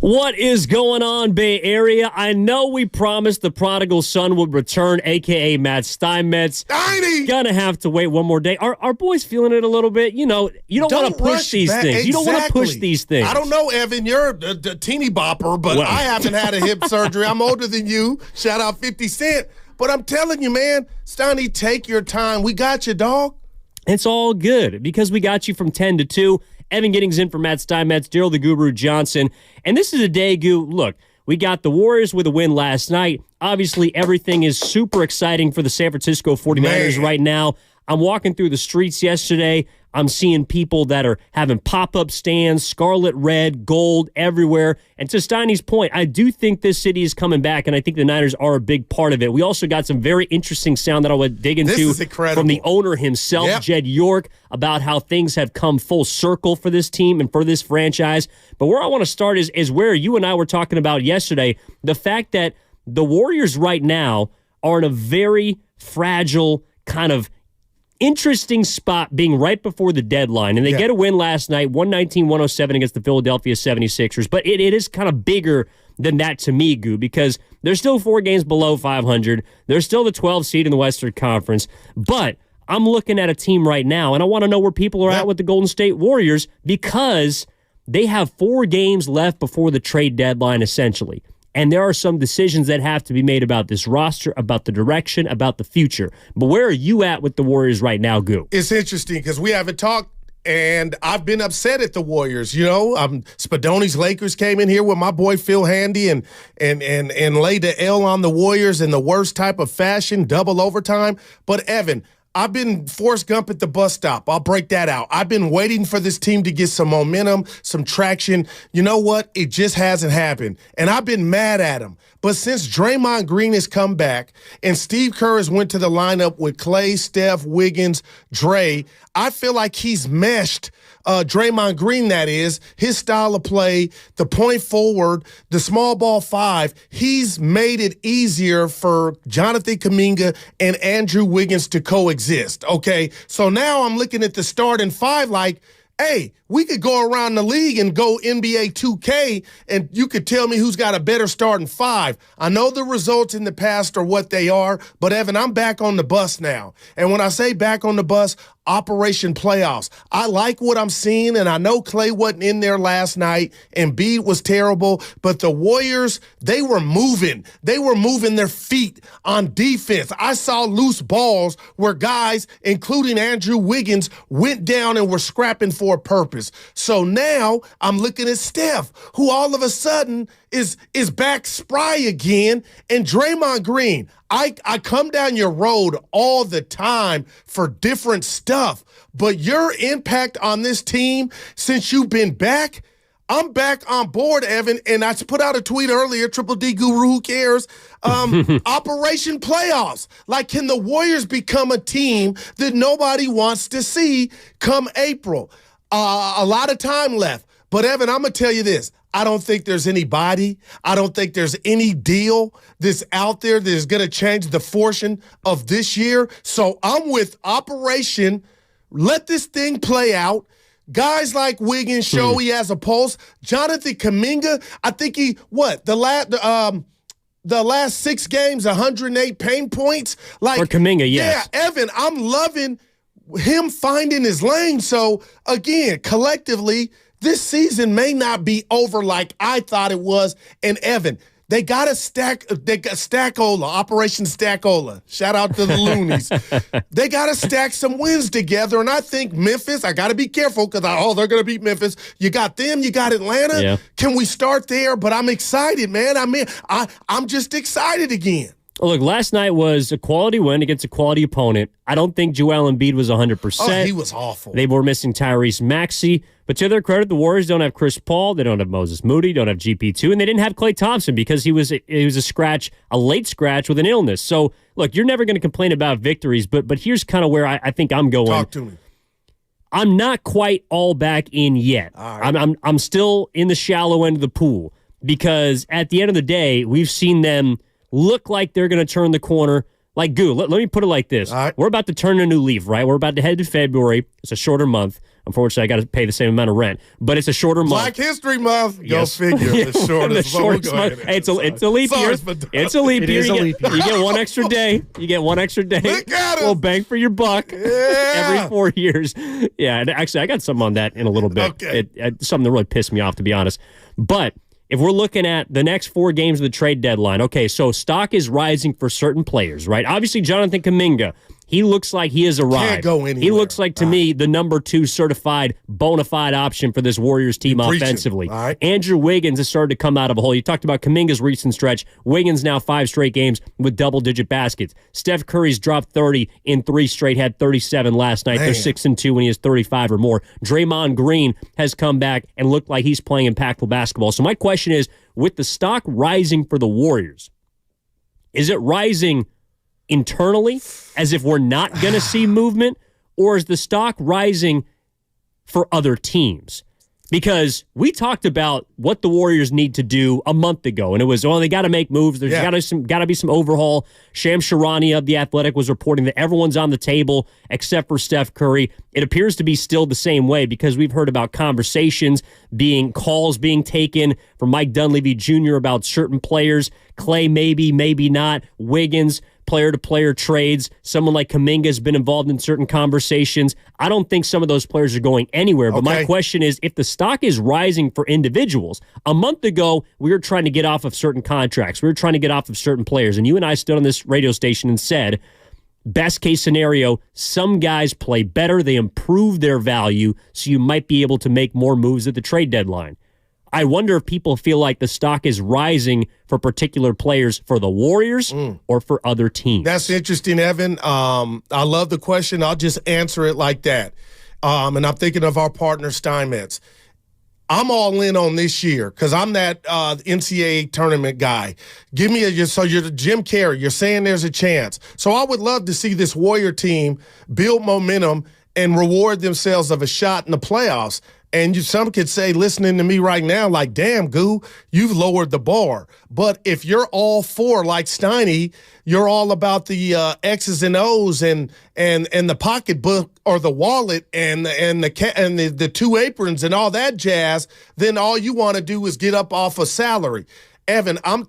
What is going on, Bay Area? I know we promised the prodigal son would return, a.k.a. Matt Steinmetz. Gonna have to wait one more day. Are boys feeling it a little bit? You know, you don't want to push these things. Exactly. You don't want to push these things. I don't know, Evan. You're a teeny bopper, but I haven't had a hip surgery. I'm older than you. Shout out 50 Cent. But I'm telling you, man, Steiny, take your time. We got you, dog. It's all good because we got you from 10 to 2. Evan Giddings in for Matt Steinmetz, Daryl the Guru Johnson. And this is a day, Goo. Look, we got the Warriors with a win last night. Obviously, everything is super exciting for the San Francisco 49ers right now. I'm walking through the streets yesterday. I'm seeing people that are having pop-up stands, scarlet, red, gold, everywhere. And to Steiny's point, I do think this city is coming back, and I think the Niners are a big part of it. We also got some very interesting sound that I'll dig into from the owner himself, Jed York, about how things have come full circle for this team and for this franchise. But where I want to start is where you and I were talking about yesterday, the fact that the Warriors right now are in a very fragile kind of interesting spot being right before the deadline. And they get a win last night, 119-107 against the Philadelphia 76ers. But it is kind of bigger than that to me, Goo, because they're still 4 games below 500. They're still the 12th seed in the Western Conference. But I'm looking at a team right now, and I want to know where people are at with the Golden State Warriors because they have 4 games left before the trade deadline, essentially. And there are some decisions that have to be made about this roster, about the direction, about the future. But where are you at with the Warriors right now, Goo? It's interesting because we haven't talked, and I've been upset at the Warriors. You know, Spadoni's Lakers came in here with my boy Phil Handy and laid the L on the Warriors in the worst type of fashion, double overtime. But Evan, I've been Forrest Gump at the bus stop. I'll break that out. I've been waiting for this team to get some momentum, some traction. You know what? It just hasn't happened. And I've been mad at them. But since Draymond Green has come back and Steve Kerr has went to the lineup with Clay, Steph, Wiggins, Dre, I feel like he's meshed Draymond Green, that is, his style of play, the point forward, the small ball 5, he's made it easier for Jonathan Kuminga and Andrew Wiggins to coexist, okay? So now I'm looking at the starting 5 like, hey, we could go around the league and go NBA 2K, and you could tell me who's got a better starting 5. I know the results in the past are what they are, but, Evan, I'm back on the bus now. And when I say back on the bus, Operation Playoffs. I like what I'm seeing, and I know Clay wasn't in there last night, and Embiid was terrible, but the Warriors, they were moving. They were moving their feet on defense. I saw loose balls where guys, including Andrew Wiggins, went down and were scrapping for a purpose. So now I'm looking at Steph, who all of a sudden is back spry again, and Draymond Green. I come down your road all the time for different stuff, but your impact on this team since you've been back, I'm back on board, Evan, and I put out a tweet earlier, Triple D Guru, who cares? Operation Playoffs. Like, can the Warriors become a team that nobody wants to see come April? A lot of time left. But, Evan, I'm going to tell you this. I don't think there's anybody. I don't think there's any deal that's out there that is going to change the fortune of this year. So I'm with Operation. Let this thing play out. Guys like Wiggins show he has a pulse. Jonathan Kuminga, I think the last 6 games, 108 pain points. Like, for Kuminga, yes. Yeah, Evan, I'm loving him finding his lane. So, again, collectively, this season may not be over like I thought it was. And, Evan, they got to Stackola, Operation Stackola. Shout out to the Loonies. They got to stack some wins together. And I think Memphis, I got to be careful because, they're going to beat Memphis. You got them, you got Atlanta. Yeah. Can we start there? But I'm excited, man. I mean, I'm just excited again. Look, last night was a quality win against a quality opponent. I don't think Joel Embiid was 100%. Oh, he was awful. They were missing Tyrese Maxey. But to their credit, the Warriors don't have Chris Paul. They don't have Moses Moody. Don't have GP2. And they didn't have Klay Thompson because he was a late scratch with an illness. So, look, you're never going to complain about victories. But here's kind of where I think I'm going. Talk to me. I'm not quite all back in yet. Right. I'm still in the shallow end of the pool because at the end of the day, we've seen them look like they're going to turn the corner. Like, Goo, let me put it like this. Right. We're about to turn a new leaf, right? We're about to head to February. It's a shorter month. Unfortunately, I got to pay the same amount of rent. But it's a shorter month. Black History Month. Yes. Go figure. The shortest month. Hey, it's a leap year. It's a leap year. You get one extra day. You get one extra day. Look at us. We'll bang for your buck every 4 years. Yeah, and actually, I got some on that in a little bit. Okay. Something that really pissed me off, to be honest. But if we're looking at the next 4 games of the trade deadline, okay, so stock is rising for certain players, right? Obviously, Jonathan Kuminga, he looks like he has arrived. Can't go anywhere. He looks like, to me, the number 2 certified, bona fide option for this Warriors team offensively. All right. Andrew Wiggins has started to come out of a hole. You talked about Kuminga's recent stretch. Wiggins now 5 straight games with double-digit baskets. Steph Curry's dropped 30 in 3 straight, had 37 last night. They're 6-2 when he has 35 or more. Draymond Green has come back and looked like he's playing impactful basketball. So my question is, with the stock rising for the Warriors, is it rising internally, as if we're not going to see movement, or is the stock rising for other teams? Because we talked about what the Warriors need to do a month ago, and it was, they got to make moves. There's got to be some overhaul. Shams Charania of The Athletic was reporting that everyone's on the table except for Steph Curry. It appears to be still the same way, because we've heard about calls being taken from Mike Dunleavy Jr. about certain players. Clay maybe not. Wiggins, player-to-player trades. Someone like Kuminga has been involved in certain conversations. I don't think some of those players are going anywhere. But my question is, if the stock is rising for individuals, a month ago, we were trying to get off of certain contracts. We were trying to get off of certain players. And you and I stood on this radio station and said, best case scenario, some guys play better. They improve their value, so you might be able to make more moves at the trade deadline. I wonder if people feel like the stock is rising for particular players for the Warriors or for other teams. That's interesting, Evan. I love the question. I'll just answer it like that. And I'm thinking of our partner, Steinmetz. I'm all in on this year because I'm that NCAA tournament guy. Give me so you're Jim Carrey. You're saying there's a chance. So I would love to see this Warrior team build momentum and reward themselves of a shot in the playoffs. And some could say, listening to me right now, like, damn, Goo, you've lowered the bar. But if you're all for, like Steiny, you're all about the X's and O's and the pocketbook or the wallet and the 2 aprons and all that jazz, then all you want to do is get up off a salary. Evan, I'm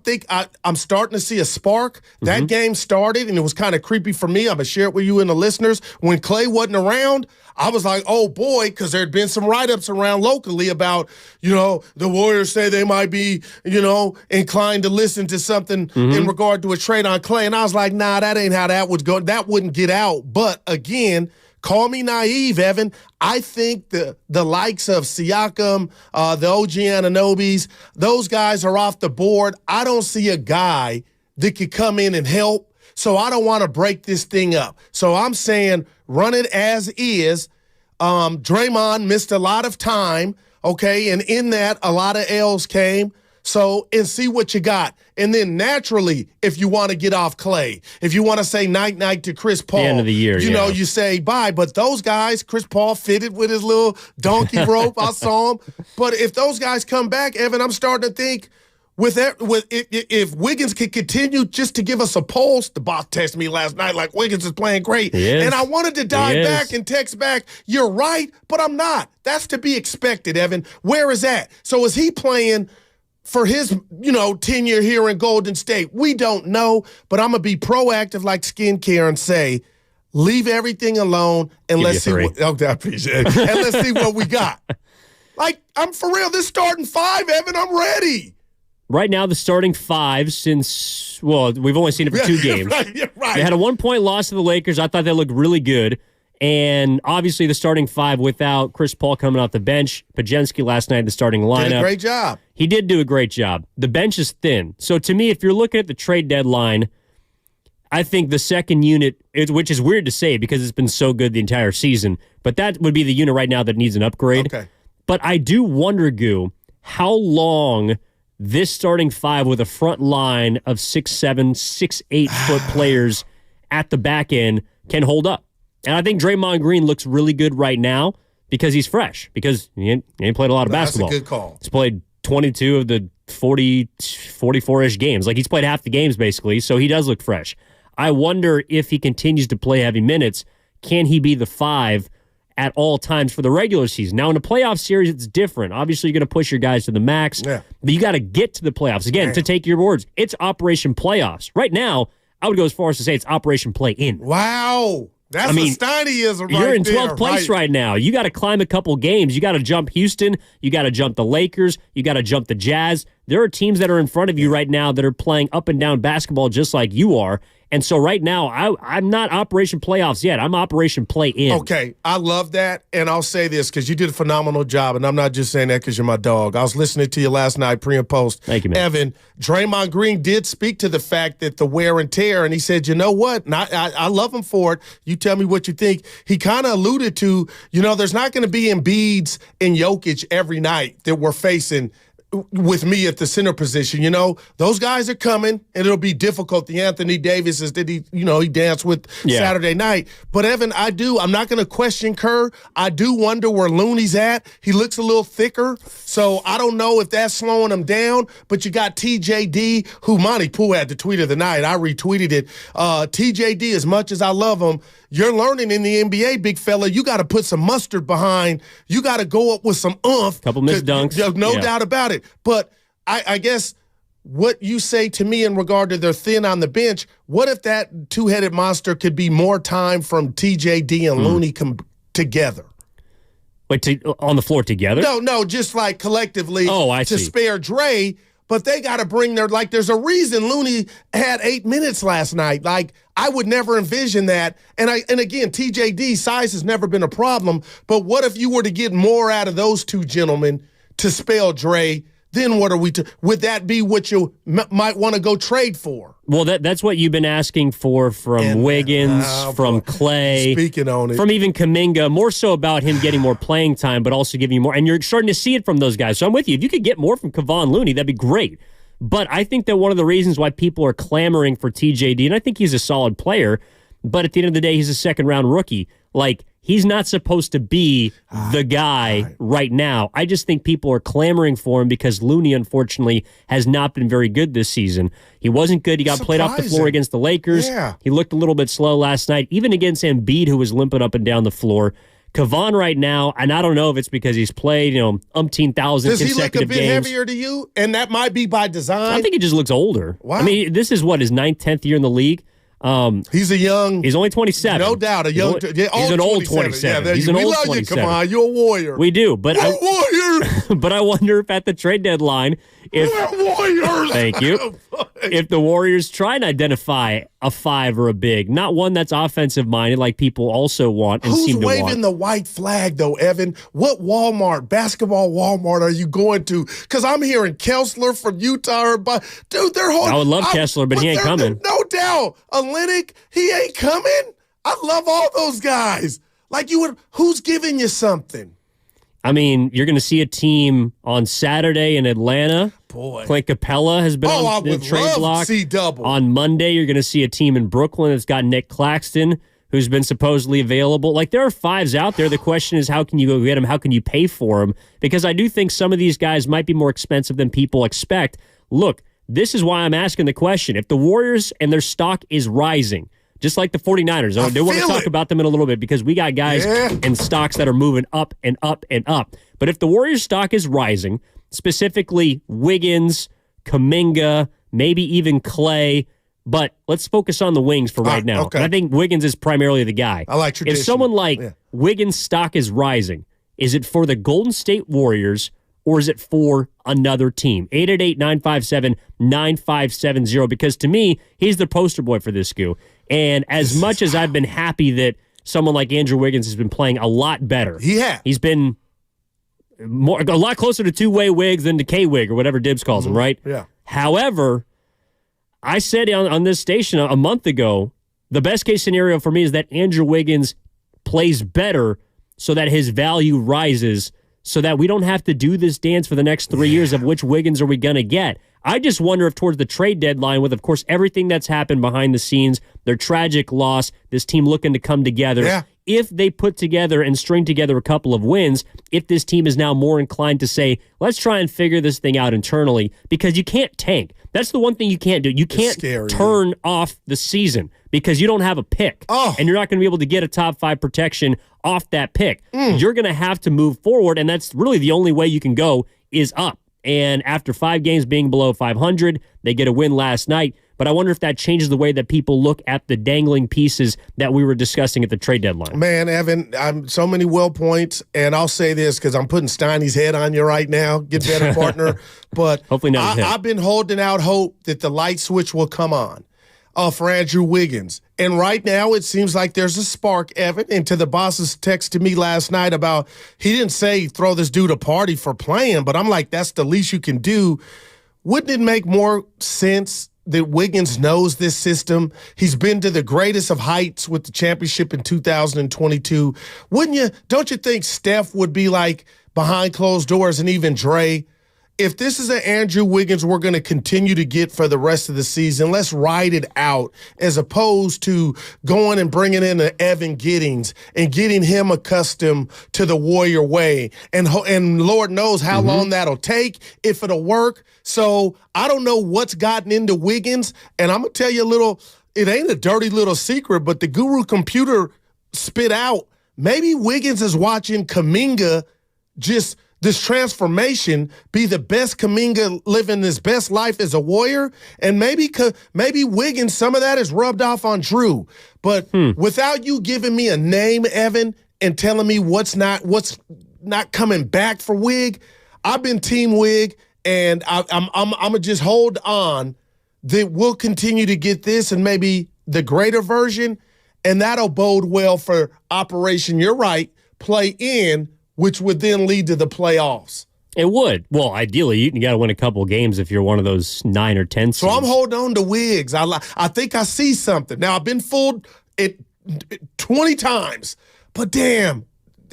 starting to see a spark. That game started, and it was kind of creepy for me. I'm going to share it with you and the listeners. When Clay wasn't around, I was like, oh, boy, because there had been some write-ups around locally about, the Warriors say they might be, inclined to listen to something in regard to a trade on Clay. And I was like, nah, that ain't how that would go. That wouldn't get out. But, again, call me naive, Evan. I think the likes of Siakam, the OG Ananobis, those guys are off the board. I don't see a guy that could come in and help. So I don't want to break this thing up. So I'm saying run it as is. Draymond missed a lot of time, okay? And in that, a lot of L's came. So, and see what you got. And then naturally, if you want to get off Clay, if you want to say night-night to Chris Paul. The end of the year, you say bye. But those guys, Chris Paul fitted with his little donkey rope. I saw him. But if those guys come back, Evan, I'm starting to think, if Wiggins could continue just to give us a pulse, the boss texted me last night like Wiggins is playing great. And I wanted to dive back and text back, you're right, but I'm not. That's to be expected, Evan. Where is that? So is he playing for his, tenure here in Golden State? We don't know, but I'm going to be proactive like skincare and say, leave everything alone and let's see what, I appreciate it. And let's see what we got. Like, I'm for real, this starting 5, Evan, I'm ready. Right now, the starting 5 we've only seen it for 2 games. Right. They had a 1-point loss to the Lakers. I thought they looked really good. And obviously, the starting 5 without Chris Paul coming off the bench. Pajensky last night in the starting lineup. Did a great job. He did do a great job. The bench is thin. So to me, if you're looking at the trade deadline, I think the second unit, which is weird to say because it's been so good the entire season, but that would be the unit right now that needs an upgrade. Okay. But I do wonder, Goo, how long this starting 5 with a front line of 6'7", 6'8" foot players at the back end can hold up. And I think Draymond Green looks really good right now because he's fresh, because he ain't played a lot of basketball. That's a good call. He's played 22 of the 44-ish games. Like, he's played half the games, basically, so he does look fresh. I wonder if he continues to play heavy minutes, can he be the 5 at all times for the regular season. Now, in a playoff series, it's different. Obviously, you're going to push your guys to the max, but you got to get to the playoffs. Again, to take your words, it's Operation Playoffs. Right now, I would go as far as to say it's Operation Play-In. Wow. That's what Steinyism right there. You're in 12th place right now. You got to climb a couple games. You got to jump Houston. You got to jump the Lakers. You got to jump the Jazz. There are teams that are in front of you right now that are playing up and down basketball just like you are. And so right now, I'm not Operation Playoffs yet. I'm Operation Play-In. Okay, I love that. And I'll say this because you did a phenomenal job, and I'm not just saying that because you're my dog. I was listening to you last night, pre and post. Thank you, man. Evan, Draymond Green did speak to the fact that the wear and tear, and he said, you know what? And I love him for it. You tell me what you think. He kind of alluded to, there's not going to be Embiids and Jokic every night that we're facing with me at the center position. Those guys are coming, and it'll be difficult. The Anthony Davises that he danced with Saturday night. But Evan, I'm not going to question Kerr. I do wonder where Looney's at. He looks a little thicker, so I don't know if that's slowing him down. But you got TJD, who Monty Pooh had the tweet of the night. I retweeted it. TJD, as much as I love him, you're learning in the NBA, big fella. You got to put some mustard behind. You got to go up with some oomph. Couple missed dunks. No doubt about it. But I guess what you say to me in regard to they're thin on the bench, what if that two-headed monster could be more time from TJD and Looney together? Wait, on the floor together? No, just like collectively to spare Dre. But they got to bring there's a reason Looney had 8 minutes last night. Like, I would never envision that. And again, TJD size has never been a problem. But what if you were to get more out of those two gentlemen to spell Dre? Then what are we to? Would that be what you might want to go trade for? Well, that's what you've been asking for from Wiggins, from Clay, speaking on it, from even Kuminga. More so about him getting more playing time, but also giving you more. And you're starting to see it from those guys. So I'm with you. If you could get more from Kevon Looney, that'd be great. But I think that one of the reasons why people are clamoring for TJD, and I think he's a solid player, but at the end of the day, he's a second-round rookie. Like, he's not supposed to be the guy right now. I just think people are clamoring for him because Looney, unfortunately, has not been very good this season. He wasn't good. He got played off the floor against the Lakers. Yeah. He looked a little bit slow last night, even against Embiid, who was limping up and down the floor. Kevon right now, and I don't know if it's because he's played, umpteen thousand consecutive games. Does he look a bit heavier to you? And that might be by design? I think he just looks older. Wow. I mean, this is his 9th, 10th year in the league. He's only 27. No doubt. He's an old 27. Yeah, he's an we old love 27. You. Come on, you're a warrior. We do, but you're a warrior. But I wonder if at the trade deadline, we're warriors. Thank you. If the Warriors try and identify a 5 or a big, not one that's offensive minded like people also want and seem to want. Who's waving the white flag though, Evan? What basketball Walmart are you going to? Because I'm hearing Kessler from Utah. Dude, they're holding. I would love Kessler, but he ain't coming. No doubt. Olynyk, he ain't coming. I love all those guys. Like who's giving you something? I mean, you're going to see a team on Saturday in Atlanta. Boy. Clint Capella has been on the trade block. C-double. On Monday, you're going to see a team in Brooklyn that's got Nick Claxton, who's been supposedly available. Like, there are 5s out there. The question is, how can you go get them? How can you pay for them? Because I do think some of these guys might be more expensive than people expect. Look, this is why I'm asking the question. If the Warriors and their stock is rising, just like the 49ers. I do want to talk about them in a little bit because we got guys in stocks that are moving up and up and up. But if the Warriors stock is rising, specifically Wiggins, Kuminga, maybe even Clay, but let's focus on the wings for right now. Okay. And I think Wiggins is primarily the guy. I like tradition. If someone like Wiggins' stock is rising, is it for the Golden State Warriors or is it for another team? 888-957-9570, because to me, he's the poster boy for this Goo. And as much as I've been happy that someone like Andrew Wiggins has been playing a lot better. He's been a lot closer to two-way Wiggs than to K-Wig or whatever Dibs calls him, right? Yeah. However, I said on this station a month ago, the best-case scenario for me is that Andrew Wiggins plays better so that his value rises so that we don't have to do this dance for the next 3 years of which Wiggins are we going to get. I just wonder if towards the trade deadline, with, of course, everything that's happened behind the scenes, their tragic loss, this team looking to come together, if they put together and string together a couple of wins, if this team is now more inclined to say, let's try and figure this thing out internally, because you can't tank. That's the one thing you can't do. You can't turn off the season because you don't have a pick. And you're not going to be able to get a top 5 protection off that pick. You're going to have to move forward, and that's really the only way you can go is up. And after 5 games being below 500, they get a win last night. But I wonder if that changes the way that people look at the dangling pieces that we were discussing at the trade deadline. Man, Evan, I'm so many well points, and I'll say this because I'm putting Steiny's head on you right now. Get better, partner. But hopefully not. I've been holding out hope that the light switch will come on for Andrew Wiggins. And right now it seems like there's a spark, Evan. And to the boss's text to me last night about, he didn't say throw this dude a party for playing, but I'm like, that's the least you can do. Wouldn't it make more sense that Wiggins knows this system? He's been to the greatest of heights with the championship in 2022. Don't you think Steph would be like behind closed doors, and even Dre? If this is an Andrew Wiggins we're going to continue to get for the rest of the season, let's ride it out, as opposed to going and bringing in an Evan Giddings and getting him accustomed to the Warrior way. And Lord knows how long that'll take, if it'll work. So I don't know what's gotten into Wiggins, and I'm going to tell you it ain't a dirty little secret, but the Guru computer spit out, maybe Wiggins is watching Kuminga just this transformation be the best Kuminga living his best life as a Warrior, and maybe Wiggins, some of that is rubbed off on Drew. But without you giving me a name, Evan, and telling me what's not coming back for Wig, I've been Team Wig, and I'm gonna just hold on that we'll continue to get this and maybe the greater version, and that'll bode well for Operation, you're right, play in, which would then lead to the playoffs. It would. Well, ideally, you got to win a couple games if you're one of those 9 or 10 seeds. So I'm holding on to Wiggs. I think I see something. Now, I've been fooled 20 times, but damn,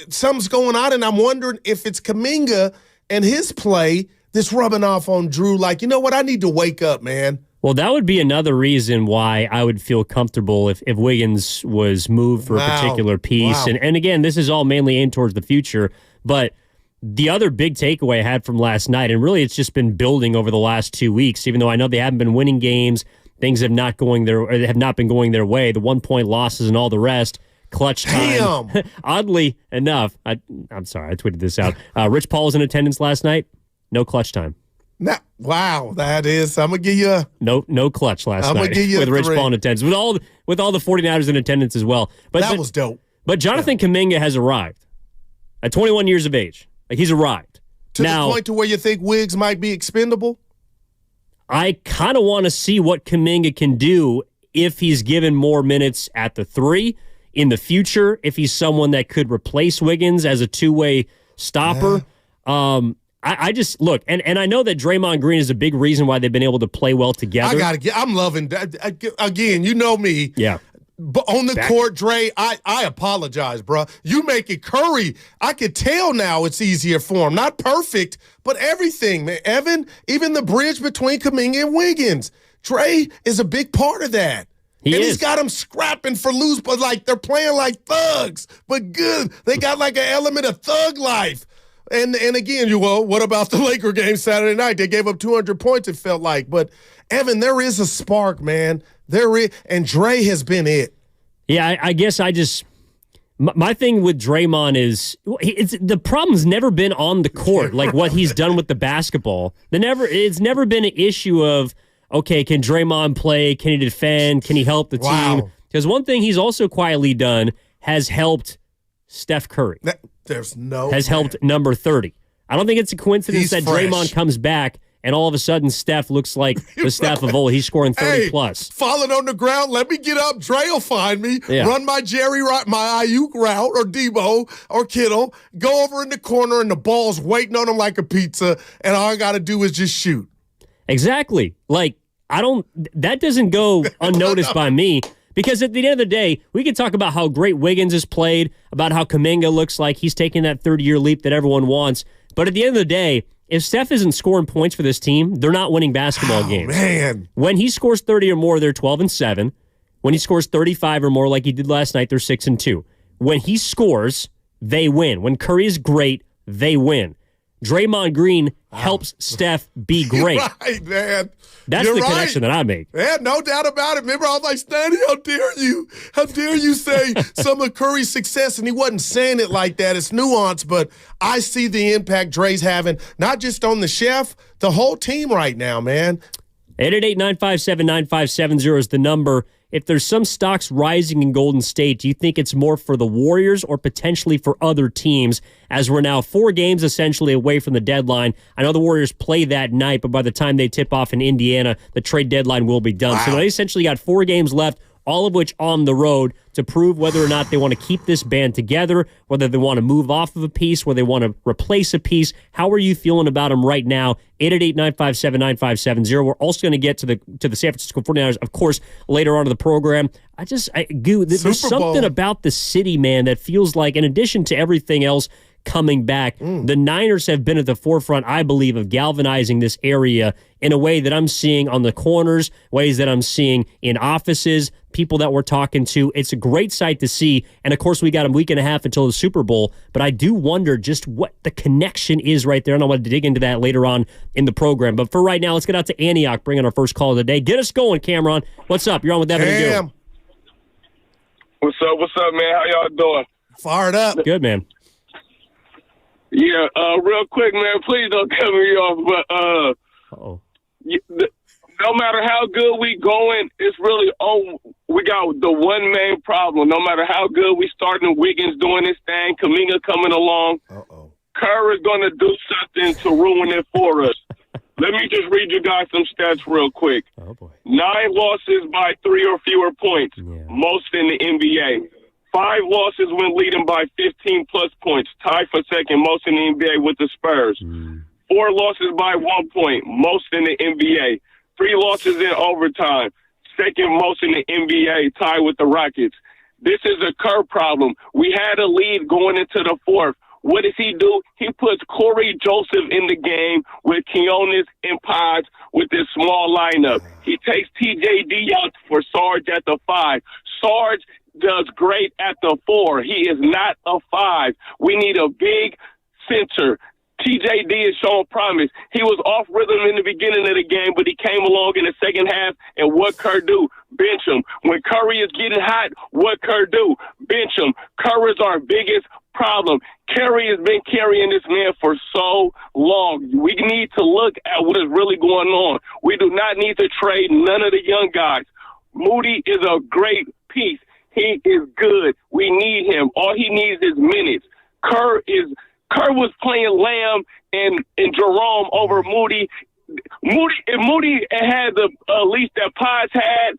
something's going on, and I'm wondering if it's Kuminga and his play that's rubbing off on Drew. Like, you know what? I need to wake up, man. Well, that would be another reason why I would feel comfortable if Wiggins was moved for a particular piece. Wow. And again, this is all mainly aimed towards the future. But the other big takeaway I had from last night, and really it's just been building over the last 2 weeks, even though I know they haven't been winning games, things have not been going their way, the 1-point losses and all the rest. Clutch time. Oddly enough, I'm sorry, I tweeted this out. Rich Paul was in attendance last night. No clutch time. Wow, that is. I'm gonna give you a no clutch last night with Rich Paul in attendance, with all the 49ers in attendance as well. But that was dope. But Jonathan Kuminga has arrived at 21 years of age. Like, he's arrived to the point to where you think Wiggs might be expendable. I kind of want to see what Kuminga can do if he's given more minutes at the 3 in the future. If he's someone that could replace Wiggins as a two-way stopper. Yeah. I just look, and I know that Draymond Green is a big reason why they've been able to play well together. I'm loving that. Again, you know me. Yeah. But on the court, Dre, I apologize, bro. You make it Curry. I could tell now it's easier for him. Not perfect, but everything, man. Evan, even the bridge between Kuminga and Wiggins. Dre is a big part of that. He's got them scrapping for loose, but like they're playing like thugs, but good. They got like an element of thug life. And again, what about the Laker game Saturday night? They gave up 200 points, it felt like. But, Evan, there is a spark, man. There is, and Dre has been it. Yeah, I guess my thing with Draymond is the problem's never been on the court, like what he's done with the basketball. It's never been an issue of, okay, can Draymond play? Can he defend? Can he help the team? Because one thing he's also quietly done has helped Steph Curry. Has helped number 30. I don't think it's a coincidence that Draymond comes back and all of a sudden Steph looks like the Steph of old. He's scoring 30 plus. Falling on the ground, let me get up. Dre will find me. Yeah. Run my my Ayuk route or Debo or Kittle. Go over in the corner and the ball's waiting on him like a pizza, and all I got to do is just shoot. Exactly. Like, that doesn't go unnoticed by me. Because at the end of the day, we can talk about how great Wiggins has played, about how Kuminga looks like he's taking that 30-year leap that everyone wants. But at the end of the day, if Steph isn't scoring points for this team, they're not winning basketball games. Man. When he scores 30 or more, they're 12-7. When he scores 35 or more like he did last night, they're 6-2. when he scores, they win. When Curry is great, they win. Draymond Green helps Steph be great. Right, man. That's You're the right. connection that I make. Yeah, no doubt about it. Remember, I was like, Stanley, how dare you? How dare you say some of Curry's success? And he wasn't saying it like that. It's nuanced, but I see the impact Dre's having, not just on the chef, the whole team right now, man. 888-957-9570 is the number. If there's some stocks rising in Golden State, do you think it's more for the Warriors or potentially for other teams, as we're now 4 games essentially away from the deadline? I know the Warriors play that night, but by the time they tip off in Indiana, the trade deadline will be done. Wow. So they essentially got 4 games left, all of which on the road, to prove whether or not they want to keep this band together, whether they want to move off of a piece, whether they want to replace a piece. How are you feeling about them right now? 888-957-9570. We're also going to get to the San Francisco 49ers, of course, later on in the program. There's something about the city, man, that feels like, in addition to everything else coming back, the Niners have been at the forefront, I believe, of galvanizing this area in a way that I'm seeing on the corners, ways that I'm seeing in offices, people that we're talking to. It's a great sight to see. And, of course, we got a week and a half until the Super Bowl. But I do wonder just what the connection is right there. And I want to dig into that later on in the program. But for right now, let's get out to Antioch, bring in our first call of the day. Get us going, Cameron. What's up? You're on with Evan and Gil. What's up, man? How y'all doing? Fired up. Good, man. Yeah, real quick, man, please don't cut me off, but no matter how good we going, it's really, we got the one main problem. No matter how good we starting, Wiggins doing his thing, Kuminga coming along, Curry's going to do something to ruin it for us. Let me just read you guys some stats real quick. 9 losses by 3 or fewer points, most in the NBA. 5 losses when leading by 15-plus points, tied for second most in the NBA with the Spurs. 4 losses by 1 point, most in the NBA. 3 losses in overtime, second most in the NBA, tied with the Rockets. This is a Kerr problem. We had a lead going into the 4th. What does he do? He puts Corey Joseph in the game with Keonis and Pods with this small lineup. He takes TJD out for Sarge at the 5. Sarge does great at the 4. He is not a 5. We need a big center. TJD is showing promise. He was off rhythm in the beginning of the game, but he came along in the second half, and what Kerr do? Bench him. When Curry is getting hot, what Kerr do? Bench him. Kerr is our biggest problem. Curry has been carrying this man for so long. We need to look at what is really going on. We do not need to trade none of the young guys. Moody is a great piece. He is good. We need him. All he needs is minutes. Kerr was playing Lamb and Jerome over Moody. If Moody had the least that Pods had,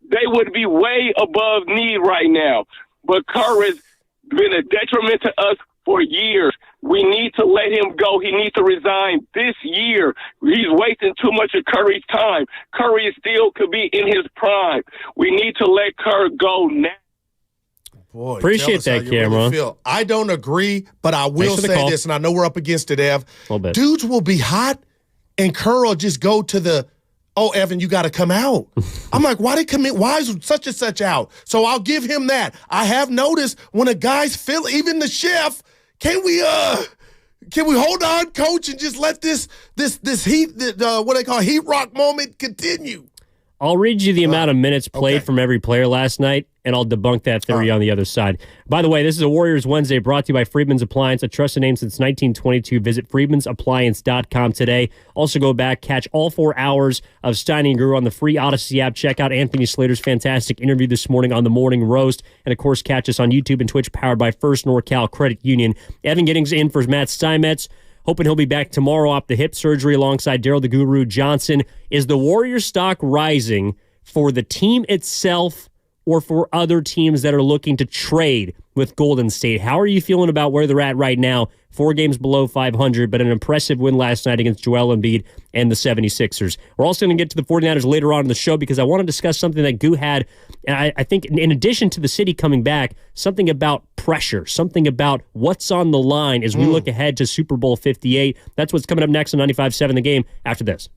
they would be way above need right now. But Kerr has been a detriment to us for years. We need to let him go. He needs to resign this year. He's wasting too much of Curry's time. Curry still could be in his prime. We need to let Kerr go now. Boy, appreciate that, Cameron. Really I don't agree, but I will say this, and I know we're up against it, Ev. Dudes will be hot, and Kerr will just go to the, Evan, you got to come out. I'm like, why is such and such out? So I'll give him that. I have noticed when a guy's even the chef, can we hold on, coach, and just let this heat, what they call heat rock moment continue? I'll read you the amount of minutes played from every player last night, and I'll debunk that theory on the other side. By the way, this is a Warriors Wednesday brought to you by Friedman's Appliance, a trusted name since 1922. Visit friedmansappliance.com today. Also go back, catch all 4 hours of Stein and Guru on the free Odyssey app. Check out Anthony Slater's fantastic interview this morning on the Morning Roast. And, of course, catch us on YouTube and Twitch, powered by First NorCal Credit Union. Evan Giddings in for Matt Steinmetz. Hoping he'll be back tomorrow off the hip surgery alongside Daryl the Guru Johnson. Is the Warriors stock rising for the team itself or for other teams that are looking to trade with Golden State? How are you feeling about where they're at right now? 4 games below 500, but an impressive win last night against Joel Embiid and the 76ers. We're also going to get to the 49ers later on in the show because I want to discuss something that Goo had, and I think in addition to the city coming back, something about pressure, something about what's on the line as we look ahead to Super Bowl 58. That's what's coming up next on 95.7 The Game after this.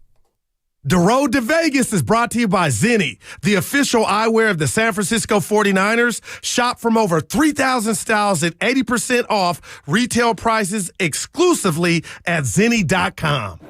The Road to Vegas is brought to you by Zenni, the official eyewear of the San Francisco 49ers. Shop from over 3,000 styles at 80% off retail prices exclusively at Zenni.com.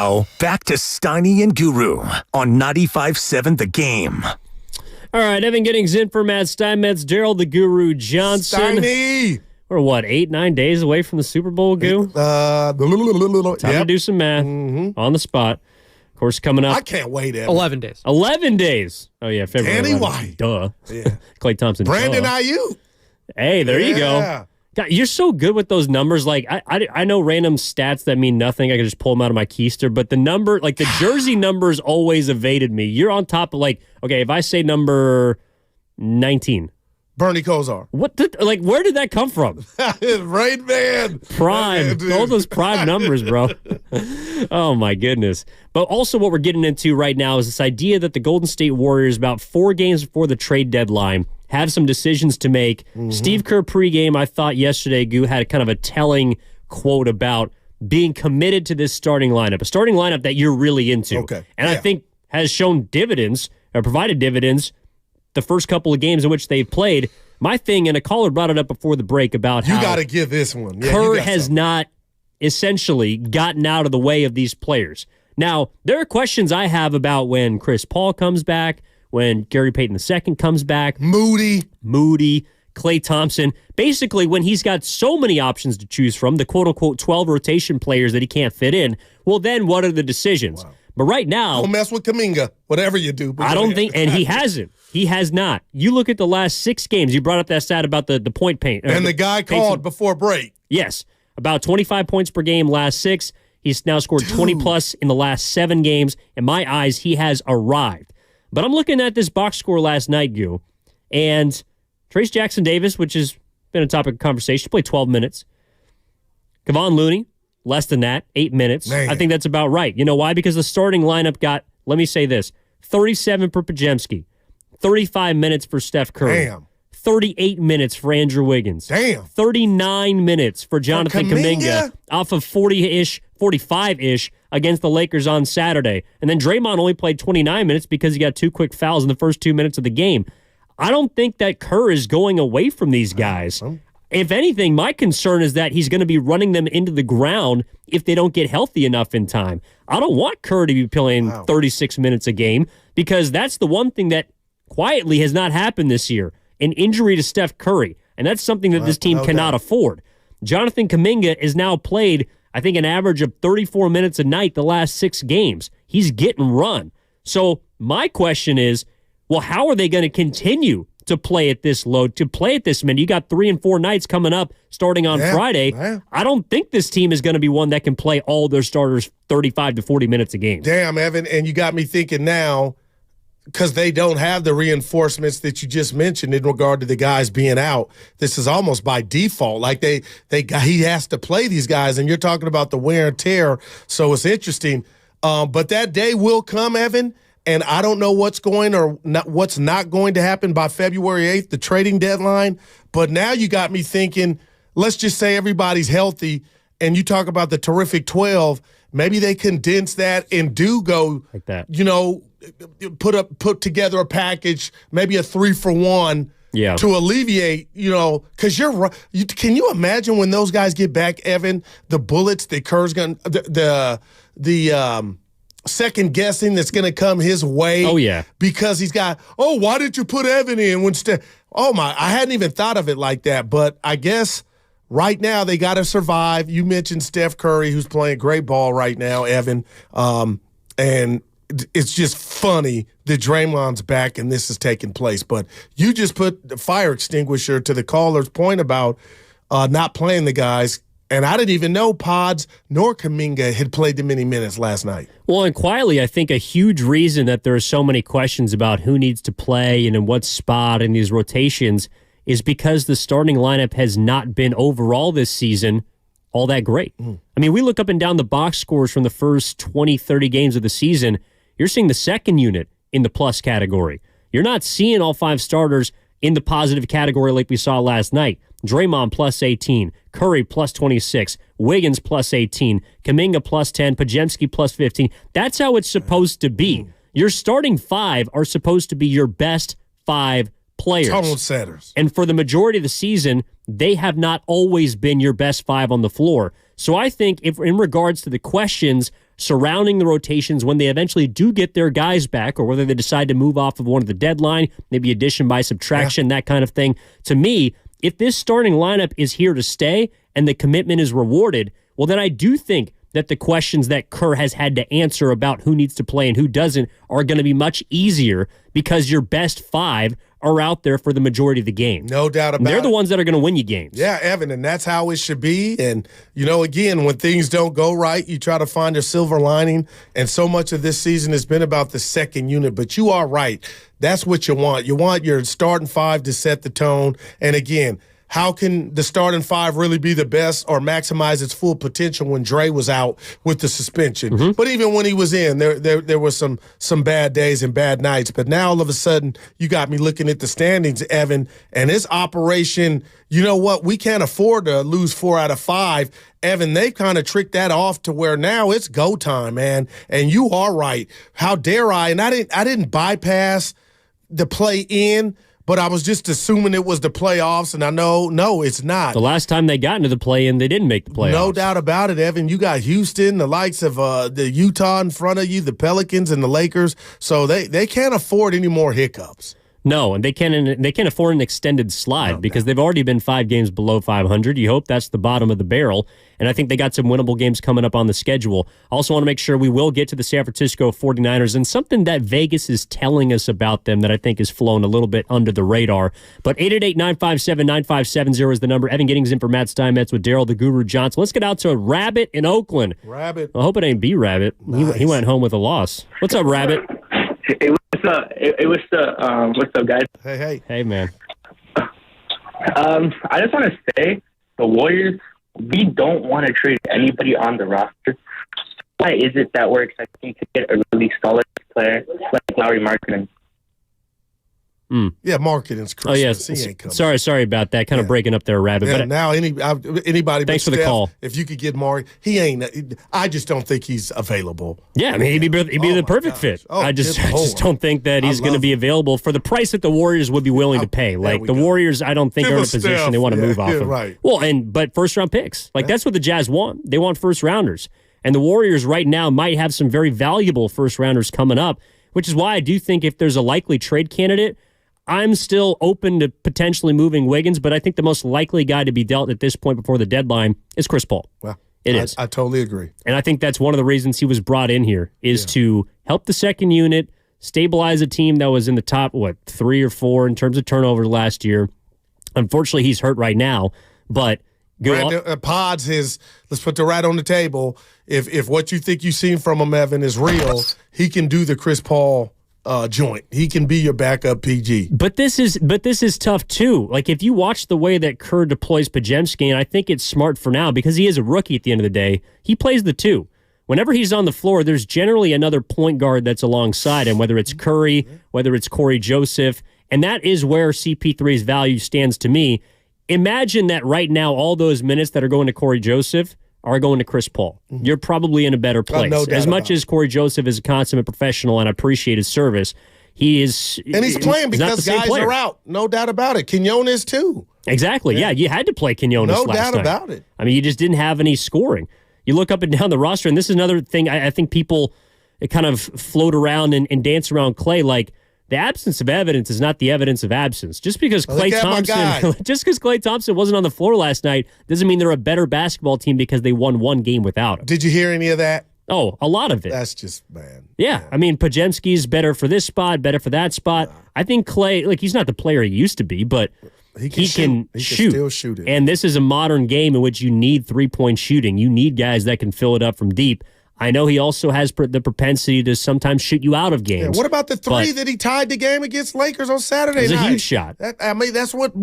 Now, back to Steiny and Guru on 95.7 The Game. All right, Evan Giddings in for Matt Steinmetz, Daryl the Guru Johnson. Steiny! We're, 8-9 days away from the Super Bowl, Goo? Time to do some math on the spot. Of course, coming up. I can't wait, Evan. 11 days. 11 days. Oh, yeah, February. Danny 11th. White. Duh. Yeah. Klay Thompson. Brandon duh. Ayuk. Hey, there you go. Yeah. God, you're so good with those numbers. Like, I know random stats that mean nothing. I can just pull them out of my keister. But the number, like the jersey numbers always evaded me. You're on top of, like, okay, if I say number 19. Bernie Kosar. Where did that come from? Rain Man. Prime. All those prime numbers, bro. Oh, my goodness. But also what we're getting into right now is this idea that the Golden State Warriors, about 4 games before the trade deadline, have some decisions to make. Steve Kerr pregame, I thought yesterday, Goo, had kind of a telling quote about being committed to this starting lineup, a starting lineup that you're really into. Okay. And I think has shown dividends, or provided dividends, the first couple of games in which they've played. My thing, and a caller brought it up before the break about how you got to give this one. Yeah, Kerr has not essentially gotten out of the way of these players. Now, there are questions I have about when Chris Paul comes back, when Gary Payton II comes back. Moody, Klay Thompson. Basically, when he's got so many options to choose from, the quote-unquote 12 rotation players that he can't fit in, well, then what are the decisions? Wow. But right now... Don't mess with Kuminga, whatever you do. I don't think... And he hasn't. He has not. You look at the last 6 games. You brought up that stat about the point paint. And the guy called before break. Yes. About 25 points per game last 6. He's now scored 20-plus in the last 7 games. In my eyes, he has arrived. But I'm looking at this box score last night, Goo, and Trace Jackson-Davis, which has been a topic of conversation, played 12 minutes. Kevon Looney, less than that, 8 minutes. Man. I think that's about right. You know why? Because the starting lineup got, let me say this, 37 for Pajemski, 35 minutes for Steph Curry. Damn. 38 minutes for Andrew Wiggins. Damn. 39 minutes for Jonathan Kuminga off of 40-ish, 45-ish against the Lakers on Saturday. And then Draymond only played 29 minutes because he got 2 quick fouls in the first 2 minutes of the game. I don't think that Kerr is going away from these guys. If anything, my concern is that he's going to be running them into the ground if they don't get healthy enough in time. I don't want Kerr to be playing 36 minutes a game because that's the one thing that quietly has not happened this year, an injury to Steph Curry. And that's something that this team cannot afford. Jonathan Kuminga has now played, I think, an average of 34 minutes a night the last 6 games. He's getting run. So my question is, well, how are they going to continue to play at this load, to play at this minute? You got 3 and 4 nights coming up starting on Friday. Yeah. I don't think this team is going to be one that can play all their starters 35 to 40 minutes a game. Damn, Evan, and you got me thinking now, because they don't have the reinforcements that you just mentioned in regard to the guys being out. This is almost by default. Like he has to play these guys, and you're talking about the wear and tear, so it's interesting. But that day will come, Evan, and I don't know what's not going to happen by February 8th, the trading deadline. But now you got me thinking, let's just say everybody's healthy, and you talk about the terrific 12. Maybe they condense that and do go like that. Put together a package, maybe a 3-for-1 to alleviate, because can you imagine when those guys get back, Evan, the bullets that Kerr's going to, the second guessing that's going to come his way. Oh, yeah. Because he's got, why did you put Evan in when I hadn't even thought of it like that, but I guess right now they got to survive. You mentioned Steph Curry, who's playing great ball right now, Evan, and it's just funny that Draymond's back and this is taking place. But you just put the fire extinguisher to the caller's point about not playing the guys. And I didn't even know Pods nor Kuminga had played that many minutes last night. Well, and quietly, I think a huge reason that there are so many questions about who needs to play and in what spot in these rotations is because the starting lineup has not been overall this season all that great. I mean, we look up and down the box scores from the first 20, 30 games of the season. You're seeing the second unit in the plus category. You're not seeing all 5 starters in the positive category like we saw last night. Draymond plus 18, Curry plus 26, Wiggins plus 18, Kuminga plus 10, Pajemski plus 15. That's how it's supposed to be. Your starting 5 are supposed to be your best 5 players. Tone setters. And for the majority of the season, they have not always been your best 5 on the floor. So I think if in regards to the questions surrounding the rotations when they eventually do get their guys back, or whether they decide to move off of one of the deadline, maybe addition by subtraction, that kind of thing. To me, if this starting lineup is here to stay and the commitment is rewarded, well, then I do think that the questions that Kerr has had to answer about who needs to play and who doesn't are going to be much easier because your best 5 are out there for the majority of the game. No doubt about it. They're the ones that are going to win you games. Yeah, Evan, and that's how it should be. And, again, when things don't go right, you try to find a silver lining. And so much of this season has been about the second unit. But you are right. That's what you want. You want your starting 5 to set the tone. And, again, how can the starting 5 really be the best or maximize its full potential when Dre was out with the suspension? Mm-hmm. But even when he was in, there were some bad days and bad nights. But now all of a sudden, you got me looking at the standings, Evan, and this operation, you know what? We can't afford to lose 4 out of 5. Evan, they've kind of tricked that off to where now it's go time, man. And you are right. How dare I? And I didn't bypass the play in, but I was just assuming it was the playoffs, and I know, no, it's not. The last time they got into the play-in, they didn't make the playoffs. No doubt about it, Evan. You got Houston, the likes of the Utah in front of you, the Pelicans and the Lakers, so they can't afford any more hiccups. No, and they can't afford an extended slide because they've already been 5 games below 500. You hope that's the bottom of the barrel, and I think they got some winnable games coming up on the schedule. Also want to make sure we will get to the San Francisco 49ers and something that Vegas is telling us about them that I think has flown a little bit under the radar. But 888-957-9570 is the number. Evan Giddings in for Matt Steinmetz with Daryl the Guru Johnson. Let's get out to Rabbit in Oakland. Rabbit. I hope it ain't B-Rabbit. Nice. He went home with a loss. What's up, Rabbit? Hey, what's up? What's up, guys? Hey, man. I just want to say, the Warriors, we don't want to trade anybody on the roster. Why is it that we're expecting to get a really solid player like Lauri Markkanen? Yeah, marketing's Christmas. Oh, yeah. He ain't coming. Sorry about that. Kind of breaking up there, Rabbit. Yeah, but now anybody. Thanks for Steph, the call. If you could get Maury, he ain't. I just don't think he's available. Yeah, I mean, he'd be the perfect fit. I just don't think that he's going to be available for the price that the Warriors would be willing to pay. Like the Warriors, I don't think are in a position they want to move off of. Right. Well, but first round picks, that's what the Jazz want. They want first rounders, and the Warriors right now might have some very valuable first rounders coming up, which is why I do think if there's a likely trade candidate, I'm still open to potentially moving Wiggins, but I think the most likely guy to be dealt at this point before the deadline is Chris Paul. Well, it is. I totally agree. And I think that's one of the reasons he was brought in here is to help the second unit, stabilize a team that was in the top, 3 or 4 in terms of turnover last year. Unfortunately, he's hurt right now, but Pods let's put the rat on the table. If what you think you've seen from him, Evan, is real, he can do the Chris Paul joint. He can be your backup PG. But this is tough too. Like if you watch the way that Kerr deploys Pajemski, and I think it's smart for now because he is a rookie at the end of the day, he plays the 2. Whenever he's on the floor, there's generally another point guard that's alongside him, whether it's Curry, whether it's Corey Joseph, and that is where CP3's value stands to me. Imagine that right now all those minutes that are going to Corey Joseph are going to Chris Paul. You're probably in a better place. No doubt as much as Corey Joseph is a consummate professional and I appreciate his service, he is... And he's playing because guys are out. No doubt about it. Kenyon is too. Exactly. Yeah, you had to play Quinones last night. No doubt about it. I mean, you just didn't have any scoring. You look up and down the roster, and this is another thing I think people kind of float around and dance around Klay like, the absence of evidence is not the evidence of absence. Just because Klay Thompson wasn't on the floor last night doesn't mean they're a better basketball team because they won 1 game without him. Did you hear any of that? Oh, a lot of it. That's just, man. Yeah. I mean, Pajemski's better for this spot, better for that spot. I think Klay, he's not the player he used to be, but he can shoot. He can still shoot it. And this is a modern game in which you need 3-point shooting. You need guys that can fill it up from deep. I know he also has the propensity to sometimes shoot you out of games. Yeah, what about the 3 that he tied the game against Lakers on Saturday night? It was a huge shot. That's what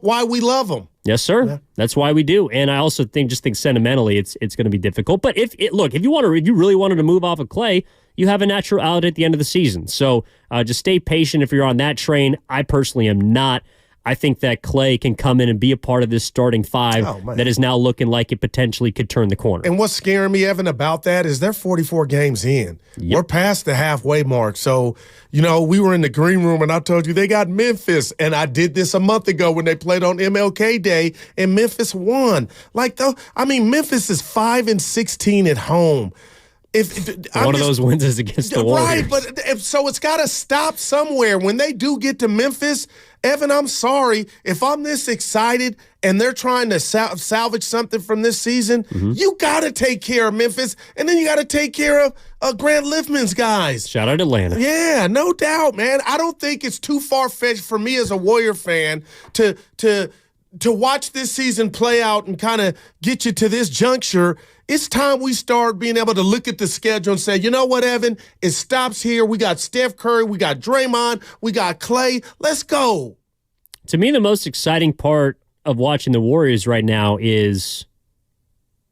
why we love him. Yes, sir. Yeah. That's why we do. And I also think sentimentally, it's going to be difficult. But if you really wanted to move off of Klay, you have a natural out at the end of the season. So just stay patient if you're on that train. I personally am not. I think that Clay can come in and be a part of this starting five that is now looking like it potentially could turn the corner. And what's scaring me, Evan, about that is they're 44 games in. Yep. We're past the halfway mark. So, we were in the green room and I told you they got Memphis. And I did this a month ago when they played on MLK Day and Memphis won. Memphis is 5-16 at home. One of those wins is against the Warriors. Right, but so it's got to stop somewhere. When they do get to Memphis, Evan, I'm sorry. If I'm this excited and they're trying to salvage something from this season, you got to take care of Memphis, and then you got to take care of Grant Liffman's guys. Shout out Atlanta. Yeah, no doubt, man. I don't think it's too far-fetched for me as a Warrior fan to watch this season play out and kind of get you to this juncture. It's time we start being able to look at the schedule and say, you know what, Evan? It stops here. We got Steph Curry. We got Draymond. We got Clay. Let's go. To me, the most exciting part of watching the Warriors right now is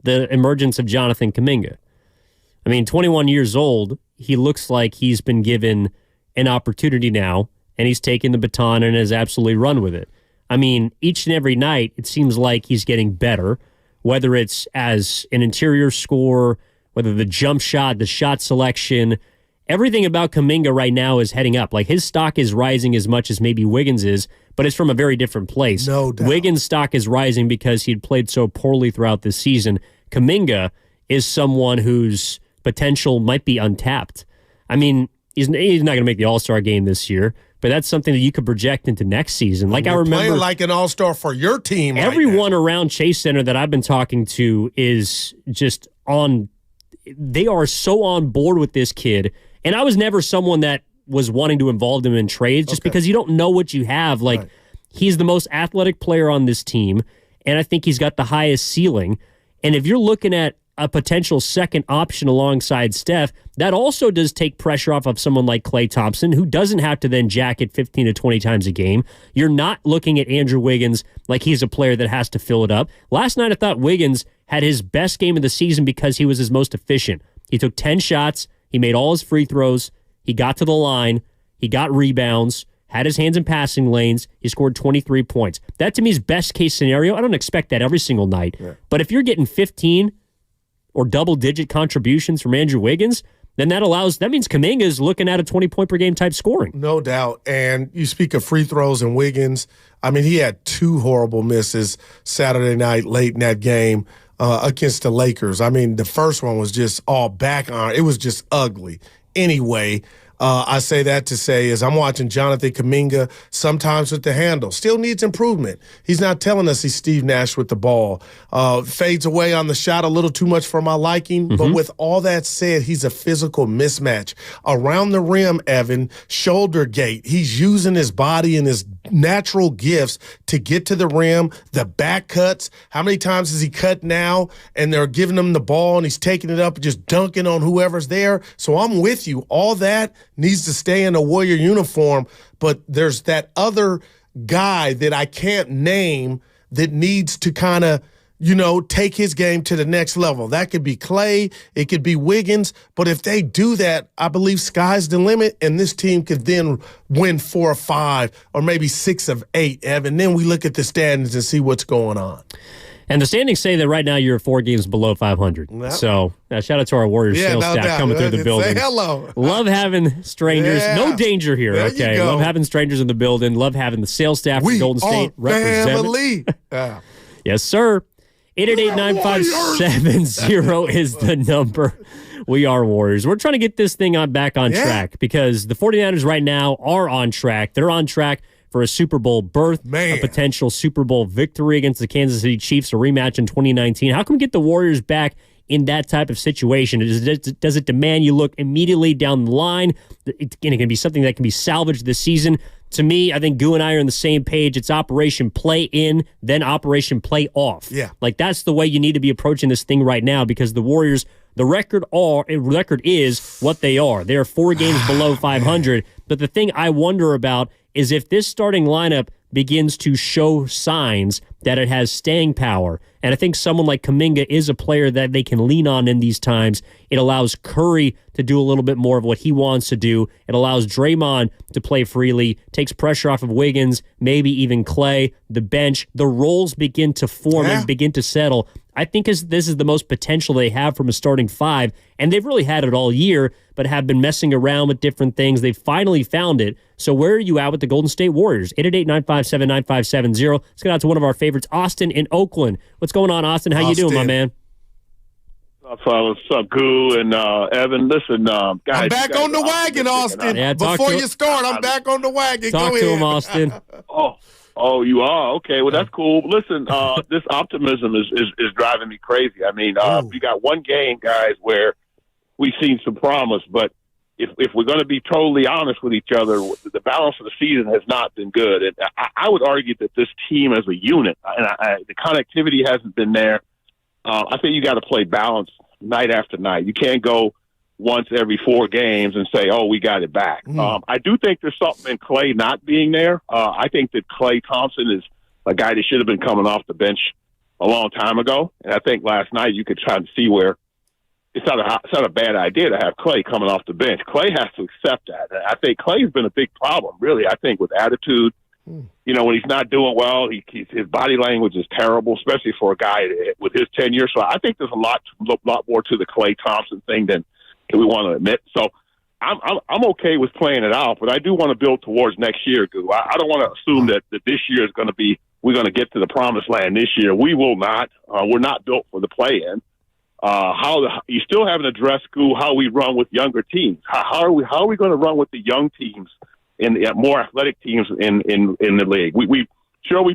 the emergence of Jonathan Kuminga. 21 years old, he looks like he's been given an opportunity now, and he's taken the baton and has absolutely run with it. Each and every night, it seems like he's getting better, whether it's as an interior scorer, whether the jump shot, the shot selection, everything about Kuminga right now is heading up. His stock is rising as much as maybe Wiggins is, but it's from a very different place. No doubt. Wiggins' stock is rising because he'd played so poorly throughout this season. Kuminga is someone whose potential might be untapped. He's not going to make the All-Star game this year, but that's something that you could project into next season. I remember playing like an all-star for your team. Everyone around Chase Center that I've been talking to is just they are so on board with this kid. And I was never someone that was wanting to involve him in trades just because you don't know what you have. He's the most athletic player on this team, and I think he's got the highest ceiling. And if you're looking at a potential second option alongside Steph, that also does take pressure off of someone like Klay Thompson, who doesn't have to then jacket 15 to 20 times a game. You're not looking at Andrew Wiggins like he's a player that has to fill it up. Last night, I thought Wiggins had his best game of the season because he was his most efficient. He took 10 shots. He made all his free throws. He got to the line. He got rebounds, had his hands in passing lanes. He scored 23 points. That, to me, is best case scenario. I don't expect that every single night. Yeah. But if you're getting 15 or double-digit contributions from Andrew Wiggins, then that means Kuminga is looking at a 20-point-per-game type scoring. No doubt. And you speak of free throws and Wiggins. He had 2 horrible misses Saturday night late in that game against the Lakers. The first one was just all back on. It was just ugly. Anyway, I say that to say is I'm watching Jonathan Kuminga sometimes with the handle. Still needs improvement. He's not telling us he's Steve Nash with the ball. Fades away on the shot a little too much for my liking. But with all that said, he's a physical mismatch. Around the rim, Evan, shoulder gate. He's using his body and his natural gifts to get to the rim. The back cuts. How many times has he cut now? And they're giving him the ball and he's taking it up and just dunking on whoever's there. So I'm with you. All that needs to stay in a Warrior uniform, but there's that other guy that I can't name that needs to kind of, take his game to the next level. That could be Clay, it could be Wiggins, but if they do that, I believe sky's the limit, and this team could then win 4 or 5 or maybe 6 of 8, Evan. Then we look at the standings and see what's going on. And the standings say that right now you're 4 games below 500. Yep. So shout out to our Warriors sales staff coming through the building. Say hello. Love having strangers. Yeah. No danger here, there okay? Love having strangers in the building. Love having the sales staff from Golden State represent. Yes, sir. 888-957-0 is the number. We are Warriors. We're trying to get this thing back on track because the 49ers right now are on track. They're on track for a Super Bowl berth, a potential Super Bowl victory against the Kansas City Chiefs, a rematch in 2019. How can we get the Warriors back in that type of situation? Does it demand you look immediately down the line? It's going to be something that can be salvaged this season. To me, I think Goo and I are on the same page. It's Operation Play In, then Operation Play Off. Yeah. That's the way you need to be approaching this thing right now because the Warriors, the record is what they are. They are 4 games below 500. But the thing I wonder about is if this starting lineup begins to show signs that it has staying power. And I think someone like Kuminga is a player that they can lean on in these times. It allows Curry to do a little bit more of what he wants to do. It allows Draymond to play freely, takes pressure off of Wiggins, maybe even Clay, the bench. The roles begin to form and begin to settle. I think this is the most potential they have from a starting five, and they've really had it all year, but have been messing around with different things. They've finally found it. So where are you at with the Golden State Warriors? 888-957-9570. Let's get out to one of our favorites, Austin in Oakland. What's going on, Austin? How you doing, my man? What's up, Goo and Evan? Listen, guys. I'm back on the wagon, Austin. Yeah, Before you start, I'm back on the wagon. Talk Go to ahead. him, Austin. Oh, you are? Okay, well, that's cool. Listen, this optimism is driving me crazy. I mean, we got one game, guys, where we've seen some promise, but if we're going to be totally honest with each other, the balance of the season has not been good. And I would argue that this team as a unit, and the connectivity hasn't been there. I think you got to play balance night after night. You can't go once every 4 games and say, oh, we got it back. I do think there's something in Klay not being there. I think that Klay Thompson is a guy that should have been coming off the bench a long time ago. And I think last night you could try to see where it's not a bad idea to have Klay coming off the bench. Klay has to accept that. And I think Klay's been a big problem, really. I think with attitude, you know, when he's not doing well, his body language is terrible, especially for a guy with his tenure. So I think there's a lot more to the Klay Thompson thing than we want to admit. So I'm okay with playing it out, but I do want to build towards next year, Goo. I don't want to assume that this year is going to be we're going to get to the promised land this year. We will not. We're not built for the play-in. You still haven't addressed, Goo, how we run with younger teams. How are we going to run with the young teams and more athletic teams in the league? We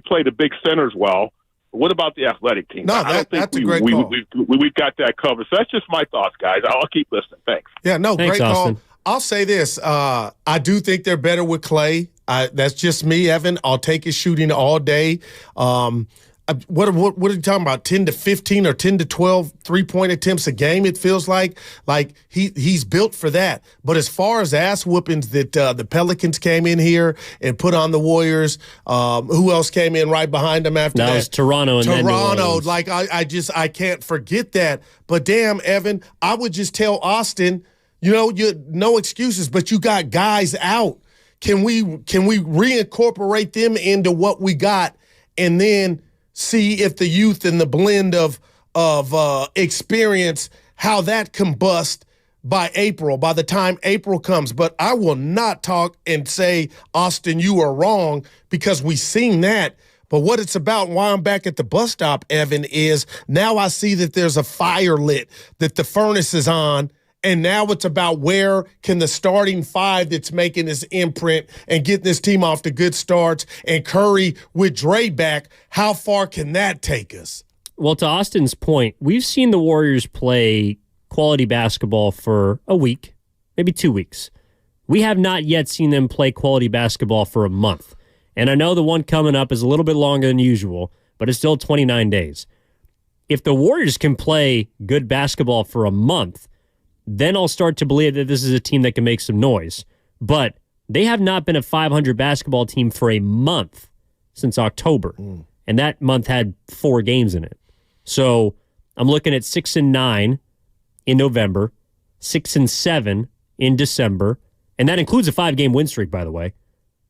play the big centers well. What about the athletic team? No, that's a great call. We've got that covered. So that's just my thoughts, guys. I'll keep listening. Thanks. Yeah, no, Thanks, great Austin. call. I'll say this. I do think they're better with Klay. That's just me, Evan. I'll take his shooting all day. What are you talking about? 10 to 15 or 10 to 12 3-point attempts a game, it feels like. Like he's built for that. But as far as ass whoopings that the Pelicans came in here and put on the Warriors, who else came in right behind them after that? That was Toronto and then New Orleans. Like I can't forget that. But damn, Evan, I would just tell Austin, no excuses, but you got guys out. Can we reincorporate them into what we got and then see if the youth and the blend of experience, how that combust by April, by the time April comes. But I will not talk and say, Austin, you are wrong, because we've seen that. But what it's about, why I'm back at the bus stop, Evan, is now I see that there's a fire lit, that the furnace is on. And now it's about where can the starting five that's making his imprint and getting this team off to good starts, and Curry with Dre back, how far can that take us? Well, to Austin's point, we've seen the Warriors play quality basketball for a week, maybe 2 weeks. We have not yet seen them play quality basketball for a month. And I know the one coming up is a little bit longer than usual, but it's still 29 days. If the Warriors can play good basketball for a month, then I'll start to believe that this is a team that can make some noise. But they have not been a 500 basketball team for a month since October. And that month had 4 games in it. So I'm looking at 6-9 in November, 6-7 in December, and that includes a 5-game win streak, by the way.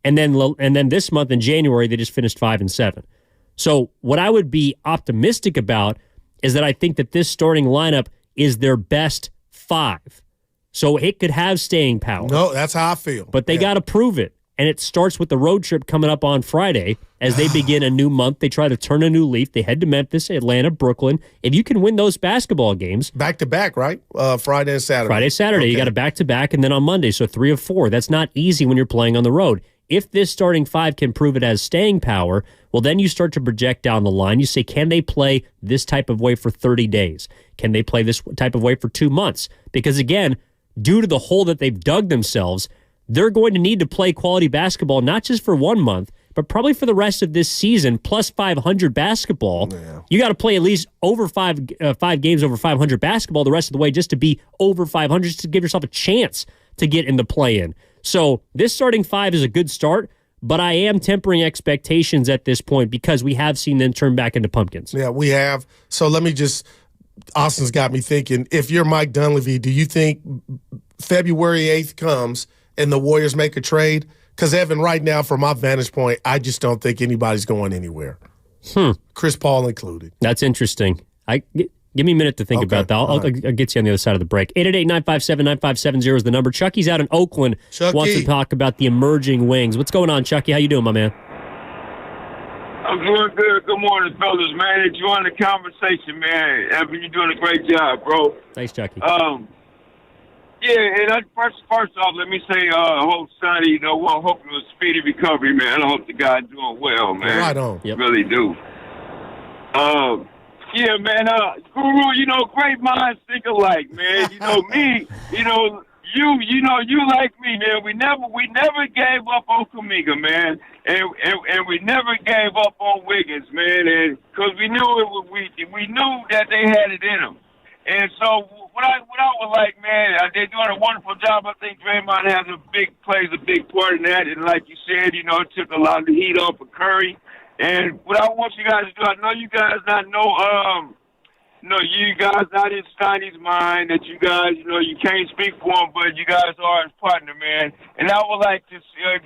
And then this month in January, they just finished 5-7. So what I would be optimistic about is that I think that this starting lineup is their best 5. So it could have staying power. No, that's how I feel. But they got to prove it. And it starts with the road trip coming up on Friday as they begin a new month. They try to turn a new leaf. They head to Memphis, Atlanta, Brooklyn. If you can win those basketball games. Back-to-back, right? Friday and Saturday. Friday, Saturday. Okay. You got a back-to-back, and then on Monday. So 3 of 4. That's not easy when you're playing on the road. If this starting 5 can prove it as staying power, well, then you start to project down the line. You say, can they play this type of way for 30 days? Can they play this type of way for 2 months? Because, again, due to the hole that they've dug themselves, they're going to need to play quality basketball, not just for 1 month, but probably for the rest of this season, plus 500 basketball. Yeah. You got to play at least over 5 games over 500 basketball the rest of the way just to be over 500, just to give yourself a chance to get in the play-in. So this starting 5 is a good start, but I am tempering expectations at this point because we have seen them turn back into pumpkins. Yeah, we have. So let me just, Austin's got me thinking, if you're Mike Dunleavy, do you think February 8th comes and the Warriors make a trade? Because, Evan, right now, from my vantage point, I just don't think anybody's going anywhere. Chris Paul included. That's interesting. Give me a minute to think about that. I'll get you on the other side of the break. 888-957-9570 is the number. Chucky's out in Oakland. Chucky wants to talk about the emerging wings. What's going on, Chucky? How you doing, my man? I'm doing good. Good morning, fellas, man. Enjoying the conversation, man. Evan, you're doing a great job, bro. Thanks, Chucky. Yeah, and first off, let me say, I hope Sonny, I hope it was speedy recovery, man. I hope the guy's doing well, man. Right on. Yep. Really do. Yeah, man, Guru, great minds think alike, man. Me, you like me, man. We never gave up on Kuminga, man. And we never gave up on Wiggins, man. And because we knew we knew that they had it in them. And so what I would like, man, they're doing a wonderful job. I think Draymond plays a big part in that. And like you said, it took a lot of the heat off of Curry. And what I want you guys to do, I know you guys you guys not in Steiny's mind that you guys, you can't speak for him, but you guys are his partner, man. And I would like to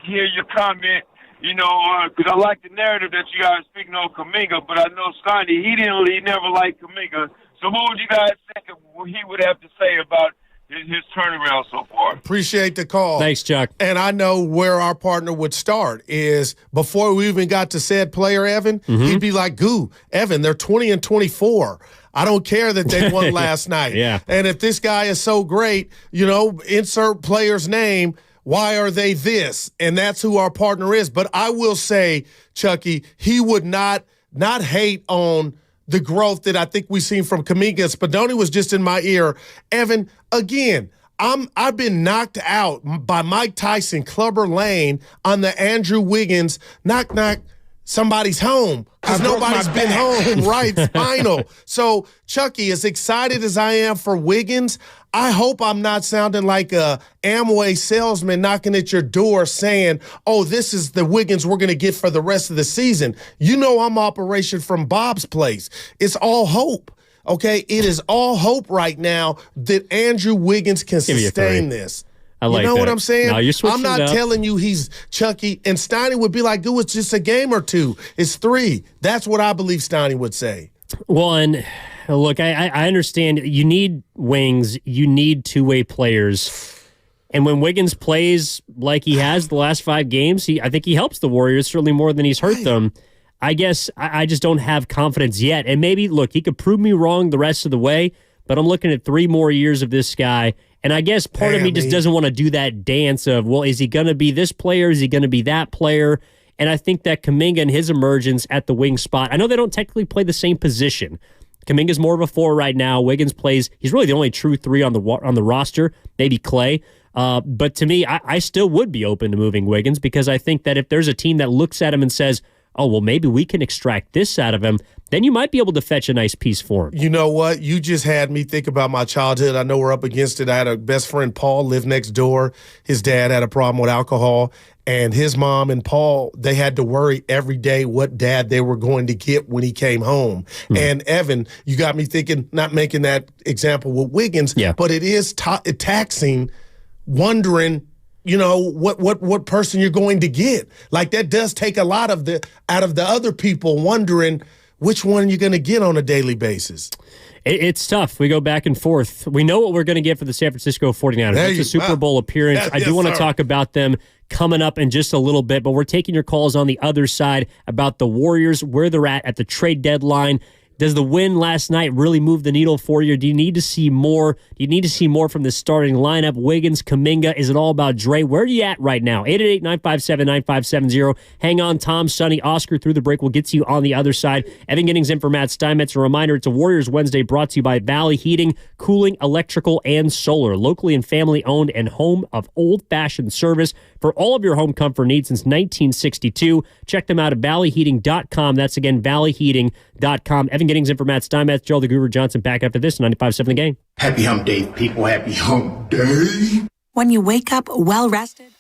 hear your comment, because I like the narrative that you guys are speaking on Kuminga, but I know Steiny, he never liked Kuminga. So what would you guys think of what he would have to say about his turnaround so far? Appreciate the call. Thanks, Chuck. And I know where our partner would start is before we even got to said player, Evan, he'd be like, Evan, they're 20 and 24. I don't care that they won last night. Yeah. And if this guy is so great, insert player's name, why are they this? And that's who our partner is. But I will say, Chucky, he would not hate on the growth that I think we've seen from Kuminga. Spadoni was just in my ear. Evan, again, I've been knocked out by Mike Tyson, Clubber Lane, on the Andrew Wiggins, knock, knock, somebody's home. Because nobody's been home, right? Spinal. So, Chucky, as excited as I am for Wiggins, I hope I'm not sounding like a Amway salesman knocking at your door saying, oh, this is the Wiggins we're going to get for the rest of the season. I'm Operation from Bob's place. It's all hope. Okay, it is all hope right now that Andrew Wiggins can sustain this. I like you know that. what I'm saying? No, you're switching I'm not it up. telling you he's Chucky. And Steiny would be like, it's just a game or two. It's 3. That's what I believe Steiny would say. Well, and look, I understand you need wings. You need two-way players. And when Wiggins plays like he has the last 5 games, I think he helps the Warriors certainly more than he's hurt them. I guess I just don't have confidence yet. And maybe, look, he could prove me wrong the rest of the way, but I'm looking at 3 more years of this guy. And I guess part of me just doesn't want to do that dance of, well, is he going to be this player? Is he going to be that player? And I think that Kuminga and his emergence at the wing spot, I know they don't technically play the same position. Kuminga's more of a 4 right now. Wiggins plays, he's really the only true 3 on the roster, maybe Clay. But to me, I still would be open to moving Wiggins because I think that if there's a team that looks at him and says, oh, well, maybe we can extract this out of him, then you might be able to fetch a nice piece for him. You know what? You just had me think about my childhood. I know we're up against it. I had a best friend, Paul, lived next door. His dad had a problem with alcohol, and his mom and Paul, they had to worry every day what dad they were going to get when he came home. And Evan, you got me thinking, not making that example with Wiggins, but it is taxing, wondering, what person you're going to get. Like that does take a lot of out of the other people wondering which one you're going to get on a daily basis. It's tough. We go back and forth. We know what we're going to get for the San Francisco 49ers. It's a Super Bowl appearance. I do want to talk about them coming up in just a little bit, but we're taking your calls on the other side about the Warriors, where they're at the trade deadline. Does the win last night really move the needle for you? Do you need to see more? Do you need to see more from the starting lineup? Wiggins, Kuminga, is it all about Dre? Where are you at right now? 888-957-9570. Hang on, Tom, Sonny, Oscar through the break. We'll get to you on the other side. Evan Giddings in for Matt Steinmetz. A reminder, it's a Warriors Wednesday brought to you by Valley Heating, Cooling, Electrical, and Solar. Locally and family-owned and home of old-fashioned service for all of your home comfort needs since 1962. Check them out at valleyheating.com. That's, again, valleyheating.com. Evan Giddings in for Matt Steinmetz. Joe the Guru Johnson back after this, 95.7 The Game. Happy hump day, people. Happy hump day. When you wake up well-rested.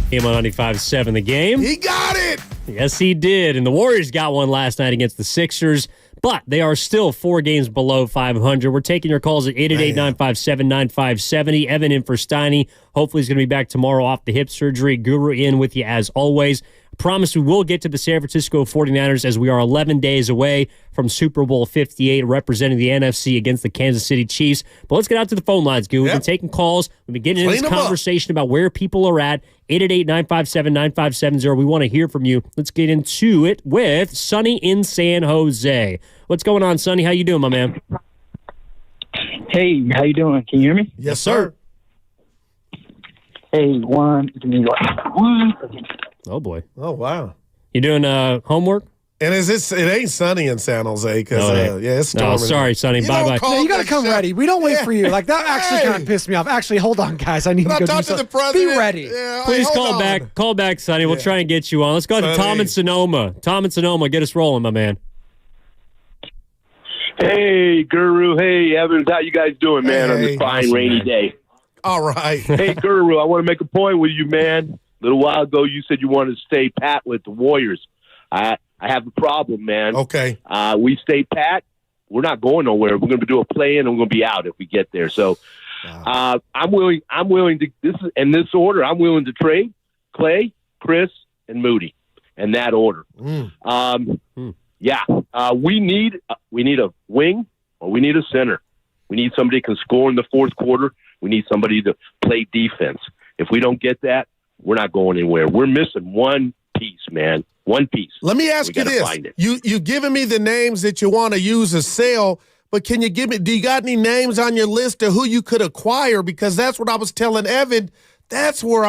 Game on 95.7 The Game. He got it. Yes, he did. And the Warriors got one last night against the Sixers, but they are still 4 games below 500. We're taking your calls at 888-957-9570. Evan in for Steiny. Hopefully he's going to be back tomorrow off the hip surgery. Guru in with you as always. Promise we will get to the San Francisco 49ers as we are 11 days away from Super Bowl 58, representing the NFC against the Kansas City Chiefs. But let's get out to the phone lines, Goo. We've been taking calls. We've been getting into this conversation about where people are at. 888-957-9570. We want to hear from you. Let's get into it with Sonny in San Jose. What's going on, Sonny? How you doing, my man? Hey, how you doing? Can you hear me? Yes, sir. Hey, one. Oh, boy. Oh, wow. You doing homework? And it ain't sunny in San Jose because, it's storming. No, sorry, Sonny. Bye-bye. No, you got to come ready. We don't wait for you. Like, that actually kind of pissed me off. Actually, hold on, guys. I need to go do something. Be ready. Yeah, Please call back. Call back, Sonny. We'll try and get you on. Let's go to Tom in Sonoma. Tom in Sonoma, get us rolling, my man. Hey, Guru. Hey, Evans. How you guys doing, man, on this fine, rainy day? All right. Hey, Guru, I want to make a point with you, man. A little while ago, you said you wanted to stay pat with the Warriors. I have a problem, man. Okay. We stay pat. We're not going nowhere. We're going to do a play-in, and we're going to be out if we get there. So I'm willing to in this order. I'm willing to trade Clay, Chris, and Moody in that order. Yeah. We need a wing or we need a center. We need somebody who can score in the fourth quarter. We need somebody to play defense. If we don't get that, we're not going anywhere. We're missing one piece, man. One piece. Let me ask you this. You've given me the names that you want to use as sale, but can you give me, do you got any names on your list of who you could acquire? Because that's what I was telling Evan. That's where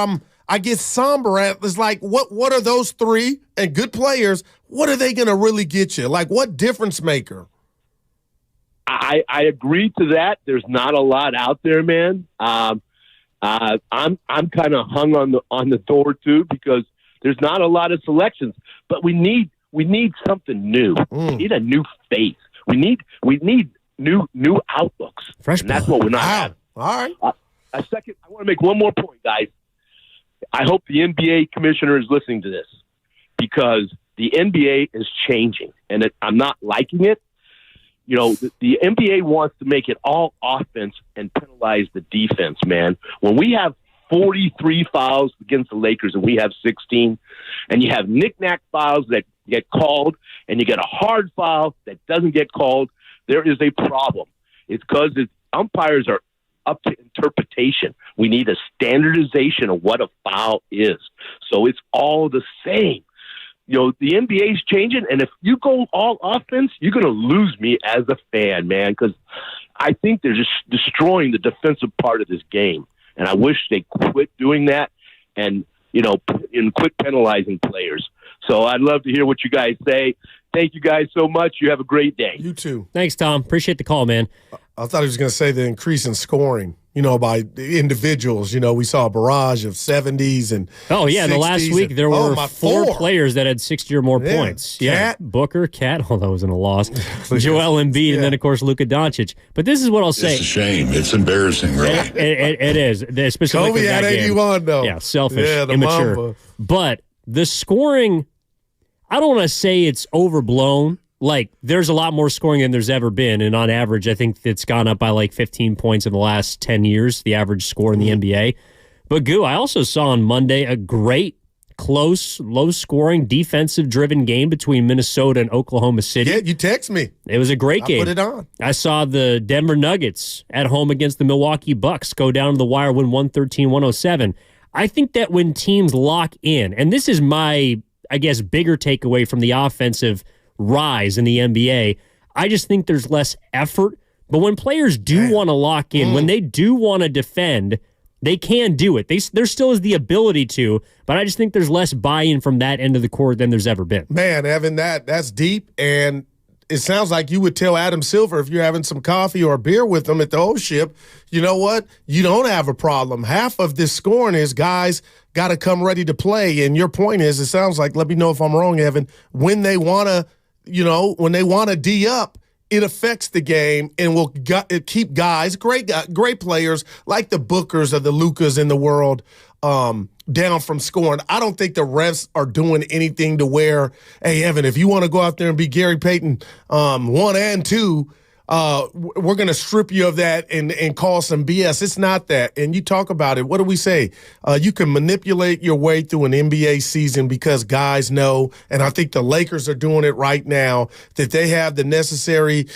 I get somber at. It's like, what are those three and good players? What are they going to really get you? Like, what difference maker? I agree to that. There's not a lot out there, man. I'm kind of hung on the door too because there's not a lot of selections. But we need something new. We need a new face. We need new outlooks. Fresh, and that's what we're not having. All right. A second, I want to make one more point, guys. I hope the NBA commissioner is listening to this because the NBA is changing, and I'm not liking it. You know, the NBA wants to make it all offense and penalize the defense, man. When we have 43 fouls against the Lakers and we have 16, and you have knick-knack fouls that get called, and you get a hard foul that doesn't get called, there is a problem. It's because umpires are up to interpretation. We need a standardization of what a foul is. So it's all the same. You know, the NBA is changing, and if you go all offense, you're going to lose me as a fan, man, because I think they're just destroying the defensive part of this game. And I wish they quit doing that and, quit penalizing players. So I'd love to hear what you guys say. Thank you guys so much. You have a great day. You too. Thanks, Tom. Appreciate the call, man. I thought he was going to say the increase in scoring, by the individuals. We saw a barrage of 70s and Oh, yeah. In the last week, there were four players that had 60 or more points. Cat. Booker, Cat. Oh, that wasn't a loss. Joel Embiid, and then, of course, Luka Doncic. But this is what I'll say. It's a shame. It's embarrassing, right? It is. Especially Kobe had 81, though. Yeah, selfish, the immature. Mamba. But the scoring, I don't want to say it's overblown. Like, there's a lot more scoring than there's ever been. And on average, I think it's gone up by like 15 points in the last 10 years, the average score in the NBA. But, Goo, I also saw on Monday a great, close, low-scoring, defensive-driven game between Minnesota and Oklahoma City. Yeah, you text me. It was a great game. I put it on. I saw the Denver Nuggets at home against the Milwaukee Bucks go down to the wire, win 113-107. I think that when teams lock in, and this is my, I guess, bigger takeaway from the offensive rise in the NBA, I just think there's less effort. But when players do want to lock in, when they do want to defend, they can do it. There still is the ability to, but I just think there's less buy-in from that end of the court than there's ever been. Man, Evan, that's deep, and it sounds like you would tell Adam Silver if you're having some coffee or a beer with him at the old ship, you know what? You don't have a problem. Half of this scoring is guys got to come ready to play, and your point is, it sounds like, let me know if I'm wrong, Evan, when they want to, when they want to D up, it affects the game and will keep guys, great players like the Bookers or the Lukas in the world down from scoring. I don't think the refs are doing anything to where, hey, Evan, if you want to go out there and be Gary Payton 1 and 2, we're going to strip you of that and call some BS. It's not that. And you talk about it. What do we say? You can manipulate your way through an NBA season because guys know, and I think the Lakers are doing it right now, that they have the necessary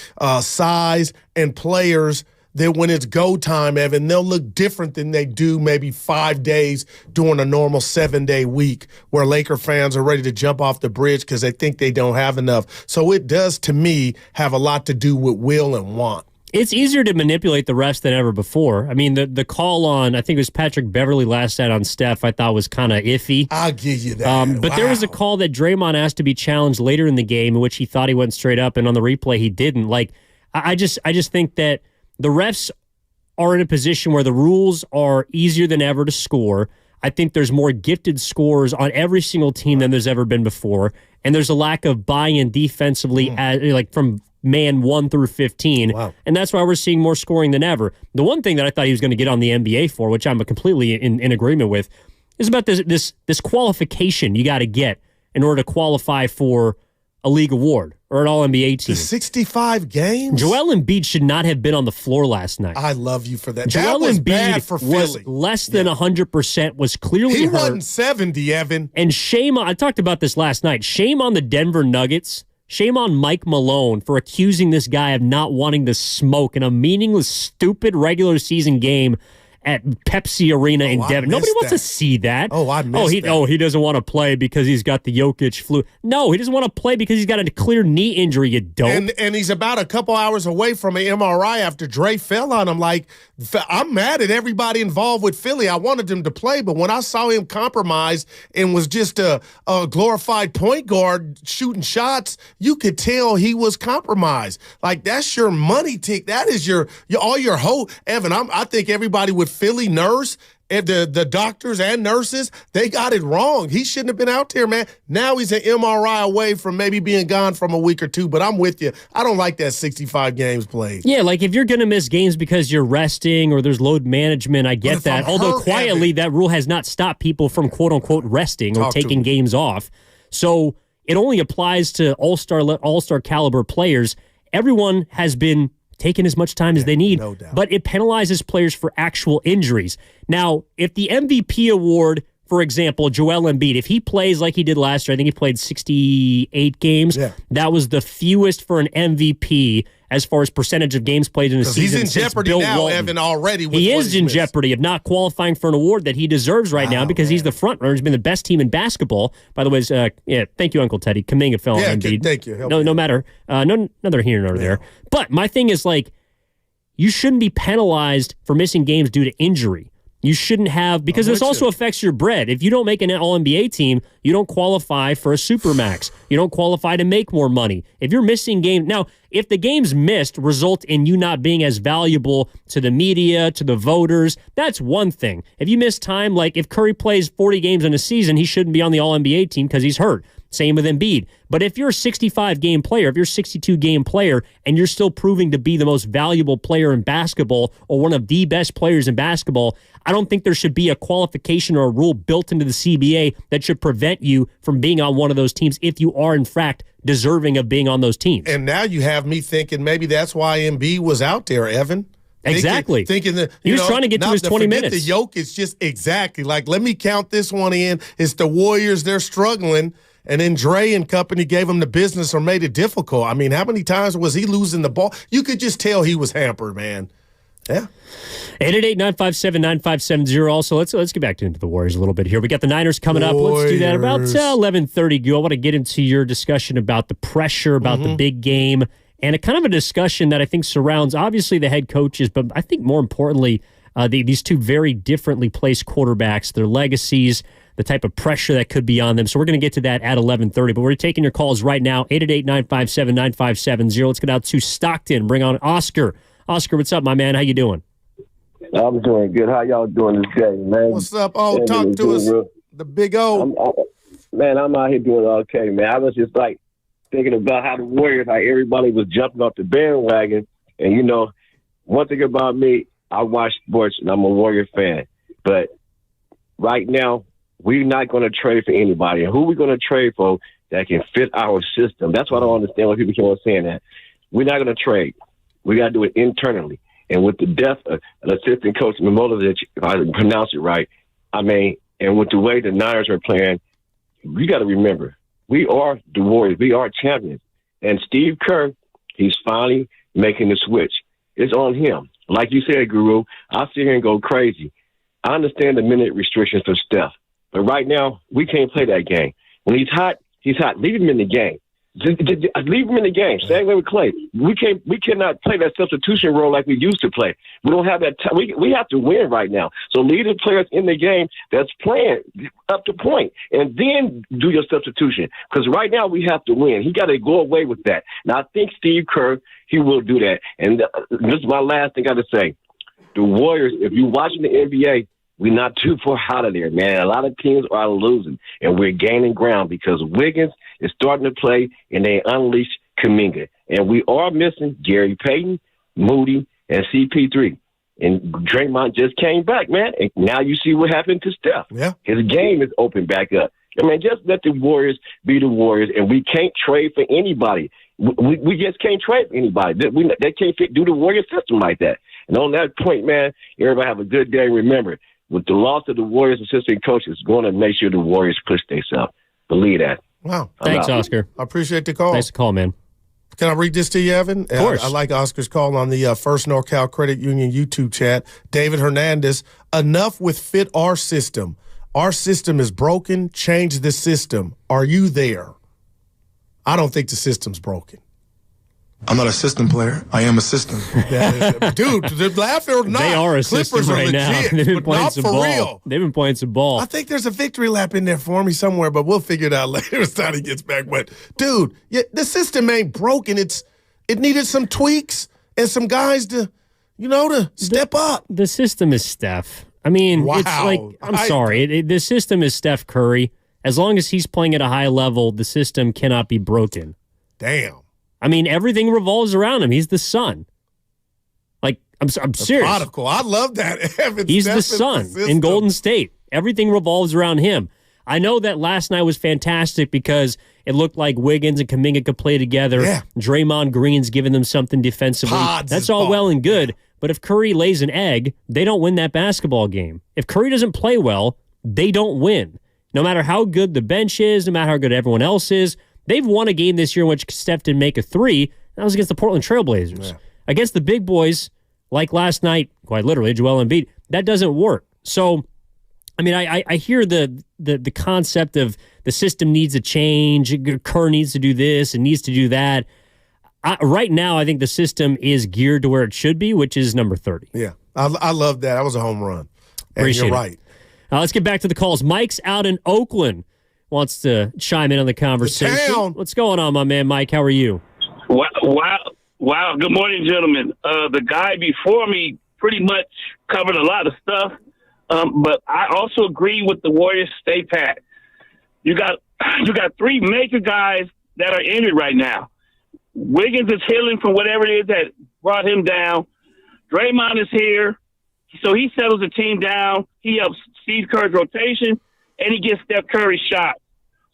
size and players that when it's go time, Evan, they'll look different than they do maybe 5 days during a normal 7-day week where Laker fans are ready to jump off the bridge because they think they don't have enough. So it does, to me, have a lot to do with will and want. It's easier to manipulate the refs than ever before. I mean, the call on, I think it was Patrick Beverley last night on Steph, I thought was kind of iffy. I'll give you that. But there was a call that Draymond asked to be challenged later in the game in which he thought he went straight up, and on the replay he didn't. Like, I just think that the refs are in a position where the rules are easier than ever to score. I think there's more gifted scorers on every single team than there's ever been before, and there's a lack of buy-in defensively, from man 1 through 15, and that's why we're seeing more scoring than ever. The one thing that I thought he was going to get on the NBA for, which I'm completely in agreement with, is about this qualification you got to get in order to qualify for a league award or an All-NBA team. The 65 games? Joel Embiid should not have been on the floor last night. I love you for that. Joel that was Embiid bad for was Philly. less than 100%, was clearly He hurt. wasn't 70, Evan. And shame on, I talked about this last night, shame on the Denver Nuggets, shame on Mike Malone for accusing this guy of not wanting to smoke in a meaningless, stupid regular season game at Pepsi Arena in Denver. Nobody wants to see that. I missed that. He doesn't want to play because he's got the Jokic flu. No, he doesn't want to play because he's got a clear knee injury, you dope. And he's about a couple hours away from an MRI after Dre fell on him. Like, I'm mad at everybody involved with Philly. I wanted him to play, but when I saw him compromised and was just a glorified point guard shooting shots, you could tell he was compromised. Like, that's your money tick. That is all your hope. Evan, I think everybody with Philly nurse, and the doctors and nurses, they got it wrong. He shouldn't have been out there, man. Now he's an MRI away from maybe being gone from a week or two, but I'm with you. I don't like that 65 games played. Yeah, like if you're going to miss games because you're resting or there's load management, I get that. Although quietly, that rule has not stopped people from quote-unquote resting or taking games off. So it only applies to all-star caliber players. Everyone has been taking as much time as they need, no doubt. But it penalizes players for actual injuries. Now, if the MVP award, for example, Joel Embiid, if he plays like he did last year, I think he played 68 games, that was the fewest for an MVP as far as percentage of games played in a season. He's in jeopardy now, Walton. Evan, already. He is in jeopardy of not qualifying for an award that he deserves right now because he's the front runner. He's been the best team in basketball. By the way, thank you, Uncle Teddy. Kaminga fell on Embiid. Thank you. No matter. Neither here nor there. But my thing is, like, you shouldn't be penalized for missing games due to injury. You shouldn't have, because this also affects your bread. If you don't make an All-NBA team, you don't qualify for a Supermax. You don't qualify to make more money. If you're missing games, now, if the games missed result in you not being as valuable to the media, to the voters, that's one thing. If you miss time, like if Curry plays 40 games in a season, he shouldn't be on the All-NBA team because he's hurt. Same with Embiid. But if you're a 65-game player, if you're a 62-game player, and you're still proving to be the most valuable player in basketball or one of the best players in basketball, I don't think there should be a qualification or a rule built into the CBA that should prevent you from being on one of those teams if you are, in fact, deserving of being on those teams. And now you have me thinking maybe that's why Embiid was out there, Evan. Exactly. Thinking that he was trying to get to his 20 minutes. The yoke is just exactly like, let me count this one in. It's the Warriors, they're struggling. And then Dre and company gave him the business or made it difficult. I mean, how many times was he losing the ball? You could just tell he was hampered, man. Yeah. 888-957-9570. Also, let's get back into the Warriors a little bit here. We got the Niners coming up. Let's do that about 11:30. I want to get into your discussion about the pressure, about the big game, and a kind of a discussion that I think surrounds, obviously, the head coaches, but I think more importantly, these two very differently placed quarterbacks, their legacies, the type of pressure that could be on them. So we're going to get to that at 11:30. But we're taking your calls right now, 888-957-9570. Let's get out to Stockton. Bring on Oscar. Oscar, what's up, my man? How you doing? I'm doing good. How y'all doing this day, man? What's up? Oh, talk to us. The big O. Man, I'm out here doing okay, man. I was just like thinking about how the Warriors, how everybody was jumping off the bandwagon. And, you know, one thing about me, I watch sports and I'm a Warrior fan. But right now, we're not going to trade for anybody. And who we going to trade for that can fit our system? That's what I don't understand why people keep on saying that. We're not going to trade. We got to do it internally. And with the death of an assistant coach, Mimolovich, if I pronounce it right, I mean, and with the way the Niners are playing, you got to remember, we are the Warriors. We are champions. And Steve Kerr, he's finally making the switch. It's on him. Like you said, Guru, I sit here and go crazy. I understand the minute restrictions for Steph. But right now, we can't play that game. When he's hot, he's hot. Leave him in the game. Leave him in the game. Same way with Clay. We cannot play that substitution role like we used to play. We don't have that time. We have to win right now. So leave the players in the game that's playing up to point, and then do your substitution. Because right now we have to win. He got to go away with that. Now I think Steve Kerr, he will do that. And this is my last thing I got to say. The Warriors, if you're watching the NBA, we're not too far out of there, man. A lot of teams are losing, and we're gaining ground because Wiggins is starting to play, and they unleash Kuminga. And we are missing Gary Payton, Moody, and CP3. And Draymond just came back, man. And now you see what happened to Steph. Yeah. His game is open back up. I mean, just let the Warriors be the Warriors, and we can't trade for anybody. We just can't trade for anybody. They can't do the Warrior system like that. And on that point, man, everybody have a good day. Remember, with the loss of the Warriors assistant coach, it's going to make sure the Warriors push themselves. Believe that. Wow. Thanks, Oscar. I appreciate the call. Nice to call, man. Can I read this to you, Evan? Of course. I like Oscar's call on the First NorCal Credit Union YouTube chat. David Hernandez, enough with fit our system. Our system is broken. Change the system. Are you there? I don't think the system's broken. I'm not a system player. I am a system. Dude, they're laughing or not. They are a Clippers system right legit, now. They've been but playing not some for ball. real. They've been playing some ball. I think there's a victory lap in there for me somewhere, but we'll figure it out later as time he gets back. But, dude, the system ain't broken. It needed some tweaks and some guys to step up. The system is Steph. I mean, Wow. it's like, I'm sorry. The system is Steph Curry. As long as he's playing at a high level, the system cannot be broken. Damn. I mean, everything revolves around him. He's the sun. Like, I'm serious. Prodigal. I love that. Evan He's Steph the is sun system. in Golden State. Everything revolves around him. I know that last night was fantastic because it looked like Wiggins and Kuminga could play together. Yeah. Draymond Green's giving them something defensively. Pods That's is all ball. well and good. But if Curry lays an egg, they don't win that basketball game. If Curry doesn't play well, they don't win. No matter how good the bench is, no matter how good everyone else is, they've won a game this year in which Steph didn't make a three. That was against the Portland Trailblazers. Yeah. Against the big boys, like last night, quite literally, Joel Embiid, that doesn't work. So, I mean, I hear the concept of the system needs to change, Kerr needs to do this and needs to do that. Right now, I think the system is geared to where it should be, which is number 30. Yeah, I love that. That was a home run. And Appreciate you're it. right. Let's get back to the calls. Mike's out in Oakland. Wants to chime in on the conversation. town. What's going on, my man, Mike? How are you? Wow. Good morning, gentlemen. The guy before me pretty much covered a lot of stuff, but I also agree with the Warriors stay pat. You got three major guys that are injured right now. Wiggins is healing from whatever it is that brought him down. Draymond is here, so he settles the team down. He helps Steve Kerr's rotation, and he gets Steph Curry's shot.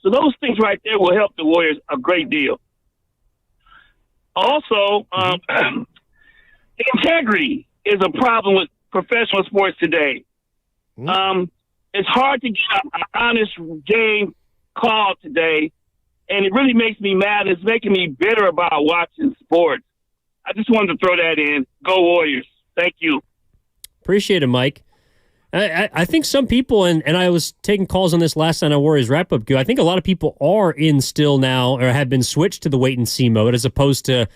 So those things right there will help the Warriors a great deal. Also, integrity is a problem with professional sports today. It's hard to get an honest game called today, and it really makes me mad. It's making me bitter about watching sports. I just wanted to throw that in. Go Warriors. Thank you. Appreciate it, Mike. I think some people, and I was taking calls on this last night on Warriors Wrap-Up, I think a lot of people are in still now or have been switched to the wait-and-see mode as opposed to,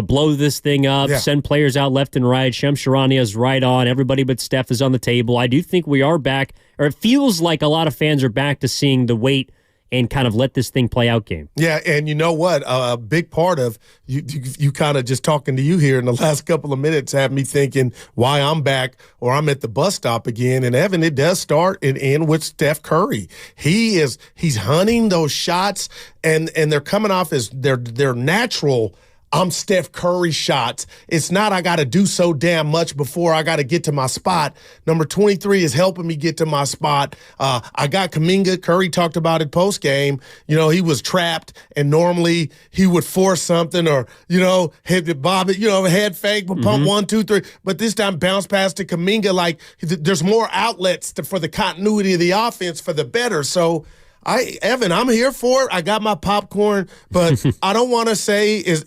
blow this thing up, send players out left and right. Shams Charania is right on. Everybody but Steph is on the table. I do think we are back, or it feels like a lot of fans are back to seeing the wait and kind of let this thing play out game. Yeah, and you know what? A big part of you kind of just talking to you here in the last couple of minutes have me thinking why I'm back or I'm at the bus stop again. And Evan, it does start and end with Steph Curry. He's hunting those shots, and they're coming off as their natural. I'm Steph Curry shots. It's not I got to do so damn much before I got to get to my spot. Number 23 is helping me get to my spot. I got Kuminga. Curry talked about it post game. You know, he was trapped, and normally he would force something or, you know, hit the bob it, you know, head fake, pump 1, 2, 3. But this time bounce pass to Kuminga. Like there's more outlets for the continuity of the offense for the better. So, Evan, I'm here for it. I got my popcorn, but I don't want to say is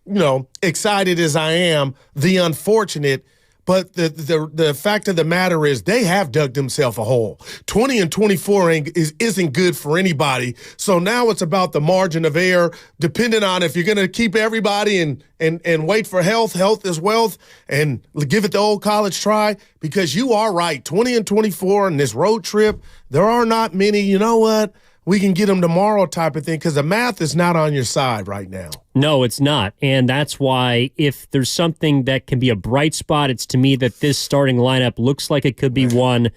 you know, excited as I am, the unfortunate. But the fact of the matter is they have dug themselves a hole. 20-24 isn't good for anybody. So now it's about the margin of error, depending on if you're going to keep everybody and wait for health. Health is wealth, and give it the old college try, because you are right. 20-24 in this road trip, there are not many, you know what, we can get them tomorrow type of thing, because the math is not on your side right now. No, it's not. And that's why if there's something that can be a bright spot, it's to me that this starting lineup looks like it could be one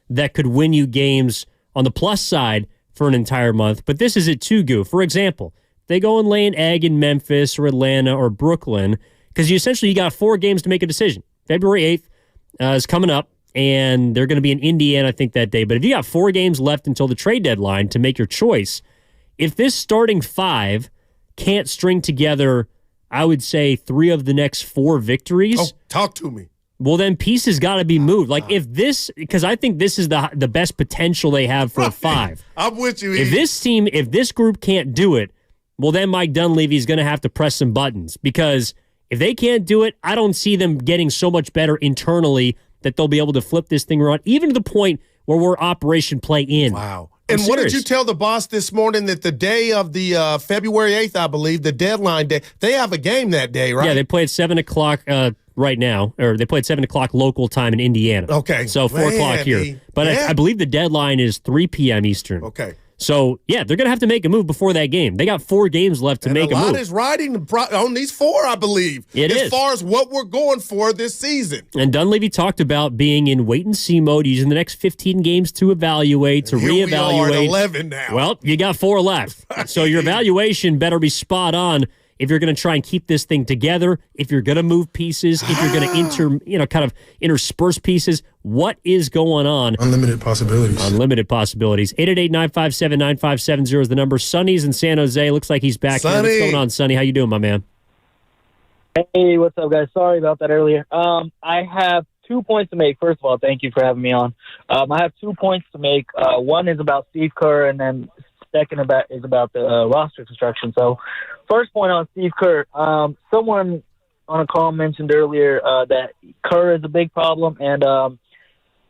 that could win you games on the plus side for an entire month. But this is it too, Goo. For example, they go and lay an egg in Memphis or Atlanta or Brooklyn, because you got 4 games to make a decision. February 8th is coming up, and they're going to be in Indiana, I think, that day. But if you got 4 games left until the trade deadline to make your choice, if this starting 5 can't string together, I would say 3 of the next 4 victories. Oh, talk to me. Well, then pieces got to be moved. Like if this, because I think this is the best potential they have for a 5. I'm with you. If this group can't do it, well, then Mike Dunleavy is going to have to press some buttons, because if they can't do it, I don't see them getting so much better internally that they'll be able to flip this thing around, even to the point where we're Operation Play In. Wow. And what did you tell the boss this morning that the day of the February 8th, I believe, the deadline day, they have a game that day, right? Yeah, they play at 7 o'clock right now, or they play at 7 o'clock local time in Indiana. Okay. So 4 o'clock here. But I believe the deadline is 3 p.m. Eastern. Okay. So, yeah, they're going to have to make a move before that game. They got 4 games left to make a move. A lot is riding on these 4, I believe, as far as what we're going for this season. And Dunleavy talked about being in wait-and-see mode, using the next 15 games to evaluate, to reevaluate. We are at 11 now. Well, you got 4 left. So your evaluation better be spot on if you're going to try and keep this thing together, if you're going to move pieces, if you're going to kind of intersperse pieces. What is going on? Unlimited possibilities. 888-957-9570 is the number. Sonny's in San Jose. Looks like he's back here. What's going on, Sonny? How you doing, my man? Hey, what's up, guys? Sorry about that earlier. I have 2 points to make. First of all, thank you for having me on. I have 2 points to make. One is about Steve Kerr, and then second is about the roster construction. So, first point on Steve Kerr. Someone on a call mentioned earlier that Kerr is a big problem, and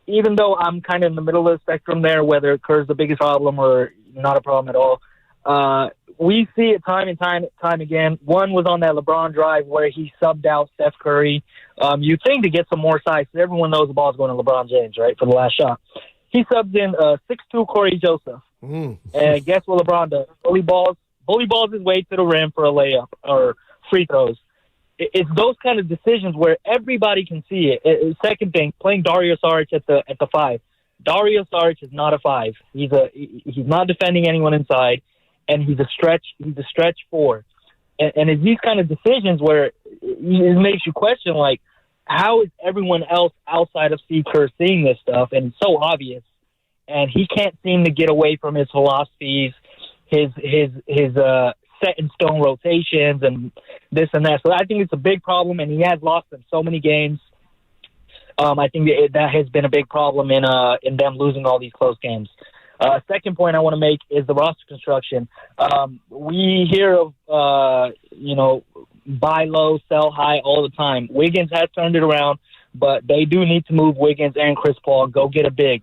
even though I'm kind of in the middle of the spectrum there, whether Kerr's the biggest problem or not a problem at all, we see it time and time again. One was on that LeBron drive where he subbed out Steph Curry. You think to get some more size, everyone knows the ball's going to LeBron James, right, for the last shot. He subbed in 6'2" Corey Joseph. And guess what LeBron does? Bully balls his way to the rim for a layup or free throws. It's those kind of decisions where everybody can see it. Second thing, playing Dario Saric at the 5. Dario Saric is not a 5. He's not defending anyone inside, and he's a stretch 4. And it's these kind of decisions where it makes you question, like, how is everyone else outside of Steve Kerr seeing this stuff? And it's so obvious. And he can't seem to get away from his philosophies, his set in stone rotations and this and that. So I think it's a big problem, and he has lost in so many games. I think that has been a big problem in them losing all these close games. Second point I want to make is the roster construction. We hear of buy low, sell high all the time. Wiggins has turned it around, but they do need to move Wiggins and Chris Paul. Go get a big.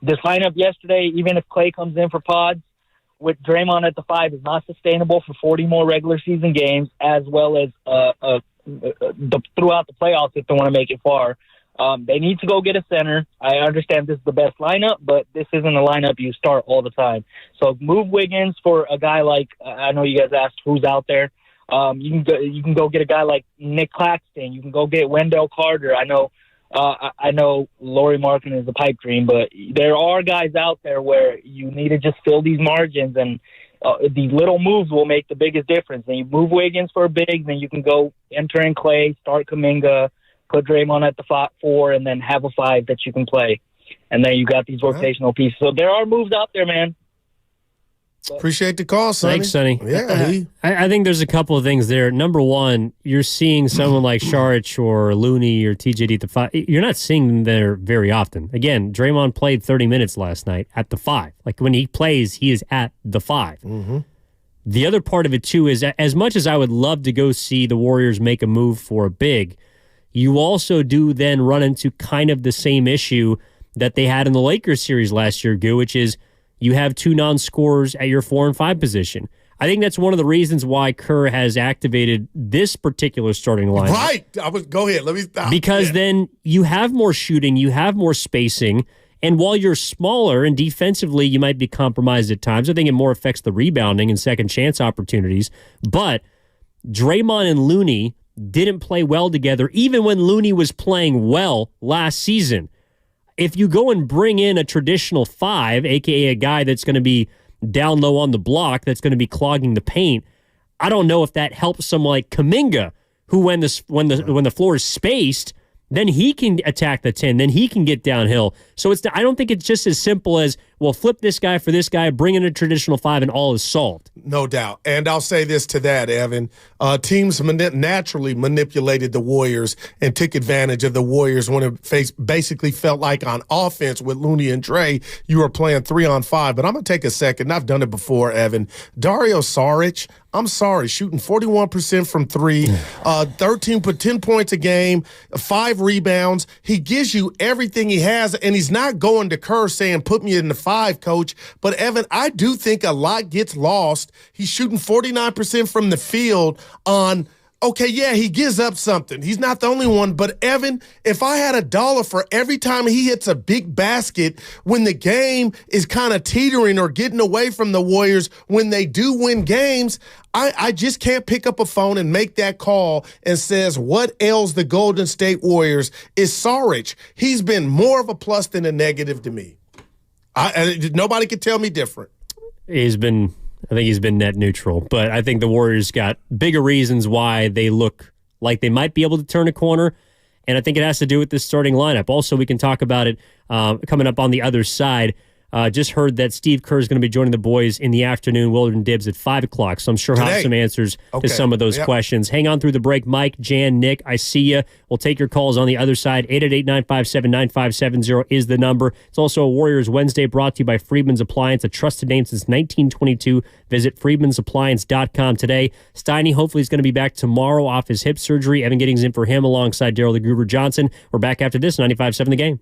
This lineup yesterday, even if Klay comes in for pods, with Draymond at the 5 is not sustainable for 40 more regular season games, as well as throughout the playoffs if they want to make it far. They need to go get a center. I understand this is the best lineup, but this isn't a lineup you start all the time. So move Wiggins for a guy like, I know you guys asked who's out there. You can go get a guy like Nick Claxton. You can go get Wendell Carter. I know Lauri Markkanen is a pipe dream, but there are guys out there where you need to just fill these margins, and these little moves will make the biggest difference. And you move Wiggins for a big, then you can go enter in Clay, start Kuminga, put Draymond at the 4, and then have a 5 that you can play. And then you got these rotational pieces. So there are moves out there, man. Appreciate the call, Sonny. Thanks, Sonny. Yeah, I think there's a couple of things there. Number one, you're seeing someone like Saric or Looney or TJD at the 5. You're not seeing them there very often. Again, Draymond played 30 minutes last night at the 5. Like when he plays, he is at the 5. Mm-hmm. The other part of it, too, is as much as I would love to go see the Warriors make a move for a big, you also do then run into kind of the same issue that they had in the Lakers series last year, Goo, which is you have 2 non-scorers at your 4 and 5 position. I think that's one of the reasons why Kerr has activated this particular starting lineup. Right. Go ahead. Let me stop. Because then you have more shooting, you have more spacing, and while you're smaller and defensively you might be compromised at times, I think it more affects the rebounding and second chance opportunities. But Draymond and Looney didn't play well together, even when Looney was playing well last season. If you go and bring in a traditional 5, a.k.a. a guy that's going to be down low on the block, that's going to be clogging the paint, I don't know if that helps someone like Kuminga, who when the floor is spaced, then he can attack the 10, then he can get downhill. So I don't think it's just as simple as, well, flip this guy for this guy, bring in a traditional 5, and all is solved. No doubt. And I'll say this to that, Evan. Teams naturally manipulated the Warriors and took advantage of the Warriors when it basically felt like on offense with Looney and Dre, you were playing 3-on-5. But I'm going to take a second. I've done it before, Evan. Dario Saric, I'm sorry, shooting 41% from 3, 10 points a game, 5 rebounds. He gives you everything he has, and he's not going to Kerr saying, put me in the 5, coach. But, Evan, I do think a lot gets lost. He's shooting 49% from the field on – okay, yeah, he gives up something. He's not the only one. But, Evan, if I had $1 for every time he hits a big basket when the game is kind of teetering or getting away from the Warriors when they do win games, I just can't pick up a phone and make that call and says what ails the Golden State Warriors is Saric. He's been more of a plus than a negative to me. Nobody can tell me different. I think he's been net neutral, but I think the Warriors got bigger reasons why they look like they might be able to turn a corner, and I think it has to do with this starting lineup. Also, we can talk about it coming up on the other side. Just heard that Steve Kerr is going to be joining the boys in the afternoon, Willard and Dibbs at 5 o'clock, so I'm sure he'll have some answers to some of those questions. Hang on through the break. Mike, Jan, Nick, I see you. We'll take your calls on the other side. 888-957-9570 is the number. It's also a Warriors Wednesday brought to you by Friedman's Appliance, a trusted name since 1922. Visit friedmansappliance.com today. Steiny hopefully is going to be back tomorrow off his hip surgery. Evan Giddings in for him alongside Daryl the Guru Johnson. We're back after this, 95.7 The Game.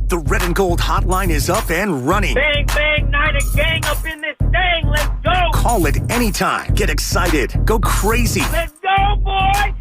The Red and Gold hotline is up and running. Bang, bang, night of gang up in this thing. Let's go. Call it anytime. Get excited. Go crazy. Let's go, boy.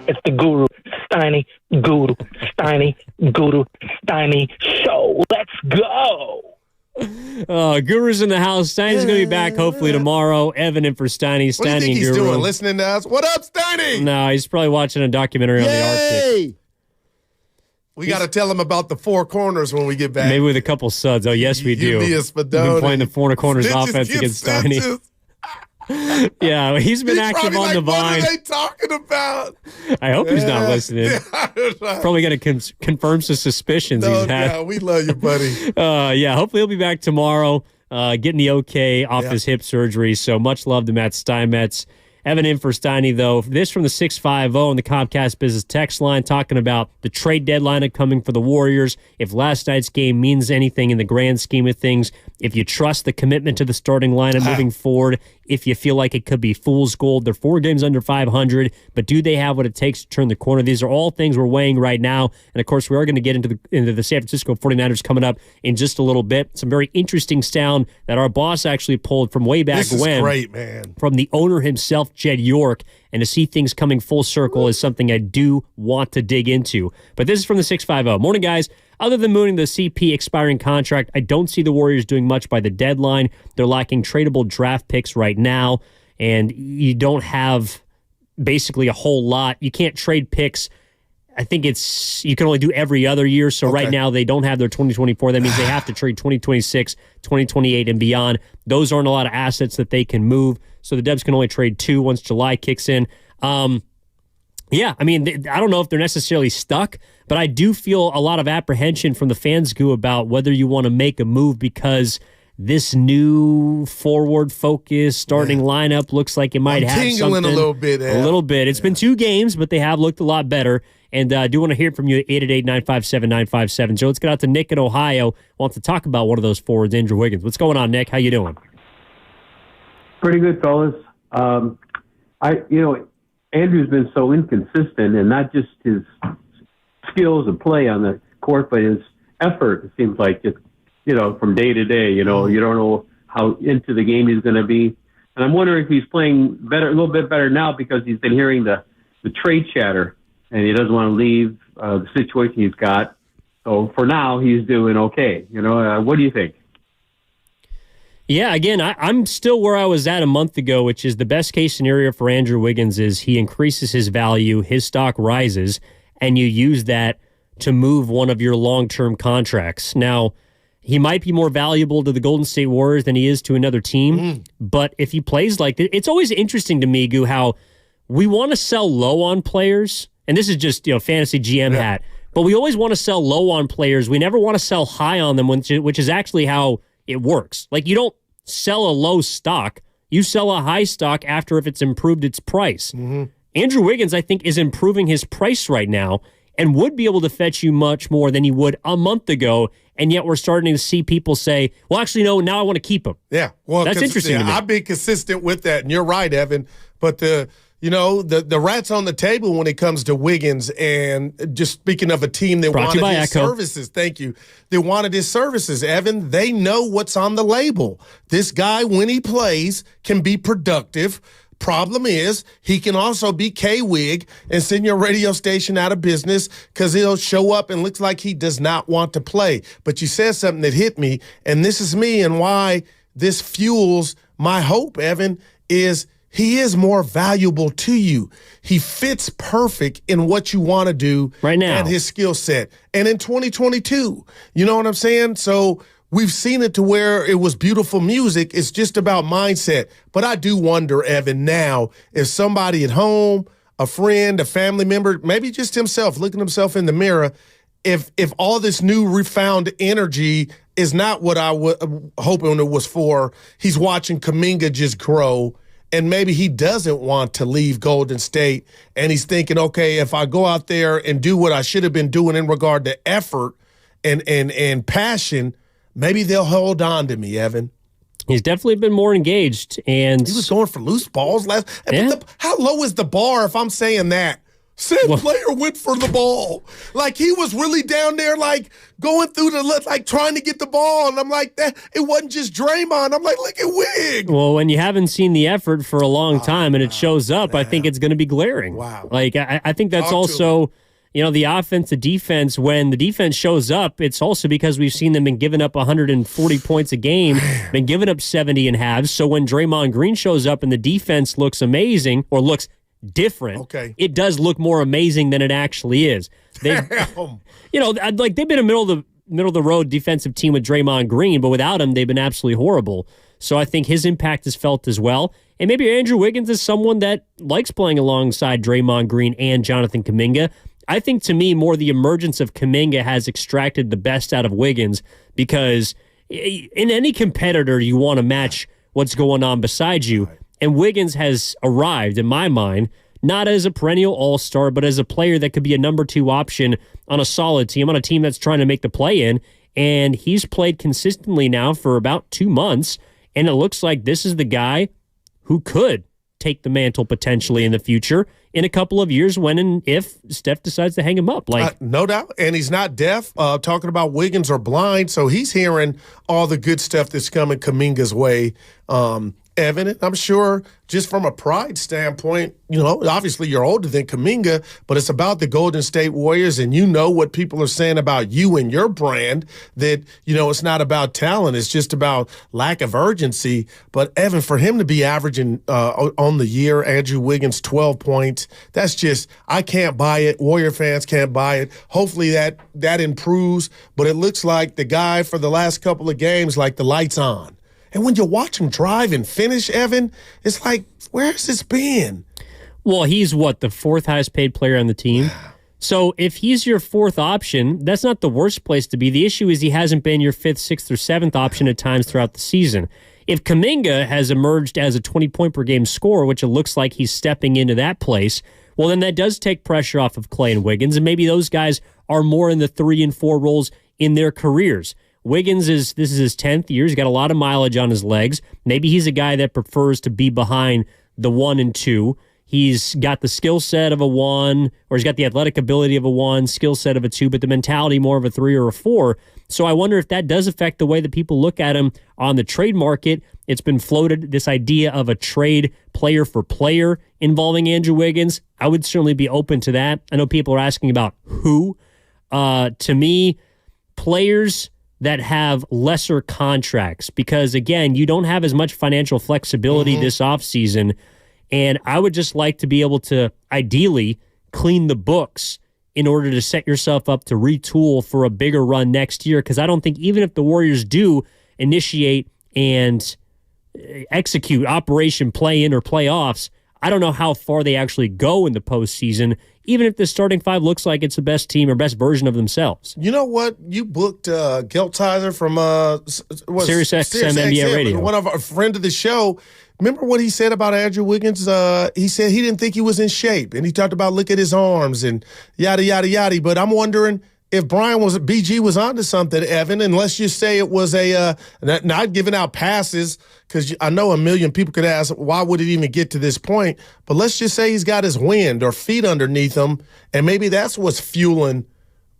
It's the Guru, Steiny, Guru, Steiny, Guru, Steiny show. Let's go. Guru's in the house. Steiny's going to be back hopefully tomorrow. Evan in for Steiny. What do you think he's doing? Listening to us? What up, Steiny? No, he's probably watching a documentary on the Arctic. We got to tell him about the four corners when we get back. Maybe with a couple suds. Oh, yes, we do. We've been playing the four corners offense against Steiny. Yeah, he's been active on the Vine. What are they talking about? I hope he's not listening. Probably going to confirm some suspicions he's had. Yeah, we love you, buddy. Yeah, hopefully he'll be back tomorrow, getting the okay off his hip surgery. So much love to Matt Steinmetz. Evan in for Steiny, though. This from the 650 on the Comcast Business text line, talking about the trade deadline coming for the Warriors. If last night's game means anything in the grand scheme of things, if you trust the commitment to the starting lineup moving forward, if you feel like it could be fool's gold. They're 4 games under 500, but do they have what it takes to turn the corner? These are all things we're weighing right now. And, of course, we are going to get into the San Francisco 49ers coming up in just a little bit. Some very interesting sound that our boss actually pulled from way back this is when. Great, man. From the owner himself, Jed York, and to see things coming full circle is something I do want to dig into. But this is from the 650. Morning, guys. Other than mooning the CP expiring contract, I don't see the Warriors doing much by the deadline. They're lacking tradable draft picks right now, and you don't have basically a whole lot. You can't trade picks. I think you can only do every other year. So right now they don't have their 2024. That means they have to trade 2026, 2028, and beyond. Those aren't a lot of assets that they can move. So the Dubs can only trade 2 once July kicks in. Yeah, I mean, I don't know if they're necessarily stuck, but I do feel a lot of apprehension from the fans, Goo, about whether you want to make a move because this new forward-focused starting lineup looks like it might have something. A little bit. A little bit. It's been 2 games, but they have looked a lot better. And I do want to hear from you at 888-957-9570. So let's get out to Nick in Ohio. Wants to talk about one of those forwards, Andrew Wiggins. What's going on, Nick? How you doing? Pretty good, fellas. Andrew's been so inconsistent, and not just his skills of play on the court, but his effort. It seems like it's, from day to day. You don't know how into the game he's going to be. And I'm wondering if he's playing better, a little bit better now because he's been hearing the trade chatter, and he doesn't want to leave the situation he's got. So for now, he's doing okay. What do you think? Yeah, again, I'm still where I was at a month ago, which is the best case scenario for Andrew Wiggins is he increases his value, his stock rises, and you use that to move one of your long-term contracts. Now, he might be more valuable to the Golden State Warriors than he is to another team, but if he plays like this, it's always interesting to me, Gu, how we want to sell low on players, and this is just fantasy GM hat, but we always want to sell low on players. We never want to sell high on them, which is actually how it works. Like, you don't sell a low stock. You sell a high stock after if it's improved its price. Andrew Wiggins, I think, is improving his price right now and would be able to fetch you much more than he would a month ago, and yet we're starting to see people say, well, actually, no, now I want to keep him. Yeah. Well, that's interesting to me. I've been consistent with that, and you're right, Evan. But the rat's on the table when it comes to Wiggins, and just speaking of a team that wanted his services. Thank you. They wanted his services, Evan. They know what's on the label. This guy, when he plays, can be productive. Problem is, he can also be K-Wig and send your radio station out of business because he'll show up and looks like he does not want to play. But you said something that hit me, and this is me, and why this fuels my hope, Evan, is he is more valuable to you. He fits perfect in what you want to do right now and his skill set. And in 2022, you know what I'm saying? So we've seen it to where it was beautiful music. It's just about mindset. But I do wonder, Evan, now, if somebody at home, a friend, a family member, maybe just himself, looking himself in the mirror, if all this new refound energy is not what I was hoping it was for, he's watching Kuminga just grow, and maybe he doesn't want to leave Golden State, and he's thinking, okay, if I go out there and do what I should have been doing in regard to effort and passion, maybe they'll hold on to me, Evan. He's definitely been more engaged, and he was going for loose balls last. Yeah. How low is the bar if I'm saying that? Said player went for the ball. Like, he was really down there, like, going through like, trying to get the ball. And I'm like, that it wasn't just Draymond. I'm like, look at Wig. Well, when you haven't seen the effort for a long time and it shows up, I think it's going to be glaring. Wow. Like, I think that's also, the offense to defense. When the defense shows up, it's also because we've seen them been giving up 140 points a game, been giving up 70 in halves. So when Draymond Green shows up and the defense looks amazing or looks different, it does look more amazing than it actually is. They've been a middle of the road defensive team with Draymond Green, but without him, they've been absolutely horrible. So I think his impact is felt as well. And maybe Andrew Wiggins is someone that likes playing alongside Draymond Green and Jonathan Kuminga. I think, to me, more the emergence of Kuminga has extracted the best out of Wiggins, because in any competitor, you want to match what's going on beside you. And Wiggins has arrived, in my mind, not as a perennial all-star, but as a player that could be a number 2 option on a solid team, on a team that's trying to make the play-in. And he's played consistently now for about 2 months, and it looks like this is the guy who could take the mantle potentially in the future in a couple of years when and if Steph decides to hang him up. No doubt. And he's not deaf, talking about Wiggins or blind, so he's hearing all the good stuff that's coming Kuminga's way. Evan, I'm sure just from a pride standpoint, obviously you're older than Kuminga, but it's about the Golden State Warriors, and what people are saying about you and your brand, that, it's not about talent, it's just about lack of urgency. But Evan, for him to be averaging on the year, Andrew Wiggins, 12 points, that's just, I can't buy it. Warrior fans can't buy it. Hopefully that improves, but it looks like the guy for the last couple of games, like the light's on. And when you watch him drive and finish, Evan, it's like, where's this been? Well, he's the 4th highest paid player on the team. So if he's your 4th option, that's not the worst place to be. The issue is he hasn't been your 5th, 6th, or 7th option at times throughout the season. If Kuminga has emerged as a 20-point-per-game scorer, which it looks like he's stepping into that place, Well, then that does take pressure off of Clay and Wiggins, and maybe those guys are more in the 3 and 4 roles in their careers. Wiggins this is his 10th year. He's got a lot of mileage on his legs. Maybe he's a guy that prefers to be behind the 1 and 2. He's got the skill set of a 1, or he's got the athletic ability of a 1, skill set of a 2, but the mentality more of a 3 or a 4. So I wonder if that does affect the way that people look at him on the trade market. It's been floated, this idea of a trade player for player involving Andrew Wiggins. I would certainly be open to that. I know people are asking about who. To me, players that have lesser contracts, because, again, you don't have as much financial flexibility this offseason, and I would just like to be able to, ideally, clean the books in order to set yourself up to retool for a bigger run next year, because I don't think even if the Warriors do initiate and execute Operation Play-In or Playoffs, I don't know how far they actually go in the postseason, even if the starting 5 looks like it's the best team or best version of themselves. You know what? You booked Geltizer from Sirius XM NBA Radio. One of our friend of the show. Remember what he said about Andrew Wiggins? He said he didn't think he was in shape, and he talked about look at his arms and yada, yada, yada. But I'm wondering if BG was onto something, Evan, and let's just say it was not giving out passes, because I know a million people could ask, why would it even get to this point? But let's just say he's got his wind or feet underneath him, and maybe that's what's fueling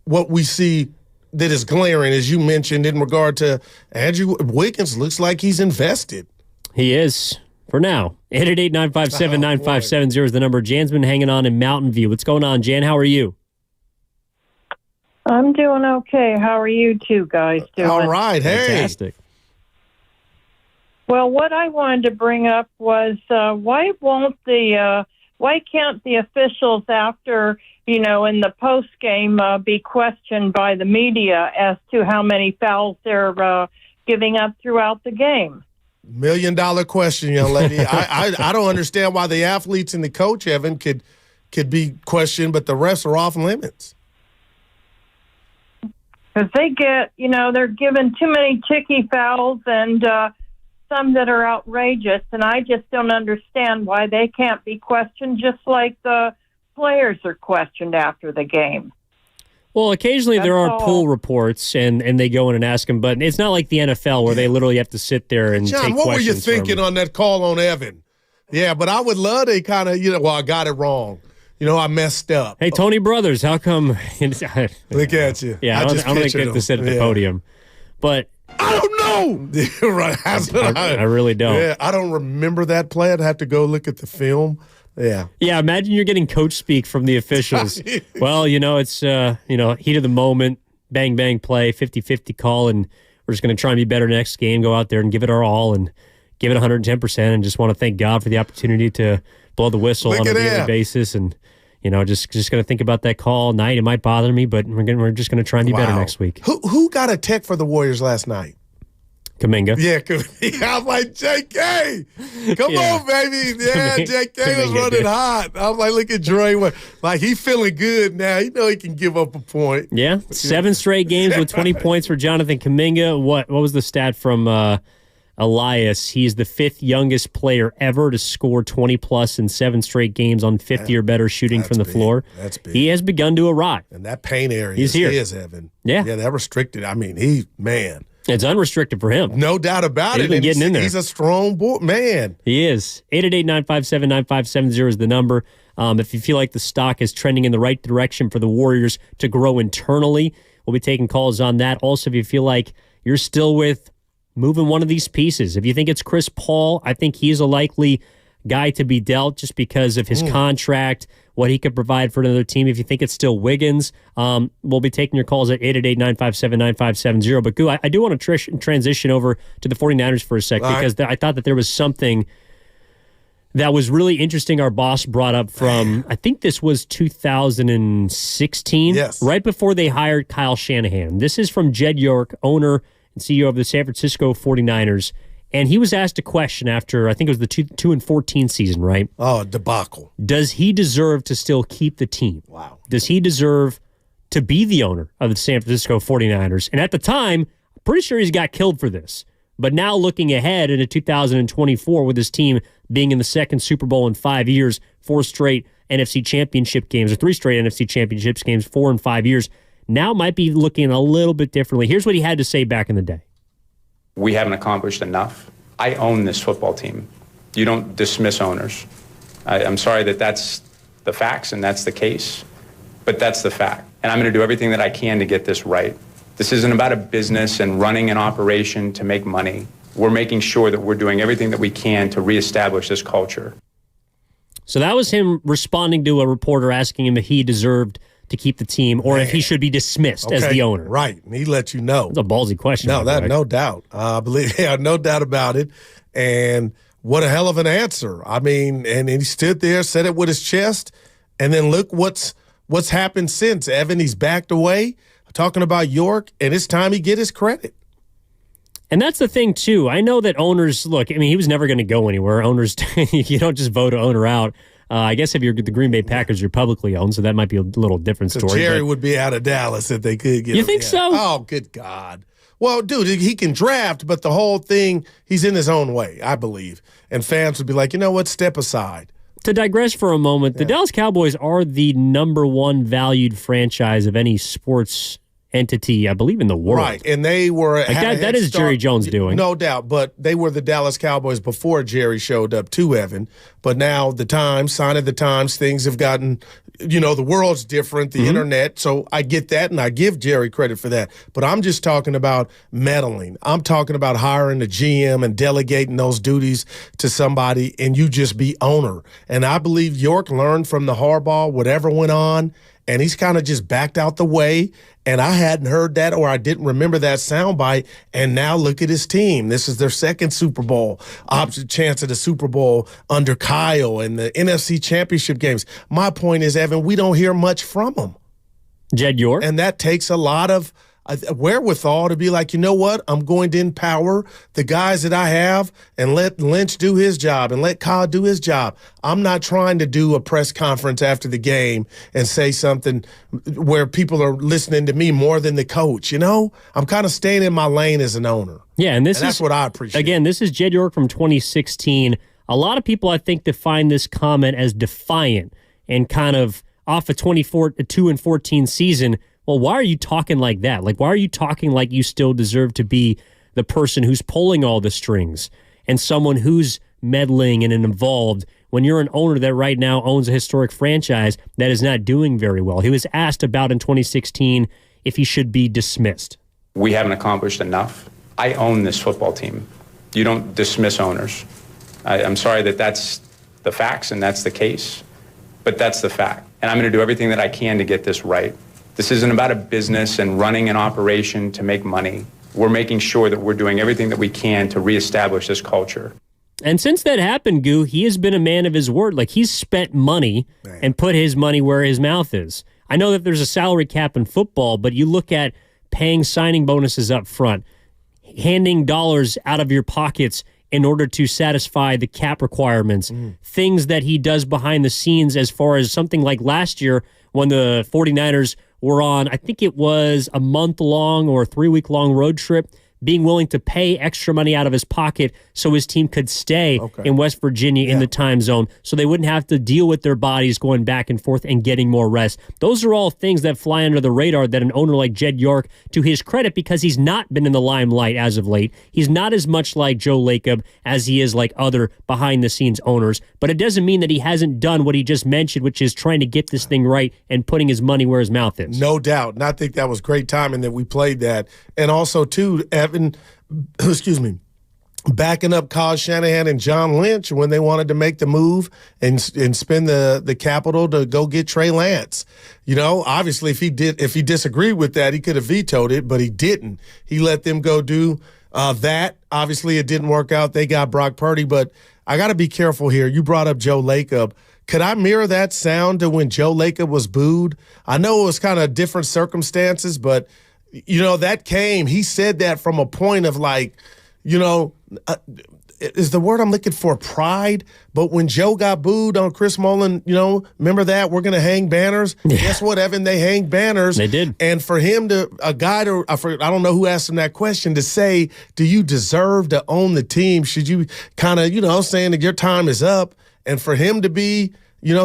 what we see that is glaring, as you mentioned, in regard to Andrew Wiggins. Looks like he's invested. He is, for now. 888-957-9570 is the number. Jan's been hanging on in Mountain View. What's going on, Jan? How are you? I'm doing okay. How are you two guys doing? All right. Hey. Fantastic. Well, what I wanted to bring up was why can't the officials after, in the post game be questioned by the media as to how many fouls they're giving up throughout the game? $1 million question, young lady. I don't understand why the athletes and the coach, Evan, could be questioned, but the refs are off limits. Because they get, they're given too many ticky fouls and some that are outrageous, and I just don't understand why they can't be questioned just like the players are questioned after the game. Well, occasionally there are pool reports, and they go in and ask them, but it's not like the NFL where they literally have to sit there and John, take questions. what were you thinking on that call on Evan? Yeah, but I would love to kind of, I got it wrong. I messed up. Hey, Tony Brothers, how come? Look at you. Yeah, I don't think I have to sit at the podium. But I don't know. Right. I really don't. Yeah, I don't remember that play. I'd have to go look at the film. Yeah. Yeah, imagine you're getting coach speak from the officials. Well, it's, heat of the moment, bang, bang play, 50-50 call, and we're just going to try and be better next game, go out there and give it our all and give it 110%, and just want to thank God for the opportunity to blow the whistle on a daily basis, and just going to think about that call all night. It might bother me, but we're just going to try and be better next week. Who got a tech for the Warriors last night? Kaminga. Yeah, I was like, JK, come on, baby. Yeah, JK was running hot. I was like, look at Dre. Like, he feeling good now. He can give up a point. Yeah, 7 straight games with 20 points for Jonathan Kaminga. What was the stat from Elias? He's the 5th youngest player ever to score 20-plus in 7 straight games on 50 or better shooting from the floor. That's big. He has begun to arrive. And that paint area is here. Evan. Yeah. Yeah, that restricted. I mean, it's unrestricted for him. No doubt about it. He's been getting in there. He's a strong boy, man. He is. 888-957-9570 is the number. If you feel like the stock is trending in the right direction for the Warriors to grow internally, we'll be taking calls on that. Also, if you feel like you're still with moving one of these pieces, if you think it's Chris Paul, I think he's a likely guy to be dealt just because of his contract, what he could provide for another team. If you think it's still Wiggins, we'll be taking your calls at 888-957-9570. But, Goo, I do want to transition over to the 49ers for a sec because I thought that there was something that was really interesting our boss brought up from, I think this was 2016, right before they hired Kyle Shanahan. This is from Jed York, owner and CEO of the San Francisco 49ers. And he was asked a question after, I think it was the 2-14 season, right? Oh, debacle. Does he deserve to still keep the team? Wow. Does he deserve to be the owner of the San Francisco 49ers? And at the time, I'm pretty sure he's got killed for this. But now looking ahead into 2024 with his team being in the 2nd Super Bowl in 5 years, 4 straight NFC championship games, or 3 straight NFC championships games, 4 and 5 years, now might be looking a little bit differently. Here's what he had to say back in the day. We haven't accomplished enough. I own this football team. You don't dismiss owners. I'm sorry that that's the facts and that's the case, but that's the fact. And I'm going to do everything that I can to get this right. This isn't about a business and running an operation to make money. We're making sure that we're doing everything that we can to reestablish this culture. So that was him responding to a reporter asking him if he deserved to keep the team or if he should be dismissed as the owner. Right. And he let you know. That's a ballsy question. No, no doubt. I believe, no doubt about it. And what a hell of an answer. I mean, and he stood there, said it with his chest, and then look what's happened since. Evan, he's backed away, talking about York, and it's time he get his credit. And that's the thing, too. I know that owners, look, I mean, he was never going to go anywhere. Owners, you don't just vote an owner out. I guess if you're the Green Bay Packers, you're publicly owned, so that might be a little different story. So Jerry would be out of Dallas if they could get him. You think so? Oh, good God. Well, dude, he can draft, but the whole thing, he's in his own way, I believe. And fans would be like, you know what, step aside. To digress for a moment, the Dallas Cowboys are the #1 valued franchise of any sports entity, I believe, in the world. Right, and they were... Like that is Jerry Jones doing. No doubt, but they were the Dallas Cowboys before Jerry showed up too, Evan. But now the times, sign of the times, things have gotten... the world's different, the internet, so I get that, and I give Jerry credit for that. But I'm just talking about meddling. I'm talking about hiring a GM and delegating those duties to somebody, and you just be owner. And I believe York learned from the Harbaugh, whatever went on, and he's kind of just backed out the way. And I hadn't heard that, or I didn't remember that soundbite. And now look at his team. This is their second Super Bowl, opposite chance at the Super Bowl under Kyle and the NFC Championship games. My point is, Evan, we don't hear much from him. Jed York. And that takes a lot of wherewithal to be like, you know what? I'm going to empower the guys that I have and let Lynch do his job and let Kyle do his job. I'm not trying to do a press conference after the game and say something where people are listening to me more than the coach. I'm kind of staying in my lane as an owner. Yeah, and that's what I appreciate. Again, this is Jed York from 2016. A lot of people, I think, define this comment as defiant and kind of off a 2-14 season. Well, why are you talking like that? Like, why are you talking like you still deserve to be the person who's pulling all the strings and someone who's meddling and involved when you're an owner that right now owns a historic franchise that is not doing very well? He was asked about in 2016 if he should be dismissed. We haven't accomplished enough. I own this football team. You don't dismiss owners. I'm sorry that that's the facts and that's the case, but that's the fact. And I'm going to do everything that I can to get this right. This isn't about a business and running an operation to make money. We're making sure that we're doing everything that we can to reestablish this culture. And since that happened, Goo, he has been a man of his word. Like, he's spent money and put his money where his mouth is. I know that there's a salary cap in football, but you look at paying signing bonuses up front, handing dollars out of your pockets in order to satisfy the cap requirements, things that he does behind the scenes as far as something like last year when the 49ers were on, I think it was a month-long or 3-week-long road trip, being willing to pay extra money out of his pocket so his team could stay in West Virginia in the time zone so they wouldn't have to deal with their bodies going back and forth and getting more rest. Those are all things that fly under the radar that an owner like Jed York, to his credit, because he's not been in the limelight as of late, he's not as much like Joe Lacob as he is like other behind-the-scenes owners, but it doesn't mean that he hasn't done what he just mentioned, which is trying to get this thing right and putting his money where his mouth is. No doubt. And I think that was great timing that we played that. And also, too, Evan, backing up Kyle Shanahan and John Lynch when they wanted to make the move and spend the capital to go get Trey Lance. Obviously, if he disagreed with that, he could have vetoed it, but he didn't. He let them go do that. Obviously, it didn't work out. They got Brock Purdy, but I got to be careful here. You brought up Joe Lacob. Could I mirror that sound to when Joe Lacob was booed? I know it was kind of different circumstances, but that came. He said that from a point of like, is the word I'm looking for pride? But when Joe got booed on Chris Mullen, remember that? We're going to hang banners. Yeah. Guess what, Evan? They hang banners. They did. And for him I don't know who asked him that question, to say, do you deserve to own the team? Should you kind of, saying that your time is up? And for him to be,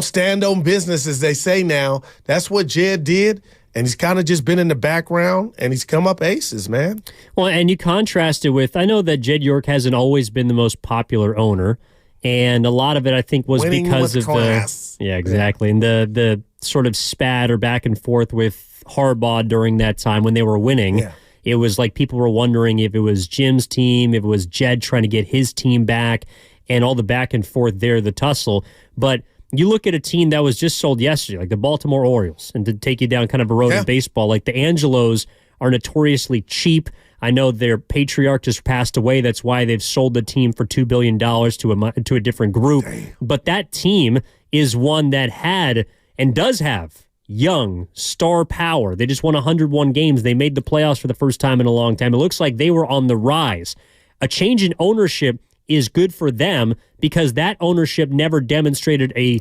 stand on business, as they say now. That's what Jed did. And he's kind of just been in the background, and he's come up aces, man. Well, and you contrast it with, I know that Jed York hasn't always been the most popular owner, and a lot of it, I think, was Winning because with of class. Yeah, exactly. And the sort of spat or back and forth with Harbaugh during that time when they were winning. Yeah. It was like people were wondering if it was Jim's team, if it was Jed trying to get his team back, and all the back and forth there, the tussle. But you look at a team that was just sold yesterday, like the Baltimore Orioles, and to take you down kind of a road in baseball, like the Angelos are notoriously cheap. I know their patriarch just passed away. That's why they've sold the team for $2 billion to a different group. Damn. But that team is one that had and does have young star power. They just won 101 games. They made the playoffs for the first time in a long time. It looks like they were on the rise. A change in ownership is good for them because that ownership never demonstrated a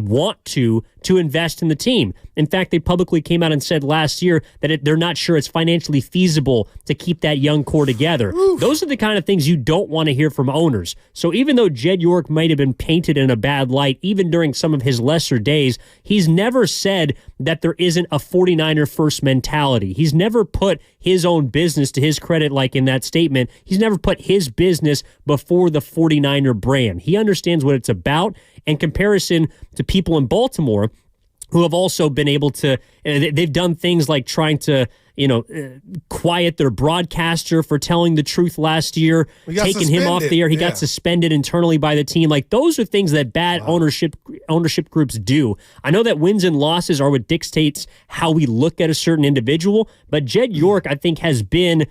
want to invest in the team. In fact, they publicly came out and said last year that they're not sure it's financially feasible to keep that young core together. Oof. Those are the kind of things you don't want to hear from owners. So even though Jed York might have been painted in a bad light, even during some of his lesser days, he's never said that there isn't a 49er first mentality. He's never put his own business, to his credit, like in that statement, he's never put his business before the 49er brand. He understands what it's about. In comparison to people in Baltimore who have also been able to, they've done things like trying to, quiet their broadcaster for telling the truth last year, taking him off the air. He got suspended internally by the team. Like, those are things that bad ownership groups do. I know that wins and losses are what dictates how we look at a certain individual, but Jed York, I think, has been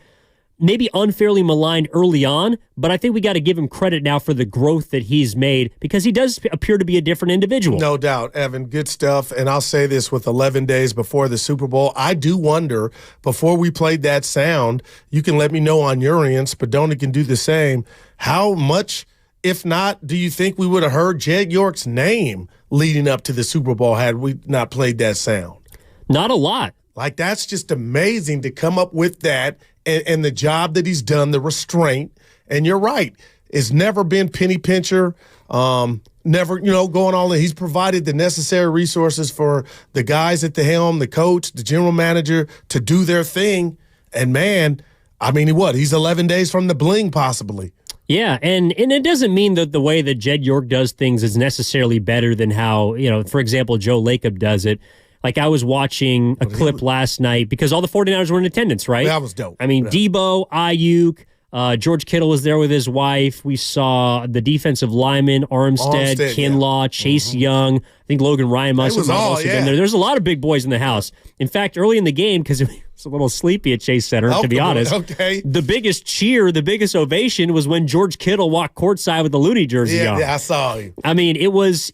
maybe unfairly maligned early on, but I think we got to give him credit now for the growth that he's made because he does appear to be a different individual. No doubt, Evan. Good stuff. And I'll say this with 11 days before the Super Bowl, I do wonder, before we played that sound, you can let me know on your end, Spadoni can do the same, how much, if not, do you think we would have heard Jed York's name leading up to the Super Bowl had we not played that sound? Not a lot. Like, that's just amazing to come up with that and the job that he's done, the restraint. And you're right. It's never been penny pincher, never, going on. He's provided the necessary resources for the guys at the helm, the coach, the general manager to do their thing. And, man, I mean, he's 11 days from the bling possibly. Yeah, and it doesn't mean that the way that Jed York does things is necessarily better than how, for example, Joe Lacob does it. Like, I was watching a clip last night because all the 49ers were in attendance, right? That was dope. I mean, Debo, Ayuk, George Kittle was there with his wife. We saw the defensive linemen, Armstead, Kinlaw, Chase Young. I think Logan Ryan must have also been there. There's a lot of big boys in the house. In fact, early in the game, because it was a little sleepy at Chase Center, to be honest, the biggest cheer, the biggest ovation was when George Kittle walked courtside with the Looney jersey on. Yeah, I saw him. I mean, it was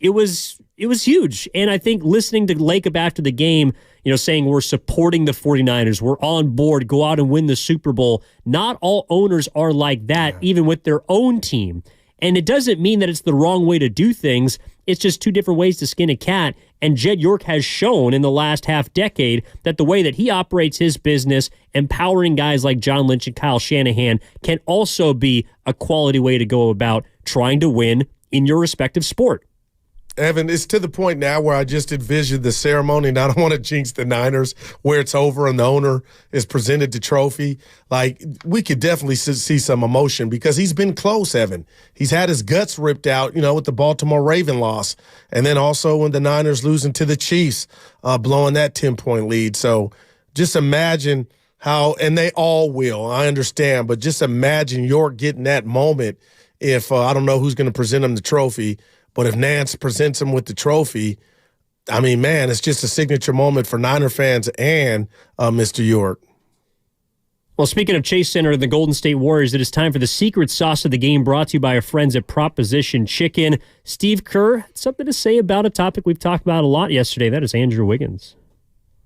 huge. And I think listening to Lacob after the game, saying we're supporting the 49ers, we're on board, go out and win the Super Bowl. Not all owners are like that, even with their own team. And it doesn't mean that it's the wrong way to do things. It's just two different ways to skin a cat. And Jed York has shown in the last half decade that the way that he operates his business, empowering guys like John Lynch and Kyle Shanahan, can also be a quality way to go about trying to win in your respective sport. Evan, it's to the point now where I just envisioned the ceremony, and I don't want to jinx the Niners, where it's over and the owner is presented the trophy. Like, we could definitely see some emotion because he's been close, Evan. He's had his guts ripped out, with the Baltimore Raven loss. And then also when the Niners losing to the Chiefs, blowing that 10-point lead. So just imagine how, and they all will, I understand, but just imagine York getting that moment if, I don't know who's going to present him the trophy, but if Nance presents him with the trophy, I mean, man, it's just a signature moment for Niner fans and Mr. York. Well, speaking of Chase Center and the Golden State Warriors, it is time for the secret sauce of the game, brought to you by our friends at Proposition Chicken. Steve Kerr, something to say about a topic we've talked about a lot yesterday. That is Andrew Wiggins.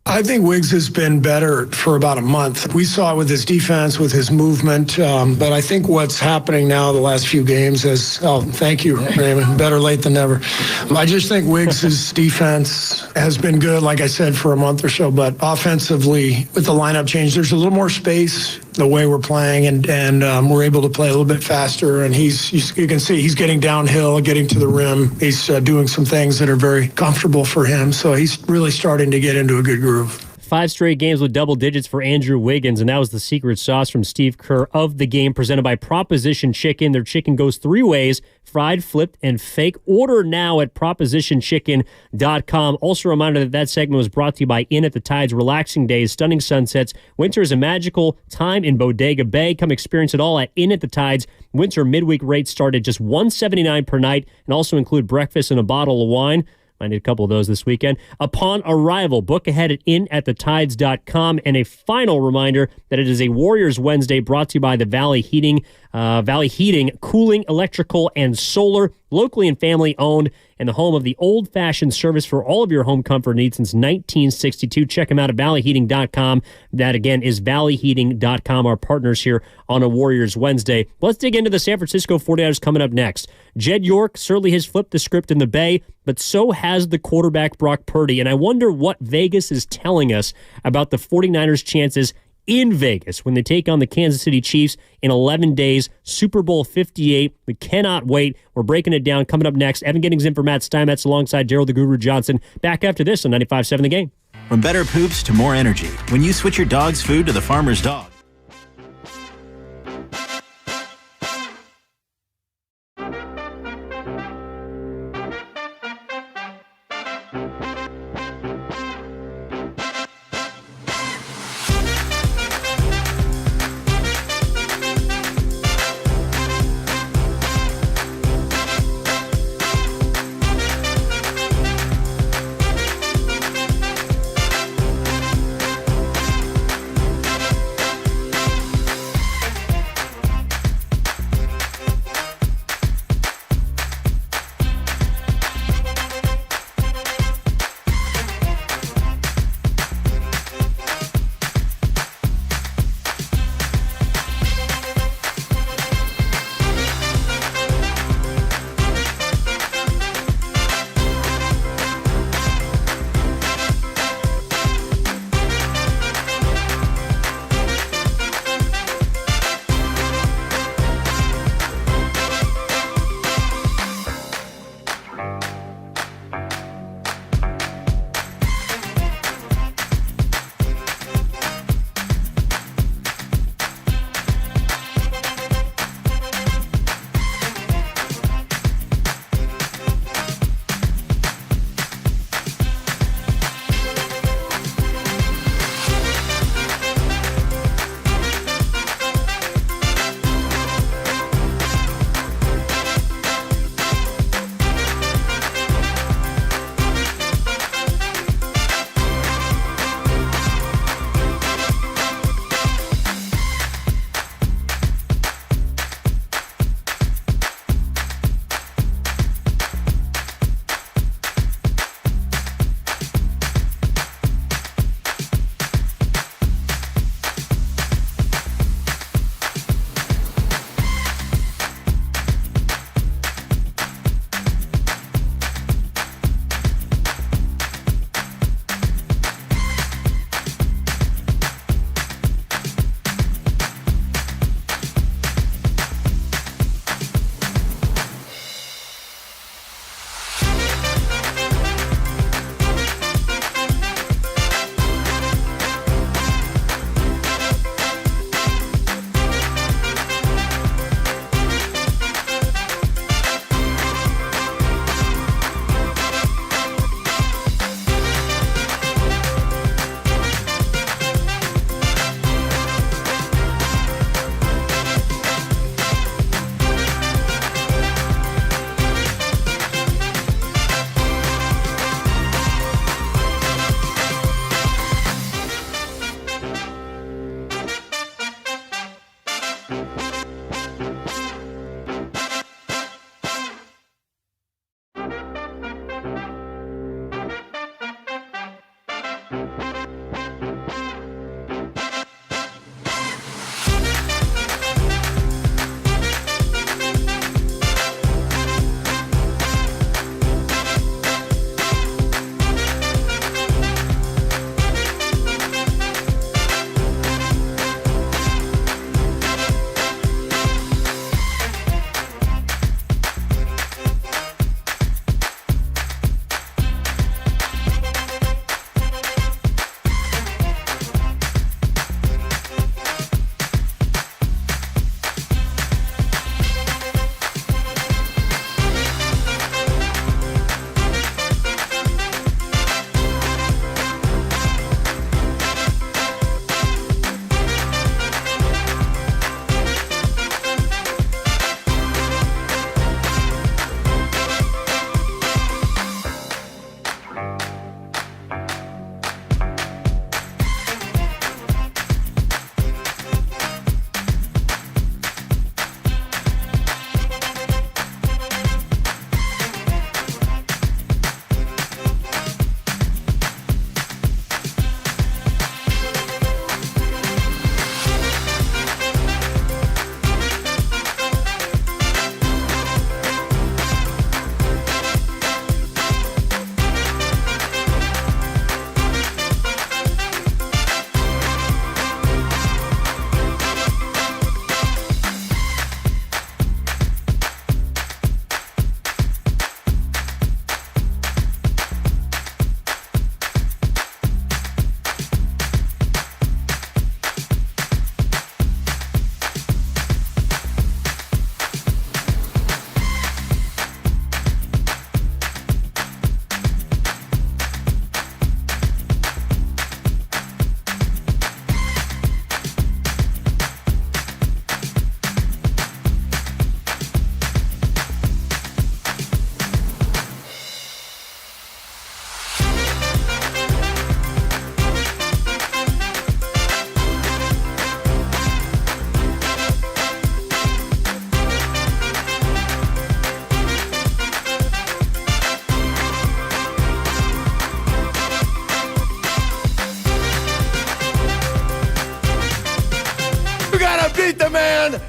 I think Wiggs has been better for about a month. We saw it with his defense, with his movement, but I think what's happening now the last few games is, thank you, Raymond, better late than never. I just think Wiggs' defense has been good, like I said, for a month or so, but offensively, with the lineup change, there's a little more space. the way we're playing, and we're able to play a little bit faster. And you can see he's getting downhill, getting to the rim. He's doing some things that are very comfortable for him. So he's really starting to get into a good groove. 5 straight games with double digits for Andrew Wiggins, and that was the secret sauce from Steve Kerr of the game, presented by Proposition Chicken. Their chicken goes 3 ways: fried, flipped, and fake. Order now at propositionchicken.com. Also a reminder that segment was brought to you by In at the Tide's relaxing days, stunning sunsets. Winter is a magical time in Bodega Bay. Come experience it all at In at the Tide's. Winter midweek rates start at just $179 per night and also include breakfast and a bottle of wine. I need a couple of those this weekend. Upon arrival, book ahead at inatthetides.com. And a final reminder that it is a Warriors Wednesday brought to you by the Valley Heating, Cooling, Electrical, and Solar, locally and family owned, and the home of the old-fashioned service for all of your home comfort needs since 1962. Check them out at valleyheating.com. That, again, is valleyheating.com, our partners here on a Warriors Wednesday. Let's dig into the San Francisco 49ers coming up next. Jed York certainly has flipped the script in the Bay, but so has the quarterback Brock Purdy. And I wonder what Vegas is telling us about the 49ers' chances in Vegas when they take on the Kansas City Chiefs in 11 days, Super Bowl 58. We cannot wait. We're breaking it down. Coming up next, Evan Giddings in for Matt Steinmetz alongside Daryl the Guru Johnson. Back after this on 95.7 The Game. From better poops to more energy, when you switch your dog's food to the farmer's dog.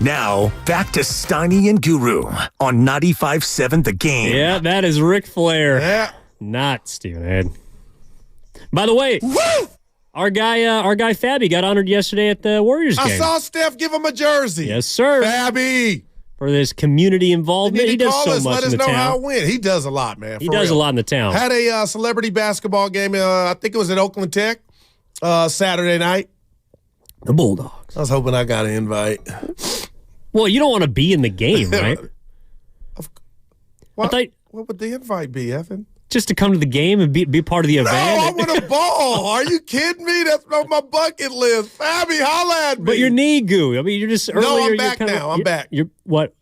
Now, back to Steiny and Guru on 95.7 The Game. Yeah, that is Ric Flair. Yeah. Not Stephen Ed. By the way, our guy Fabby got honored yesterday at the Warriors game. I saw Steph give him a jersey. Yes, sir. Fabby. For this community involvement. He does so much let in us the know town. how it went. He does a lot, man. He does a lot in the town. Had a celebrity basketball game. I think it was at Oakland Tech Saturday night. The Bulldogs. I was hoping I got an invite. Well, you don't want to be in the game, right? What would the invite be, Evan? Just to come to the game and be part of the event. No, I want a ball. Are you kidding me? That's on my bucket list. Fabby, holla at me. But your knee goo. I mean, you're just earlier. No, I'm back now. I'm back. You're what?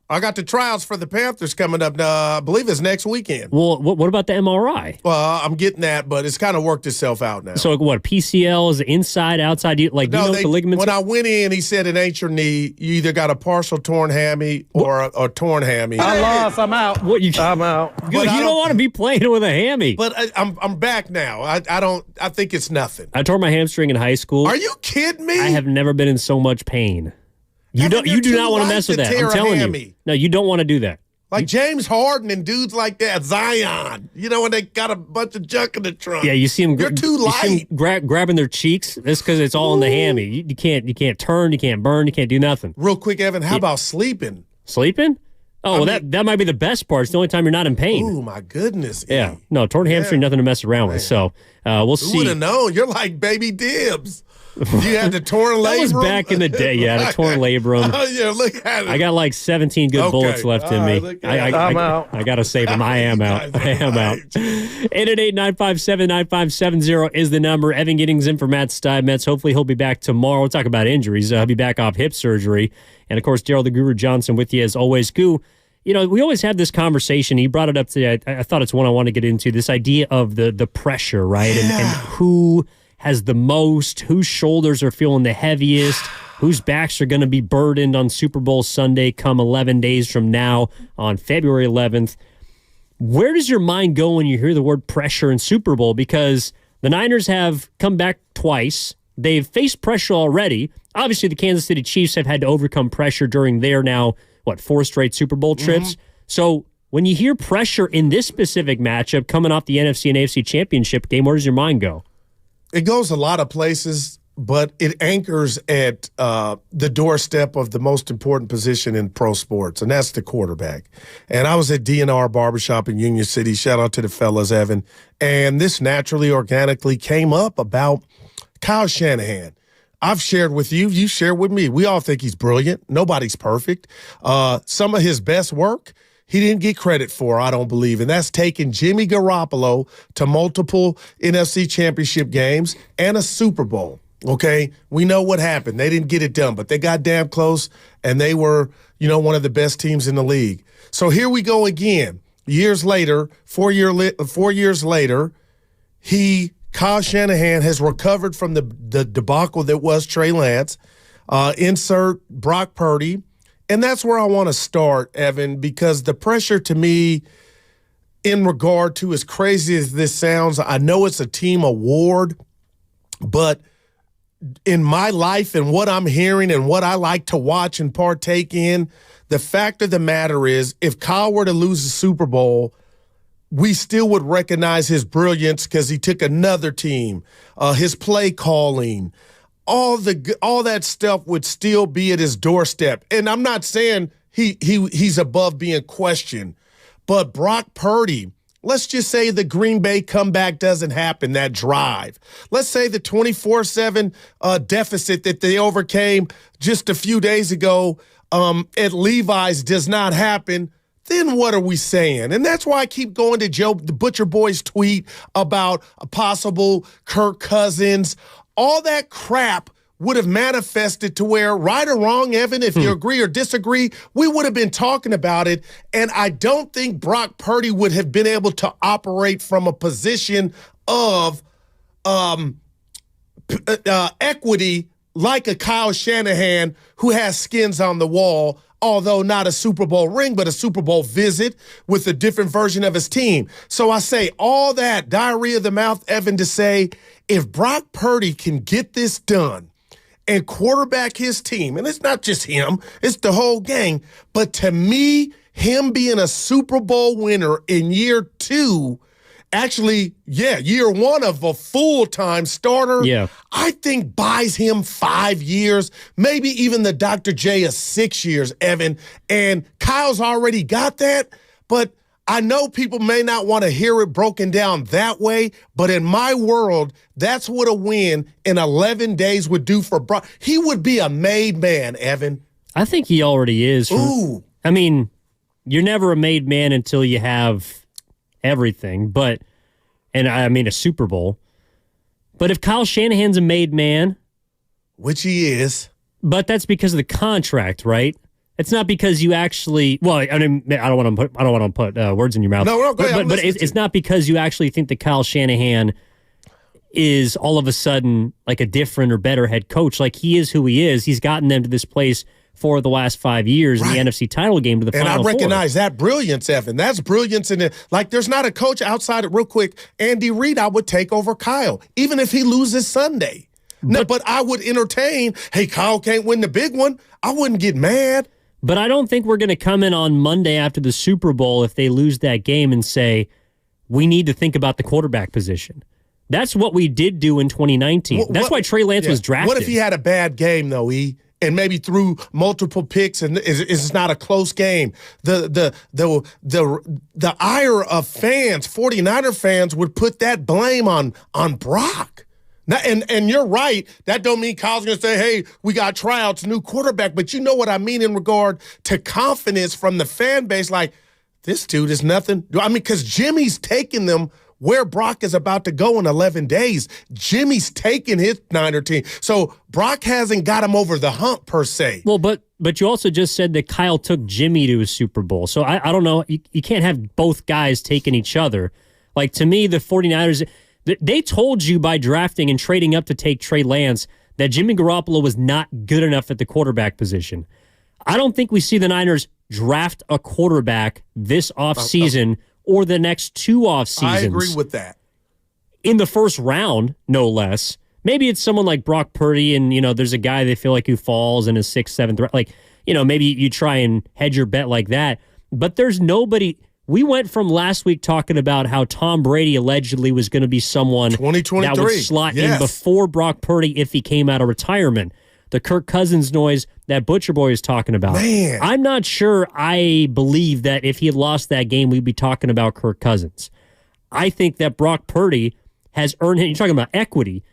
I got the tryouts for the Panthers coming up. I believe it's next weekend. Well, what about the MRI? Well, I'm getting that, but it's kind of worked itself out now. So what? PCL is inside, outside? Do you know what the ligaments? When I went in, he said it ain't your knee. You either got a partial torn hammy or a torn hammy. I lost. I'm out. I'm out. You don't want to be playing with a hammy. But I'm back now. I think it's nothing. I tore my hamstring in high school. Are you kidding me? I have never been in so much pain. You do not want to mess with that. I'm telling you. No, you don't want to do that. Like James Harden and dudes like that, Zion. You know, when they got a bunch of junk in the trunk. Yeah, you see them. You're too light. Grabbing their cheeks. That's because it's all in the hammy. You can't turn. You can't burn. You can't do nothing. Real quick, Evan. How about sleeping? Sleeping? Oh, that might be the best part. It's the only time you're not in pain. Oh my goodness. Yeah. No, torn hamstring, nothing to mess around with. So we'll see. Who would have known? You're like baby Dibs. You had the torn labrum? That was back in the day. Yeah, the torn labrum. Oh, yeah, look at it. I got like 17 good bullets left in me. I'm out. I got to save them. I am out. I am out. 888-957-9570 is the number. Evan Giddings in for Matt Steinmetz. Hopefully he'll be back tomorrow. We'll talk about injuries. He'll be back off hip surgery. And, of course, Daryl the Guru Johnson with you as always. Goo, you know, we always have this conversation. He brought it up today. I thought it's one I want to get into, this idea of the pressure, right? Yeah. And who has the most, whose shoulders are feeling the heaviest, whose backs are going to be burdened on Super Bowl Sunday come 11 days from now on February 11th. Where does your mind go when you hear the word pressure in Super Bowl? Because the Niners have come back twice. They've faced pressure already. Obviously, the Kansas City Chiefs have had to overcome pressure during their now, 4 straight Super Bowl trips. Mm-hmm. So when you hear pressure in this specific matchup coming off the NFC and AFC Championship game, where does your mind go? It goes a lot of places, but it anchors at the doorstep of the most important position in pro sports, and that's the quarterback. And I was at DNR Barbershop in Union City. Shout out to the fellas, Evan. And this naturally, organically came up about Kyle Shanahan. I've shared with you. You shared with me. We all think he's brilliant. Nobody's perfect. Some of his best work he didn't get credit for, I don't believe, and that's taking Jimmy Garoppolo to multiple NFC championship games and a Super Bowl, okay? We know what happened. They didn't get it done, but they got damn close, and they were, one of the best teams in the league. So here we go again. Years later, 4 years later, Kyle Shanahan has recovered from the debacle that was Trey Lance, insert Brock Purdy. And that's where I want to start, Evan, because the pressure to me, in regard to, as crazy as this sounds, I know it's a team award, but in my life and what I'm hearing and what I like to watch and partake in, the fact of the matter is, if Kyle were to lose the Super Bowl, we still would recognize his brilliance because he took another team, his play calling, all that stuff would still be at his doorstep. And I'm not saying he's above being questioned, but Brock Purdy, let's just say the Green Bay comeback doesn't happen, that drive. Let's say the 24-7 deficit that they overcame just a few days ago at Levi's does not happen. Then what are we saying? And that's why I keep going to Joe, the Butcher Boy's tweet about a possible Kirk Cousins. All that crap would have manifested to where, right or wrong, Evan, if you agree or disagree, we would have been talking about it. And I don't think Brock Purdy would have been able to operate from a position of equity like a Kyle Shanahan who has skins on the wall, although not a Super Bowl ring, but a Super Bowl visit with a different version of his team. So I say all that diarrhea of the mouth, Evan, to say, if Brock Purdy can get this done and quarterback his team, and it's not just him, it's the whole gang. But to me, him being a Super Bowl winner in year 2, actually, year 1 of a full-time starter, I think buys him 5 years, maybe even the Dr. J of 6 years, Evan. And Kyle's already got that, but I know people may not want to hear it broken down that way, but in my world, that's what a win in 11 days would do for Brock. He would be a made man, Evan. I think he already is. Ooh. I mean, you're never a made man until you have everything, and I mean a Super Bowl. But if Kyle Shanahan's a made man, which he is, but that's because of the contract, right? It's not because you actually. Well, I mean, I don't want to put words in your mouth. No, go ahead, but it's not because you actually think that Kyle Shanahan is all of a sudden like a different or better head coach. Like, he is who he is. He's gotten them to this place for the last 5 years in the NFC title game to the Final Four. And I recognize that brilliance, Evan. That's brilliance in it. Like, there's not a coach outside it. Real quick, Andy Reid, I would take over Kyle, even if he loses Sunday. But I would entertain, hey, Kyle can't win the big one. I wouldn't get mad. But I don't think we're going to come in on Monday after the Super Bowl if they lose that game and say, we need to think about the quarterback position. That's what we did do in 2019. That's why Trey Lance was drafted. What if he had a bad game, though, and maybe threw multiple picks and it's not a close game? The ire of fans, 49er fans, would put that blame on Brock. Now, and you're right. That don't mean Kyle's going to say, hey, we got tryouts, new quarterback. But you know what I mean in regard to confidence from the fan base. Like, this dude is nothing. I mean, because Jimmy's taking them where Brock is about to go in 11 days. Jimmy's taking his Niner team. So Brock hasn't got him over the hump, per se. Well, but you also just said that Kyle took Jimmy to a Super Bowl. So I don't know. You can't have both guys taking each other. Like, to me, the 49ers... They told you by drafting and trading up to take Trey Lance that Jimmy Garoppolo was not good enough at the quarterback position. I don't think we see the Niners draft a quarterback this offseason or the next 2 off seasons. I agree with that. In the first round, no less. Maybe it's someone like Brock Purdy and, there's a guy they feel like who falls in a 6th, 7th round. Like, maybe you try and hedge your bet like that. But there's nobody... We went from last week talking about how Tom Brady allegedly was going to be someone that would slot in before Brock Purdy if he came out of retirement. The Kirk Cousins noise that Butcher Boy is talking about. Man. I'm not sure I believe that if he had lost that game, we'd be talking about Kirk Cousins. I think that Brock Purdy has earned, you're talking about equity,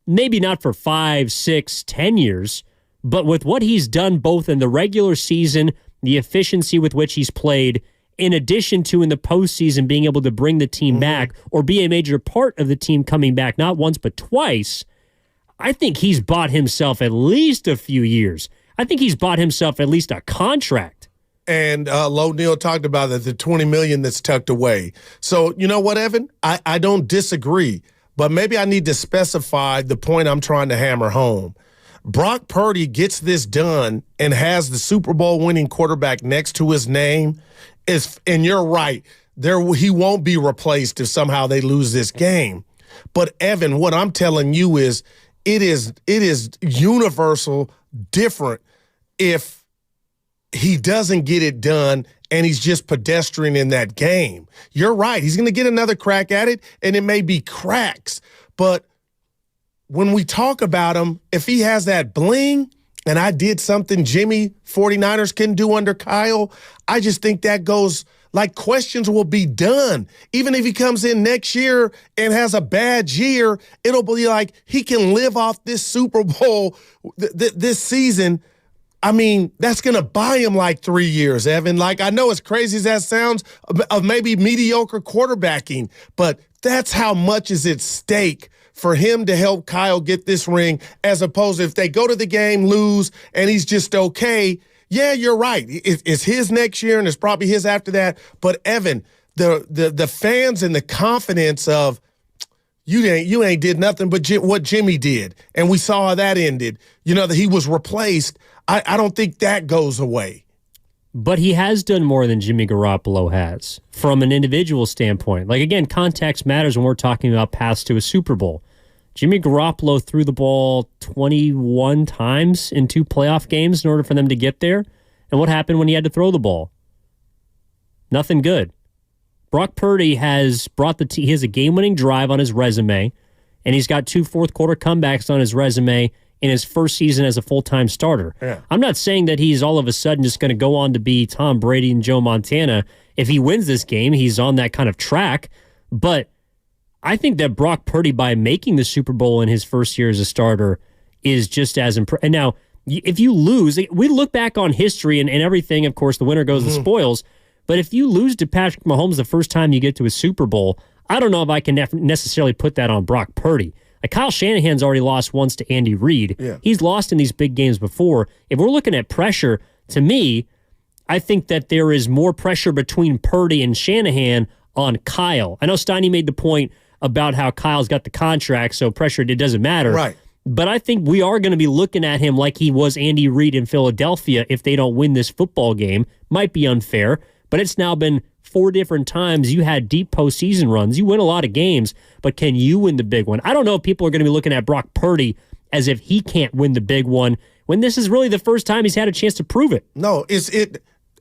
maybe not for 5, 6, 10 years, but with what he's done both in the regular season, the efficiency with which he's played, in addition to in the postseason being able to bring the team back or be a major part of the team coming back, not once but twice, I think he's bought himself at least a few years. I think he's bought himself at least a contract. And Lo Neal talked about the $20 million that's tucked away. So, you know what, Evan? I don't disagree, but maybe I need to specify the point I'm trying to hammer home. Brock Purdy gets this done and has the Super Bowl winning quarterback next to his name. And you're right, he won't be replaced if somehow they lose this game. But Evan, what I'm telling you is it is universal different if he doesn't get it done and he's just pedestrian in that game. You're right. He's going to get another crack at it, and it may be cracks. But when we talk about him, if he has that bling, and I did something Jimmy 49ers can do under Kyle, I just think that goes, like, questions will be done. Even if he comes in next year and has a bad year, it'll be like he can live off this Super Bowl this season. I mean, that's going to buy him like 3 years, Evan. Like, I know as crazy as that sounds of maybe mediocre quarterbacking, but that's how much is at stake for him to help Kyle get this ring, as opposed to if they go to the game, lose, and he's just okay. Yeah, you're right. It's his next year, and it's probably his after that. But, Evan, the fans and the confidence of you ain't did nothing but what Jimmy did, and we saw how that ended, that he was replaced, I don't think that goes away. But he has done more than Jimmy Garoppolo has from an individual standpoint. Like, again, context matters when we're talking about paths to a Super Bowl. Jimmy Garoppolo threw the ball 21 times in 2 playoff games in order for them to get there. And what happened when he had to throw the ball? Nothing good. Brock Purdy has brought he has a game-winning drive on his resume, and he's got 2 fourth-quarter comebacks on his resume in his first season as a full-time starter. Yeah. I'm not saying that he's all of a sudden just going to go on to be Tom Brady and Joe Montana. If he wins this game, he's on that kind of track. But I think that Brock Purdy, by making the Super Bowl in his first year as a starter, is just as impressive. And now, if you lose, we look back on history and everything, of course, the winner goes the spoils. But if you lose to Patrick Mahomes the first time you get to a Super Bowl, I don't know if I can necessarily put that on Brock Purdy. Like Kyle Shanahan's already lost once to Andy Reid. Yeah. He's lost in these big games before. If we're looking at pressure, to me, I think that there is more pressure between Purdy and Shanahan on Kyle. I know Steiny made the point about how Kyle's got the contract, so pressure, it doesn't matter. Right. But I think we are going to be looking at him like he was Andy Reid in Philadelphia if they don't win this football game. Might be unfair, but it's now been 4 different times you had deep postseason runs. You win a lot of games, but can you win the big one? I don't know if people are going to be looking at Brock Purdy as if he can't win the big one when this is really the first time he's had a chance to prove it. No,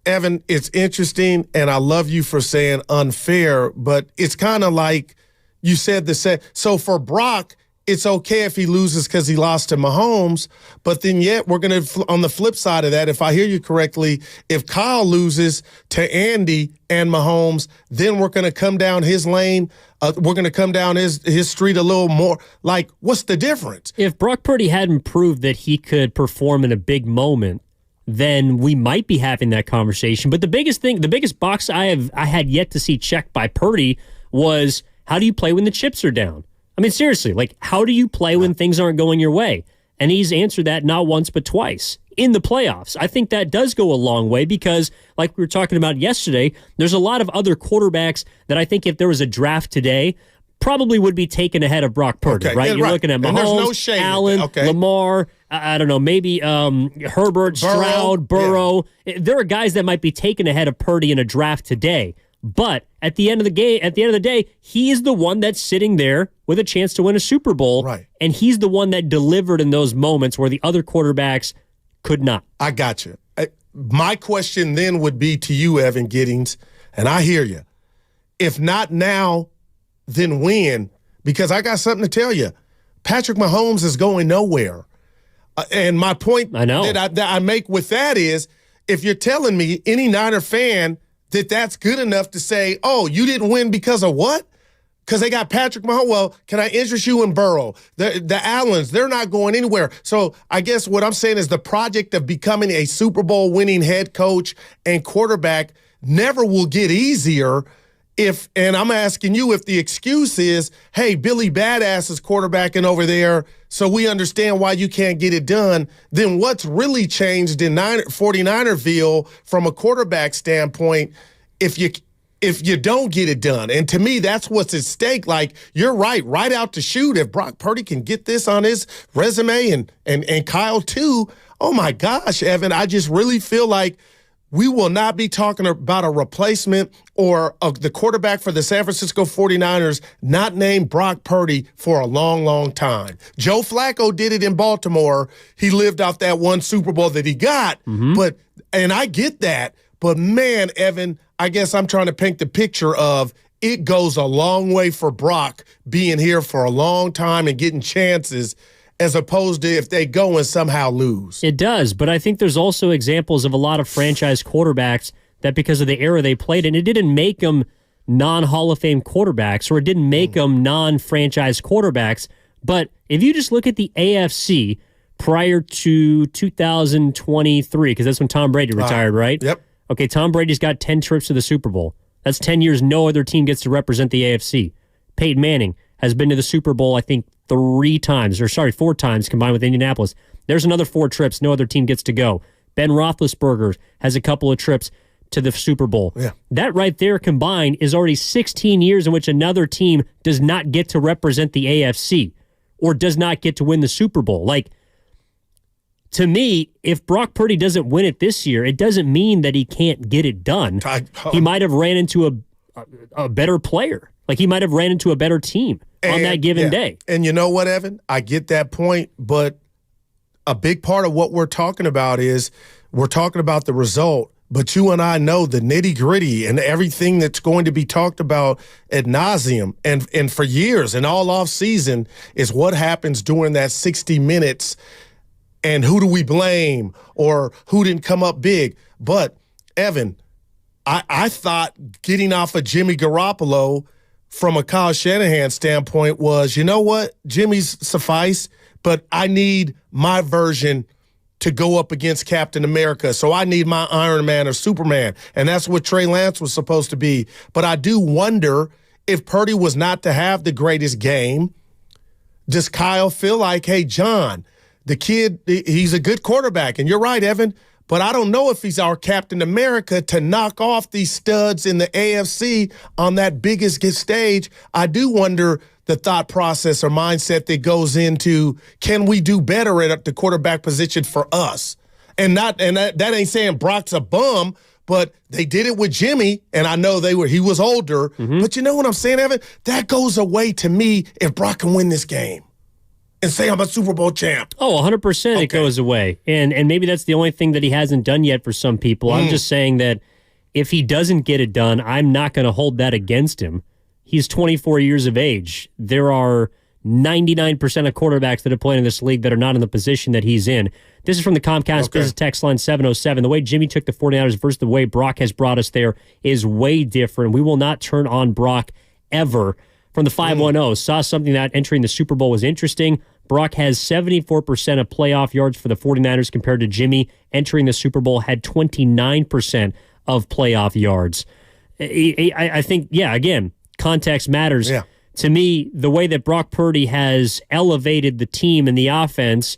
Evan, it's interesting, and I love you for saying unfair, but it's kind of like you said the same. So for Brock, it's okay if he loses because he lost to Mahomes, but then yet we're going to, on the flip side of that, if I hear you correctly, if Kyle loses to Andy and Mahomes, then we're going to come down his lane. We're going to come down his street a little more. Like, what's the difference? If Brock Purdy hadn't proved that he could perform in a big moment, then we might be having that conversation. But the biggest box I had yet to see checked by Purdy was, how do you play when the chips are down? I mean, seriously, like, how do you play when things aren't going your way? And he's answered that not once but twice in the playoffs. I think that does go a long way because, like we were talking about yesterday, there's a lot of other quarterbacks that I think if there was a draft today, probably would be taken ahead of Brock Purdy, right? Yeah, You're looking at Mahomes, Allen, Lamar, I don't know, maybe Herbert, Stroud, Burrow. Yeah. There are guys that might be taken ahead of Purdy in a draft today. But at the end of the day, he is the one that's sitting there with a chance to win a Super Bowl. Right. And he's the one that delivered in those moments where the other quarterbacks could not. I got you. My question then would be to you, Evan Giddings, and I hear you. If not now, then when? Because I got something to tell you. Patrick Mahomes is going nowhere. And my point that I make with that is, if you're telling me, any Niner fan, that's good enough to say, oh, you didn't win because of what? Because they got Patrick Mahomes. Well, can I interest you in Burrow? The Allens, they're not going anywhere. So I guess what I'm saying is the project of becoming a Super Bowl winning head coach and quarterback never will get easier and I'm asking you if the excuse is, hey, Billy Badass is quarterbacking over there, so we understand why you can't get it done, then what's really changed in 49erville from a quarterback standpoint if you don't get it done? And to me, that's what's at stake. Like, you're right out to shoot. If Brock Purdy can get this on his resume and Kyle too, oh my gosh, Evan, I just really feel like we will not be talking about a replacement or the quarterback for the San Francisco 49ers not named Brock Purdy for a long, long time. Joe Flacco did it in Baltimore. He lived off that one Super Bowl that he got. And I get that. But, man, Evan, I guess I'm trying to paint the picture of it goes a long way for Brock being here for a long time and getting chances, as opposed to if they go and somehow lose. It does, but I think there's also examples of a lot of franchise quarterbacks that because of the era they played in, it didn't make them non-Hall of Fame quarterbacks, or it didn't make them non-franchise quarterbacks. But if you just look at the AFC prior to 2023, because that's when Tom Brady retired, right? Yep. Okay, Tom Brady's got 10 trips to the Super Bowl. That's 10 years no other team gets to represent the AFC. Peyton Manning has been to the Super Bowl, I think, 4 times combined with Indianapolis. There's another 4 trips no other team gets to go. Ben Roethlisberger has a couple of trips to the Super Bowl. Yeah. That right there combined is already 16 years in which another team does not get to represent the AFC or does not get to win the Super Bowl. Like, to me, if Brock Purdy doesn't win it this year, it doesn't mean that he can't get it done. He might have ran into a better player. Like, he might have ran into a better team. on that given day. And you know what, Evan? I get that point, but a big part of what we're talking about is we're talking about the result, but you and I know the nitty-gritty and everything that's going to be talked about ad nauseum and for years and all off season is what happens during that 60 minutes and who do we blame or who didn't come up big. But, Evan, I thought getting off of Jimmy Garoppolo from a Kyle Shanahan standpoint was, you know what, Jimmy's suffice, but I need my version to go up against Captain America. So I need my Iron Man or Superman. And that's what Trey Lance was supposed to be. But I do wonder if Purdy was not to have the greatest game, does Kyle feel like, hey, John, the kid, he's a good quarterback. And you're right, Evan, but I don't know if he's our Captain America to knock off these studs in the AFC on that biggest stage. I do wonder the thought process or mindset that goes into, can we do better at the quarterback position for us? And that ain't saying Brock's a bum, but they did it with Jimmy, and I know he was older. But you know what I'm saying, Evan? That goes away to me if Brock can win this game and say I'm a Super Bowl champ. Oh, 100% it goes away. And maybe that's the only thing that he hasn't done yet for some people. I'm just saying that if he doesn't get it done, I'm not going to hold that against him. He's 24 years of age. There are 99% of quarterbacks that are playing in this league that are not in the position that he's in. This is from the Comcast Business Text line 707. The way Jimmy took the 49ers versus the way Brock has brought us there is way different. We will not turn on Brock ever. From the 510, saw something that entering the Super Bowl was interesting. Brock has 74% of playoff yards for the 49ers compared to Jimmy entering the Super Bowl had 29% of playoff yards. I think, again, context matters. To me, the way that Brock Purdy has elevated the team and the offense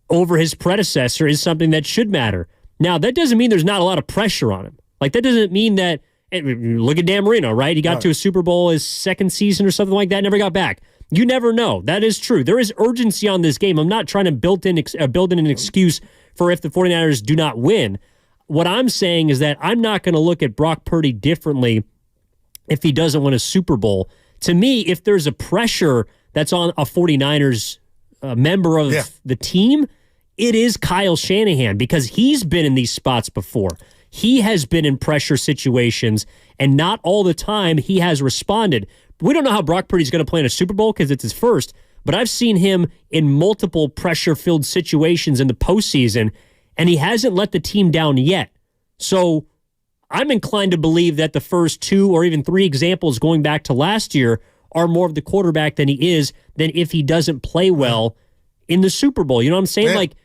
over his predecessor is something that should matter. Now, that doesn't mean there's not a lot of pressure on him. Like, that doesn't mean that, look at Dan Marino, right? He got to a Super Bowl his second season or something like that, never got back. You never know. That is true. There is urgency on this game. I'm not trying to build in an excuse for if the 49ers do not win. What I'm saying is that I'm not going to look at Brock Purdy differently if he doesn't win a Super Bowl. To me, if there's a pressure that's on a 49ers member of the team, it is Kyle Shanahan because he's been in these spots before. He has been in pressure situations, and not all the time he has responded. We don't know how Brock Purdy's going to play in a Super Bowl because it's his first, but I've seen him in multiple pressure-filled situations in the postseason, and he hasn't let the team down yet. So I'm inclined to believe that the first 2 or even 3 examples going back to last year are more of the quarterback than he is than if he doesn't play well in the Super Bowl. You know what I'm saying? Yeah. Like,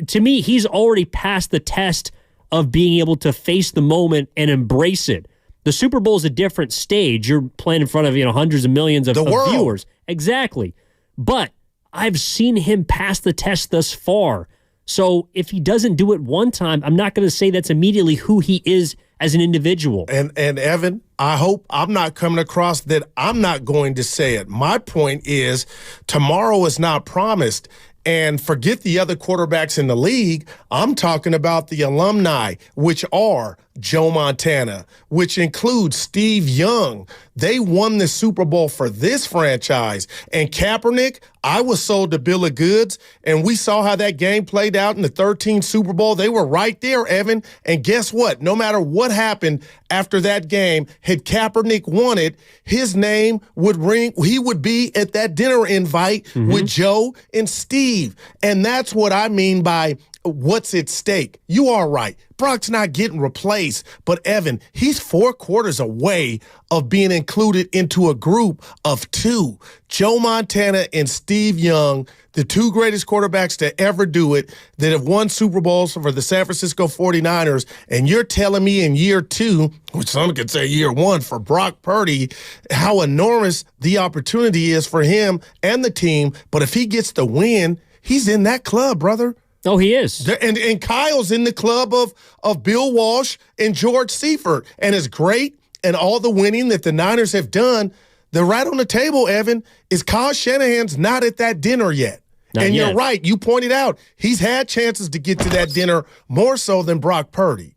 to me, he's already passed the test of being able to face the moment and embrace it. The Super Bowl is a different stage. You're playing in front of hundreds of millions of viewers. Exactly. But I've seen him pass the test thus far. So if he doesn't do it one time, I'm not going to say that's immediately who he is as an individual. And Evan, I hope I'm not coming across that I'm not going to say it. My point is tomorrow is not promised. And forget the other quarterbacks in the league. I'm talking about the alumni, which are Joe Montana, which includes Steve Young. They won the Super Bowl for this franchise. And Kaepernick, I was sold a bill of goods, and we saw how that game played out in the 13th Super Bowl. They were right there, Evan. And guess what? No matter what happened after that game, had Kaepernick won it, his name would ring. He would be at that dinner invite with Joe and Steve. And that's what I mean by what's at stake. You are right. Brock's not getting replaced, but Evan, he's 4 quarters away of being included into a group of 2. Joe Montana and Steve Young, the 2 greatest quarterbacks to ever do it, that have won Super Bowls for the San Francisco 49ers, and you're telling me in year 2, which some could say year 1 for Brock Purdy, how enormous the opportunity is for him and the team, but if he gets the win, he's in that club, brother. Oh, he is. And Kyle's in the club of Bill Walsh and George Seifert. And as great and all the winning that the Niners have done, the right on the table, Evan, is Kyle Shanahan's not at that dinner yet. Not and yet. You're right. You pointed out he's had chances to get to that dinner more so than Brock Purdy.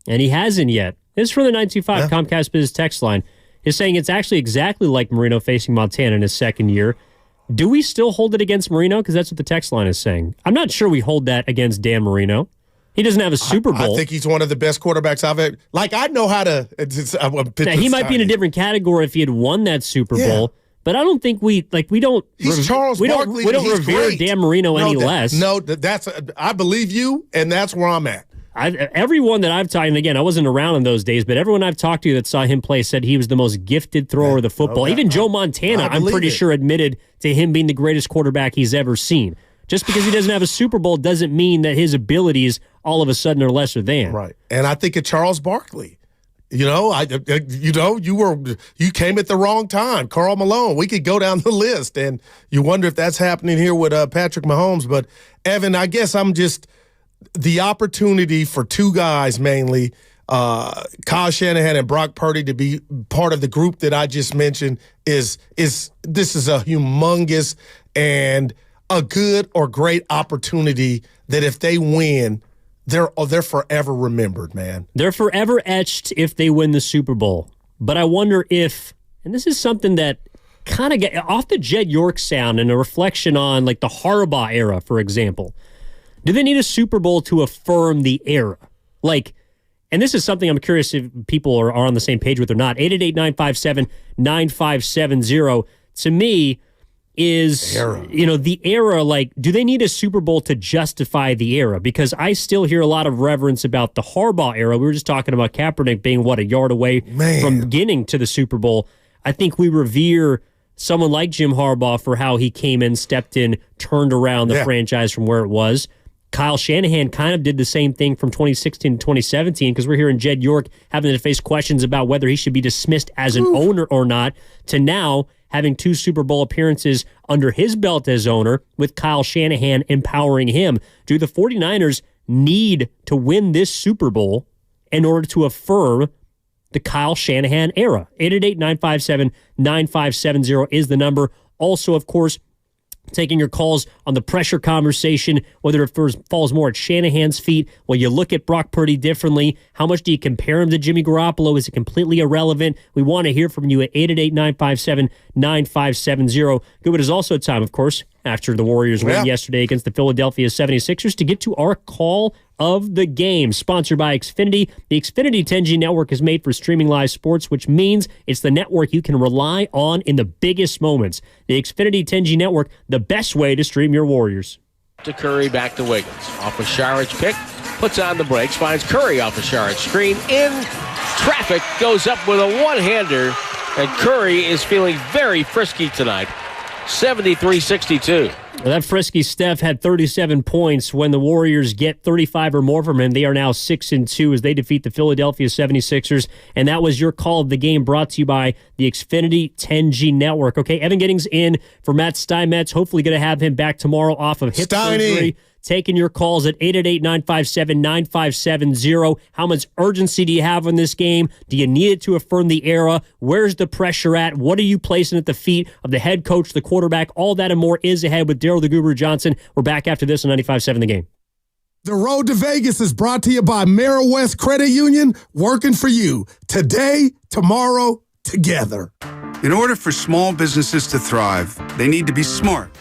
And he hasn't yet. This is from the 925 Comcast Business text line. is saying it's actually exactly like Marino facing Montana in his second year. Do we still hold it against Marino? Because that's what the text line is saying. I'm not sure we hold that against Dan Marino. He doesn't have a Super Bowl. I think he's one of the best quarterbacks I've ever. Like, I know how to. Now, he might be in a different category if he had won that Super Bowl. But I don't think we don't. He's Charles Barkley. We don't revere great. Dan Marino any less. No, I believe you, and that's where I'm at. Everyone that I've talked, and again, I wasn't around in those days, but everyone I've talked to that saw him play said he was the most gifted thrower of the football. Even Joe Montana, I'm pretty sure, admitted to him being the greatest quarterback he's ever seen. Just because he doesn't have a Super Bowl doesn't mean that his abilities all of a sudden are lesser than. Right. And I think of Charles Barkley. You came at the wrong time. Karl Malone. We could go down the list, and you wonder if that's happening here with Patrick Mahomes. But Evan, I guess I'm just the opportunity for two guys mainly, Kyle Shanahan and Brock Purdy, to be part of the group that I just mentioned is this is a humongous and a good or great opportunity that if they win, they're forever remembered, man. They're forever etched if they win the Super Bowl. But I wonder if, and this is something that kind of get off the Jed York sound and a reflection on like the Harbaugh era, for example. Do they need a Super Bowl to affirm the era? Like, and this is something I'm curious if people are on the same page with or not. 888-957-9570. To me, is the era, like, do they need a Super Bowl to justify the era? Because I still hear a lot of reverence about the Harbaugh era. We were just talking about Kaepernick being, a yard away from getting to the Super Bowl. I think we revere someone like Jim Harbaugh for how he came in, stepped in, turned around the franchise from where it was. Kyle Shanahan kind of did the same thing from 2016 to 2017 because we're hearing Jed York having to face questions about whether he should be dismissed as an owner or not, to now having 2 Super Bowl appearances under his belt as owner with Kyle Shanahan empowering him. Do the 49ers need to win this Super Bowl in order to affirm the Kyle Shanahan era? 888-957-9570 is the number. Also, of course, taking your calls on the pressure conversation, whether it falls more at Shanahan's feet. Well, you look at Brock Purdy differently. How much do you compare him to Jimmy Garoppolo? Is it completely irrelevant? We want to hear from you at 888-957-9570. Good, is also time, of course, after the Warriors win yesterday against the Philadelphia 76ers, to get to our call of the game, sponsored by Xfinity. The Xfinity 10G network is made for streaming live sports, which means it's the network you can rely on in the biggest moments. The Xfinity 10G network, the best way to stream your Warriors. To Curry, back to Wiggins. Off a Sharage pick, puts on the brakes, finds Curry off a Sharage screen. In traffic, goes up with a one-hander, and Curry is feeling very frisky tonight. 73-62. That frisky Steph had 37 points. When the Warriors get 35 or more from him, they are now 6-2 as they defeat the Philadelphia 76ers. And that was your call of the game, brought to you by the Xfinity 10G network. Okay, Evan Giddings in for Matt Steinmetz. Hopefully going to have him back tomorrow off of hip surgery. Taking your calls at 888-957-9570. How much urgency do you have on this game? Do you need it to affirm the era? Where's the pressure at? What are you placing at the feet of the head coach, the quarterback? All that and more is ahead with Daryl the Guru Johnson. We're back after this on 95.7 The Game. The road to Vegas is brought to you by West Credit Union, working for you today, tomorrow, together. In order for small businesses to thrive, they need to be smart.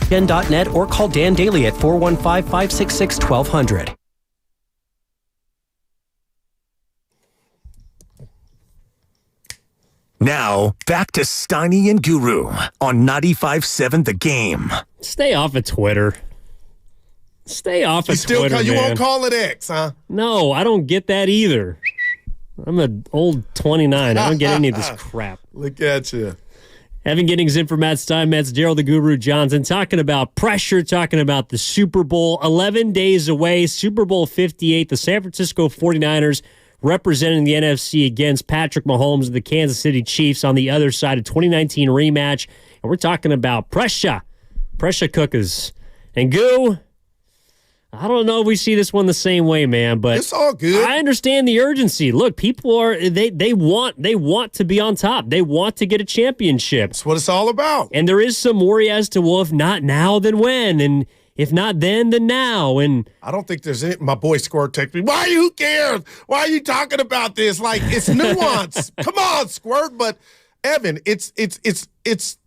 ESPN.net or call Dan Daly at 415-566-1200. Now, back to Steiny and Guru on 95.7 The Game. Stay off of Twitter. Stay off of Twitter, You man. won't call it X, huh? No, I don't get that either. I'm an old 29. I don't get any of this crap. Look at you. Evan Giddings in for Matt Steinmetz, Daryl the Guru Johnson, talking about pressure, talking about the Super Bowl. 11 days away, Super Bowl 58, the San Francisco 49ers representing the NFC against Patrick Mahomes and the Kansas City Chiefs on the other side of 2019 rematch. And we're talking about pressure cookers. And Goo, I don't know if we see this one the same way, man, but it's all good. I understand the urgency. Look, people are they want to be on top. They want to get a championship. That's what it's all about. And there is some worry as to, well, if not now, then when? And if not then now. And I don't think there's any. My boy Squirt texted me. Why you cares? Why are you talking about this? Like, it's nuance. Come on, Squirt. But Evan, it's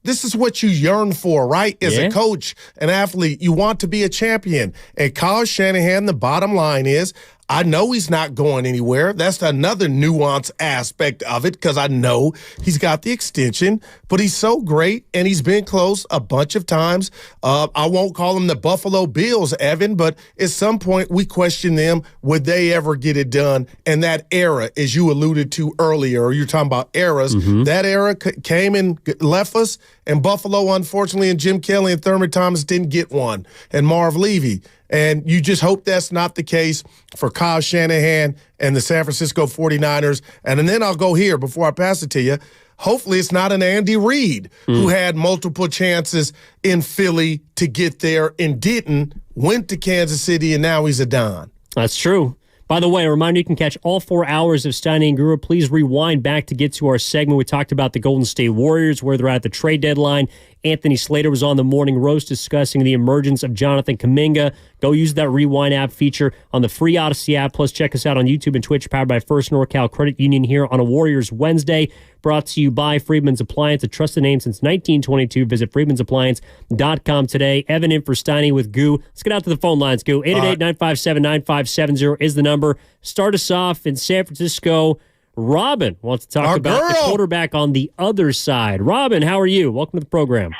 this is what you yearn for, right? As a coach, an athlete, you want to be a champion. And Kyle Shanahan, the bottom line is, I know he's not going anywhere. That's another nuance aspect of it because I know he's got the extension, but he's so great and he's been close a bunch of times. I won't call them the Buffalo Bills, Evan, but at some point we question them. Would they ever get it done? And that era, as you alluded to earlier, or you're talking about eras, that era came and left us, and Buffalo, unfortunately, and Jim Kelly and Thurman Thomas didn't get one, and Marv Levy. And you just hope that's not the case for Kyle Shanahan and the San Francisco 49ers. And then I'll go here before I pass it to you. Hopefully it's not an Andy Reid who had multiple chances in Philly to get there and didn't, went to Kansas City, and now he's a Don. That's true. By the way, a reminder, you can catch all 4 hours of Steiny and Guru. Please rewind back to get to our segment. We talked about the Golden State Warriors, where they're at the trade deadline. Anthony Slater was on the Morning Roast discussing the emergence of Jonathan Kuminga. Go use that Rewind app feature on the free Odyssey app. Plus, check us out on YouTube and Twitch, powered by First NorCal Credit Union here on a Warriors Wednesday. Brought to you by Freedman's Appliance, a trusted name since 1922. Visit freedmansappliance.com today. Evan in for Steiny with Goo. Let's get out to the phone lines, Goo. 888-957-9570 is the number. Start us off in San Francisco. Robin wants to talk about the quarterback on the other side. Robin, how are you? Welcome to the program.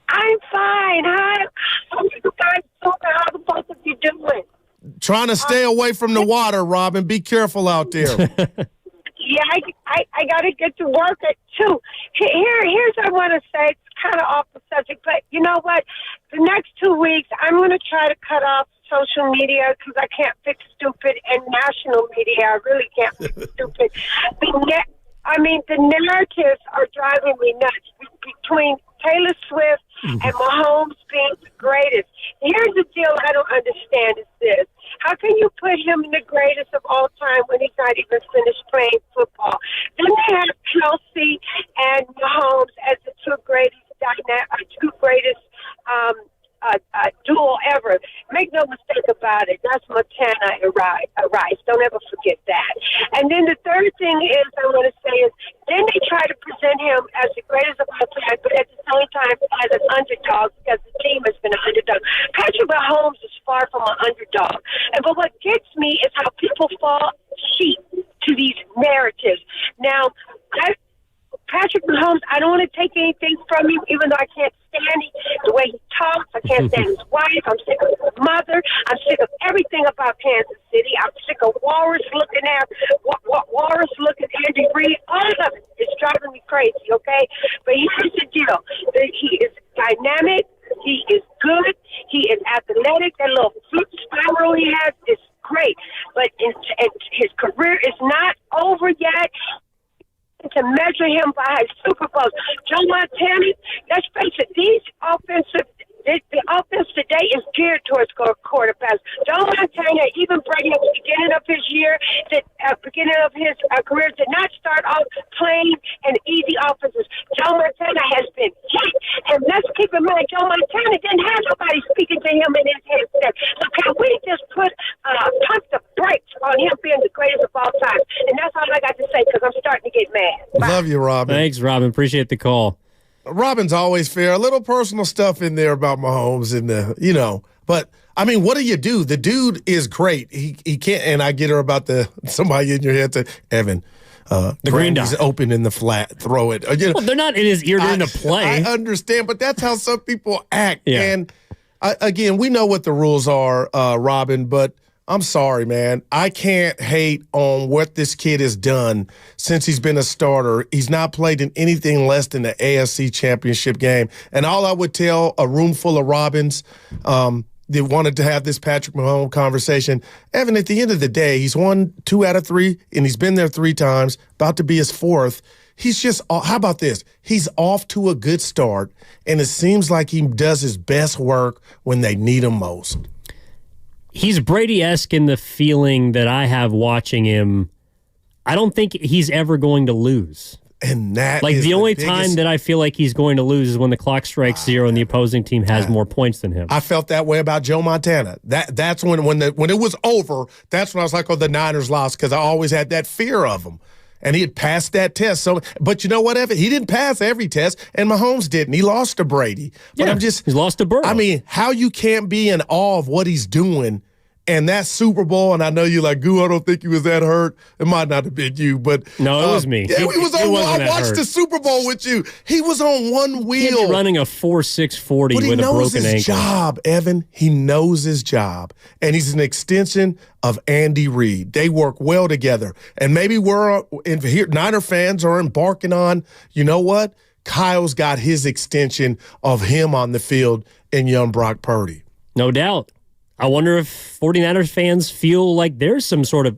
I'm fine. Hi. How the both of you doing? Trying to stay away from the water, Robin. Be careful out there. Yeah, I got to get to work at 2. Here's what I want to say. It's kind of off the subject, but you know what? The next 2 weeks, I'm going to try to cut off social media because I can't fix stupid, and national media, I really can't fix stupid. The narratives are driving me nuts between Taylor Swift and Mahomes being the greatest. Here's the deal I don't understand is this. How can you put him in the greatest of all time when he's not even finished playing football? Then they have Kelsey and Mahomes as the two greatest duel ever. Make no mistake about it. That's Montana and Rice. Don't ever forget that. And then the third thing is I want to say is then they try to present him as the greatest of all time, but at the same time as an underdog because the team has been an underdog. Patrick Mahomes is far from an underdog. But what gets me is how people fall sheep to these narratives. Now, Patrick Mahomes, I don't want to take anything from him, even though I can't stand the way he talks. I can't stand his wife. I'm sick of his mother. I'm sick of everything about Kansas City. I'm sick of Walrus looking Andy Reid. All of it is driving me crazy, okay? But here's the deal. He is dynamic. He is good. He is athletic. That little flip spiral he has is great. But his career is not over yet. To measure him by his Super Bowls. Joe Montana, let's face it, the offense today is geared towards quarterbacks. Joe Montana, even Brady at the beginning of his career, did not start off playing in easy offenses. Joe Montana has been hit. And let's keep in mind, Joe Montana didn't have nobody speaking to him in his headset. So can we just pump the brakes on him being the greatest of all time? And that's all I got to say because I'm starting to get mad. Bye. Love you, Robin. Thanks, Robin. Appreciate the call. Robin's always fair. A little personal stuff in there about Mahomes and But I mean, what do you do? The dude is great. He can't. And I get her about somebody in your head to Evan. The green dot open in the flat. Throw it. Well, they're not in his ear during the play. I understand, but that's how some people act. Yeah. And again, we know what the rules are, Robin. But I'm sorry, man. I can't hate on what this kid has done since he's been a starter. He's not played in anything less than the AFC Championship game. And all I would tell a room full of Robins that wanted to have this Patrick Mahomes conversation, Evan, at the end of the day, he's won 2 out of 3, and he's been there 3 times, about to be his 4th. He's just, how about this? He's off to a good start, and it seems like he does his best work when they need him most. He's Brady-esque in the feeling that I have watching him. I don't think he's ever going to lose. And that like is the only biggest time that I feel like he's going to lose is when the clock strikes 0 and the opposing team has more points than him. I felt that way about Joe Montana. That's when it was over. That's when I was like, oh, the Niners lost, because I always had that fear of him. And he had passed that test. So, but you know what, Evan? He didn't pass every test, and Mahomes didn't. He lost to Brady. But he's lost to Burrow. I mean, how you can't be in awe of what he's doing. And that Super Bowl, and I know you're like, Goo, I don't think he was that hurt. It might not have been you, but no, it was me. Yeah, I watched the Super Bowl with you. He was on one wheel. He'd be running a 4.640 with a broken ankle. But he knows his job, Evan. He knows his job. And he's an extension of Andy Reid. They work well together. And maybe Niner fans are embarking on, you know what? Kyle's got his extension of him on the field in young Brock Purdy. No doubt. I wonder if 49ers fans feel like there's some sort of,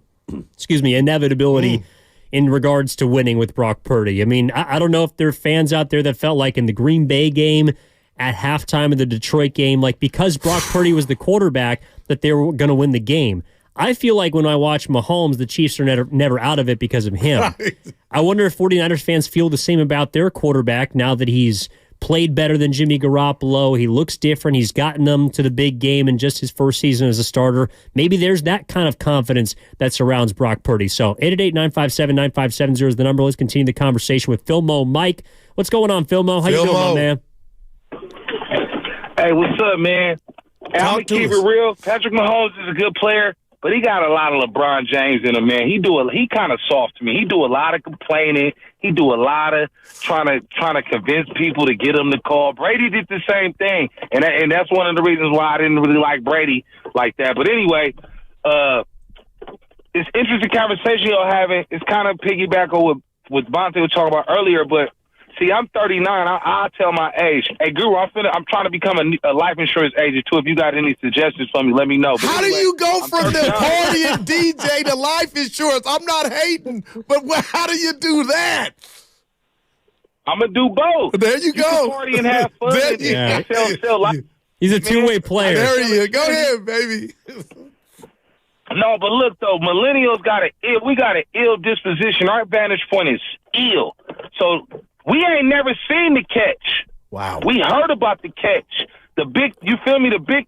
inevitability in regards to winning with Brock Purdy. I mean, I don't know if there are fans out there that felt like in the Green Bay game, at halftime of the Detroit game, like because Brock Purdy was the quarterback, that they were going to win the game. I feel like when I watch Mahomes, the Chiefs are never out of it because of him. Right. I wonder if 49ers fans feel the same about their quarterback now that he's played better than Jimmy Garoppolo. He looks different. He's gotten them to the big game in just his first season as a starter. Maybe there's that kind of confidence that surrounds Brock Purdy. So 888-957-9570 is the number. Let's continue the conversation with Philmo Mike. What's going on, Philmo? How you doing, my man? Hey, what's up, man? I'm going to keep it real. Patrick Mahomes is a good player, but he got a lot of LeBron James in him, man. He kind of soft to me. He do a lot of complaining. He do a lot of trying to convince people to get him to call. Brady did the same thing, and that's one of the reasons why I didn't really like Brady like that. But anyway, it's interesting conversation y'all having. It's kind of piggyback on what Bonte was talking about earlier, but see, I'm 39. I'll tell my age. Hey, Guru, I'm trying to become a life insurance agent, too. If you got any suggestions for me, let me know. But how anyway, do you go from the party and DJ to life insurance? I'm not hating, but how do you do that? I'm going to do both. There you go. Can party and have fun. Sell life. He's a two-way player. There you go. Go ahead, baby. No, but look, though, millennials got an ill disposition. Our vantage point is ill. So we ain't never seen the catch. Wow. We heard about the catch. The big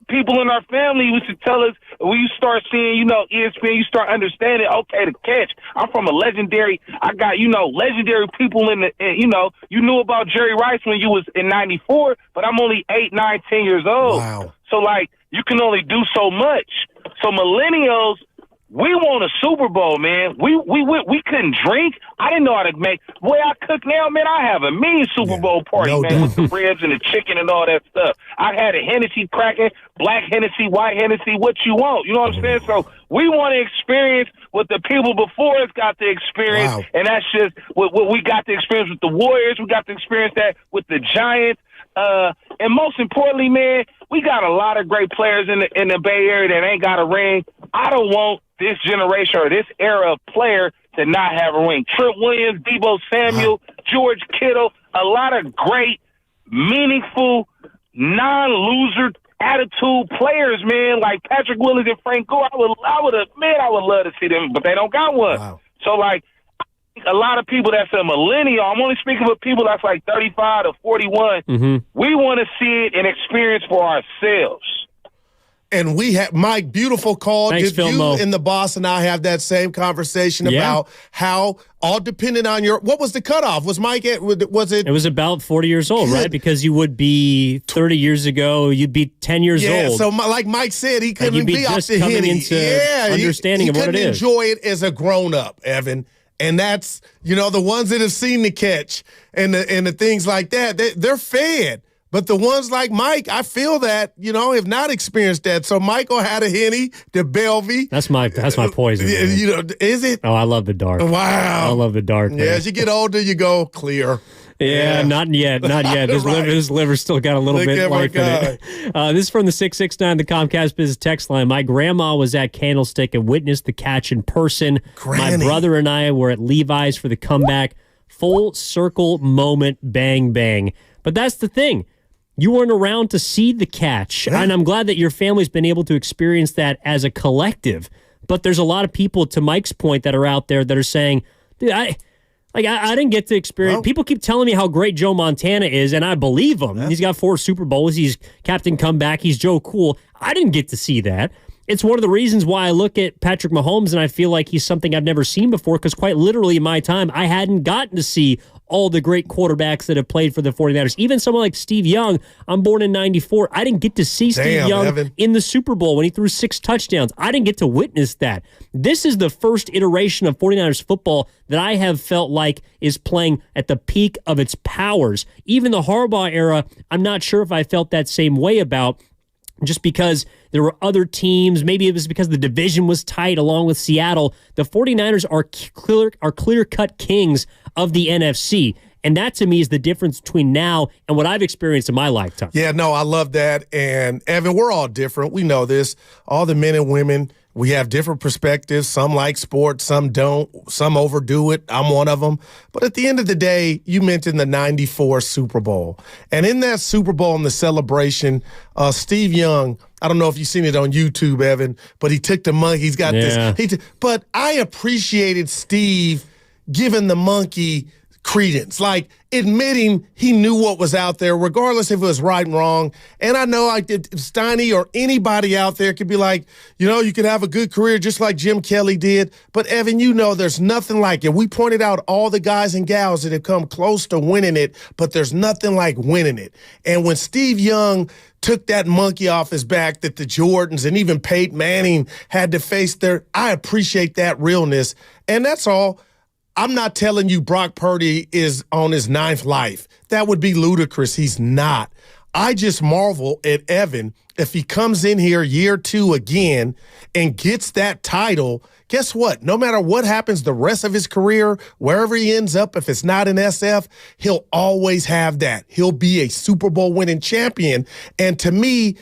people in our family used to tell us, when you start seeing, ESPN, you start understanding, okay, the catch. I'm from I got, legendary people you knew about Jerry Rice when you was in 94, but I'm only 8, 9, 10 years old. Wow. So, you can only do so much. So millennials, we won a Super Bowl, man. We couldn't drink. I didn't know how to make. The way I cook now, man, I have a mean Super Bowl party, man, with the ribs and the chicken and all that stuff. I had a Hennessy cracking, black Hennessy, white Hennessy, what you want. You know what I'm saying? So we want to experience what the people before us got to experience, and that's just what we got to experience with the Warriors. We got to experience that with the Giants. And most importantly, man, we got a lot of great players in the Bay Area that ain't got a ring. I don't want this generation or this era of player to not have a ring. Trent Williams, Deebo Samuel, George Kittle, a lot of great, meaningful, non-loser attitude players, man, like Patrick Willis and Frank Gore. I would love to see them, but they don't got one. Wow. So, a lot of people that's a millennial, I'm only speaking for people that's 35 to 41, we want to see it and experience for ourselves. And we have Mike, beautiful call. Thanks, Did you Philmo. and the boss and I have that same conversation about how all depending on what was the cutoff? Was Mike was it? It was about 40 years old, right? Because you would be 30 years ago, you'd be 10 years old. Yeah, so like Mike said, he couldn't be off just the coming Henny. into understanding of what it is. He couldn't enjoy it as a grown-up, Evan. And that's, the ones that have seen the catch and the things like that, they're fed. But the ones like Mike, I feel that, have not experienced that. So Michael had a Henny, the Belvy. That's my poison. Is it? Oh, I love the dark. Wow. I love the dark. Yeah, as you get older, you go clear. Yeah, not yet. His liver's still got a little bit of life in it. This is from the 669, the Comcast Business text line. My grandma was at Candlestick and witnessed the catch in person. Granny. My brother and I were at Levi's for the comeback. Full circle moment, bang, bang. But that's the thing. You weren't around to see the catch, and I'm glad that your family's been able to experience that as a collective. But there's a lot of people, to Mike's point, that are out there that are saying, dude, I didn't get to experience. Well, people keep telling me how great Joe Montana is, and I believe him. Yeah. He's got 4 Super Bowls. He's Captain Comeback. He's Joe Cool. I didn't get to see that. It's one of the reasons why I look at Patrick Mahomes and I feel like he's something I've never seen before, because quite literally in my time, I hadn't gotten to see all the great quarterbacks that have played for the 49ers. Even someone like Steve Young, I'm born in 94. I didn't get to see Steve Young in the Super Bowl when he threw 6 touchdowns. I didn't get to witness that. This is the first iteration of 49ers football that I have felt like is playing at the peak of its powers. Even the Harbaugh era, I'm not sure if I felt that same way about, just because there were other teams. Maybe it was because the division was tight along with Seattle. The 49ers are clear-cut kings of the NFC. And that, to me, is the difference between now and what I've experienced in my lifetime. Yeah, no, I love that. And, Evan, we're all different. We know this. All the men and women, we have different perspectives. Some like sports, some don't. Some overdo it. I'm one of them. But at the end of the day, you mentioned the 94 Super Bowl. And in that Super Bowl, in the celebration, Steve Young, I don't know if you've seen it on YouTube, Evan, but he took the monkey. He's got this. But I appreciated Steve giving the monkey credence, like admitting he knew what was out there, regardless if it was right and wrong. And I know Steiny or anybody out there could be like, you could have a good career just like Jim Kelly did. But, Evan, there's nothing like it. We pointed out all the guys and gals that have come close to winning it, but there's nothing like winning it. And when Steve Young took that monkey off his back that the Jordans and even Peyton Manning had to face I appreciate that realness. And that's all. I'm not telling you Brock Purdy is on his 9th life. That would be ludicrous. He's not. I just marvel at Evan if he comes in here year 2 again and gets that title. Guess what? No matter what happens the rest of his career, wherever he ends up, if it's not in SF, he'll always have that. He'll be a Super Bowl winning champion. And to me,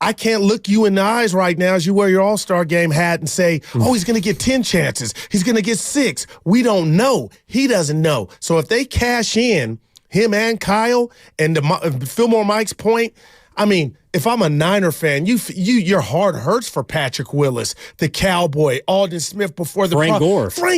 I can't look you in the eyes right now as you wear your All-Star game hat and say, he's going to get 10 chances. He's going to get 6. We don't know. He doesn't know. So if they cash in, him and Kyle, and Fillmore Mike's point, I mean, if I'm a Niner fan, your heart hurts for Patrick Willis, the Cowboy, Aldon Smith before the Frank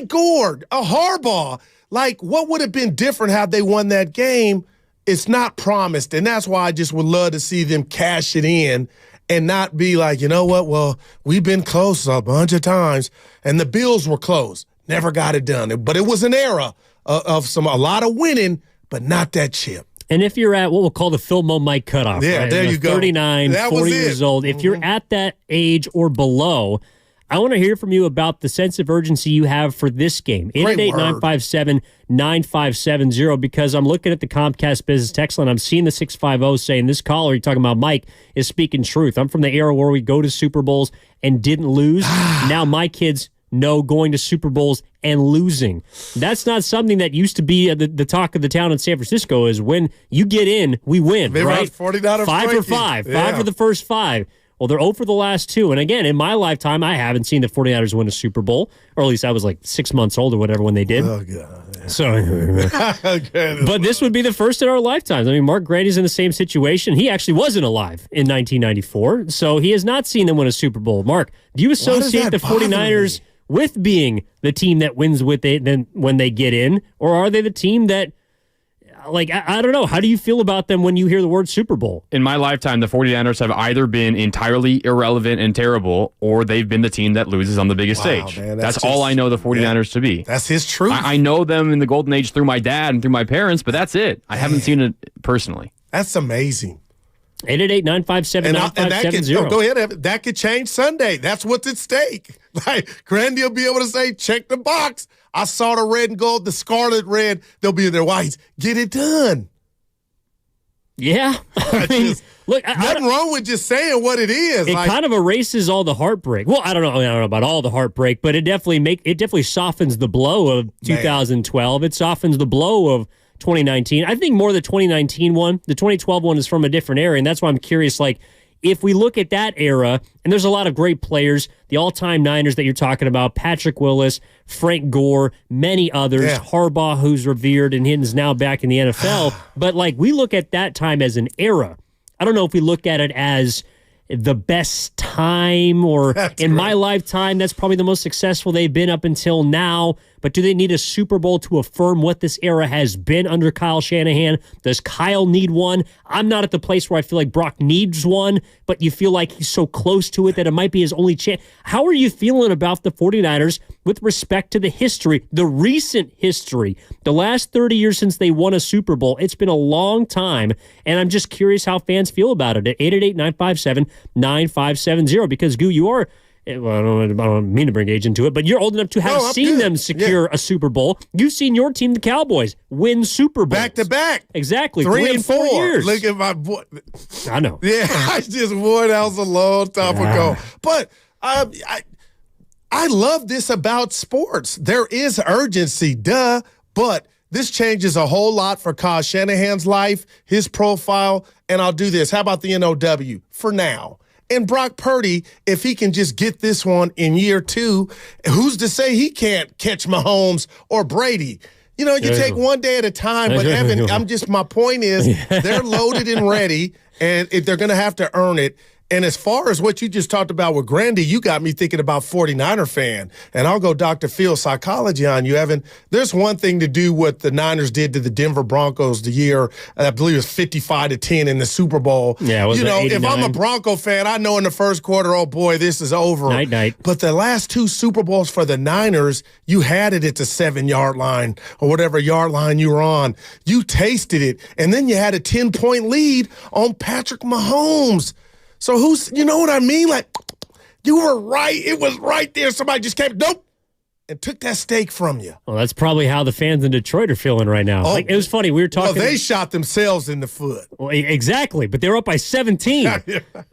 Gore, a Harbaugh. Like, what would have been different had they won that game? It's not promised, and that's why I just would love to see them cash it in and not be like, you know what? Well, we've been close a bunch of times, and the Bills were close, never got it done. But it was an era of a lot of winning, but not that chip. And if you're at what we'll call the Philmo Mike cutoff, right? There you go. 39, 40 years old, if you're at that age or below, I want to hear from you about the sense of urgency you have for this game. 888-957-9570, because I'm looking at the Comcast Business text line. I'm seeing the 650 saying, this caller, you're talking about Mike, is speaking truth. I'm from the era where we go to Super Bowls and didn't lose. Now my kids know going to Super Bowls and losing. That's not something that used to be the talk of the town in San Francisco, is when you get in, we win, right? 5 for 5. 5 for the first 5. Well, they're 0 for the last 2. And again, in my lifetime, I haven't seen the 49ers win a Super Bowl, or at least I was like 6 months old or whatever when they did. Oh, God. So, but this would be the first in our lifetimes. I mean, Mark Grady's in the same situation. He actually wasn't alive in 1994, so he has not seen them win a Super Bowl. Mark, do you associate the 49ers with being the team that wins with it then when they get in, or are they the team that, I don't know. How do you feel about them when you hear the word Super Bowl? In my lifetime, the 49ers have either been entirely irrelevant and terrible, or they've been the team that loses on the biggest stage. Man, that's all I know the 49ers to be. That's his truth. I know them in the golden age through my dad and through my parents, but that's it. I haven't seen it personally. That's amazing. 888-957-9570. Go ahead, Evan. That could change Sunday. That's what's at stake. Like, Grandy will be able to say, check the box. I saw the red and gold, the scarlet red. They'll be in their whites. Get it done. Yeah. I mean, look, nothing wrong with just saying what it is. It kind of erases all the heartbreak. Well, I don't know about all the heartbreak, but it definitely softens the blow of 2012. It softens the blow of 2019. I think more the 2019 one. The 2012 one is from a different era, and that's why I'm curious, like, if we look at that era, and there's a lot of great players, the all-time Niners that you're talking about, Patrick Willis, Frank Gore, many others, Harbaugh, who's revered and is now back in the NFL. But, like, we look at that time as an era. I don't know if we look at it as the best time or my lifetime, that's probably the most successful they've been up until now. But do they need a Super Bowl to affirm what this era has been under Kyle Shanahan? Does Kyle need one? I'm not at the place where I feel like Brock needs one, but you feel like he's so close to it that it might be his only chance. How are you feeling about the 49ers with respect to the history, the recent history, the last 30 years since they won a Super Bowl? It's been a long time, and I'm just curious how fans feel about it at 888-957-9570 because, Goo, you are... Well, I don't mean to bring age into it, but you're old enough to have seen them secure a Super Bowl. You've seen your team, the Cowboys, win Super Bowls. Back to back. Exactly. 3 and 4 years. Look at my boy. I know. Yeah, I just wore that was a long time ago. But I love this about sports. There is urgency, but this changes a whole lot for Kyle Shanahan's life, his profile, and I'll do this. How about the NOW for now? And Brock Purdy, if he can just get this one in year 2, who's to say he can't catch Mahomes or Brady? You know, you take one day at a time. But, Evan, my point is they're loaded and ready, and they're going to have to earn it. And as far as what you just talked about with Grandy, you got me thinking about 49er fan. And I'll go Dr. Phil psychology on you, Evan. There's one thing to do what the Niners did to the Denver Broncos the year, I believe it was 55-10 in the Super Bowl. Yeah, it was if I'm a Bronco fan, I know in the first quarter, oh boy, this is over. Night. But the last 2 Super Bowls for the Niners, you had it at the 7-yard line or whatever yard line you were on. You tasted it. And then you had a 10-point lead on Patrick Mahomes. So you know what I mean? Like, you were right. It was right there. Somebody just came, and took that steak from you. Well, that's probably how the fans in Detroit are feeling right now. It was funny. We were talking. Well, they shot themselves in the foot. Well, exactly, but they were up by 17.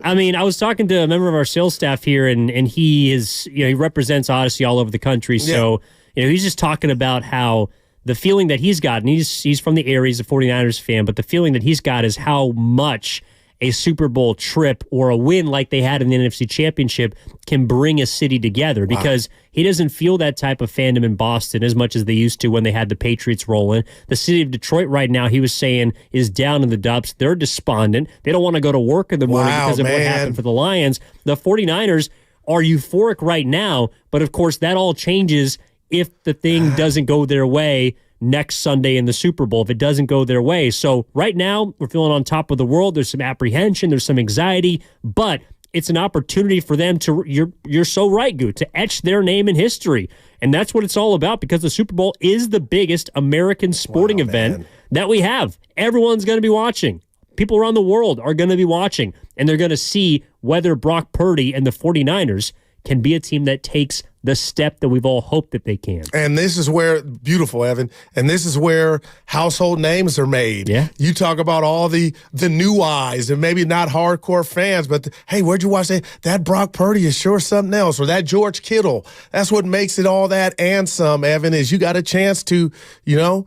I mean, I was talking to a member of our sales staff here, and he is, he represents Odyssey all over the country. So, he's just talking about how the feeling that he's got, and he's from the area, he's a 49ers fan, but the feeling that he's got is how much a Super Bowl trip or a win like they had in the NFC Championship can bring a city together because he doesn't feel that type of fandom in Boston as much as they used to when they had the Patriots rolling. The city of Detroit right now, he was saying, is down in the dumps. They're despondent. They don't want to go to work in the morning because of what happened for the Lions. The 49ers are euphoric right now, but of course that all changes if the thing doesn't go their way next Sunday in the Super Bowl, if it doesn't go their way. So right now, we're feeling on top of the world. There's some apprehension. There's some anxiety, but it's an opportunity for them to, you're so right, Goo, to etch their name in history. And that's what it's all about because the Super Bowl is the biggest American sporting event that we have. Everyone's going to be watching. People around the world are going to be watching, and they're going to see whether Brock Purdy and the 49ers can be a team that takes the step that we've all hoped that they can. And this is where, beautiful, Evan, and this is where household names are made. Yeah. You talk about all the new eyes and maybe not hardcore fans, but hey, where'd you watch that? That Brock Purdy is sure something else, or that George Kittle. That's what makes it all that and some, Evan, is you got a chance to, you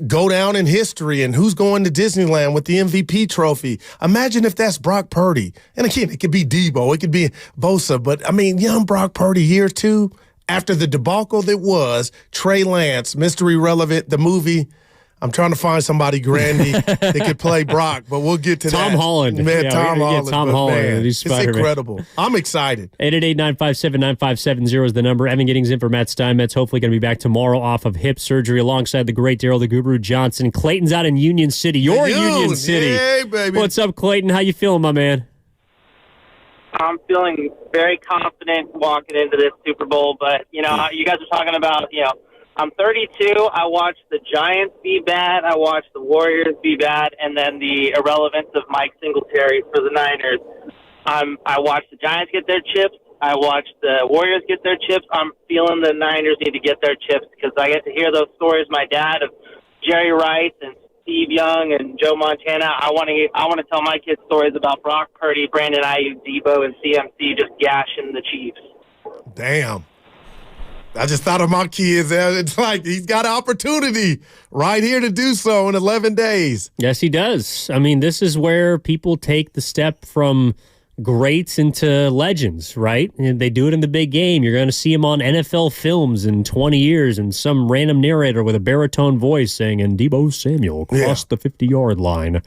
go down in history, and who's going to Disneyland with the MVP trophy. Imagine if that's Brock Purdy. And again, it could be Debo, it could be Bosa, but I mean, young Brock Purdy year 2, after the debacle that was Trey Lance, Mr. Irrelevant, the movie, I'm trying to find somebody grandy that could play Brock, but we'll get to Tom that. Holland. Man, Yeah, Tom Holland. Tom Holland. Man, He's it's incredible. I'm excited. 888-957-9570 is the number. Evan Giddings in for Matt Steinmetz. Hopefully going to be back tomorrow off of hip surgery alongside the great Daryl the Guru Johnson. Clayton's out in Union City. You're in Union City. Hey, baby. What's up, Clayton? How you feeling, my man? I'm feeling very confident walking into this Super Bowl, but, you guys are talking about, I'm 32. I watched the Giants be bad. I watched the Warriors be bad, and then the irrelevance of Mike Singletary for the Niners. I watched the Giants get their chips. I watched the Warriors get their chips. I'm feeling the Niners need to get their chips because I get to hear those stories. My dad of Jerry Rice and Steve Young and Joe Montana. I want to tell my kids stories about Brock Purdy, Brandon Ayuk, Debo, and CMC just gashing the Chiefs. Damn. I just thought of my kids. It's like he's got an opportunity right here to do so in 11 days. Yes, he does. I mean, this is where people take the step from greats into legends, right? And they do it in the big game. You're going to see him on NFL films in 20 years and some random narrator with a baritone voice saying, and Debo Samuel crossed the 50-yard line.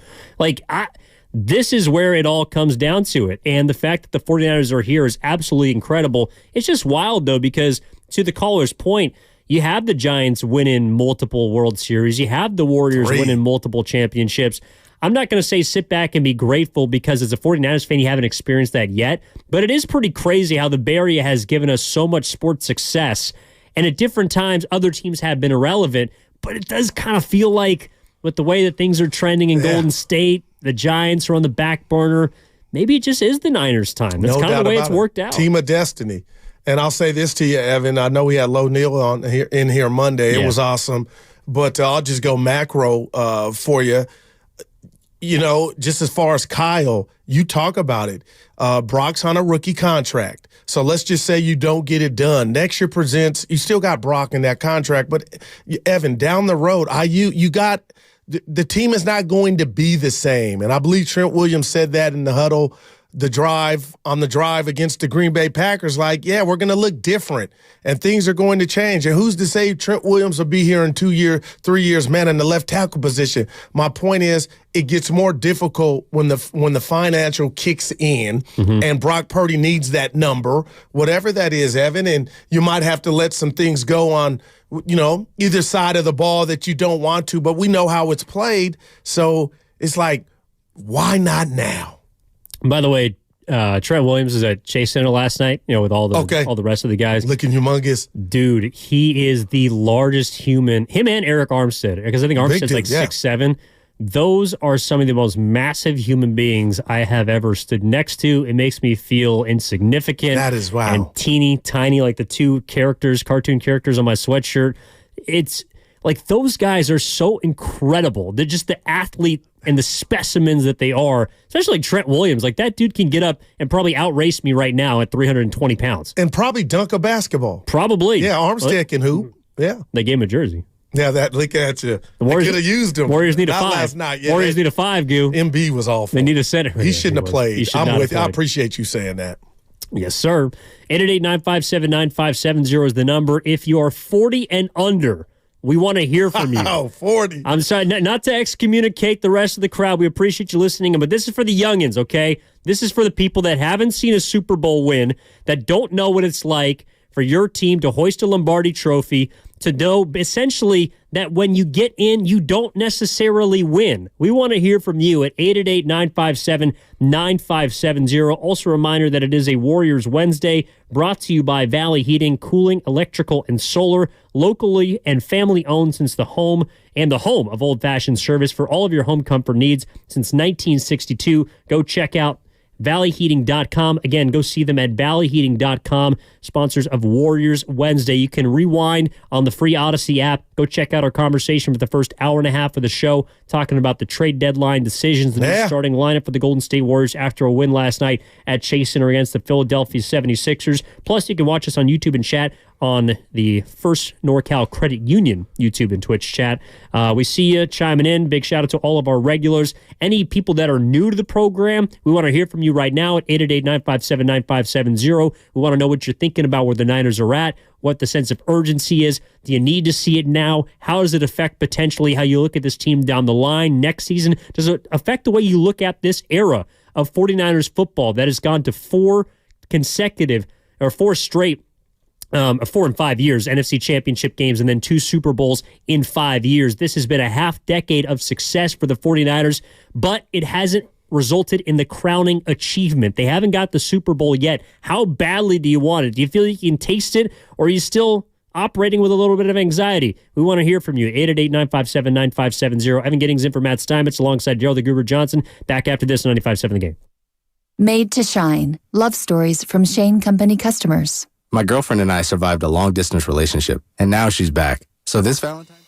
This is where it all comes down to it. And the fact that the 49ers are here is absolutely incredible. It's just wild, though, because to the caller's point, you have the Giants winning multiple World Series. You have the Warriors winning multiple championships. I'm not going to say sit back and be grateful because as a 49ers fan, you haven't experienced that yet. But it is pretty crazy how the Bay Area has given us so much sports success. And at different times, other teams have been irrelevant. But it does kind of feel like with the way that things are trending in Golden State, the Giants are on the back burner. Maybe it just is the Niners' time. That's kind of the way it's worked out. Team of destiny. And I'll say this to you, Evan. I know we had Lo Neal on here Monday. It was awesome. But I'll just go macro for you. Just as far as Kyle, you talk about it. Brock's on a rookie contract. So let's just say you don't get it done. Next year presents, you still got Brock in that contract. But, Evan, down the road, you got the team is not going to be the same. And I believe Trent Williams said that in the huddle, the drive against the Green Bay Packers, we're going to look different and things are going to change. And who's to say Trent Williams will be here in 3 years, man, in the left tackle position? My point is it gets more difficult when the financial kicks in and Brock Purdy needs that number, whatever that is, Evan, and you might have to let some things go on, either side of the ball that you don't want to, but we know how it's played. So it's like, why not now? By the way, Trent Williams was at Chase Center last night, with all the rest of the guys. Looking humongous. Dude, he is the largest human. Him and Eric Armstead, because I think Armstead's 6'7". Those are some of the most massive human beings I have ever stood next to. It makes me feel insignificant. That is wow. And teeny tiny, like the two cartoon characters on my sweatshirt. It's like those guys are so incredible. They're just the athlete and the specimens that they are, especially like Trent Williams. Like that dude can get up and probably outrace me right now at 320 pounds. And probably dunk a basketball. Probably. Yeah, Armstead can hoop. Yeah. They gave him a jersey. Yeah, look at you. The Warriors could have used him. Warriors need a Not 5. Last night. Yeah, Warriors need a 5, Goo. MB was awful. They need a center. He shouldn't have played. I'm with you. I played. appreciate you saying that. Yes, sir. 888-957-9570 is the number. If you are 40 and under, we want to hear from you. Oh, 40. I'm sorry, not to excommunicate the rest of the crowd. We appreciate you listening, but this is for the youngins, okay? This is for the people that haven't seen a Super Bowl win, that don't know what it's like for your team to hoist a Lombardi trophy, to know essentially that when you get in, you don't necessarily win. We want to hear from you at 888-957-9570. Also a reminder that it is a Warriors Wednesday, brought to you by Valley Heating, Cooling, Electrical, and Solar, locally and family-owned since the home of old-fashioned service for all of your home comfort needs since 1962. Go check out valleyheating.com. Again, go see them at valleyheating.com, sponsors of Warriors Wednesday. You can rewind on the free Odyssey app. Go check out our conversation for the first hour and a half of the show, talking about the trade deadline decisions, the new starting lineup for the Golden State Warriors after a win last night at Chase Center against the Philadelphia 76ers. Plus, you can watch us on YouTube and chat on the First NorCal Credit Union YouTube and Twitch chat. We see you chiming in. Big shout out to all of our regulars. Any people that are new to the program, we want to hear from you right now at 888-957-9570. We want to know what you're thinking about where the Niners are at, what the sense of urgency is. Do you need to see it now? How does it affect potentially how you look at this team down the line next season? Does it affect the way you look at this era of 49ers football that has gone to 4 straight 4 and 5 years, NFC Championship games, and then 2 Super Bowls in 5 years? This has been a half decade of success for the 49ers, but it hasn't resulted in the crowning achievement. They haven't got the Super Bowl yet. How badly do you want it? Do you feel like you can taste it, or are you still operating with a little bit of anxiety? We want to hear from you. 888-957-9570. Evan Giddings in for Matt Steinmetz alongside Daryl the Guru Johnson. Back after this on 95.7 The Game. Made to Shine. Love stories from Shane Company customers. My girlfriend and I survived a long-distance relationship, and now she's back. So this Valentine's...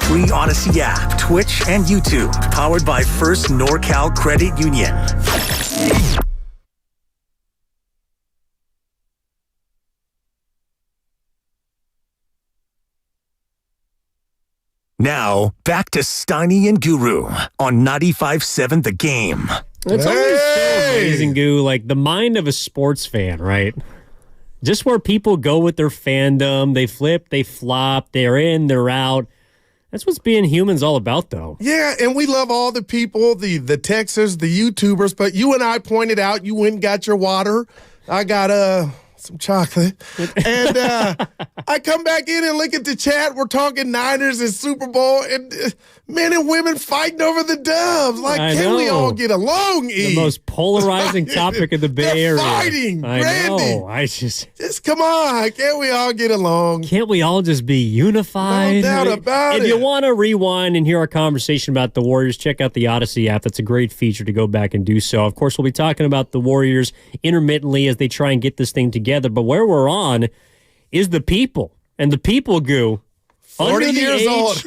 free Odyssey app, Twitch, and YouTube. Powered by First NorCal Credit Union. Now, back to Steiny and Guru on 95.7 The Game. It's always so amazing, Goo. Like the mind of a sports fan, right? Just where people go with their fandom. They flip, they flop, they're in, they're out. That's what's being human's all about, though. Yeah, and we love all the people, the texters, the YouTubers, but you and I pointed out you went and got your water. I got some chocolate. And I come back in and look at the chat. We're talking Niners and Super Bowl, and men and women fighting over the Dubs. Like, can we all get along, E? The most polarizing topic in the Bay Area. Fighting, I Randy. know. I just come on. Can't we all get along? Can't we all just be unified? No doubt about it. If you want to rewind and hear our conversation about the Warriors, check out the Odyssey app. That's a great feature to go back and do so. Of course, we'll be talking about the Warriors intermittently as they try and get this thing together. But where we're on is the people. And the people, Goo, 40 years old.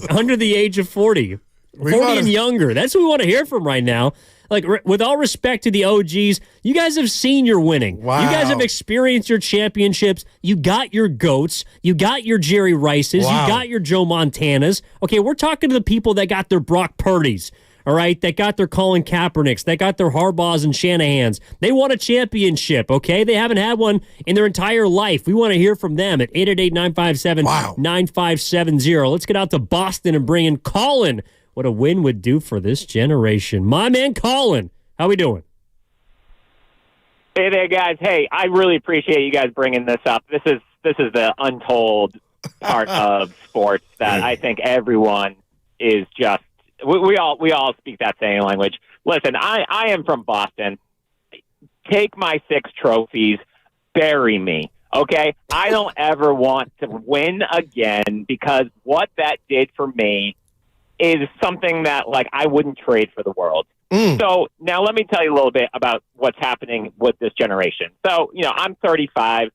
Under the age of 40. 40 and younger. That's what we want to hear from right now. Like, with all respect to the OGs, you guys have seen your winning. Wow. You guys have experienced your championships. You got your GOATs. You got your Jerry Rices. Wow. You got your Joe Montanas. Okay, we're talking to the people that got their Brock Purdy's. All right, that got their Colin Kaepernicks, that got their Harbaughs and Shanahans. They won a championship, okay? They haven't had one in their entire life. We want to hear from them at 888-957-9570. Let's get out to Boston and bring in Colin. What a win would do for this generation. My man Colin, how we doing? Hey there, guys. Hey, I really appreciate you guys bringing this up. This is the untold part of sports that I think everyone is just. We all speak that same language. Listen, I am from Boston. Take my 6 trophies, bury me, okay? I don't ever want to win again because what that did for me is something that, like, I wouldn't trade for the world. So now let me tell you a little bit about what's happening with this generation. So, I'm 35.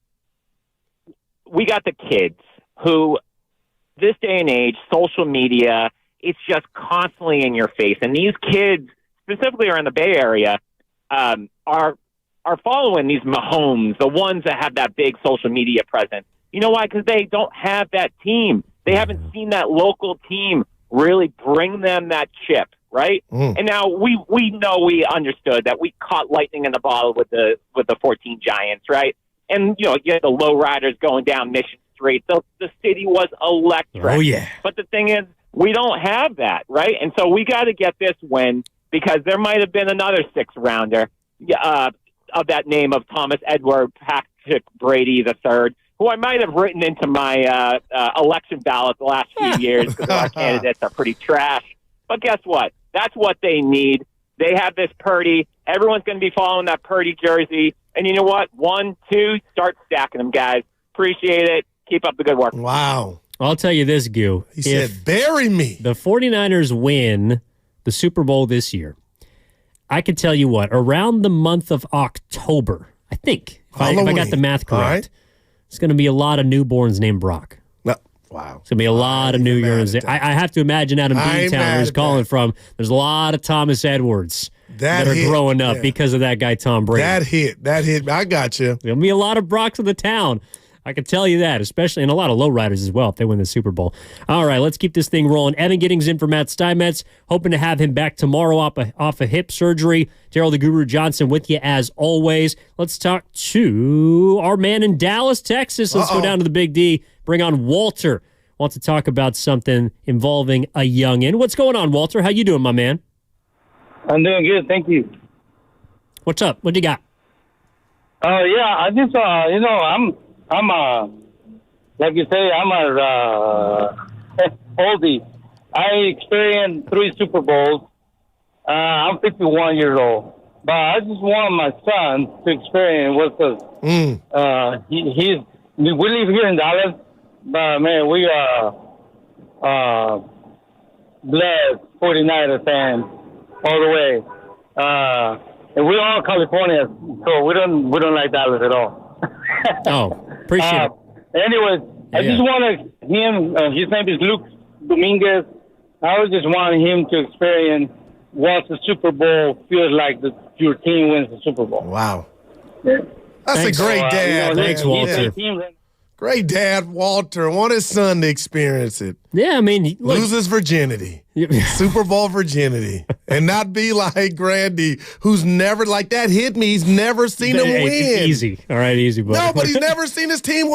We got the kids who, this day and age, social media, it's just constantly in your face. And these kids, specifically around the Bay Area, are following these Mahomes, the ones that have that big social media presence. You know why? Because they don't have that team. They haven't seen that local team really bring them that chip, right? And now we know we understood that we caught lightning in the bottle with the 14 Giants, right? And, you had the low riders going down Mission Street. The city was electric. Oh, yeah. But the thing is, we don't have that, right? And so we got to get this win because there might have been another 6-rounder of that name of Thomas Edward Patrick Brady III, who I might have written into my election ballot the last few years because our candidates are pretty trash. But guess what? That's what they need. They have this Purdy. Everyone's going to be following that Purdy jersey. And you know what? 1, 2, start stacking them, guys. Appreciate it. Keep up the good work. Wow. I'll tell you this, Goo. He said, bury me. The 49ers win the Super Bowl this year. I can tell you what, around the month of October, I think, if I got the math correct, it's going to be a lot of newborns named Brock. Wow. It's going to be a lot of newborns. I have to imagine out in Beantown, where he's calling from, there's a lot of Thomas Edwards that are growing up because of that guy, Tom Brady. That hit. I got you. There'll be a lot of Brocks in the town. I can tell you that, especially, and a lot of lowriders as well if they win the Super Bowl. All right, let's keep this thing rolling. Evan Giddings in for Matt Steinmetz. Hoping to have him back tomorrow off a hip surgery. Daryl the Guru Johnson with you as always. Let's talk to our man in Dallas, Texas. Let's go down to the Big D. Bring on Walter. Wants to talk about something involving a youngin'. What's going on, Walter? How you doing, my man? I'm doing good, thank you. What's up? What do you got? Yeah, I just, I'm like you say, I'm a oldie. I experienced 3 Super Bowls. I'm 51 years old. But I just want my son to experience with us. We live here in Dallas, but, man, we are blessed 49er fans all the way. And we're all Californians, so we don't like Dallas at all. Appreciate it. Anyways, I just want his name is Dominguez, I was just wanting him to experience what the Super Bowl feels like your team wins the Super Bowl. Wow. Yeah. That's a great dad. Thanks, Walter. Great dad, Walter. Want his son to experience it. Yeah, I mean, lose his virginity, Super Bowl virginity, and not be like Grandy, who's never like that hit me. He's never seen him win. Easy, all right, easy, buddy. No, but he's never seen his team.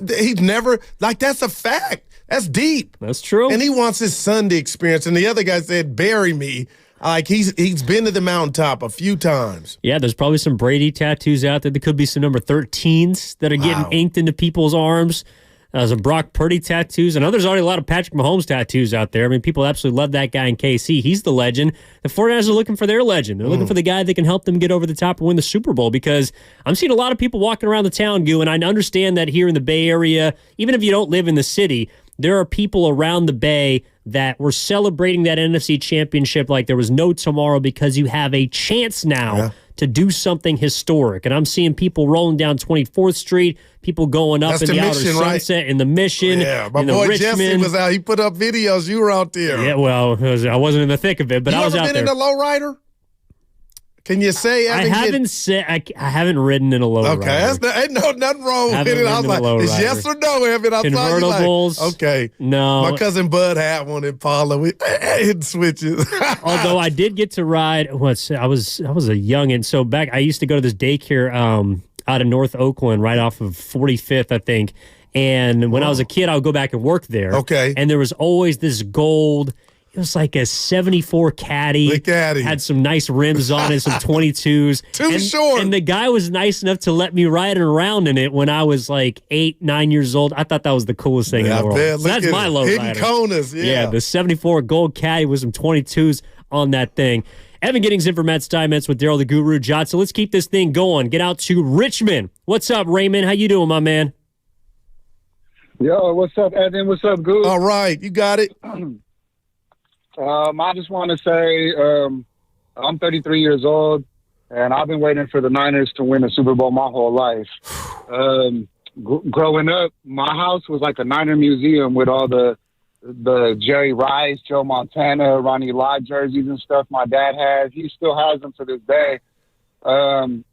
He's never like that's a fact. That's deep. That's true. And he wants his son to experience. And the other guy said, "Bury me." Like he's been to the mountaintop a few times. Yeah, there's probably some Brady tattoos out there. There could be some number 13s that are getting inked into people's arms. Some Brock Purdy tattoos. I know there's already a lot of Patrick Mahomes tattoos out there. I mean, people absolutely love that guy in KC. He's the legend. The 49ers are looking for their legend. They're looking for the guy that can help them get over the top and win the Super Bowl, because I'm seeing a lot of people walking around the town, Goo, and I understand that here in the Bay Area, even if you don't live in the city, there are people around the Bay that were celebrating that NFC championship like there was no tomorrow, because you have a chance now to do something historic. And I'm seeing people rolling down 24th Street, people going up in the outer Sunset, in the Mission, yeah, my in the boy Richmond. Jesse was out. He put up videos. You were out there. Yeah, well, I wasn't in the thick of it, but I was out there. You ever been in a lowrider? Can you say I haven't ridden in a low rider. Okay, ain't nothing wrong with it. I was like, it's yes or no, Evan. I saw you like, okay. No. My cousin Bud had one in Paula. We hit switches. Although I did get to ride, I was a youngin'. So I used to go to this daycare out of North Oakland, right off of 45th, I think. And when I was a kid, I would go back and work there. Okay. And there was always this gold. It was like a 74 Caddy. The Caddy. Had some nice rims on it, some 22s. Too short. And the guy was nice enough to let me ride around in it when I was like 8, 9 years old. I thought that was the coolest thing in the world. So that's my low rider. Hidden corners, yeah. The 74 gold Caddy with some 22s on that thing. Evan Giddings in for Matt's Time Mets with Daryl the Guru Johnson. Let's keep this thing going. Get out to Richmond. What's up, Raymond? How you doing, my man? Yo, what's up, Evan? What's up, Guru? All right, you got it. I just want to say I'm 33 years old, and I've been waiting for the Niners to win a Super Bowl my whole life. Growing up, my house was like a Niner museum with all the Jerry Rice, Joe Montana, Ronnie Lott jerseys and stuff my dad has. He still has them to this day. And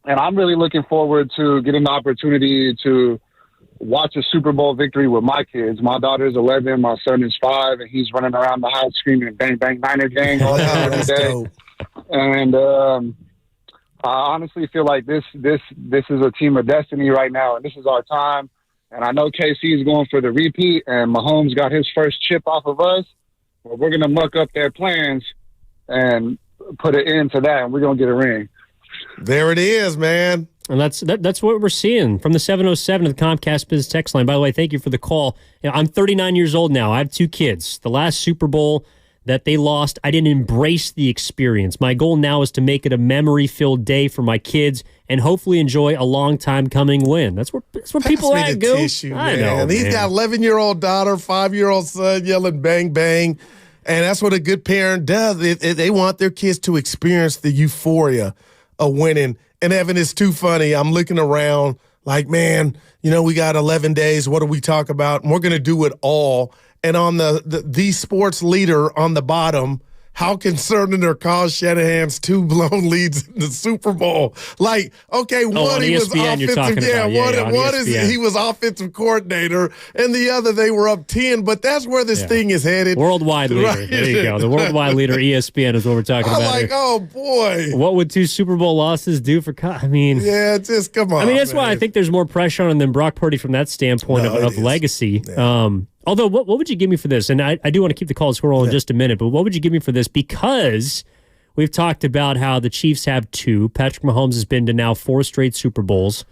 I'm really looking forward to getting the opportunity to watch a Super Bowl victory with my kids. My daughter's 11, my son is 5, and he's running around the house screaming "Bang Bang Niner Gang" all the time every day. And I honestly feel like this is a team of destiny right now, and this is our time. And I know KC is going for the repeat, and Mahomes got his first chip off of us. But we're going to muck up their plans and put an end to that, and we're going to get a ring. There it is, man. And that's what we're seeing from the 707 of the Comcast Business Text line. By the way, thank you for the call. I'm 39 years old now. I have 2 kids. The last Super Bowl that they lost, I didn't embrace the experience. My goal now is to make it a memory-filled day for my kids and hopefully enjoy a long-time coming win. That's where people at, go. I know, He's got 11-year-old daughter, 5-year-old son yelling "bang, bang." And that's what a good parent does. They want their kids to experience the euphoria of winning. And Evan, it's too funny. I'm looking around like, man, we got 11 days. What do we talk about? And we're going to do it all. And on the sports leader on the bottom, how concerning are Kyle Shanahan's 2 blown leads in the Super Bowl? Like, okay, one he was offensive, he was offensive coordinator, and the other they were up 10. But that's where this thing is headed. Worldwide leader. Right? There you go. The worldwide leader, ESPN, is what we're talking about. Like, oh boy, what would 2 Super Bowl losses do for Kyle? I mean, yeah, just come on. I mean, that's why I think there's more pressure on him than Brock Purdy from that standpoint of legacy. Yeah. Although, what would you give me for this? And I do want to keep the call squirrel in just a minute, but what would you give me for this? Because we've talked about how the Chiefs have 2. Patrick Mahomes has been to now 4 straight Super Bowls.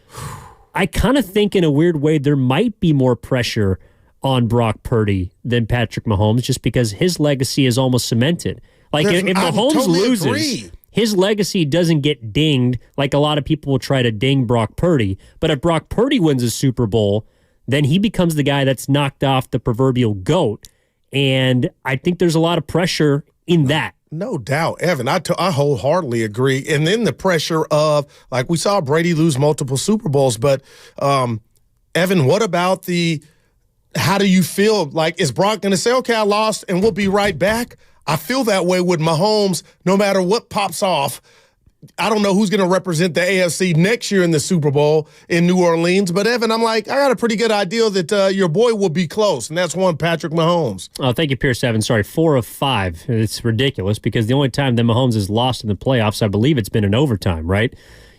I kind of think in a weird way there might be more pressure on Brock Purdy than Patrick Mahomes just because his legacy is almost cemented. Like, if Mahomes loses, his legacy doesn't get dinged like a lot of people will try to ding Brock Purdy. But if Brock Purdy wins a Super Bowl, then he becomes the guy that's knocked off the proverbial GOAT. And I think there's a lot of pressure in that. No doubt, Evan. I wholeheartedly agree. And then the pressure of, like, we saw Brady lose multiple Super Bowls. But, Evan, what about the how do you feel? Like, is Brock going to say, okay, I lost and we'll be right back? I feel that way with Mahomes. No matter what pops off, I don't know who's going to represent the AFC next year in the Super Bowl in New Orleans. But, Evan, I'm like, I got a pretty good idea that your boy will be close, and that's one Patrick Mahomes. Oh, thank you, Pierce Evans. Sorry, 4 of 5. It's ridiculous because the only time that Mahomes has lost in the playoffs, I believe it's been in overtime, right?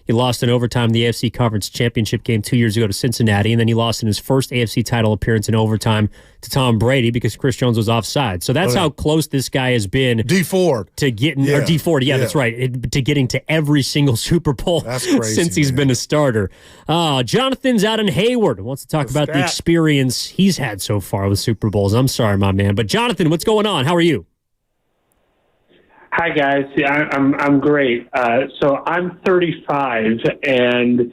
He lost in overtime the AFC Conference Championship game 2 years ago to Cincinnati, and then he lost in his first AFC title appearance in overtime to Tom Brady because Chris Jones was offside. So that's how close this guy has been. D Ford. To getting, or D Ford, that's right, to getting to every single Super Bowl since he's been a starter. Jonathan's out in Hayward. Wants to talk about the experience he's had so far with Super Bowls. I'm sorry, my man. But Jonathan, what's going on? How are you? Hi, guys. Yeah, I'm great. So I'm 35, and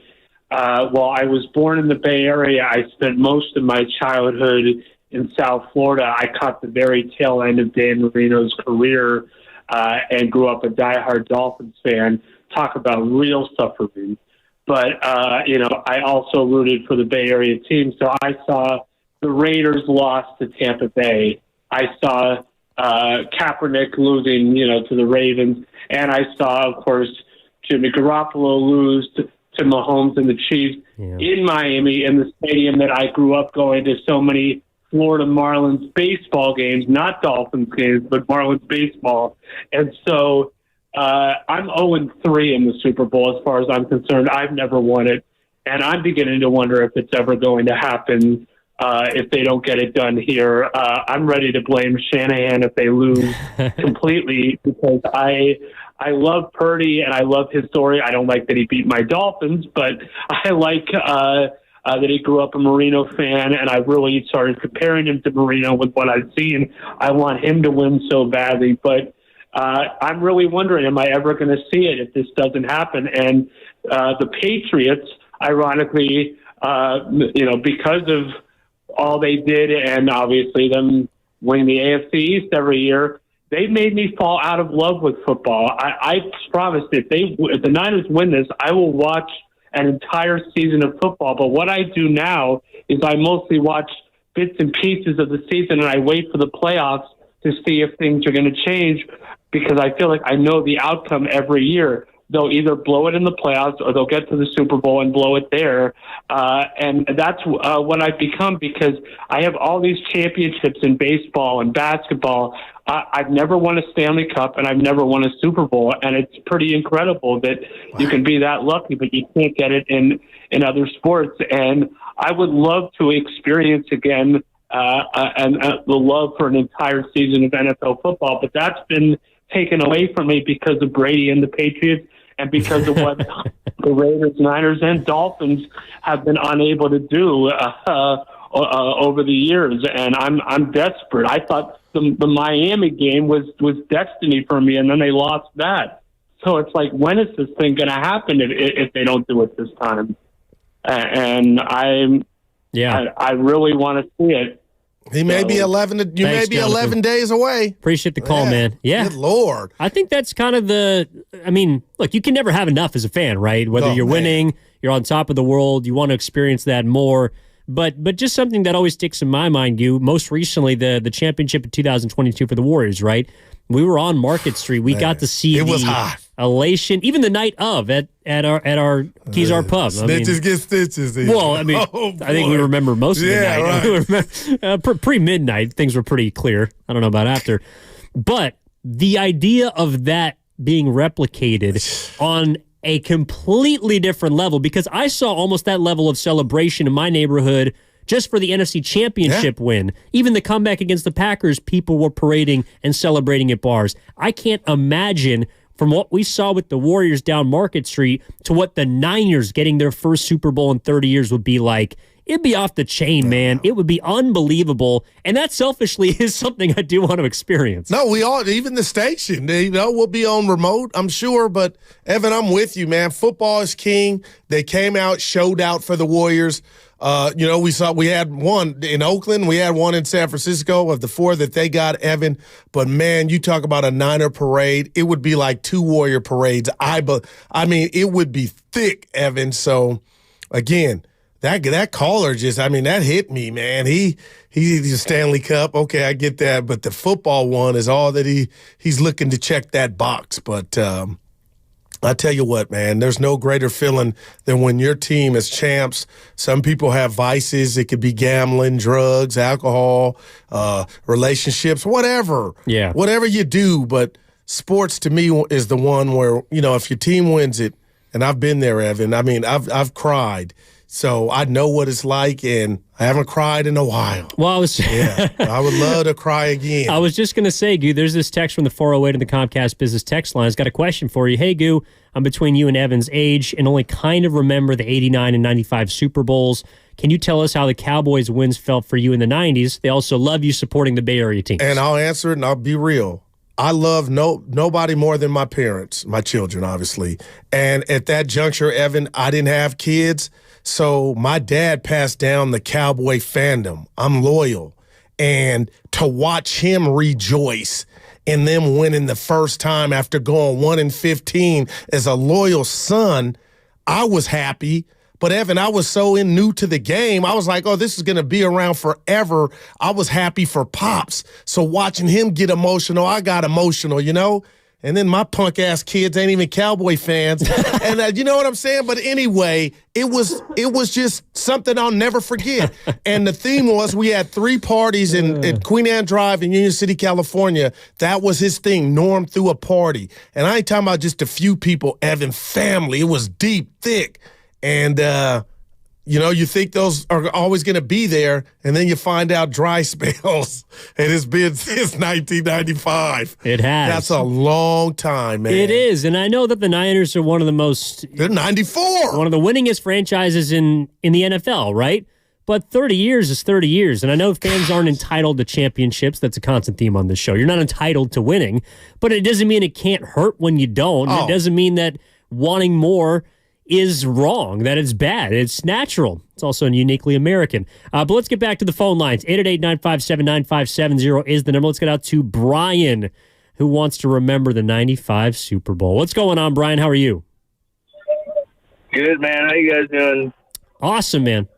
while I was born in the Bay Area, I spent most of my childhood in South Florida. I caught the very tail end of Dan Marino's career and grew up a diehard Dolphins fan. Talk about real suffering. But, I also rooted for the Bay Area team, so I saw the Raiders lost to Tampa Bay. I saw Kaepernick losing, to the Ravens. And I saw, of course, Jimmy Garoppolo lose to Mahomes and the Chiefs in Miami, in the stadium that I grew up going to so many Florida Marlins baseball games, not Dolphins games, but Marlins baseball. And so I'm 0-3 in the Super Bowl as far as I'm concerned. I've never won it. And I'm beginning to wonder if it's ever going to happen. If they don't get it done here, I'm ready to blame Shanahan if they lose completely because I love Purdy and I love his story. I don't like that he beat my Dolphins, but I like that he grew up a Marino fan, and I really started comparing him to Marino with what I've seen. I want him to win so badly, but I'm really wondering, am I ever going to see it if this doesn't happen? And the Patriots, ironically, because of all they did, and obviously them winning the AFC East every year, they made me fall out of love with football. I promised if the Niners win this, I will watch an entire season of football. But what I do now is I mostly watch bits and pieces of the season, and I wait for the playoffs to see if things are going to change because I feel like I know the outcome every year. They'll either blow it in the playoffs or they'll get to the Super Bowl and blow it there. And that's what I've become because I have all these championships in baseball and basketball. I've never won a Stanley Cup and I've never won a Super Bowl. And it's pretty incredible that you can be that lucky, but you can't get it in other sports. And I would love to experience again the love for an entire season of NFL football, but that's been taken away from me because of Brady and the Patriots and because of what the Raiders, Niners, and Dolphins have been unable to do over the years. And I'm desperate. I thought the Miami game was destiny for me, and then they lost that. So it's like, when is this thing going to happen if they don't do it this time? And I really want to see it. He may be 11 days away. Appreciate the call, man. Yeah. Good Lord. I think that's kind of look, you can never have enough as a fan, right? Whether you're winning, you're on top of the world, you want to experience that more. But just something that always sticks in my mind, most recently, the championship in 2022 for the Warriors, right? We were on Market Street. We got to see was hot. Elation, even the night of at our Kezar pub. Snitches get stitches. Well, I think we remember most of the night. Right. Pre-midnight, things were pretty clear. I don't know about after. But the idea of that being replicated on a completely different level, because I saw almost that level of celebration in my neighborhood just for the NFC Championship win. Even the comeback against the Packers, people were parading and celebrating at bars. I can't imagine from what we saw with the Warriors down Market Street to what the Niners getting their first Super Bowl in 30 years would be like. It'd be off the chain, man. It would be unbelievable. And that selfishly is something I do want to experience. No, we all, even the station, we'll be on remote, I'm sure. But, Evan, I'm with you, man. Football is king. They came out, showed out for the Warriors. We had one in Oakland. We had one in San Francisco of the 4 that they got, Evan. But, man, you talk about a Niner parade. It would be like 2 Warrior parades. It would be thick, Evan. So, again, that caller just, I mean, that hit me, man. He's a Stanley Cup. Okay, I get that. But the football one is all that he's looking to check that box. But I tell you what, man, there's no greater feeling than when your team is champs. Some people have vices. It could be gambling, drugs, alcohol, relationships, whatever. Yeah. Whatever you do. But sports to me is the one where, if your team wins it, and I've been there, Evan, I mean, I've cried. So I know what it's like, and I haven't cried in a while. Well, I would love to cry again. I was just going to say, Goo, there's this text from the 408 in the Comcast Business text line. It's got a question for you. Hey, Goo, I'm between you and Evan's age and only kind of remember the 89 and 95 Super Bowls. Can you tell us how the Cowboys' wins felt for you in the 90s? They also love you supporting the Bay Area teams. And I'll answer it, and I'll be real. I love nobody more than my parents, my children, obviously. And at that juncture, Evan, I didn't have kids. So my dad passed down the Cowboy fandom. I'm loyal. And to watch him rejoice in them winning the first time after going 1-15 as a loyal son, I was happy. But, Evan, I was so new to the game. I was like, oh, this is going to be around forever. I was happy for Pops. So watching him get emotional, I got emotional, And then my punk-ass kids ain't even Cowboy fans. And you know what I'm saying? But anyway, it was just something I'll never forget. And the theme was we had 3 parties at Queen Anne Drive in Union City, California. That was his thing. Norm threw a party. And I ain't talking about just a few people, Evan, family. It was deep, thick. And, you think those are always going to be there, and then you find out dry spells. And it's been since 1995. It has. That's a long time, man. It is, and I know that the Niners are one of the most... They're 94. One of the winningest franchises in the NFL, right? But 30 years is 30 years, and I know fans aren't entitled to championships. That's a constant theme on this show. You're not entitled to winning, but it doesn't mean it can't hurt when you don't. It doesn't mean that wanting more is wrong, that it's bad. It's natural. It's also uniquely American. But let's get back to the phone lines. 888-957-9570 is the number. Let's get out to Brian, who wants to remember the 95 Super Bowl. What's going on, Brian? How are you? Good, man. How you guys doing? Awesome, man.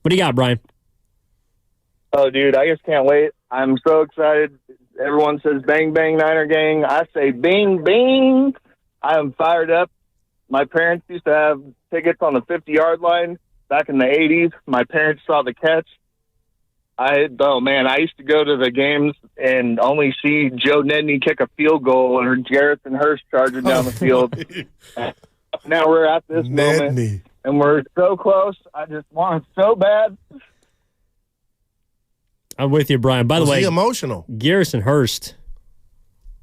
What do you got, Brian? Oh, dude, I just can't wait. I'm so excited. Everyone says bang, bang, Niner gang. I say bing, bing. I am fired up. My parents used to have tickets on the 50-yard line back in the 80s. My parents saw the catch. I used to go to the games and only see Joe Nedney kick a field goal or Garrison Hurst charging down the field. Now we're at this moment, and we're so close. I just want it so bad. I'm with you, Brian. By the way, emotional. Garrison Hurst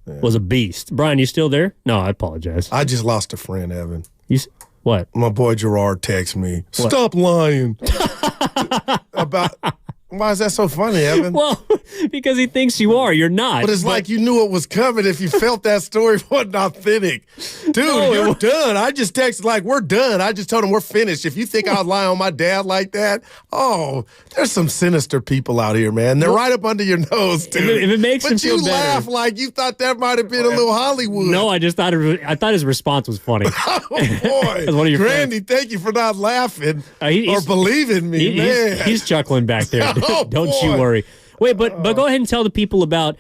was a beast. Brian, you still there? No, I apologize. I just lost a friend, Evan. What? My boy Gerard texted me. What? Stop lying. Why is that so funny, Evan? Well, because he thinks you are. You're not. But it's like you knew it was coming if you felt that story wasn't authentic. Dude, you're done. I just texted like, we're done. I just told him we're finished. If you think I'll lie on my dad like that, there's some sinister people out here, man. They're right up under your nose, dude. If it makes him feel better. But you laugh like you thought that might have been a little Hollywood. No, I just thought his response was funny. Oh, boy. One of your Grandy, friends. thank you for not laughing or believing me, man. He's chuckling back there. Don't you worry. Wait, but go ahead and tell the people about,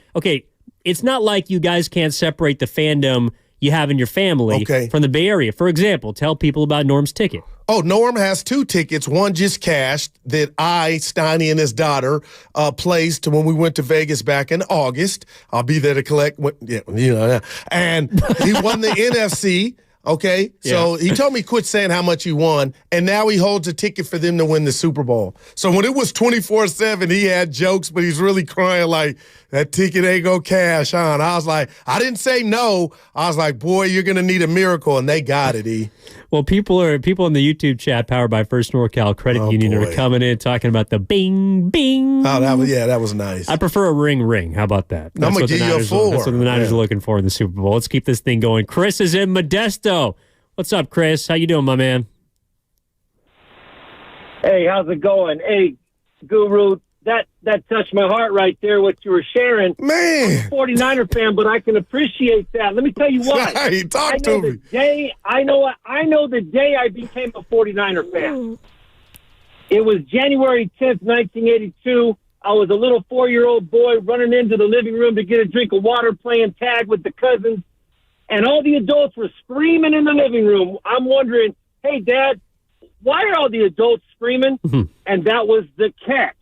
it's not like you guys can't separate the fandom you have in your family from the Bay Area. For example, tell people about Norm's ticket. Oh, Norm has 2 tickets. One just cashed that Steiny and his daughter placed when we went to Vegas back in August. I'll be there to collect. And he won the NFC. Okay, so he told me quit saying how much he won, and now he holds a ticket for them to win the Super Bowl. So when it was 24/7, he had jokes, but he's really crying like, that ticket ain't gonna cash on. I was like, I didn't say no. I was like, boy, you're gonna need a miracle, and they got it, E. Well, people in the YouTube chat powered by First NorCal Credit Union are coming in talking about the bing, bing. Oh, that was nice. I prefer a ring. How about that? I'm going to give you a 4. That's what the Niners are looking for in the Super Bowl. Let's keep this thing going. Chris is in Modesto. What's up, Chris? How you doing, my man? Hey, how's it going? Hey, Guru, that touched my heart right there, what you were sharing. Man. I'm a 49er fan, but I can appreciate that. Let me tell you why. Hey, talk to me. I know the day I became a 49er fan. It was January 10th, 1982. I was a little 4-year-old boy running into the living room to get a drink of water, playing tag with the cousins, and all the adults were screaming in the living room. I'm wondering, hey, Dad, why are all the adults screaming? And that was the catch.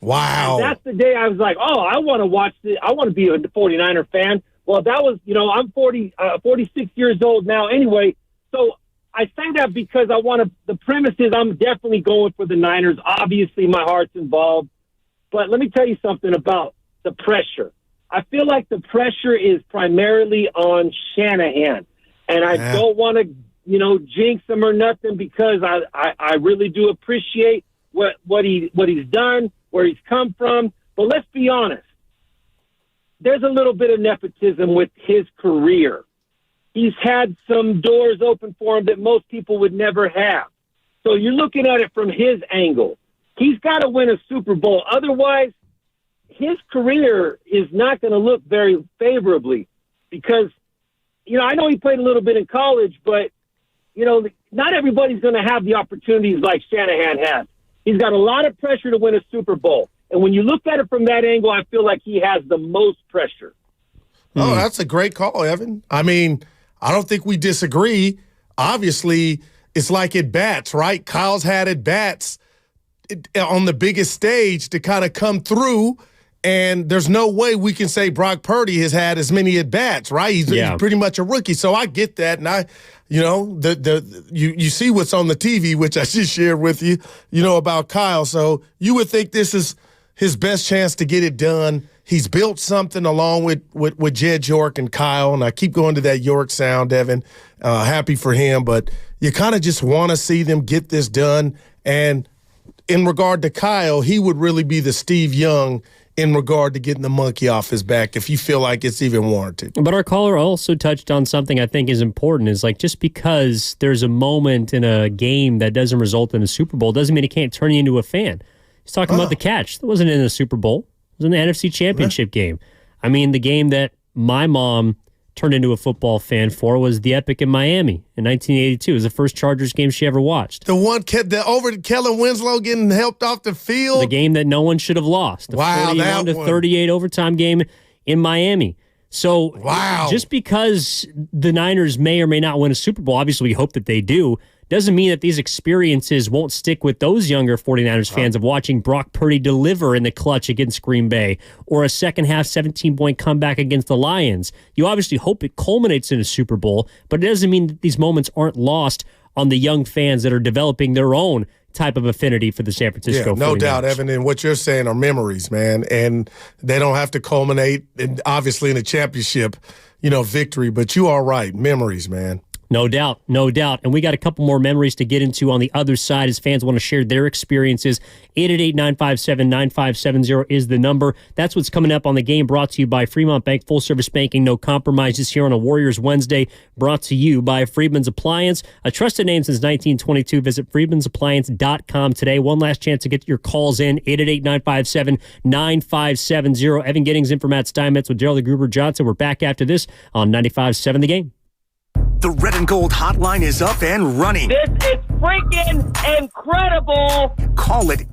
Wow. And that's the day I was like, oh, I want to watch this. I want to be a 49er fan. Well, that was, I'm 46 years old now anyway. So I say that because the premise is I'm definitely going for the Niners. Obviously, my heart's involved. But let me tell you something about the pressure. I feel like the pressure is primarily on Shanahan. And I don't want to, jinx him or nothing, because I really do appreciate what he's done, where he's come from. But let's be honest. There's a little bit of nepotism with his career. He's had some doors open for him that most people would never have. So you're looking at it from his angle. He's got to win a Super Bowl. Otherwise, his career is not going to look very favorably because, I know he played a little bit in college, but, not everybody's going to have the opportunities like Shanahan has. He's got a lot of pressure to win a Super Bowl. And when you look at it from that angle, I feel like he has the most pressure. Oh, that's a great call, Evan. I mean, I don't think we disagree. Obviously, it's like at bats, right? Kyle's had at bats on the biggest stage to kind of come through, and there's no way we can say Brock Purdy has had as many at bats, right? He's pretty much a rookie, so I get that, and you see what's on the TV, which I just shared with you, about Kyle. So you would think this is his best chance to get it done. He's built something along with Jed York and Kyle, and I keep going to that York sound, Evan. Happy for him, but you kind of just want to see them get this done. And in regard to Kyle, he would really be the Steve Young in regard to getting the monkey off his back if you feel like it's even warranted. But our caller also touched on something I think is important, is like just because there's a moment in a game that doesn't result in a Super Bowl doesn't mean it can't turn you into a fan. He's talking about the catch. That wasn't in the Super Bowl. It was in the NFC Championship game. I mean, the game that my mom turned into a football fan for was the Epic in Miami in 1982. It was the first Chargers game she ever watched. The one over to Kellen Winslow getting helped off the field. The game that no one should have lost. The 41-38 overtime game in Miami. So just because the Niners may or may not win a Super Bowl, obviously we hope that they do, doesn't mean that these experiences won't stick with those younger 49ers fans of watching Brock Purdy deliver in the clutch against Green Bay or a second-half 17-point comeback against the Lions. You obviously hope it culminates in a Super Bowl, but it doesn't mean that these moments aren't lost on the young fans that are developing their own type of affinity for the San Francisco 49ers. No doubt, Evan, and what you're saying are memories, man, and they don't have to culminate, obviously, in a championship, victory, but you are right, memories, man. No doubt, no doubt. And we got a couple more memories to get into on the other side as fans want to share their experiences. 888-957-9570 is the number. That's what's coming up on the game, brought to you by Fremont Bank. Full-service banking, no compromises here on a Warriors Wednesday, brought to you by Friedman's Appliance. A trusted name since 1922. Visit friedmansappliance.com today. One last chance to get your calls in. 888-957-9570. Evan Giddings in for Matt Steinmetz with Gerald Gruber Johnson. We're back after this on 95.7 The Game. The Red and Gold hotline is up and running. This is freaking incredible. Call it.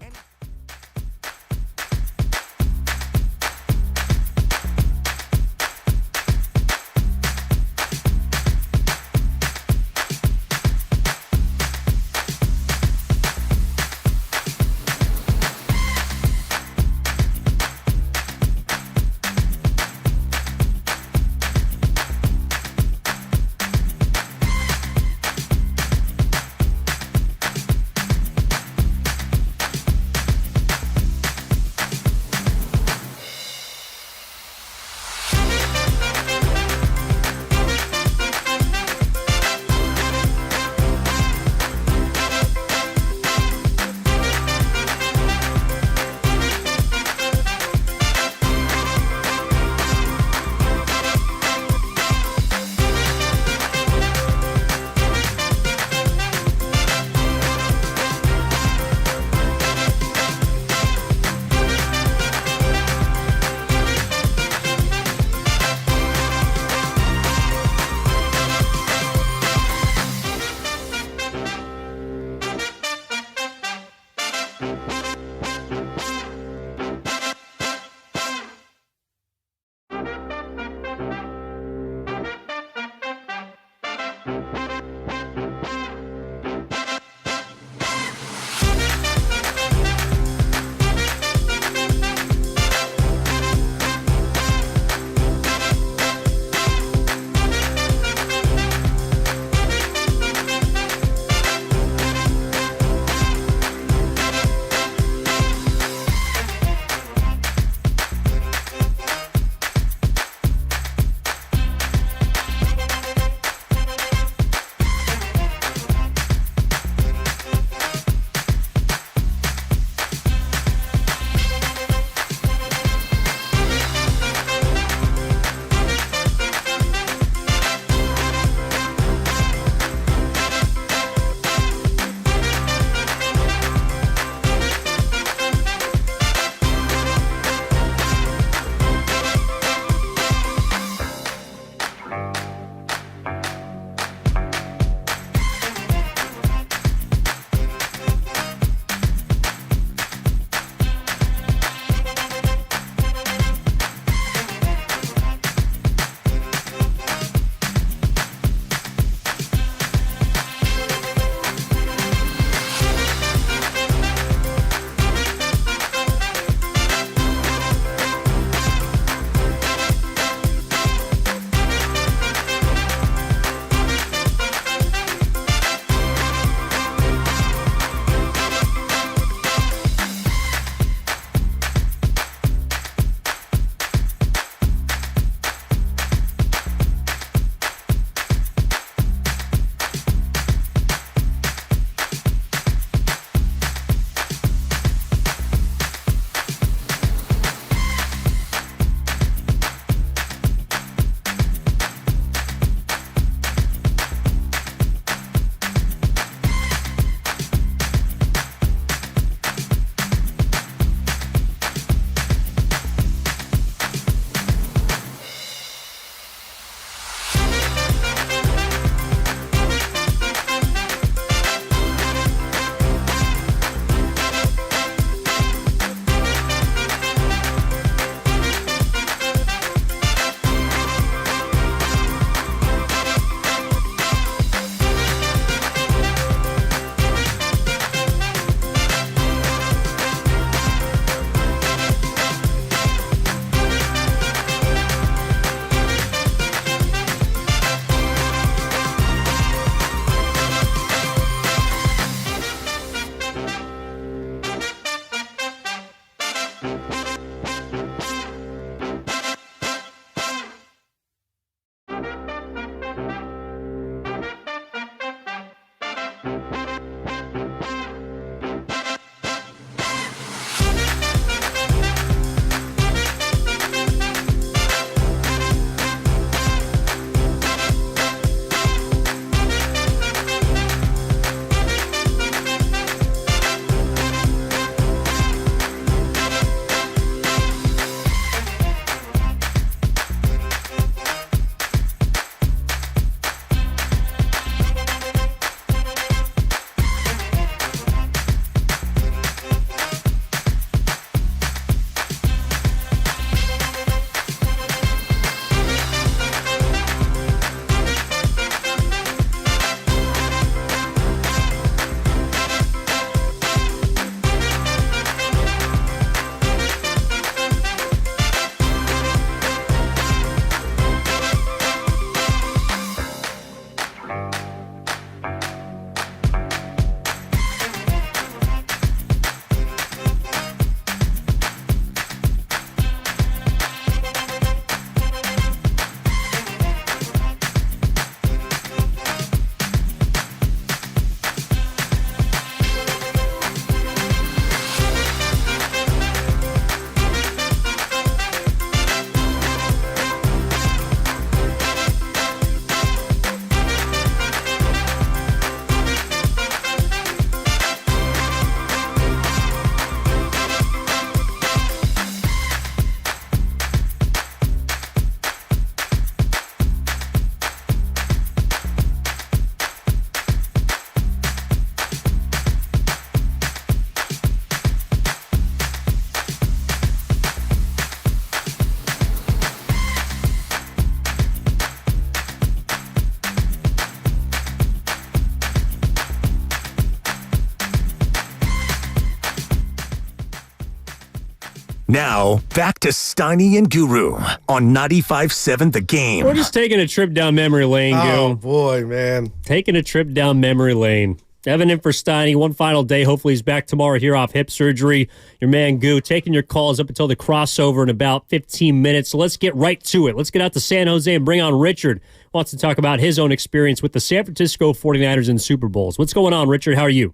Now, back to Steiny and Guru on 95.7 The Game. We're just taking a trip down memory lane, Oh, boy, man. Taking a trip down memory lane. Evan in for Steiny. One final day. Hopefully he's back tomorrow here off hip surgery. Your man, Goo, taking your calls up until the crossover in about 15 minutes. So let's get right to it. Let's get out to San Jose and bring on Richard. Wants to talk about his own experience with the San Francisco 49ers in Super Bowls. What's going on, Richard? How are you?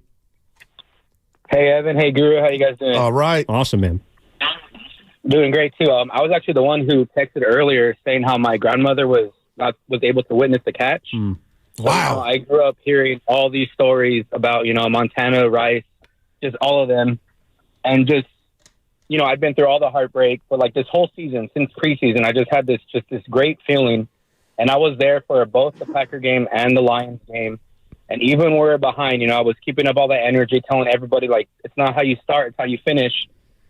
Hey, Evan. Hey, Guru. How you guys doing? All right. Awesome, man. Doing great, too. I was actually the one who texted earlier saying how my grandmother was able to witness the catch. Wow. So, I grew up hearing all these stories about, Montana, Rice, just all of them. And just, I've been through all the heartbreak. But, this whole season, since preseason, I just had this great feeling. And I was there for both the Packer game and the Lions game. And even when we were behind, I was keeping up all that energy, telling everybody, it's not how you start, it's how you finish.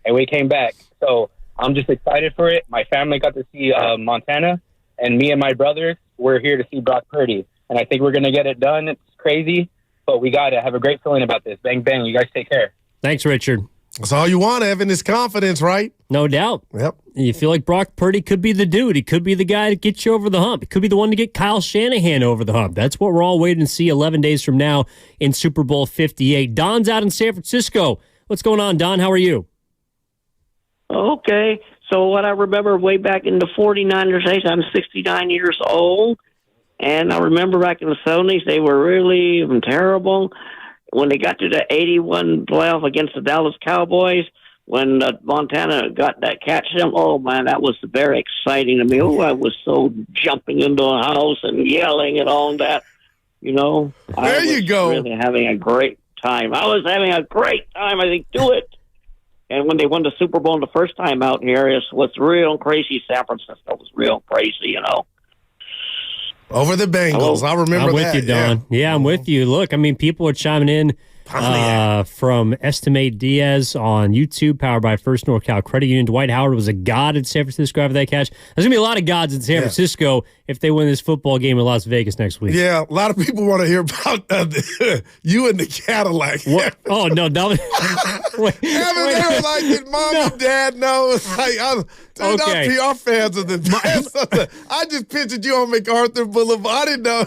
And we came back. So I'm just excited for it. My family got to see Montana, and me and my brothers, we're here to see Brock Purdy. And I think we're going to get it done. It's crazy, but we got to have a great feeling about this. Bang, bang. You guys take care. Thanks, Richard. That's all you want, Evan, is confidence, right? No doubt. Yep. You feel like Brock Purdy could be the dude. He could be the guy to get you over the hump. He could be the one to get Kyle Shanahan over the hump. That's what we're all waiting to see 11 days from now in Super Bowl 58. Don's out in San Francisco. What's going on, Don? How are you? Okay. So what I remember way back in the 49ers days, I'm 69 years old, and I remember back in the 70s, they were really terrible. When they got to the 81 playoff against the Dallas Cowboys, when Montana got that catch, oh, man, that was very exciting to me. Oh, I was so jumping into the house and yelling and all that. There you go. Really having a great time. I was having a great time. I think, do it. And when they won the Super Bowl the first time out here, it was real crazy. San Francisco was real crazy, Over the Bengals. I remember that. I'm with you, Don. Yeah, I'm with you. Look, people are chiming in from Estimate Diaz on YouTube, powered by First NorCal Credit Union. Dwight Howard was a god in San Francisco after that catch. There's going to be a lot of gods in San Francisco if they win this football game in Las Vegas next week. Yeah, a lot of people want to hear about you and the Cadillac. Oh, no. Evan, they were like, did mom and dad know? It's like, Dude, Okay. our PR fans are the best. I just pictured you on MacArthur Boulevard. I didn't know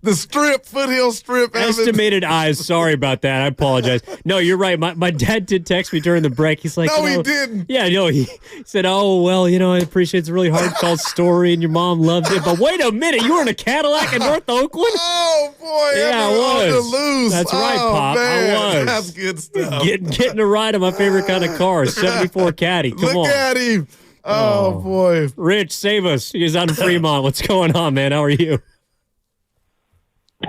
the strip, Foothill Strip. Estimated eyes. Sorry about that. I apologize. No, you're right. My dad did text me during the break. He's like, No, he didn't. Yeah, no, he said, oh, well, I appreciate it's a really heartfelt story and your mom loved it. But wait a minute, you were in a Cadillac in North Oakland? Oh, boy. Yeah, I was. On the loose. That's right, Pop. Man, I was. That's good stuff. Getting a ride on my favorite kind of car, 74 Caddy. Come on. Look at him. Oh, boy. Rich, save us. He's on Fremont. What's going on, man? How are you?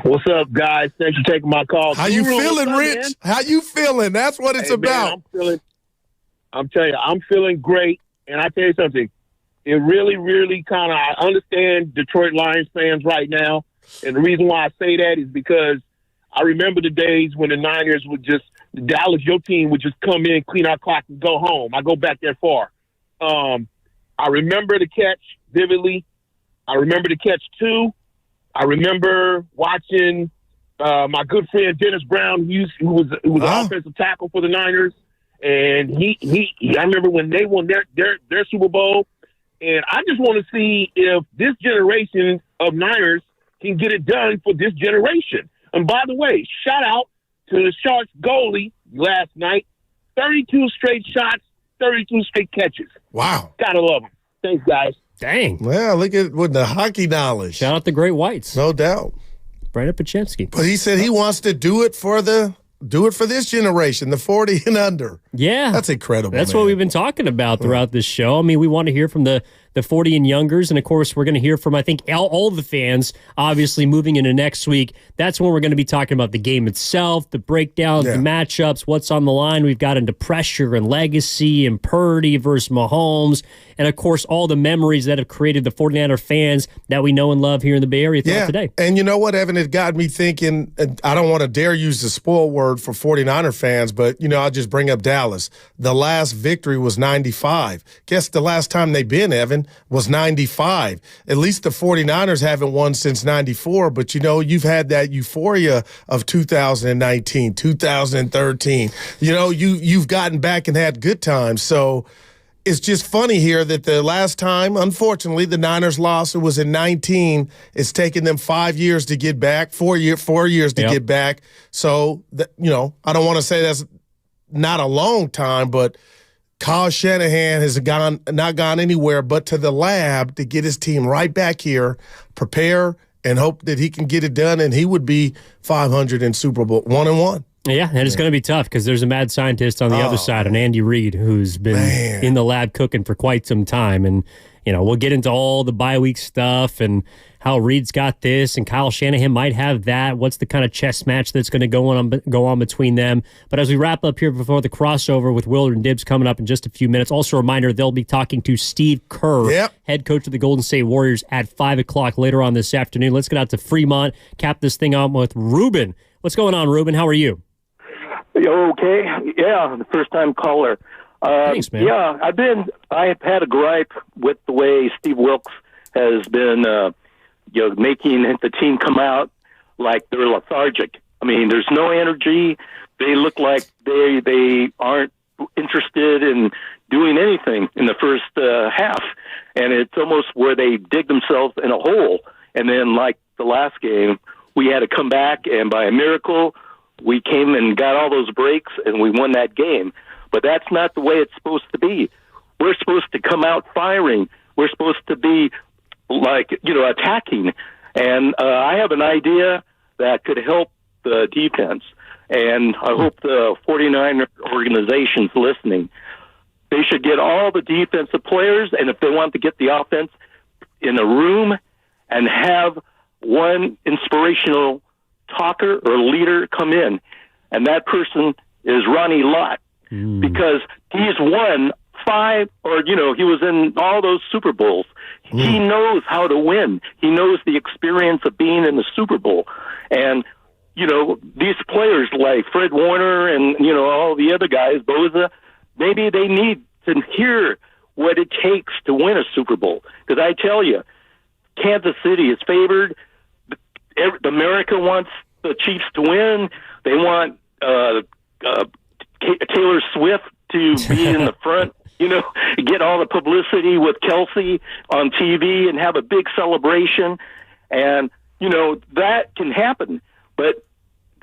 What's up, guys? Thanks for taking my call. How you feeling, Rich? Man? How you feeling? That's what it's about. Man, I'm telling you, I'm feeling great. And I tell you something, it really, really kind of, I understand Detroit Lions fans right now. And the reason why I say that is because I remember the days when the Niners would just, the Dallas, your team would just come in, clean our clock, and go home. I go back that far. I remember the catch vividly. I remember the catch too. I remember watching my good friend Dennis Brown, who was an offensive tackle for the Niners, and I remember when they won their Super Bowl. And I just want to see if this generation of Niners can get it done for this generation. And by the way, shout out to the Sharks goalie last night. 32 straight shots, 32 straight catches. Wow. Gotta love him. Thanks, guys. Dang. Well, look at with the hockey knowledge. Shout out the Great Whites. No doubt. Brandon Pachensky. But he said he wants to do it for this generation, the 40 and under. Yeah. That's incredible. That's man. what we've been talking about throughout this show. I mean, we want to hear from the 40 and youngers, and of course, we're going to hear from, I think, all the fans, obviously, moving into next week. That's when we're going to be talking about the game itself, the breakdowns, the matchups, what's on the line. We've got into pressure and legacy and Purdy versus Mahomes, and of course, all the memories that have created the 49er fans that we know and love here in the Bay Area throughout today. And you know what, Evan? It got me thinking, I don't want to dare use the spoil word for 49er fans, but, I'll just bring up Dallas. The last victory was 95. Guess the last time they've been, Evan, was 95. At least the 49ers haven't won since 94, but you've had that euphoria of 2019, 2013. You've gotten back and had good times. So it's just funny here that the last time, unfortunately, the Niners lost, it was in 19. It's taken them 5 years to get back, 4 years to get back. So, I don't want to say that's not a long time, but Kyle Shanahan has not gone anywhere but to the lab to get his team right back here, prepare, and hope that he can get it done, and he would be 500 in Super Bowl 1-1. Yeah, and it's going to be tough because there's a mad scientist on the other side, and Andy Reid, who's been in the lab cooking for quite some time. And, we'll get into all the bye week stuff and how Reid's got this and Kyle Shanahan might have that. What's the kind of chess match that's going to go on between them? But as we wrap up here before the crossover with Willard and Dibbs coming up in just a few minutes, also a reminder, they'll be talking to Steve Kerr, head coach of the Golden State Warriors, at 5 o'clock later on this afternoon. Let's get out to Fremont, cap this thing on with Ruben. What's going on, Ruben? How are you? Okay. Yeah, the first-time caller. Thanks, man. Yeah, I've had a gripe with the way Steve Wilkes has been, making the team come out like they're lethargic. I mean, there's no energy. They look like they aren't interested in doing anything in the first half, and it's almost where they dig themselves in a hole. And then, like the last game, we had to come back, and by a miracle, we came and got all those breaks, and we won that game. But that's not the way it's supposed to be. We're supposed to come out firing. We're supposed to be, attacking. And I have an idea that could help the defense. And I hope the 49er organization's listening. They should get all the defensive players, and if they want to get the offense, in a room and have one inspirational talker or leader come in. And that person is Ronnie Lott. Because he's won 5, he was in all those Super Bowls. He knows how to win. He knows the experience of being in the Super Bowl. And, these players like Fred Warner and, all the other guys, Boza, maybe they need to hear what it takes to win a Super Bowl. Because I tell you, Kansas City is favored. America wants the Chiefs to win. They want Taylor Swift to be in the front get all the publicity with Kelsey on TV and have a big celebration. And, that can happen. But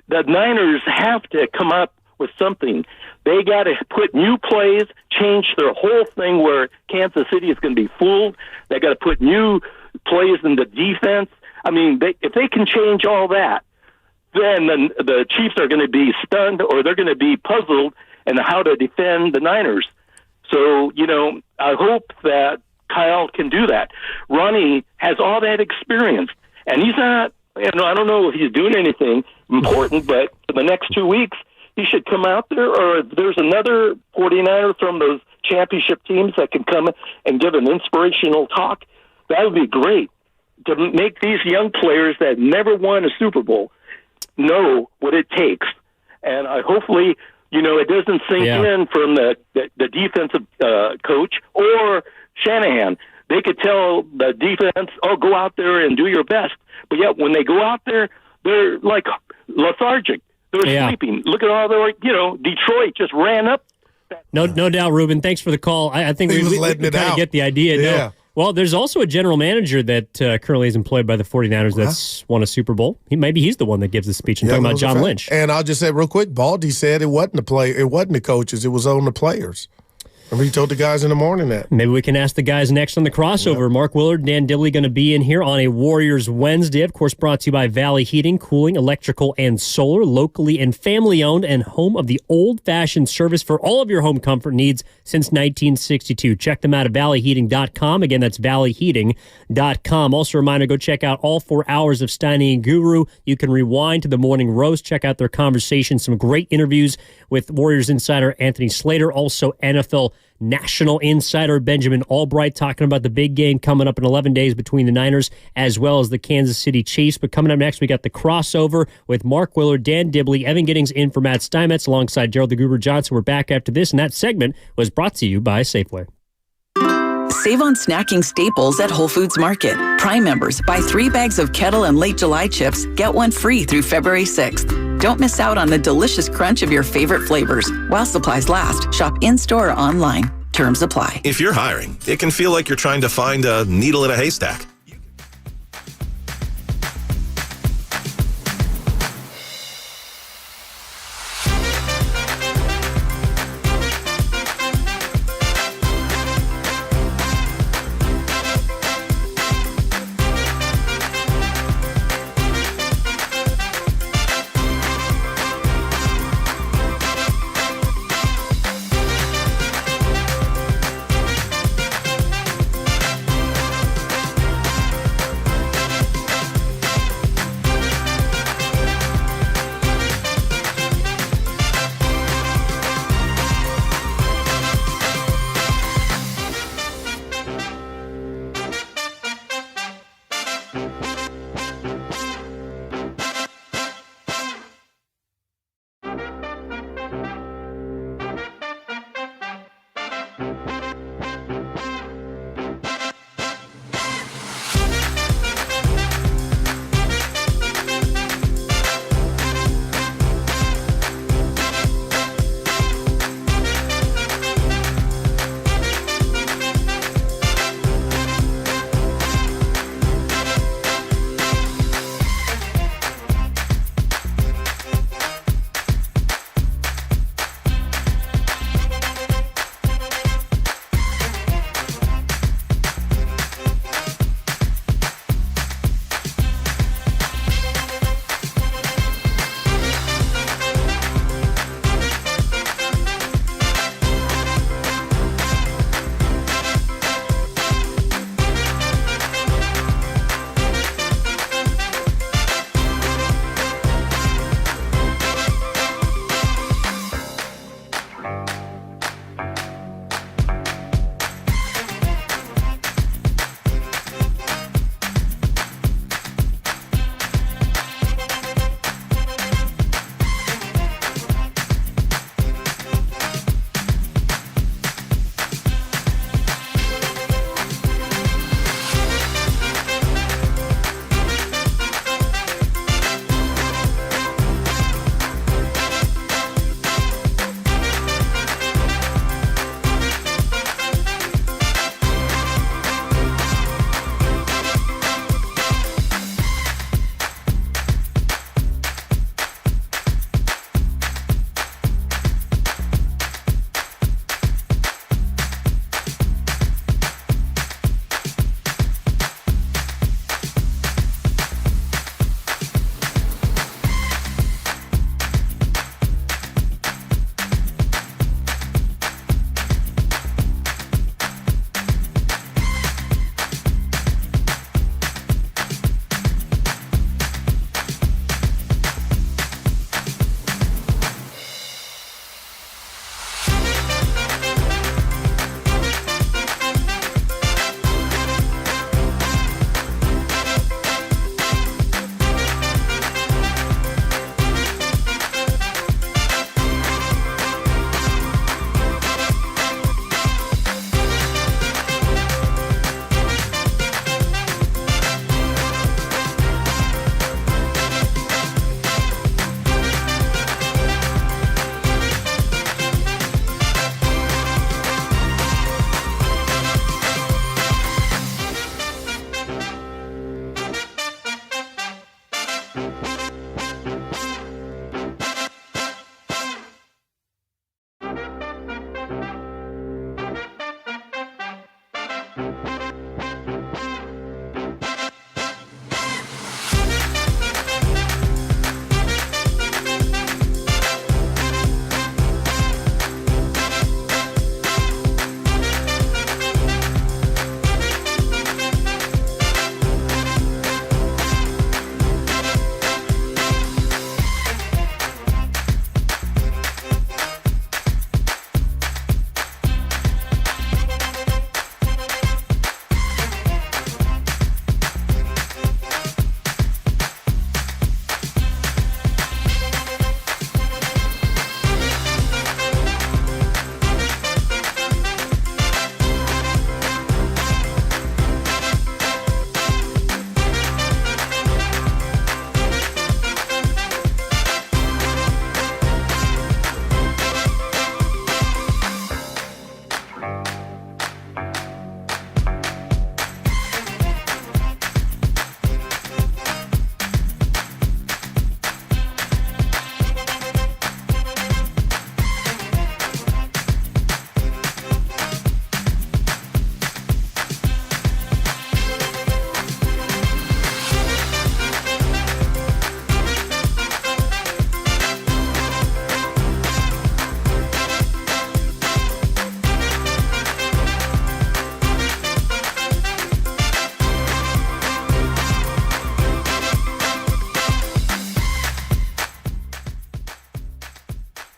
the Niners have to come up with something. They got to put new plays, change their whole thing where Kansas City is going to be fooled. They got to put new plays in the defense. I mean, if they can change all that, then the Chiefs are going to be stunned, or they're going to be puzzled in how to defend the Niners. So, I hope that Kyle can do that. Ronnie has all that experience, and he's not, I don't know if he's doing anything important, but for the next 2 weeks, he should come out there, or if there's another 49er from those championship teams that can come and give an inspirational talk, that would be great to make these young players that never won a Super Bowl know what it takes. And hopefully, it doesn't sink in from the defensive coach or Shanahan. They could tell the defense, go out there and do your best. But yet when they go out there, they're like lethargic. They're sleeping. Look at all the, Detroit just ran up. No doubt, Ruben. Thanks for the call. I think we kind of get the idea. Yeah. No. Well, there's also a general manager that currently is employed by the 49ers that's won a Super Bowl. Maybe he's the one that gives the speech. I'm talking about John Lynch. And I'll just say real quick, Baldy said it wasn't the coaches, it was on the players. Remember, he told the guys in the morning that. Maybe we can ask the guys next on the crossover. Mark Willard, Dan Dibley going to be in here on a Warriors Wednesday. Of course, brought to you by Valley Heating, Cooling, Electrical, and Solar. Locally and family-owned and home of the old-fashioned service for all of your home comfort needs since 1962. Check them out at valleyheating.com. Again, that's valleyheating.com. Also a reminder, go check out all 4 hours of Steiny and Guru. You can rewind to the morning roast. Check out their conversation. Some great interviews with Warriors insider Anthony Slater. Also, NFL National insider Benjamin Albright talking about the big game coming up in 11 days between the Niners as well as the Kansas City Chiefs. But coming up next, we got the crossover with Mark Willard, Dan Dibley, Evan Giddings in for Matt Steinmetz alongside Gerald the Guru Johnson. We're back after this, and that segment was brought to you by Safeway. Save on snacking staples at Whole Foods Market. Prime members, buy 3 bags of Kettle and Late July chips, get 1 free through February 6th. Don't miss out on the delicious crunch of your favorite flavors. While supplies last, shop in-store or online. Terms apply. If you're hiring, it can feel like you're trying to find a needle in a haystack.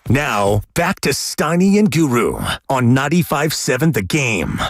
Now, back to Steiny and Guru on 95.7 The Game.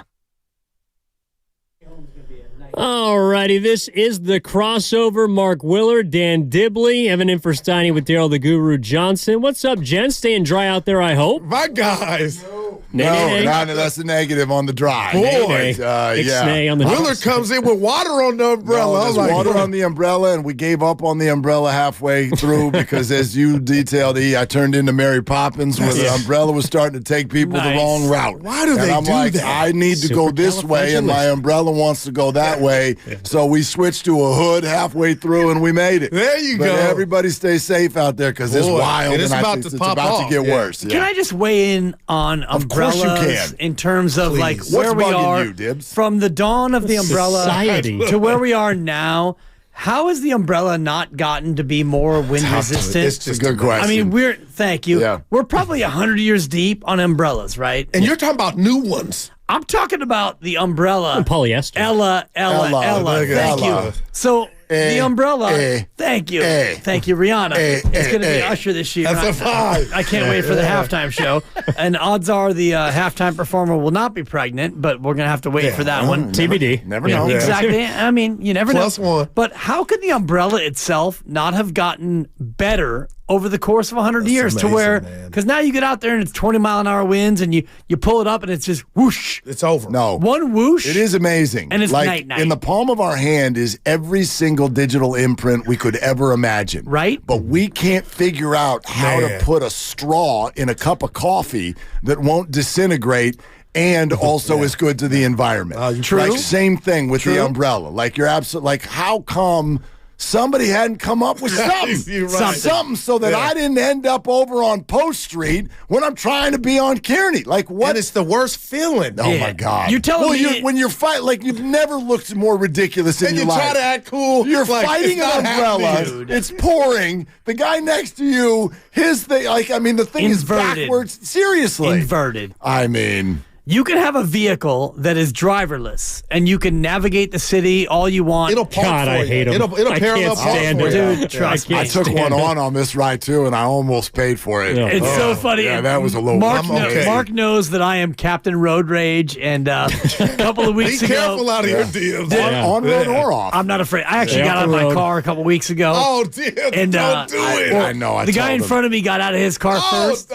Alrighty, this is the crossover. Mark Willard, Dan Dibley, Evan in for Steiny with Daryl the Guru Johnson. What's up, gents? Staying dry out there, I hope. My guys. That's a negative on the drive. Boy. Willard comes in with water on the umbrella. There's water on the umbrella, and we gave up on the umbrella halfway through because, as you detailed, I turned into Mary Poppins where the umbrella was starting to take people the wrong route. Why do they I'm do like, that? I need to go this way, and my umbrella wants to go that way. So we switched to a hood halfway through, and we made it. There you go. Everybody stay safe out there because it's wild, and it's I about think to it's pop about off. to get worse. Can I just weigh in on umbrellas course you can. in terms of like Please. where What's we bugging are you, Dibs? from the dawn of the umbrella Society. to where we are now? How has the umbrella not gotten to be more wind resistant? It's just a good question. I mean, thank you. Yeah. We're probably 100 years deep on umbrellas, right? And you're talking about new ones. I'm talking about the umbrella. Polyester. Ella. Look at Thank Ella. you. So the umbrella. Thank you. Thank you, Rihanna. It's going to be Usher this year. That's a five. I can't wait for the halftime show. And odds are the halftime performer will not be pregnant, but we're going to have to wait for that one. TBD. Never know. Exactly. I mean, you never Plus know. one. But how could the umbrella itself not have gotten better over the course of 100 years to where, because now you get out there and it's 20-mile-an-hour winds and you pull it up and it's just whoosh. It's over. No. One whoosh. It is amazing. And it's like, night-night. in the palm of our hand is every single digital imprint we could ever imagine. Right. But we can't figure out how to put a straw in a cup of coffee that won't disintegrate and also is good to the environment. True. Like, same thing with the umbrella. Like, you're absolutely, like, how come somebody hadn't come up with something? You're right. Something so that I didn't end up over on Post Street when I'm trying to be on Kearney. Like, what? And it's the worst feeling. Oh my God! You're telling me when you're fighting, like, you've never looked more ridiculous in And your you life. try to act cool. You're like, fighting it's an not umbrella. happening. It's pouring. The guy next to you, his thing, like, I mean, the thing Inverted. is backwards. Seriously, Inverted. I mean, You can have a vehicle that is driverless, and you can navigate the city all you want. It'll park God, for I you. hate 'em. It'll I parallel can't park stand for it. you. Dude, trust me. I took one on this ride too, and I almost paid for it. Yeah. It's so funny. Yeah, that was a little. Mark knows that I am Captain Road Rage, and a couple of weeks Be ago. careful out of your deals. on road or off. I'm not afraid. I actually Yeah, got out of off the my road. car a couple weeks ago. Oh, dear. And, don't do it. I know. The guy in front of me got out of his car first.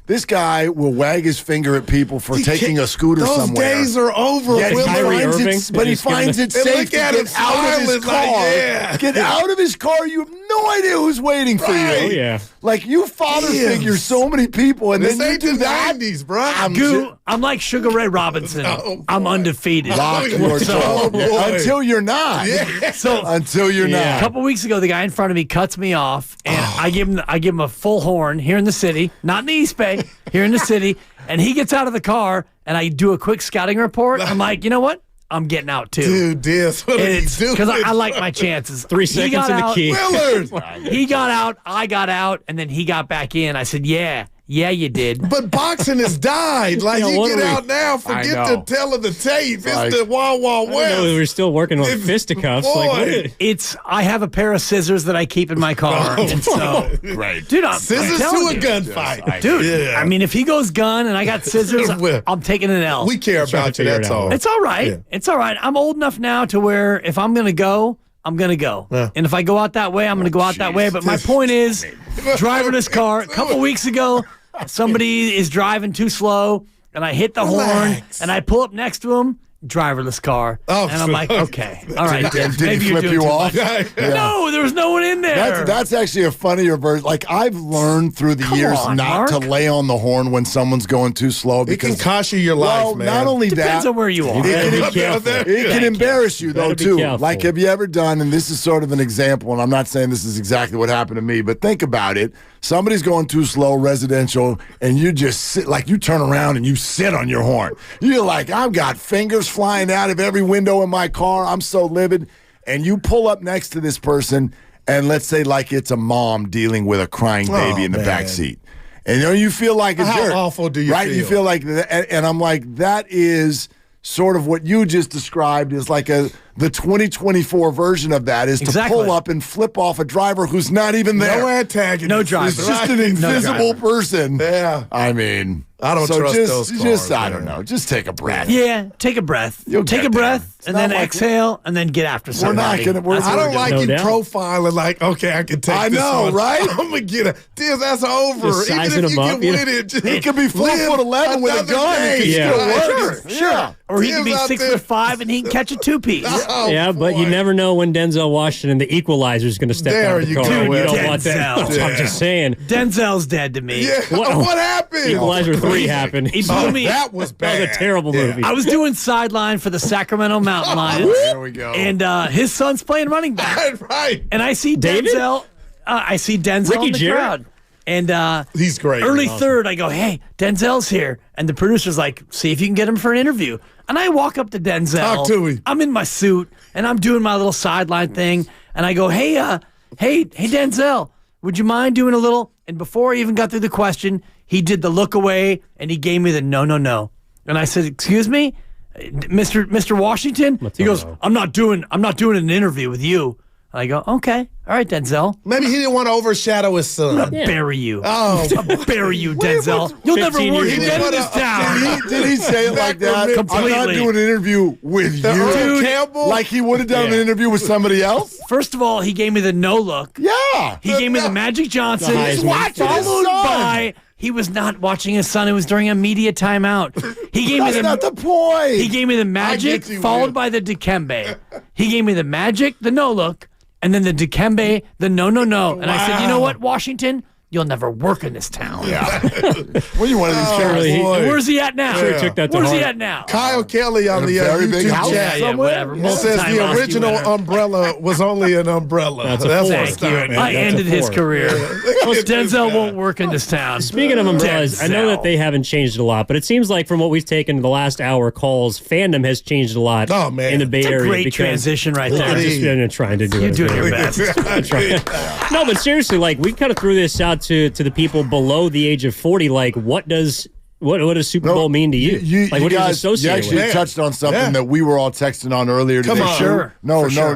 This guy will wag his finger at people for taking a scooter Those somewhere. days are over. Yeah, Will. Kyrie Irving, but he just giving finds a- it And safe look to at get him out of his smiling like, car. yeah. Get out of his car. You have no idea who's waiting for you. Right. Oh, yeah. Like, you father Damn. figure so many people, and This then you ain't do the that. 90s, bro. I'm like Sugar Ray Robinson. Oh, I'm undefeated. Lock your Oh, door. boy. Until you're not. Yeah. So Until you're a not. couple weeks ago, the guy in front of me cuts me off, and I give him a full horn here in the city, not in the East Bay, here in the city, And he gets out of the car, and I do a quick scouting report. I'm like, you know what? I'm getting out too. Dude, this what are you doing? Because I like my chances. 3 seconds in the key. He got out, I got out, and then he got back in. I said, yeah, you did. But boxing has died. Like, you get out now, forget the tell of the tape. It's the Wild Wild West. We were still working on fisticuffs. I have a pair of scissors that I keep in my car. And so, great. Dude, scissors to a gunfight. Dude, I mean, if he goes gun and I got scissors, I'm taking an L. We care about you, that's all. It's all right. Yeah. It's all right. I'm old enough now to where if I'm going to go, I'm going to go. And if I go out that way, I'm going to go out that way. But my point is, driverless car, a couple weeks ago, somebody is driving too slow, and I hit the horn, and I pull up next to him, driverless car. And I'm like, okay, all right. Did he flip you off? No, there was no one in there. That's actually a funnier version. Like, I've learned through the years not to lay on the horn when someone's going too slow. Because it can cost you your life, man. Not only Depends on where you are. It can embarrass you, though, too. Like, have you ever done, and this is sort of an example, and I'm not saying this is exactly what happened to me, but think about it. Somebody's going too slow, residential, and you just sit, like you turn around and you sit on your horn. You're like, I've got fingers flying out of every window in my car. I'm so livid. And you pull up next to this person, and let's say like it's a mom dealing with a crying baby in the back seat. And you feel like a jerk. How awful do you feel? You feel like that, and I'm like, that is sort of what you just described is like the 2024 version of that is to pull up and flip off a driver who's not even there. No antagonist. No driver. It's just an invisible person. Yeah. I mean, I don't trust those cars. I don't know. Just take a breath. Yeah, take a breath. Take a breath, and then exhale, and then get after somebody. I don't like you profiling like, okay, I can take this one. Right? I'm going to get it. Dude, that's over. Even if you get with it. He could be 4'11" with a gun. It could still work. Sure. Or he could be 6'5" and he can catch a two-piece. Yeah, but you never know when Denzel Washington, the equalizer, is going to step out of the car. Dude, you don't want that. I'm just saying. Denzel's dead to me. Yeah. What happened? Equalizer 3 happened. He blew me. That was bad. That was a terrible movie. I was doing sideline for the Sacramento Mountain Lions. There we go. And his son's playing running back. Right. And I see Denzel. I see Denzel in the crowd. And he's great. Early third, I go, hey, Denzel's here. And the producer's like, see if you can get him for an interview. And I walk up to Denzel. Talk to him. I'm in my suit, and I'm doing my little sideline thing. And I go, hey, Denzel, would you mind doing a little? And before I even got through the question, he did the look away, and he gave me the no. And I said, excuse me, Mr. Washington? He goes, I'm not doing an interview with you. I go, okay. All right, Denzel. Maybe he didn't want to overshadow his son. I'm going to bury you. Oh. I'll bury you, Denzel. You'll never work again in this town. Did he say it like that? Completely. I'm not doing an interview with you. Dude, Campbell? Like he would have done an interview with somebody else? First of all, he gave me the no look. Yeah. He gave me the Magic Johnson. He's watching his followed son. by... He was not watching his son. It was during a media timeout. He gave me That's not the point. He gave me the Magic, followed by the Dikembe. He gave me the Magic, the no look, and then the Dikembe, the no. And I said, you know what, Washington? You'll never work in this town. Yeah. Well, you one of these and where's he at now? Sure took that to Where's heart. he at now? Kyle Kelly on the very big YouTube house chat somewhere? says the original umbrella was only an umbrella. That's Thank you. I ended his career. Denzel won't work in this town. Speaking of umbrellas, I know that they haven't changed a lot, but it seems like from what we've taken the last hour calls, fandom has changed a lot in the Bay Area. Great transition right there. I'm just trying to do it. You're doing your best. No, but seriously, like we kind of threw this out to the people below the age of 40. Like, what does Super Bowl mean to you? Like, what guys, Oh, is associated you actually with? touched on something that we were all texting on earlier today. Come on. Sure.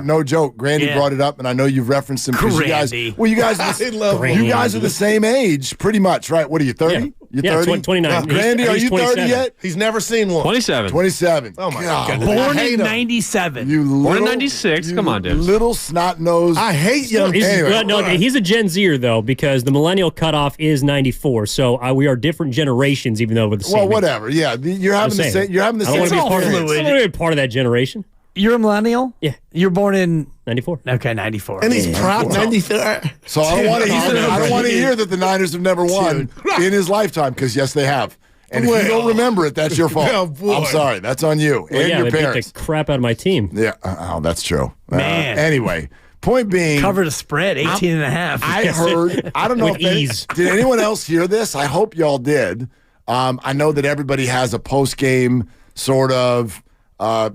No joke. Grandy brought it up, and I know you've referenced him because you guys you guys are the same age, pretty much, right? What are you, 30? Yeah. You're 30? 29. Grandy, are you 30 yet? He's never seen one. 27. Oh, my God. Born in 97. Born in 96. Come on, dude. Little snot nose. I hate young He's a Gen Zer, though, because the millennial cutoff is 94. So we are different generations, even though we're the same. Well, whatever. Yeah, you're having the same. You're having the same. I don't want to be a part of that generation. You're a millennial? Yeah. You're born in 94. Okay, 94. And he's proud 93. So I don't want to hear that the Niners have never won in his lifetime, because yes, they have. And if you don't remember it, that's your fault. I'm sorry. That's on you and your they parents. beat the crap out of my team. Yeah. Oh, that's true. Man. Anyway, point being, covered a spread, 18 and a half. I heard. I don't know With ease. Did anyone else hear this? I hope y'all did. I know that everybody has a post-game sort of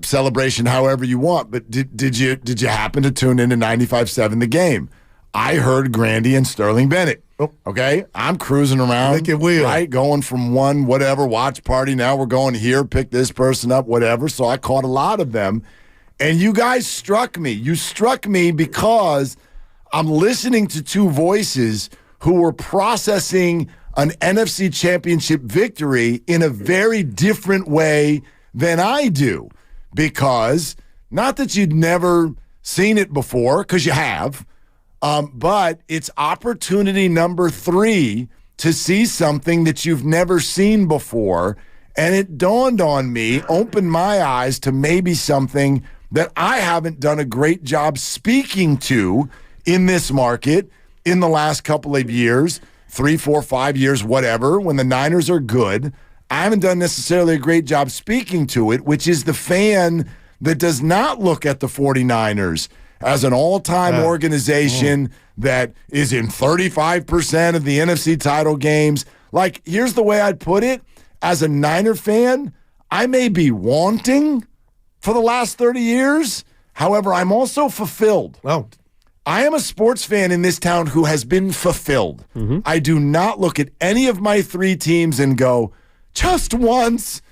celebration however you want, but did you happen to tune into 95.7 The Game? I heard Grandy and Sterling Bennett. Okay? I'm cruising around. Make it wheel. Right? Going from one whatever watch party. Now we're going here, pick this person up, whatever. So I caught a lot of them. And you guys struck me. You struck me because I'm listening to two voices who were processing an NFC Championship victory in a very different way than I do. Because, not that you'd never seen it before, because you have, but it's opportunity number 3 to see something that you've never seen before. And it dawned on me, opened my eyes to maybe something that I haven't done a great job speaking to in this market in the last couple of years, 3, 4, 5 years, whatever, when the Niners are good. I haven't done necessarily a great job speaking to it, which is the fan that does not look at the 49ers as an all-time organization that is in 35% of the NFC title games. Like, here's the way I'd put it. As a Niner fan, I may be wanting for the last 30 years. However, I'm also fulfilled. Oh. I am a sports fan in this town who has been fulfilled. I do not look at any of my 3 teams and go, just once.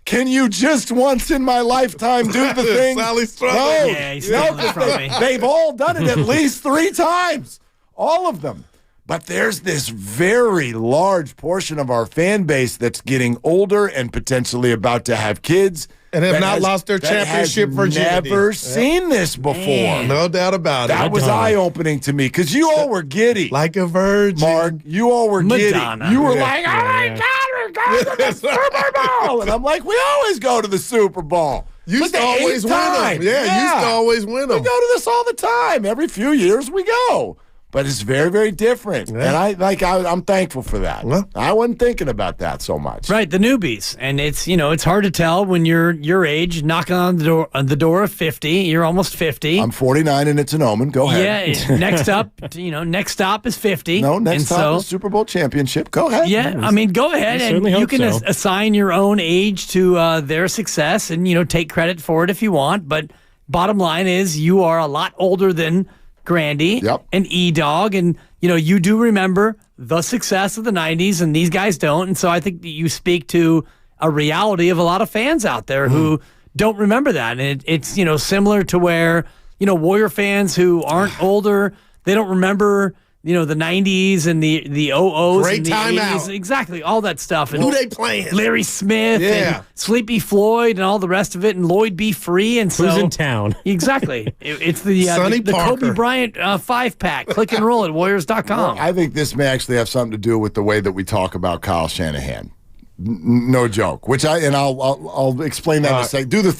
Can you just once in my lifetime do the thing? Sally's struggling. No, Yeah, he's stealing it from me. they've all done it at least 3 times. All of them. But there's this very large portion of our fan base that's getting older and potentially about to have kids. And have not lost their championship virginity. Never seen this before. No doubt about it. That was eye-opening to me because you all were giddy. Like a virgin. Mark, you all were Madonna. giddy. You were like, oh my God, we're going to the Super Bowl. And I'm like, we always go to the Super Bowl. Used to always win them. Yeah, used to always win them. We go to this all the time. Every few years we go. But it's very, very different. Yeah. And I'm thankful for that. Well, I wasn't thinking about that so much. Right, the newbies. And it's, it's hard to tell when you're your age, knocking on the door of 50. You're almost 50. I'm 49 and it's an omen. Go ahead. Yeah, next up, next stop is 50. No, next stop is Super Bowl championship. Go ahead. Yeah, I mean, go ahead. And you can assign your own age to their success and, take credit for it if you want. But bottom line is you are a lot older than Grandy and E-Dog, and you do remember the success of the 90s, and these guys don't. And so I think that you speak to a reality of a lot of fans out there who don't remember that. And it's similar to where Warrior fans who aren't older, they don't remember the 90s and the 00s Great and the time 80s. out. Exactly, all that stuff. And who they playing? Larry Smith and Sleepy Floyd and all the rest of it, and Lloyd B. Free. And so, who's in town? Exactly. It's the Kobe Bryant 5-pack. Click and roll at Warriors.com. Well, I think this may actually have something to do with the way that we talk about Kyle Shanahan. No joke. I'll explain that in a second. Do the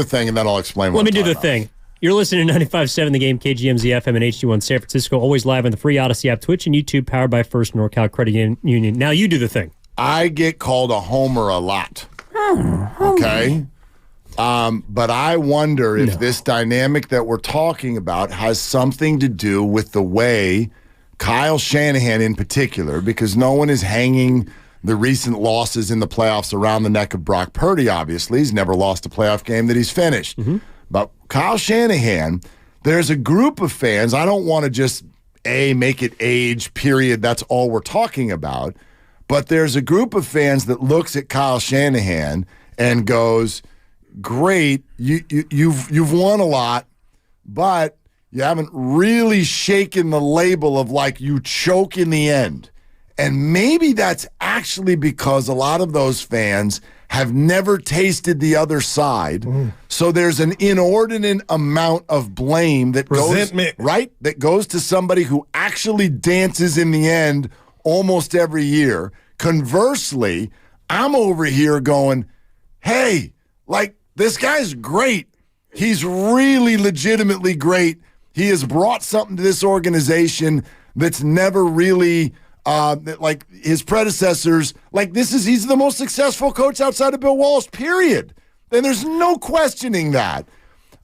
thing, and then I'll explain. Let me do the thing. You're listening to 95.7 The Game, KGMZ FM and HD1 San Francisco. Always live on the free Odyssey app, Twitch, and YouTube, powered by First NorCal Credit Union. Now you do the thing. I get called a homer a lot. Okay? But I wonder if this dynamic that we're talking about has something to do with the way Kyle Shanahan in particular, because no one is hanging the recent losses in the playoffs around the neck of Brock Purdy, obviously. He's never lost a playoff game that he's finished. But Kyle Shanahan, there's a group of fans, I don't want to just, make it age, period, that's all we're talking about, but there's a group of fans that looks at Kyle Shanahan and goes, great, you've won a lot, but you haven't really shaken the label of like you choke in the end. And maybe that's actually because a lot of those fans have never tasted the other side. So there's an inordinate amount of blame that goes to somebody who actually dances in the end almost every year. Conversely, I'm over here going, hey, like, this guy's great. He's really legitimately great. He has brought something to this organization that's never really like his predecessors, he's the most successful coach outside of Bill Walsh, period. And there's no questioning that.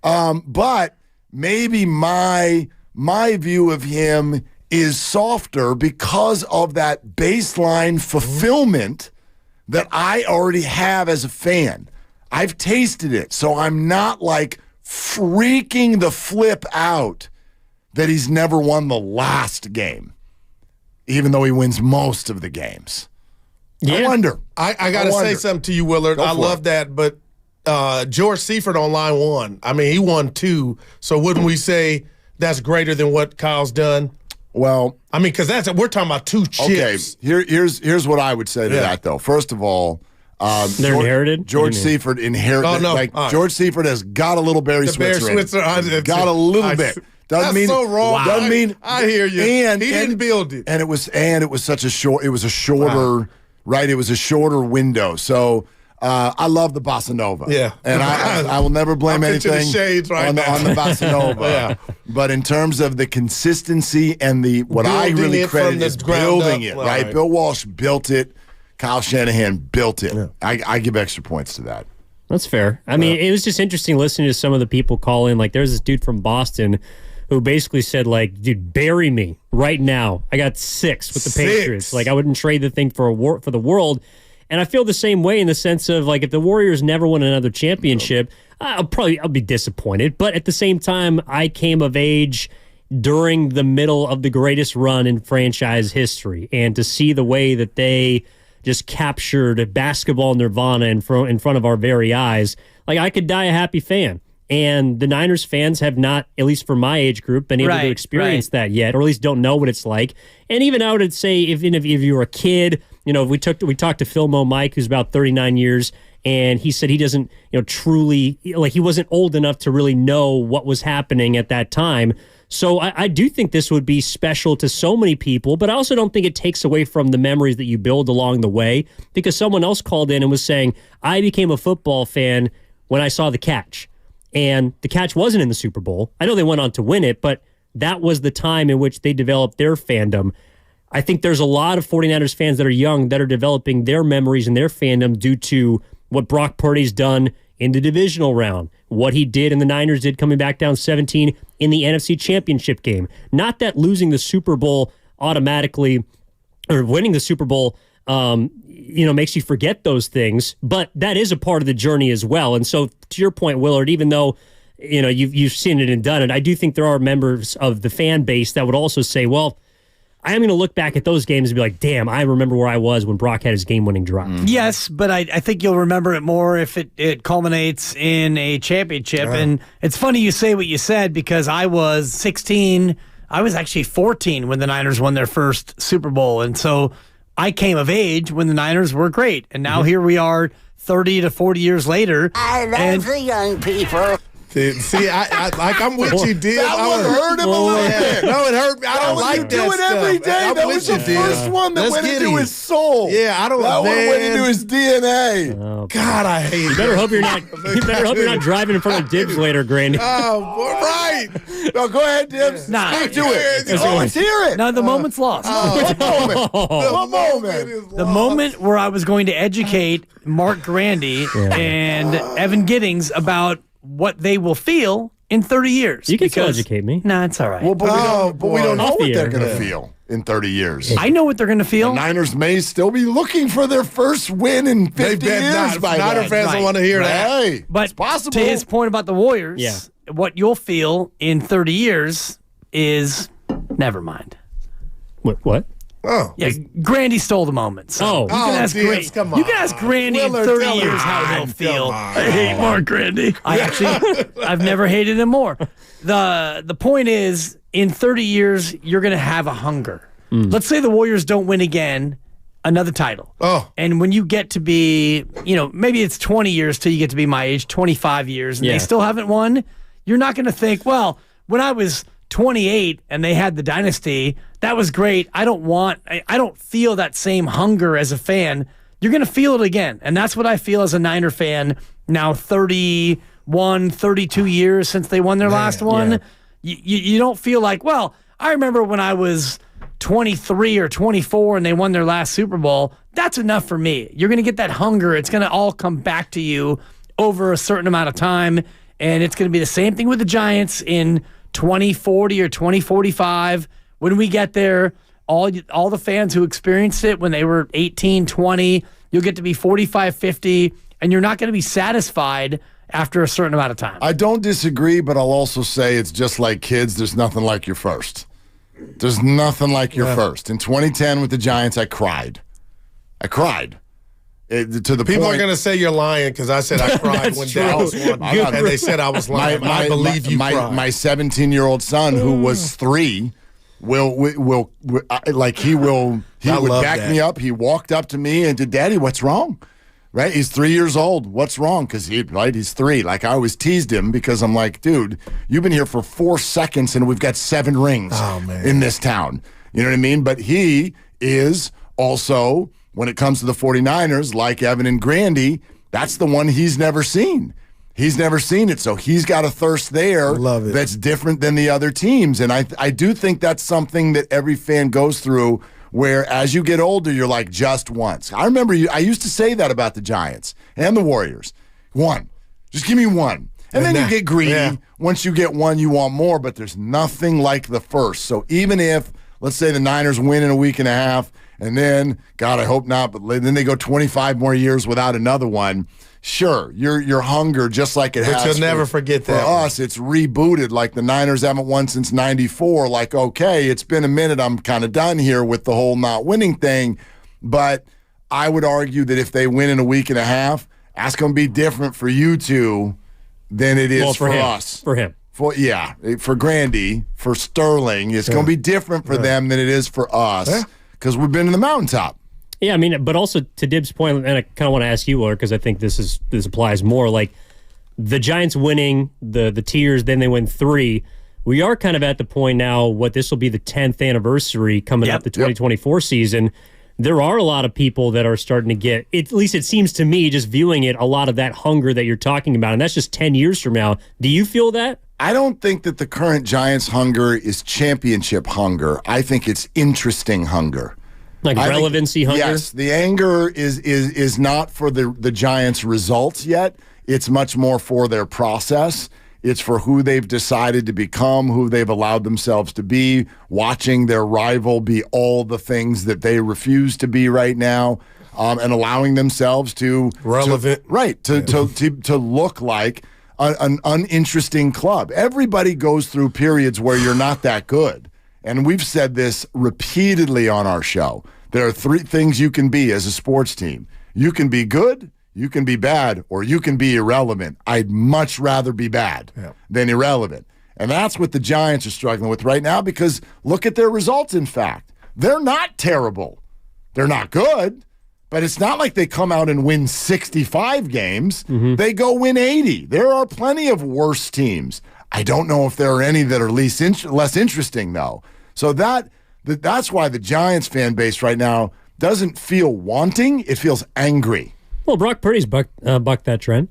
But maybe my view of him is softer because of that baseline fulfillment that I already have as a fan. I've tasted it, so I'm not like freaking the flip out that he's never won the last game, even though he wins most of the games. Yeah. I wonder. I got to say something to you, Willard. I love that, but George Seifert on line 1. I mean, he won 2, so wouldn't we say that's greater than what Kyle's done? Well, I mean, because we're talking about 2 chips. Okay, here's what I would say to that, though. First of all, they're inherited? George Seifert inherited. Oh, no. George Seifert has got a little Barry Switzer in it. Got a little bit. Doesn't That's mean so wrong. Wow. Doesn't mean I hear you. And he didn't build it. And it was such a short. It was a shorter, right? It was a shorter window. So I love the bossa nova. Yeah, and I will never blame anything the shades on the bossa nova. Yeah. But in terms of the consistency and what I really credit is building it. Right? Bill Walsh built it. Kyle Shanahan built it. Yeah. I give extra points to that. That's fair. I mean, it was just interesting listening to some of the people call in. Like, there's this dude from Boston who basically said, like, dude, bury me right now. I got 6 with the Patriots. Like, I wouldn't trade the thing for the world. And I feel the same way in the sense of, like, if the Warriors never win another championship, I'll be disappointed. But at the same time, I came of age during the middle of the greatest run in franchise history. And to see the way that they just captured basketball nirvana in front of our very eyes, like, I could die a happy fan. And the Niners fans have not, at least for my age group, been able to experience that yet, or at least don't know what it's like. And even I would say, if you were a kid, you know, we talked to Phil Mo Mike, who's about 39 years, and he said he doesn't, you know, truly, like, he wasn't old enough to really know what was happening at that time. So I do think this would be special to so many people, but I also don't think it takes away from the memories that you build along the way, because someone else called in and was saying, I became a football fan when I saw The Catch. And The Catch wasn't in the Super Bowl. I know they went on to win it, but that was the time in which they developed their fandom. I think there's a lot of 49ers fans that are young that are developing their memories and their fandom due to what Brock Purdy's done in the divisional round, what he did and the Niners did coming back down 17 in the NFC Championship game. Not that losing the Super Bowl automatically, or winning the Super Bowl, makes you forget those things, but that is a part of the journey as well. And so, to your point, Willard, even though you've seen it and done it, I do think there are members of the fan base that would also say, well, I am going to look back at those games and be like, damn, I remember where I was when Brock had his game-winning drive. Mm-hmm. Yes, but I think you'll remember it more if it culminates in a championship. Yeah. And it's funny you say what you said, because I was 16. I was actually 14 when the Niners won their first Super Bowl. And so I came of age when the Niners were great. And now here we are 30 to 40 years later. I love the young people. See, I'm with you, Dib. That one hurt him a little bit. No, it hurt me. I don't like that do it every day. That was the first one that went into his soul. Yeah, I don't. That one went into his DNA. Oh, God, I hate it. You better hope you're not. You better hope you're not driving in front of Dibs later, Grandy. Oh, right. No, go ahead, Dibs. Nah, Speak to it. Let's hear it. No, the moment's lost. What moment? What moment? The moment where I was going to educate Mark Grandy and Evan Giddings about what they will feel in 30 years. You can still educate me. Nah, it's all right. Well, but we don't know what they're going to feel in 30 years. I know what they're going to feel. The Niners may still be looking for their first win in 50 years by Niner then. fans don't want to hear that. Hey, but it's possible. To his point about the Warriors, what you'll feel in 30 years is never mind. What? Oh. Yeah, Grandy stole the moment. So you can ask Dibs, come on. You can ask Grandy Willard, in 30 years how he'll feel. I hate Mark Grandy. I've never hated him more. The point is, in 30 years, you're going to have a hunger. Let's say the Warriors don't win again, another title. Oh. And when you get to be, maybe it's 20 years till you get to be my age, 25 years, and they still haven't won, you're not going to think, well, when I was 28 and they had the dynasty, that was great. I don't feel that same hunger as a fan. You're going to feel it again. And that's what I feel as a Niner fan now, 31, 32 years since they won their last one. Yeah. You don't feel like, well, I remember when I was 23 or 24 and they won their last Super Bowl. That's enough for me. You're going to get that hunger. It's going to all come back to you over a certain amount of time. And it's going to be the same thing with the Giants in 2040 or 2045. When we get there, all the fans who experienced it when they were 18, 20, you'll get to be 45, 50, and you're not going to be satisfied after a certain amount of time. I don't disagree, but I'll also say it's just like kids. There's nothing like your first. There's nothing like your first. In 2010 with the Giants, I cried. To the People point, are going to say you're lying because I said I cried when Dallas won, and they said I was lying. I believe you cried. My 17-year-old son, who was 3, will back me up. He walked up to me and said, "Daddy, what's wrong?" Right? He's 3 years old. What's wrong? Because he's 3. Like, I always teased him because I'm like, dude, you've been here for 4 seconds and we've got 7 rings in this town. You know what I mean? But he is also, when it comes to the 49ers, like Evan and Grandy, that's the one he's never seen. He's never seen it. So he's got a thirst there that's different than the other teams. And I do think that's something that every fan goes through, where as you get older, you're like, just once. I remember I used to say that about the Giants and the Warriors. One. Just give me one. And then you get greedy. Yeah. Once you get one, you want more, but there's nothing like the first. So even if, let's say the Niners win in a week and a half, and then, God, I hope not, but then they go 25 more years without another one, sure, your hunger, just like it has. But you'll never forget that. For us, it's rebooted. Like the Niners haven't won since '94. Like, okay, it's been a minute. I'm kind of done here with the whole not winning thing. But I would argue that if they win in a week and a half, that's going to be different for you two than it is for us. For him. For Grandy, for Sterling, it's going to be different for them than it is for us because we've been in the mountaintop. Yeah, I mean, but also to Dib's point, and I kind of want to ask you, Laura, because I think this applies more. Like the Giants winning the tiers, then they win 3. We are kind of at the point now. This will be the 10th anniversary coming up, the 2024 season. There are a lot of people that are starting to get, at least it seems to me, just viewing it, a lot of that hunger that you're talking about, and that's just 10 years from now. Do you feel that? I don't think that the current Giants hunger is championship hunger. I think it's interesting hunger. Like relevancy hunger? Yes, the anger is not for the Giants' results yet. It's much more for their process. It's for who they've decided to become, who they've allowed themselves to be, watching their rival be all the things that they refuse to be right now, and allowing themselves to relevant, to look like an uninteresting club. Everybody goes through periods where you're not that good, and we've said this repeatedly on our show. There are 3 things you can be as a sports team. You can be good, you can be bad, or you can be irrelevant. I'd much rather be bad than irrelevant. And that's what the Giants are struggling with right now, because look at their results, in fact. They're not terrible. They're not good, but it's not like they come out and win 65 games. They go win 80. There are plenty of worse teams. I don't know if there are any that are less interesting, though. So that's why the Giants fan base right now doesn't feel wanting. It feels angry. Well, Brock Purdy's bucked that trend.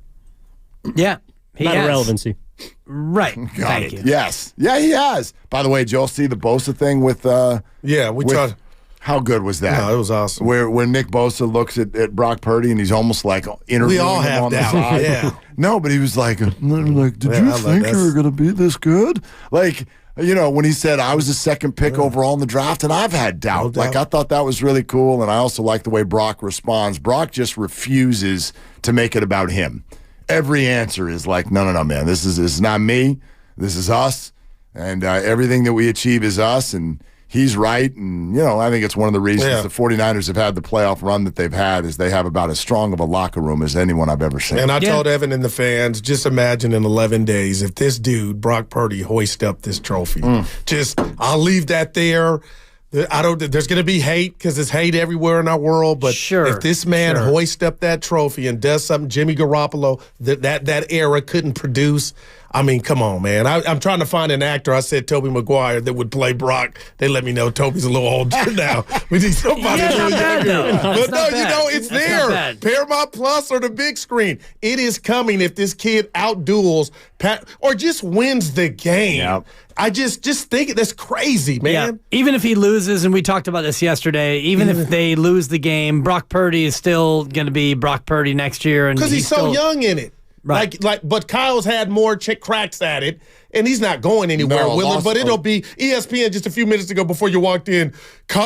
Yeah. Not irrelevancy. Right. Thank you. Yes. Yeah, he has. By the way, Joel, see the Bosa thing with tried. How good was that? No, it was awesome. Where Nick Bosa looks at Brock Purdy and he's almost like interviewing him on the side. Yeah. No, but he was like, did you think you were going to be this good? Like, you know, when he said, I was the second pick overall in the draft, and I've had doubt. Like, I thought that was really cool, and I also like the way Brock responds. Brock just refuses to make it about him. Every answer is like, no, man, this is not me. This is us, and everything that we achieve is us, and he's right. And, you know, I think it's one of the reasons the 49ers have had the playoff run that they've had is they have about as strong of a locker room as anyone I've ever seen. And I told Evan and the fans, just imagine in 11 days if this dude, Brock Purdy, hoists up this trophy. I'll leave that there. There's going to be hate because there's hate everywhere in our world. But if this man hoists up that trophy and does something Jimmy Garoppolo that era couldn't produce, I mean, come on, man. I'm trying to find an actor. I said Tobey Maguire that would play Brock. They let me know Toby's a little older now. We need somebody a little younger. But no, you know, it's there. Paramount Plus or the big screen. It is coming if this kid outduels Pat or just wins the game. Yep. I just think that's crazy, man. Yeah. Even if he loses, and we talked about this yesterday, even if they lose the game, Brock Purdy is still going to be Brock Purdy next year. Because he's so young in it. Right. But Kyle's had more cracks at it, and he's not going anywhere, Willard. But it'll be ESPN just a few minutes ago before you walked in.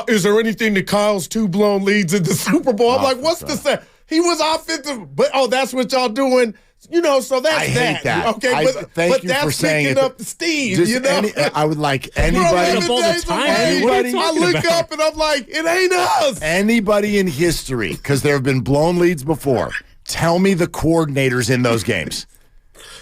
Is there anything to Kyle's 2 blown leads in the Super Bowl? I'm like, what's the say? He was offensive, but that's what y'all doing. So that's I hate that. Okay, thank you that's for saying picking up Steve. I would like anybody. I look up and I'm like, it ain't us. Anybody in history, because there have been blown leads before. Tell me the coordinators in those games.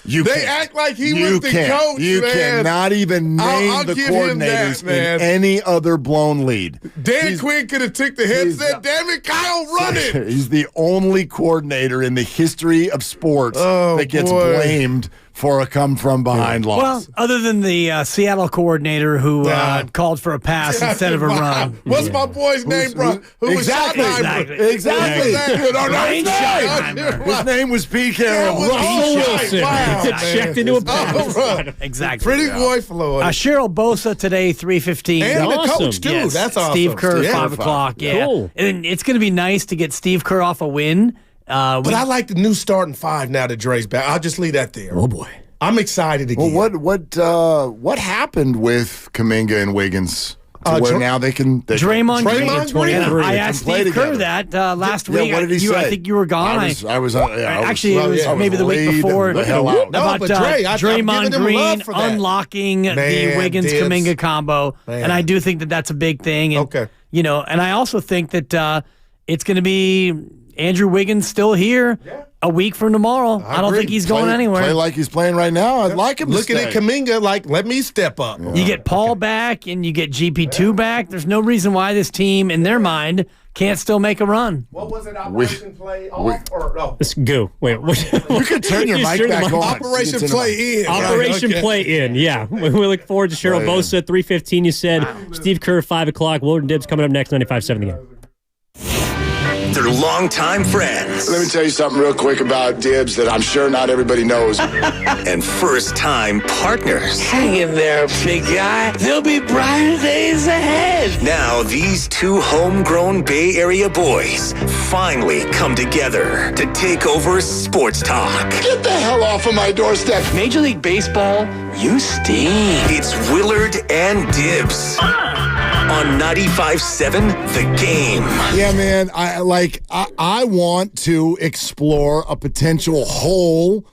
They act like he was the coach, You man. cannot even name I'll the give him coordinators that, man. in any other blown lead. Dan Quinn could have took the headset. Damn it, Kyle, run it. He's the only coordinator in the history of sports that gets blamed for a come-from-behind loss. Well, other than the Seattle coordinator who called for a pass instead of a run. What's my boy's name, bro? Who was Exactly. His name was Pete Carroll. Russell Wilson. Checked into a pass. Exactly. Pretty boy Floyd. Cheryl Bosa today, 3:15. And the coach, too. Yes. That's awesome. Steve Kerr, Yeah. 5 o'clock. Yeah. Cool. And it's going to be nice to get Steve Kerr off a win. But I like the new starting 5 now that Dre's back. I'll just leave that there. Oh, boy. I'm excited again. Well, what happened with Kuminga and Wiggins? Where now they can Draymond Green. I asked Steve Kerr that last week. What did he say? I think you were gone. I was actually, it was maybe the week before. The hell out. About but Dre, I'm Draymond giving him Green love for that. unlocking the Wiggins-Kuminga combo. Man. And I do think that that's a big thing. And, and I also think that it's going to be Andrew Wiggins still here a week from tomorrow. I don't think he's going anywhere. Play like he's playing right now. I'd like him to Looking at Kuminga like, let me step up. You get Paul back and you get GP2 back. There's no reason why this team, in their mind, can't still make a run. What was it? Operation Play Off or no? Let's go. Wait. You can turn your mic back on. Operation Play In. Operation Play In. Yeah. We look forward to Cheryl Bosa at 3:15. You said Steve Kerr 5 o'clock. Willard and Dibs coming up next. 95.7 The Game. They're longtime friends. Let me tell you something real quick about Dibs that I'm sure not everybody knows. And first-time partners. Hang in there, big guy. There'll be brighter days ahead. Now, these 2 homegrown Bay Area boys finally come together to take over sports talk. Get the hell off of my doorstep. Major League Baseball, you stink. It's Willard and Dibs on 95.7 The Game. Yeah, man. I want to explore a potential hole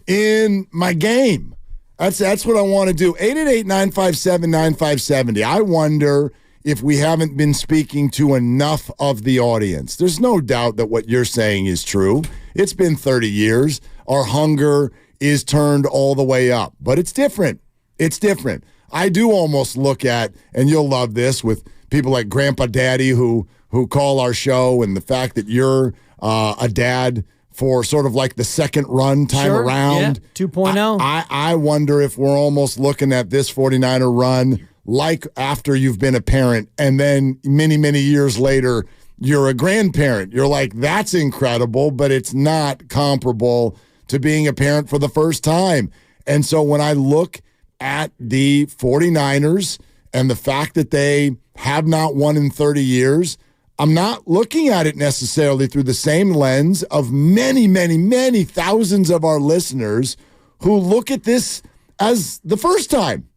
in my game. That's what I want to do. 888-957-9570. I wonder if we haven't been speaking to enough of the audience. There's no doubt that what you're saying is true. It's been 30 years. Our hunger is turned all the way up. But it's different. It's different. I do almost look at, and you'll love this, with people like Grandpa Daddy who call our show, and the fact that you're a dad for sort of like the second run time around. Yeah, 2.0. I wonder if we're almost looking at this 49er run like after you've been a parent, and then many, many years later, you're a grandparent. You're like, that's incredible, but it's not comparable to being a parent for the first time. And so when I look at the 49ers and the fact that they have not won in 30 years, I'm not looking at it necessarily through the same lens of many, many, many thousands of our listeners who look at this as the first time.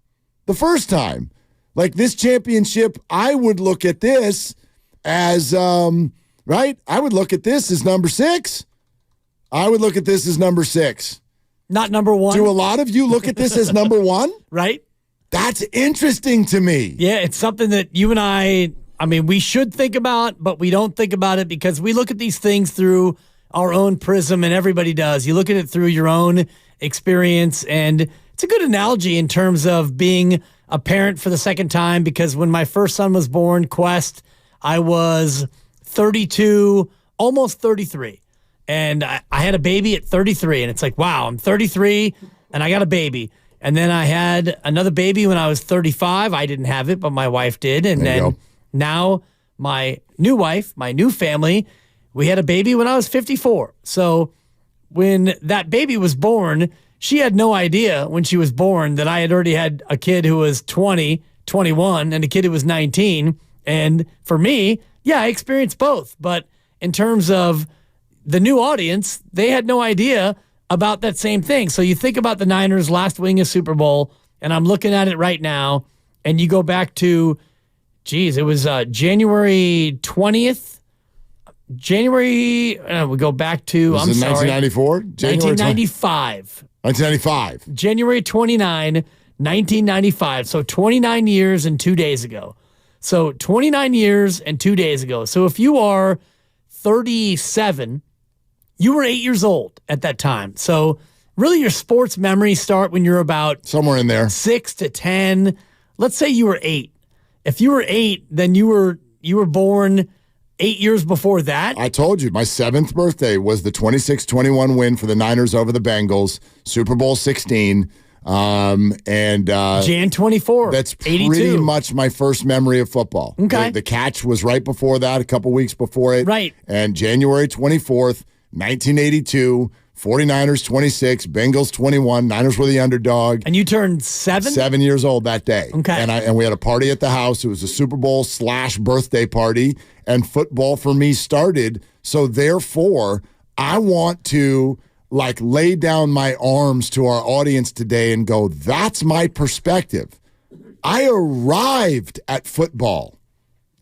The first time. Like this championship, I would look at this as, right? I would look at this as number 6. I would look at this as number 6. Not number 1. Do a lot of you look at this as number 1? Right. That's interesting to me. Yeah, it's something that you and I mean, we should think about, but we don't think about it because we look at these things through our own prism, and everybody does. You look at it through your own experience, and it's a good analogy in terms of being a parent for the second time, because when my first son was born, Quest, I was 32, almost 33. And I had a baby at 33, and it's like, wow, I'm 33, and I got a baby. And then I had another baby when I was 35. I didn't have it, but my wife did. And then now my new wife, my new family, we had a baby when I was 54. So when that baby was born, she had no idea when she was born that I had already had a kid who was 20, 21, and a kid who was 19. And for me, yeah, I experienced both. But in terms of the new audience, they had no idea about that same thing. So you think about the Niners last winning a Super Bowl, and I'm looking at it right now, and you go back to, it was January 20th. We go back to, Was it 1994? 1995. 1995. January 29, 1995. So 29 years and 2 days ago. So 29 years and 2 days ago. So if you are 37, you were 8 years old at that time. So really your sports memories start when you're about somewhere in there, 6 to 10. Let's say you were 8. If you were 8, then you were born 8 years before that. I told you, my 7th birthday was the 26-21 win for the Niners over the Bengals, Super Bowl 16. Jan 24. That's 82. pretty much my first memory of football. Okay. The catch was right before that, a couple weeks before it. Right. And January 24th, 1982, 49ers 26, Bengals 21. Niners were the underdog. And you turned 7? 7 years old that day. Okay. And we had a party at the house. It was a Super Bowl / birthday party. And football for me started. So therefore, I want to lay down my arms to our audience today and go, that's my perspective. I arrived at football.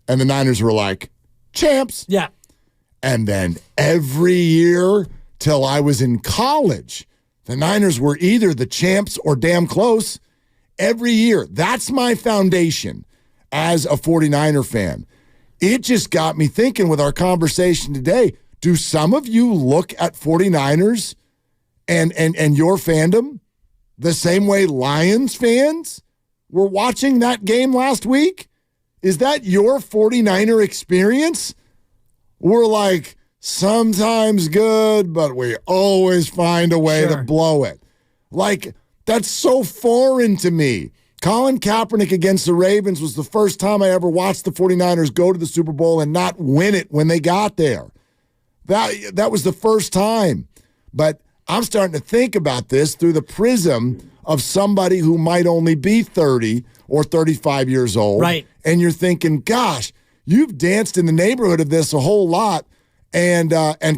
And the Niners were like, champs. Yeah. And then every year till I was in college, the Niners were either the champs or damn close every year. That's my foundation as a 49er fan. It just got me thinking with our conversation today, do some of you look at 49ers and your fandom the same way Lions fans were watching that game last week? Is that your 49er experience? We're like, sometimes good, but we always find a way to blow it. That's so foreign to me. Colin Kaepernick against the Ravens was the first time I ever watched the 49ers go to the Super Bowl and not win it when they got there. That was the first time. But I'm starting to think about this through the prism of somebody who might only be 30 or 35 years old. Right. And you're thinking, gosh, you've danced in the neighborhood of this a whole lot and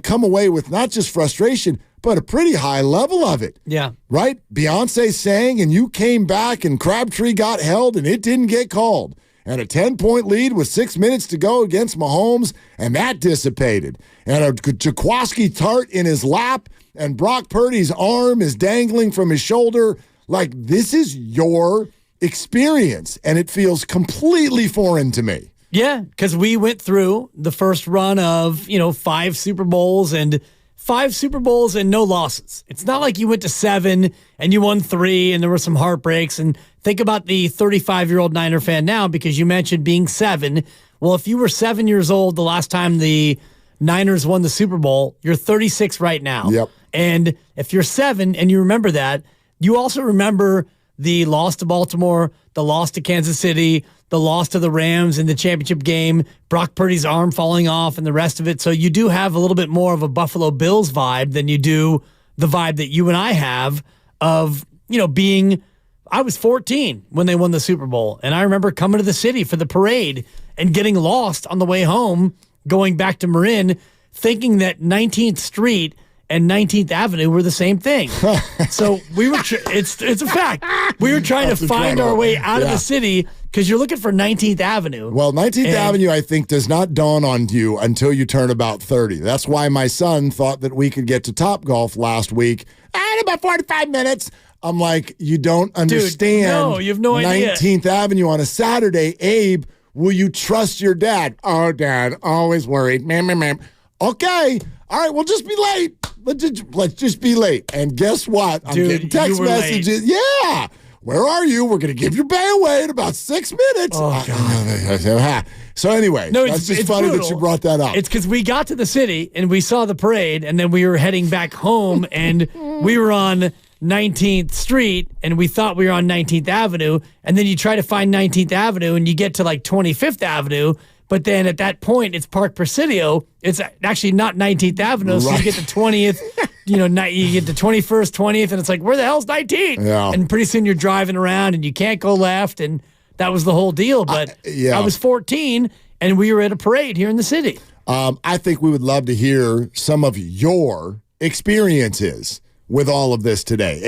come away with not just frustration, but a pretty high level of it. Yeah. Right? Beyonce sang and you came back and Crabtree got held and it didn't get called. And a 10-point lead with 6 minutes to go against Mahomes, and that dissipated. And a Jaquaski Tart in his lap, and Brock Purdy's arm is dangling from his shoulder. This is your experience, and it feels completely foreign to me. Yeah, because we went through the first run of, 5 Super Bowls and no losses. It's not like you went to 7 and you won 3 and there were some heartbreaks. And think about the 35-year-old Niner fan now, because you mentioned being 7. Well, if you were 7 years old the last time the Niners won the Super Bowl, you're 36 right now. Yep. And if you're 7 and you remember that, you also remember the loss to Baltimore, the loss to Kansas City, the loss to the Rams in the championship game, Brock Purdy's arm falling off and the rest of it. So you do have a little bit more of a Buffalo Bills vibe than you do the vibe that you and I have of, I was 14 when they won the Super Bowl. And I remember coming to the city for the parade and getting lost on the way home, going back to Marin, thinking that 19th Street and 19th Avenue were the same thing. So we were, it's a fact. We were trying to find our way out of the city because you're looking for 19th Avenue. Well, 19th Avenue, I think, does not dawn on you until you turn about 30. That's why my son thought that we could get to Topgolf last week in about 45 minutes. I'm like, you don't understand. Dude, no, you have no idea. 19th Avenue on a Saturday. Abe, will you trust your dad? Oh, Dad, always worried. Ma'am. Okay. All right, we'll just be late. Let's just be late. And guess what? I'm getting text messages. Late. Yeah. Where are you? We're going to give your bay away in about 6 minutes. Oh, God. So anyway, it's just funny brutal. That you brought that up. It's because we got to the city and we saw the parade, and then we were heading back home, and we were on 19th Street, and we thought we were on 19th Avenue, and then you try to find 19th Avenue, and you get to 25th Avenue, but then at that point, it's Park Presidio. It's actually not 19th Avenue, so you get to 20th, you get to 21st, 20th, and it's like, where the hell's 19th? Yeah. And pretty soon you're driving around, and you can't go left, and that was the whole deal. But I was 14, and we were at a parade here in the city. I think we would love to hear some of your experiences with all of this today.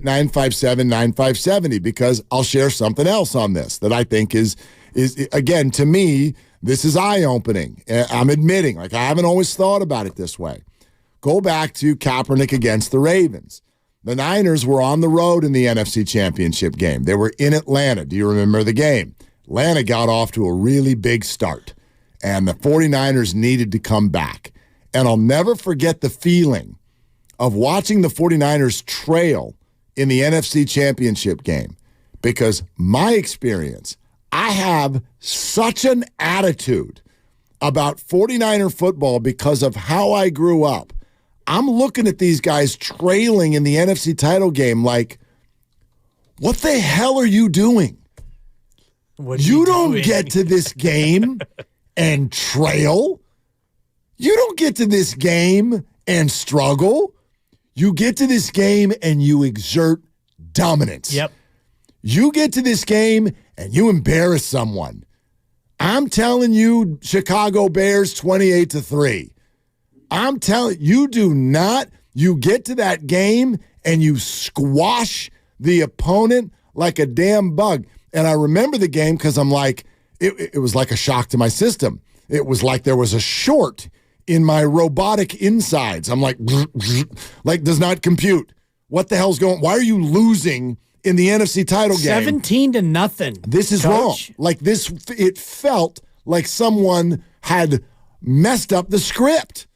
888-957-9570, because I'll share something else on this that I think is again, to me, this is eye-opening. I'm admitting, like, I haven't always thought about it this way. Go back to Kaepernick against the Ravens. The Niners were on the road in the NFC Championship game. They were in Atlanta. Do you remember the game? Atlanta got off to a really big start, and the 49ers needed to come back. And I'll never forget the feeling of watching the 49ers trail in the NFC Championship game, because my experience, I have such an attitude about 49er football because of how I grew up. I'm looking at these guys trailing in the NFC title game like, what the hell are you doing? You don't get to this game and trail. You don't get to this game and struggle. You get to this game and you exert dominance. Yep. You get to this game and you embarrass someone. I'm telling you, Chicago Bears 28-3. I'm telling you, you get to that game and you squash the opponent like a damn bug. And I remember the game because I'm like, it was like a shock to my system. It was like there was a short in my robotic insides. I'm like, does not compute. What the hell's going on? Why are you losing in the NFC title game? 17-0. This is wrong. Like this, it felt like someone had messed up the script.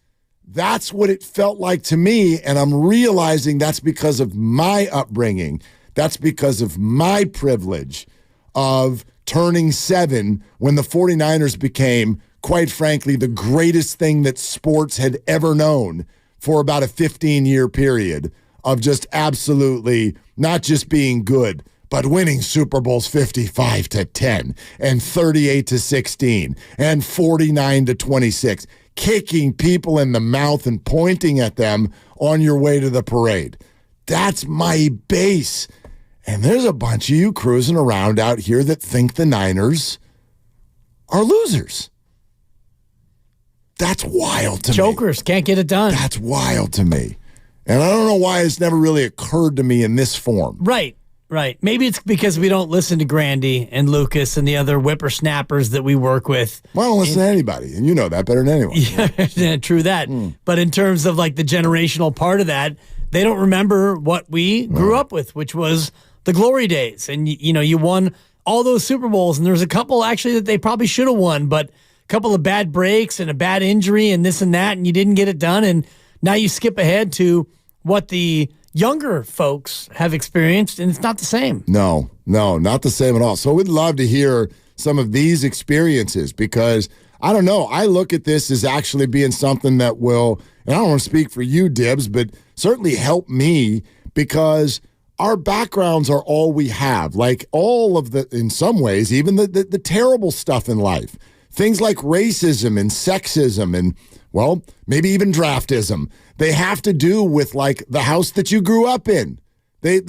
That's what it felt like to me, and I'm realizing that's because of my upbringing. That's because of my privilege of turning 7 when the 49ers became, quite frankly, the greatest thing that sports had ever known for about a 15-year period of just absolutely not just being good, but winning Super Bowls 55-10 and 38-16 and 49-26. Kicking people in the mouth and pointing at them on your way to the parade. That's my base. And there's a bunch of you cruising around out here that think the Niners are losers. That's wild to me. Jokers can't get it done. That's wild to me. And I don't know why it's never really occurred to me in this form. Right. Maybe it's because we don't listen to Grandy and Lucas and the other whippersnappers that we work with. Well, I don't listen to anybody, and you know that better than anyone. Yeah, true that. But in terms of like the generational part of that, they don't remember what we grew up with, which was the glory days. And, you won all those Super Bowls, and there's a couple actually that they probably should have won, but a couple of bad breaks and a bad injury and this and that, and you didn't get it done. And now you skip ahead to what the younger folks have experienced, and it's not the same. No, not the same at all. So we'd love to hear some of these experiences because, I don't know, I look at this as actually being something that will, and I don't want to speak for you, Dibs, but certainly help me because our backgrounds are all we have. Like all of the, in some ways, even the terrible stuff in life. Things like racism and sexism and, well, maybe even draftism. They have to do with like the house that you grew up in. They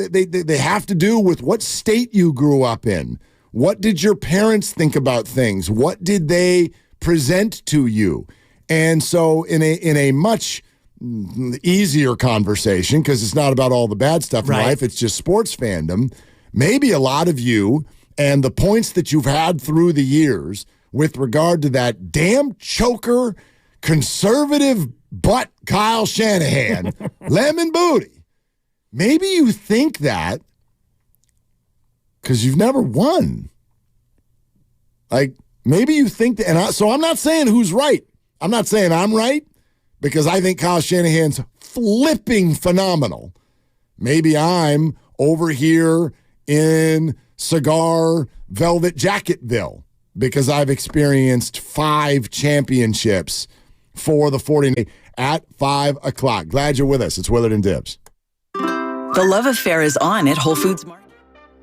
have to do with what state you grew up in. What did your parents think about things? What did they present to you? And so in a much easier conversation, because it's not about all the bad stuff in life, it's just sports fandom, maybe a lot of you and the points that you've had through the years with regard to that damn choker, conservative butt Kyle Shanahan, lemon booty. Maybe you think that because you've never won. Like, maybe you think that, and so I'm not saying who's right. I'm not saying I'm right because I think Kyle Shanahan's flipping phenomenal. Maybe I'm over here in cigar velvet jacketville because I've experienced 5 championships for the 49ers at 5 o'clock. Glad you're with us. It's Willard and Dibs. The love affair is on at Whole Foods Market.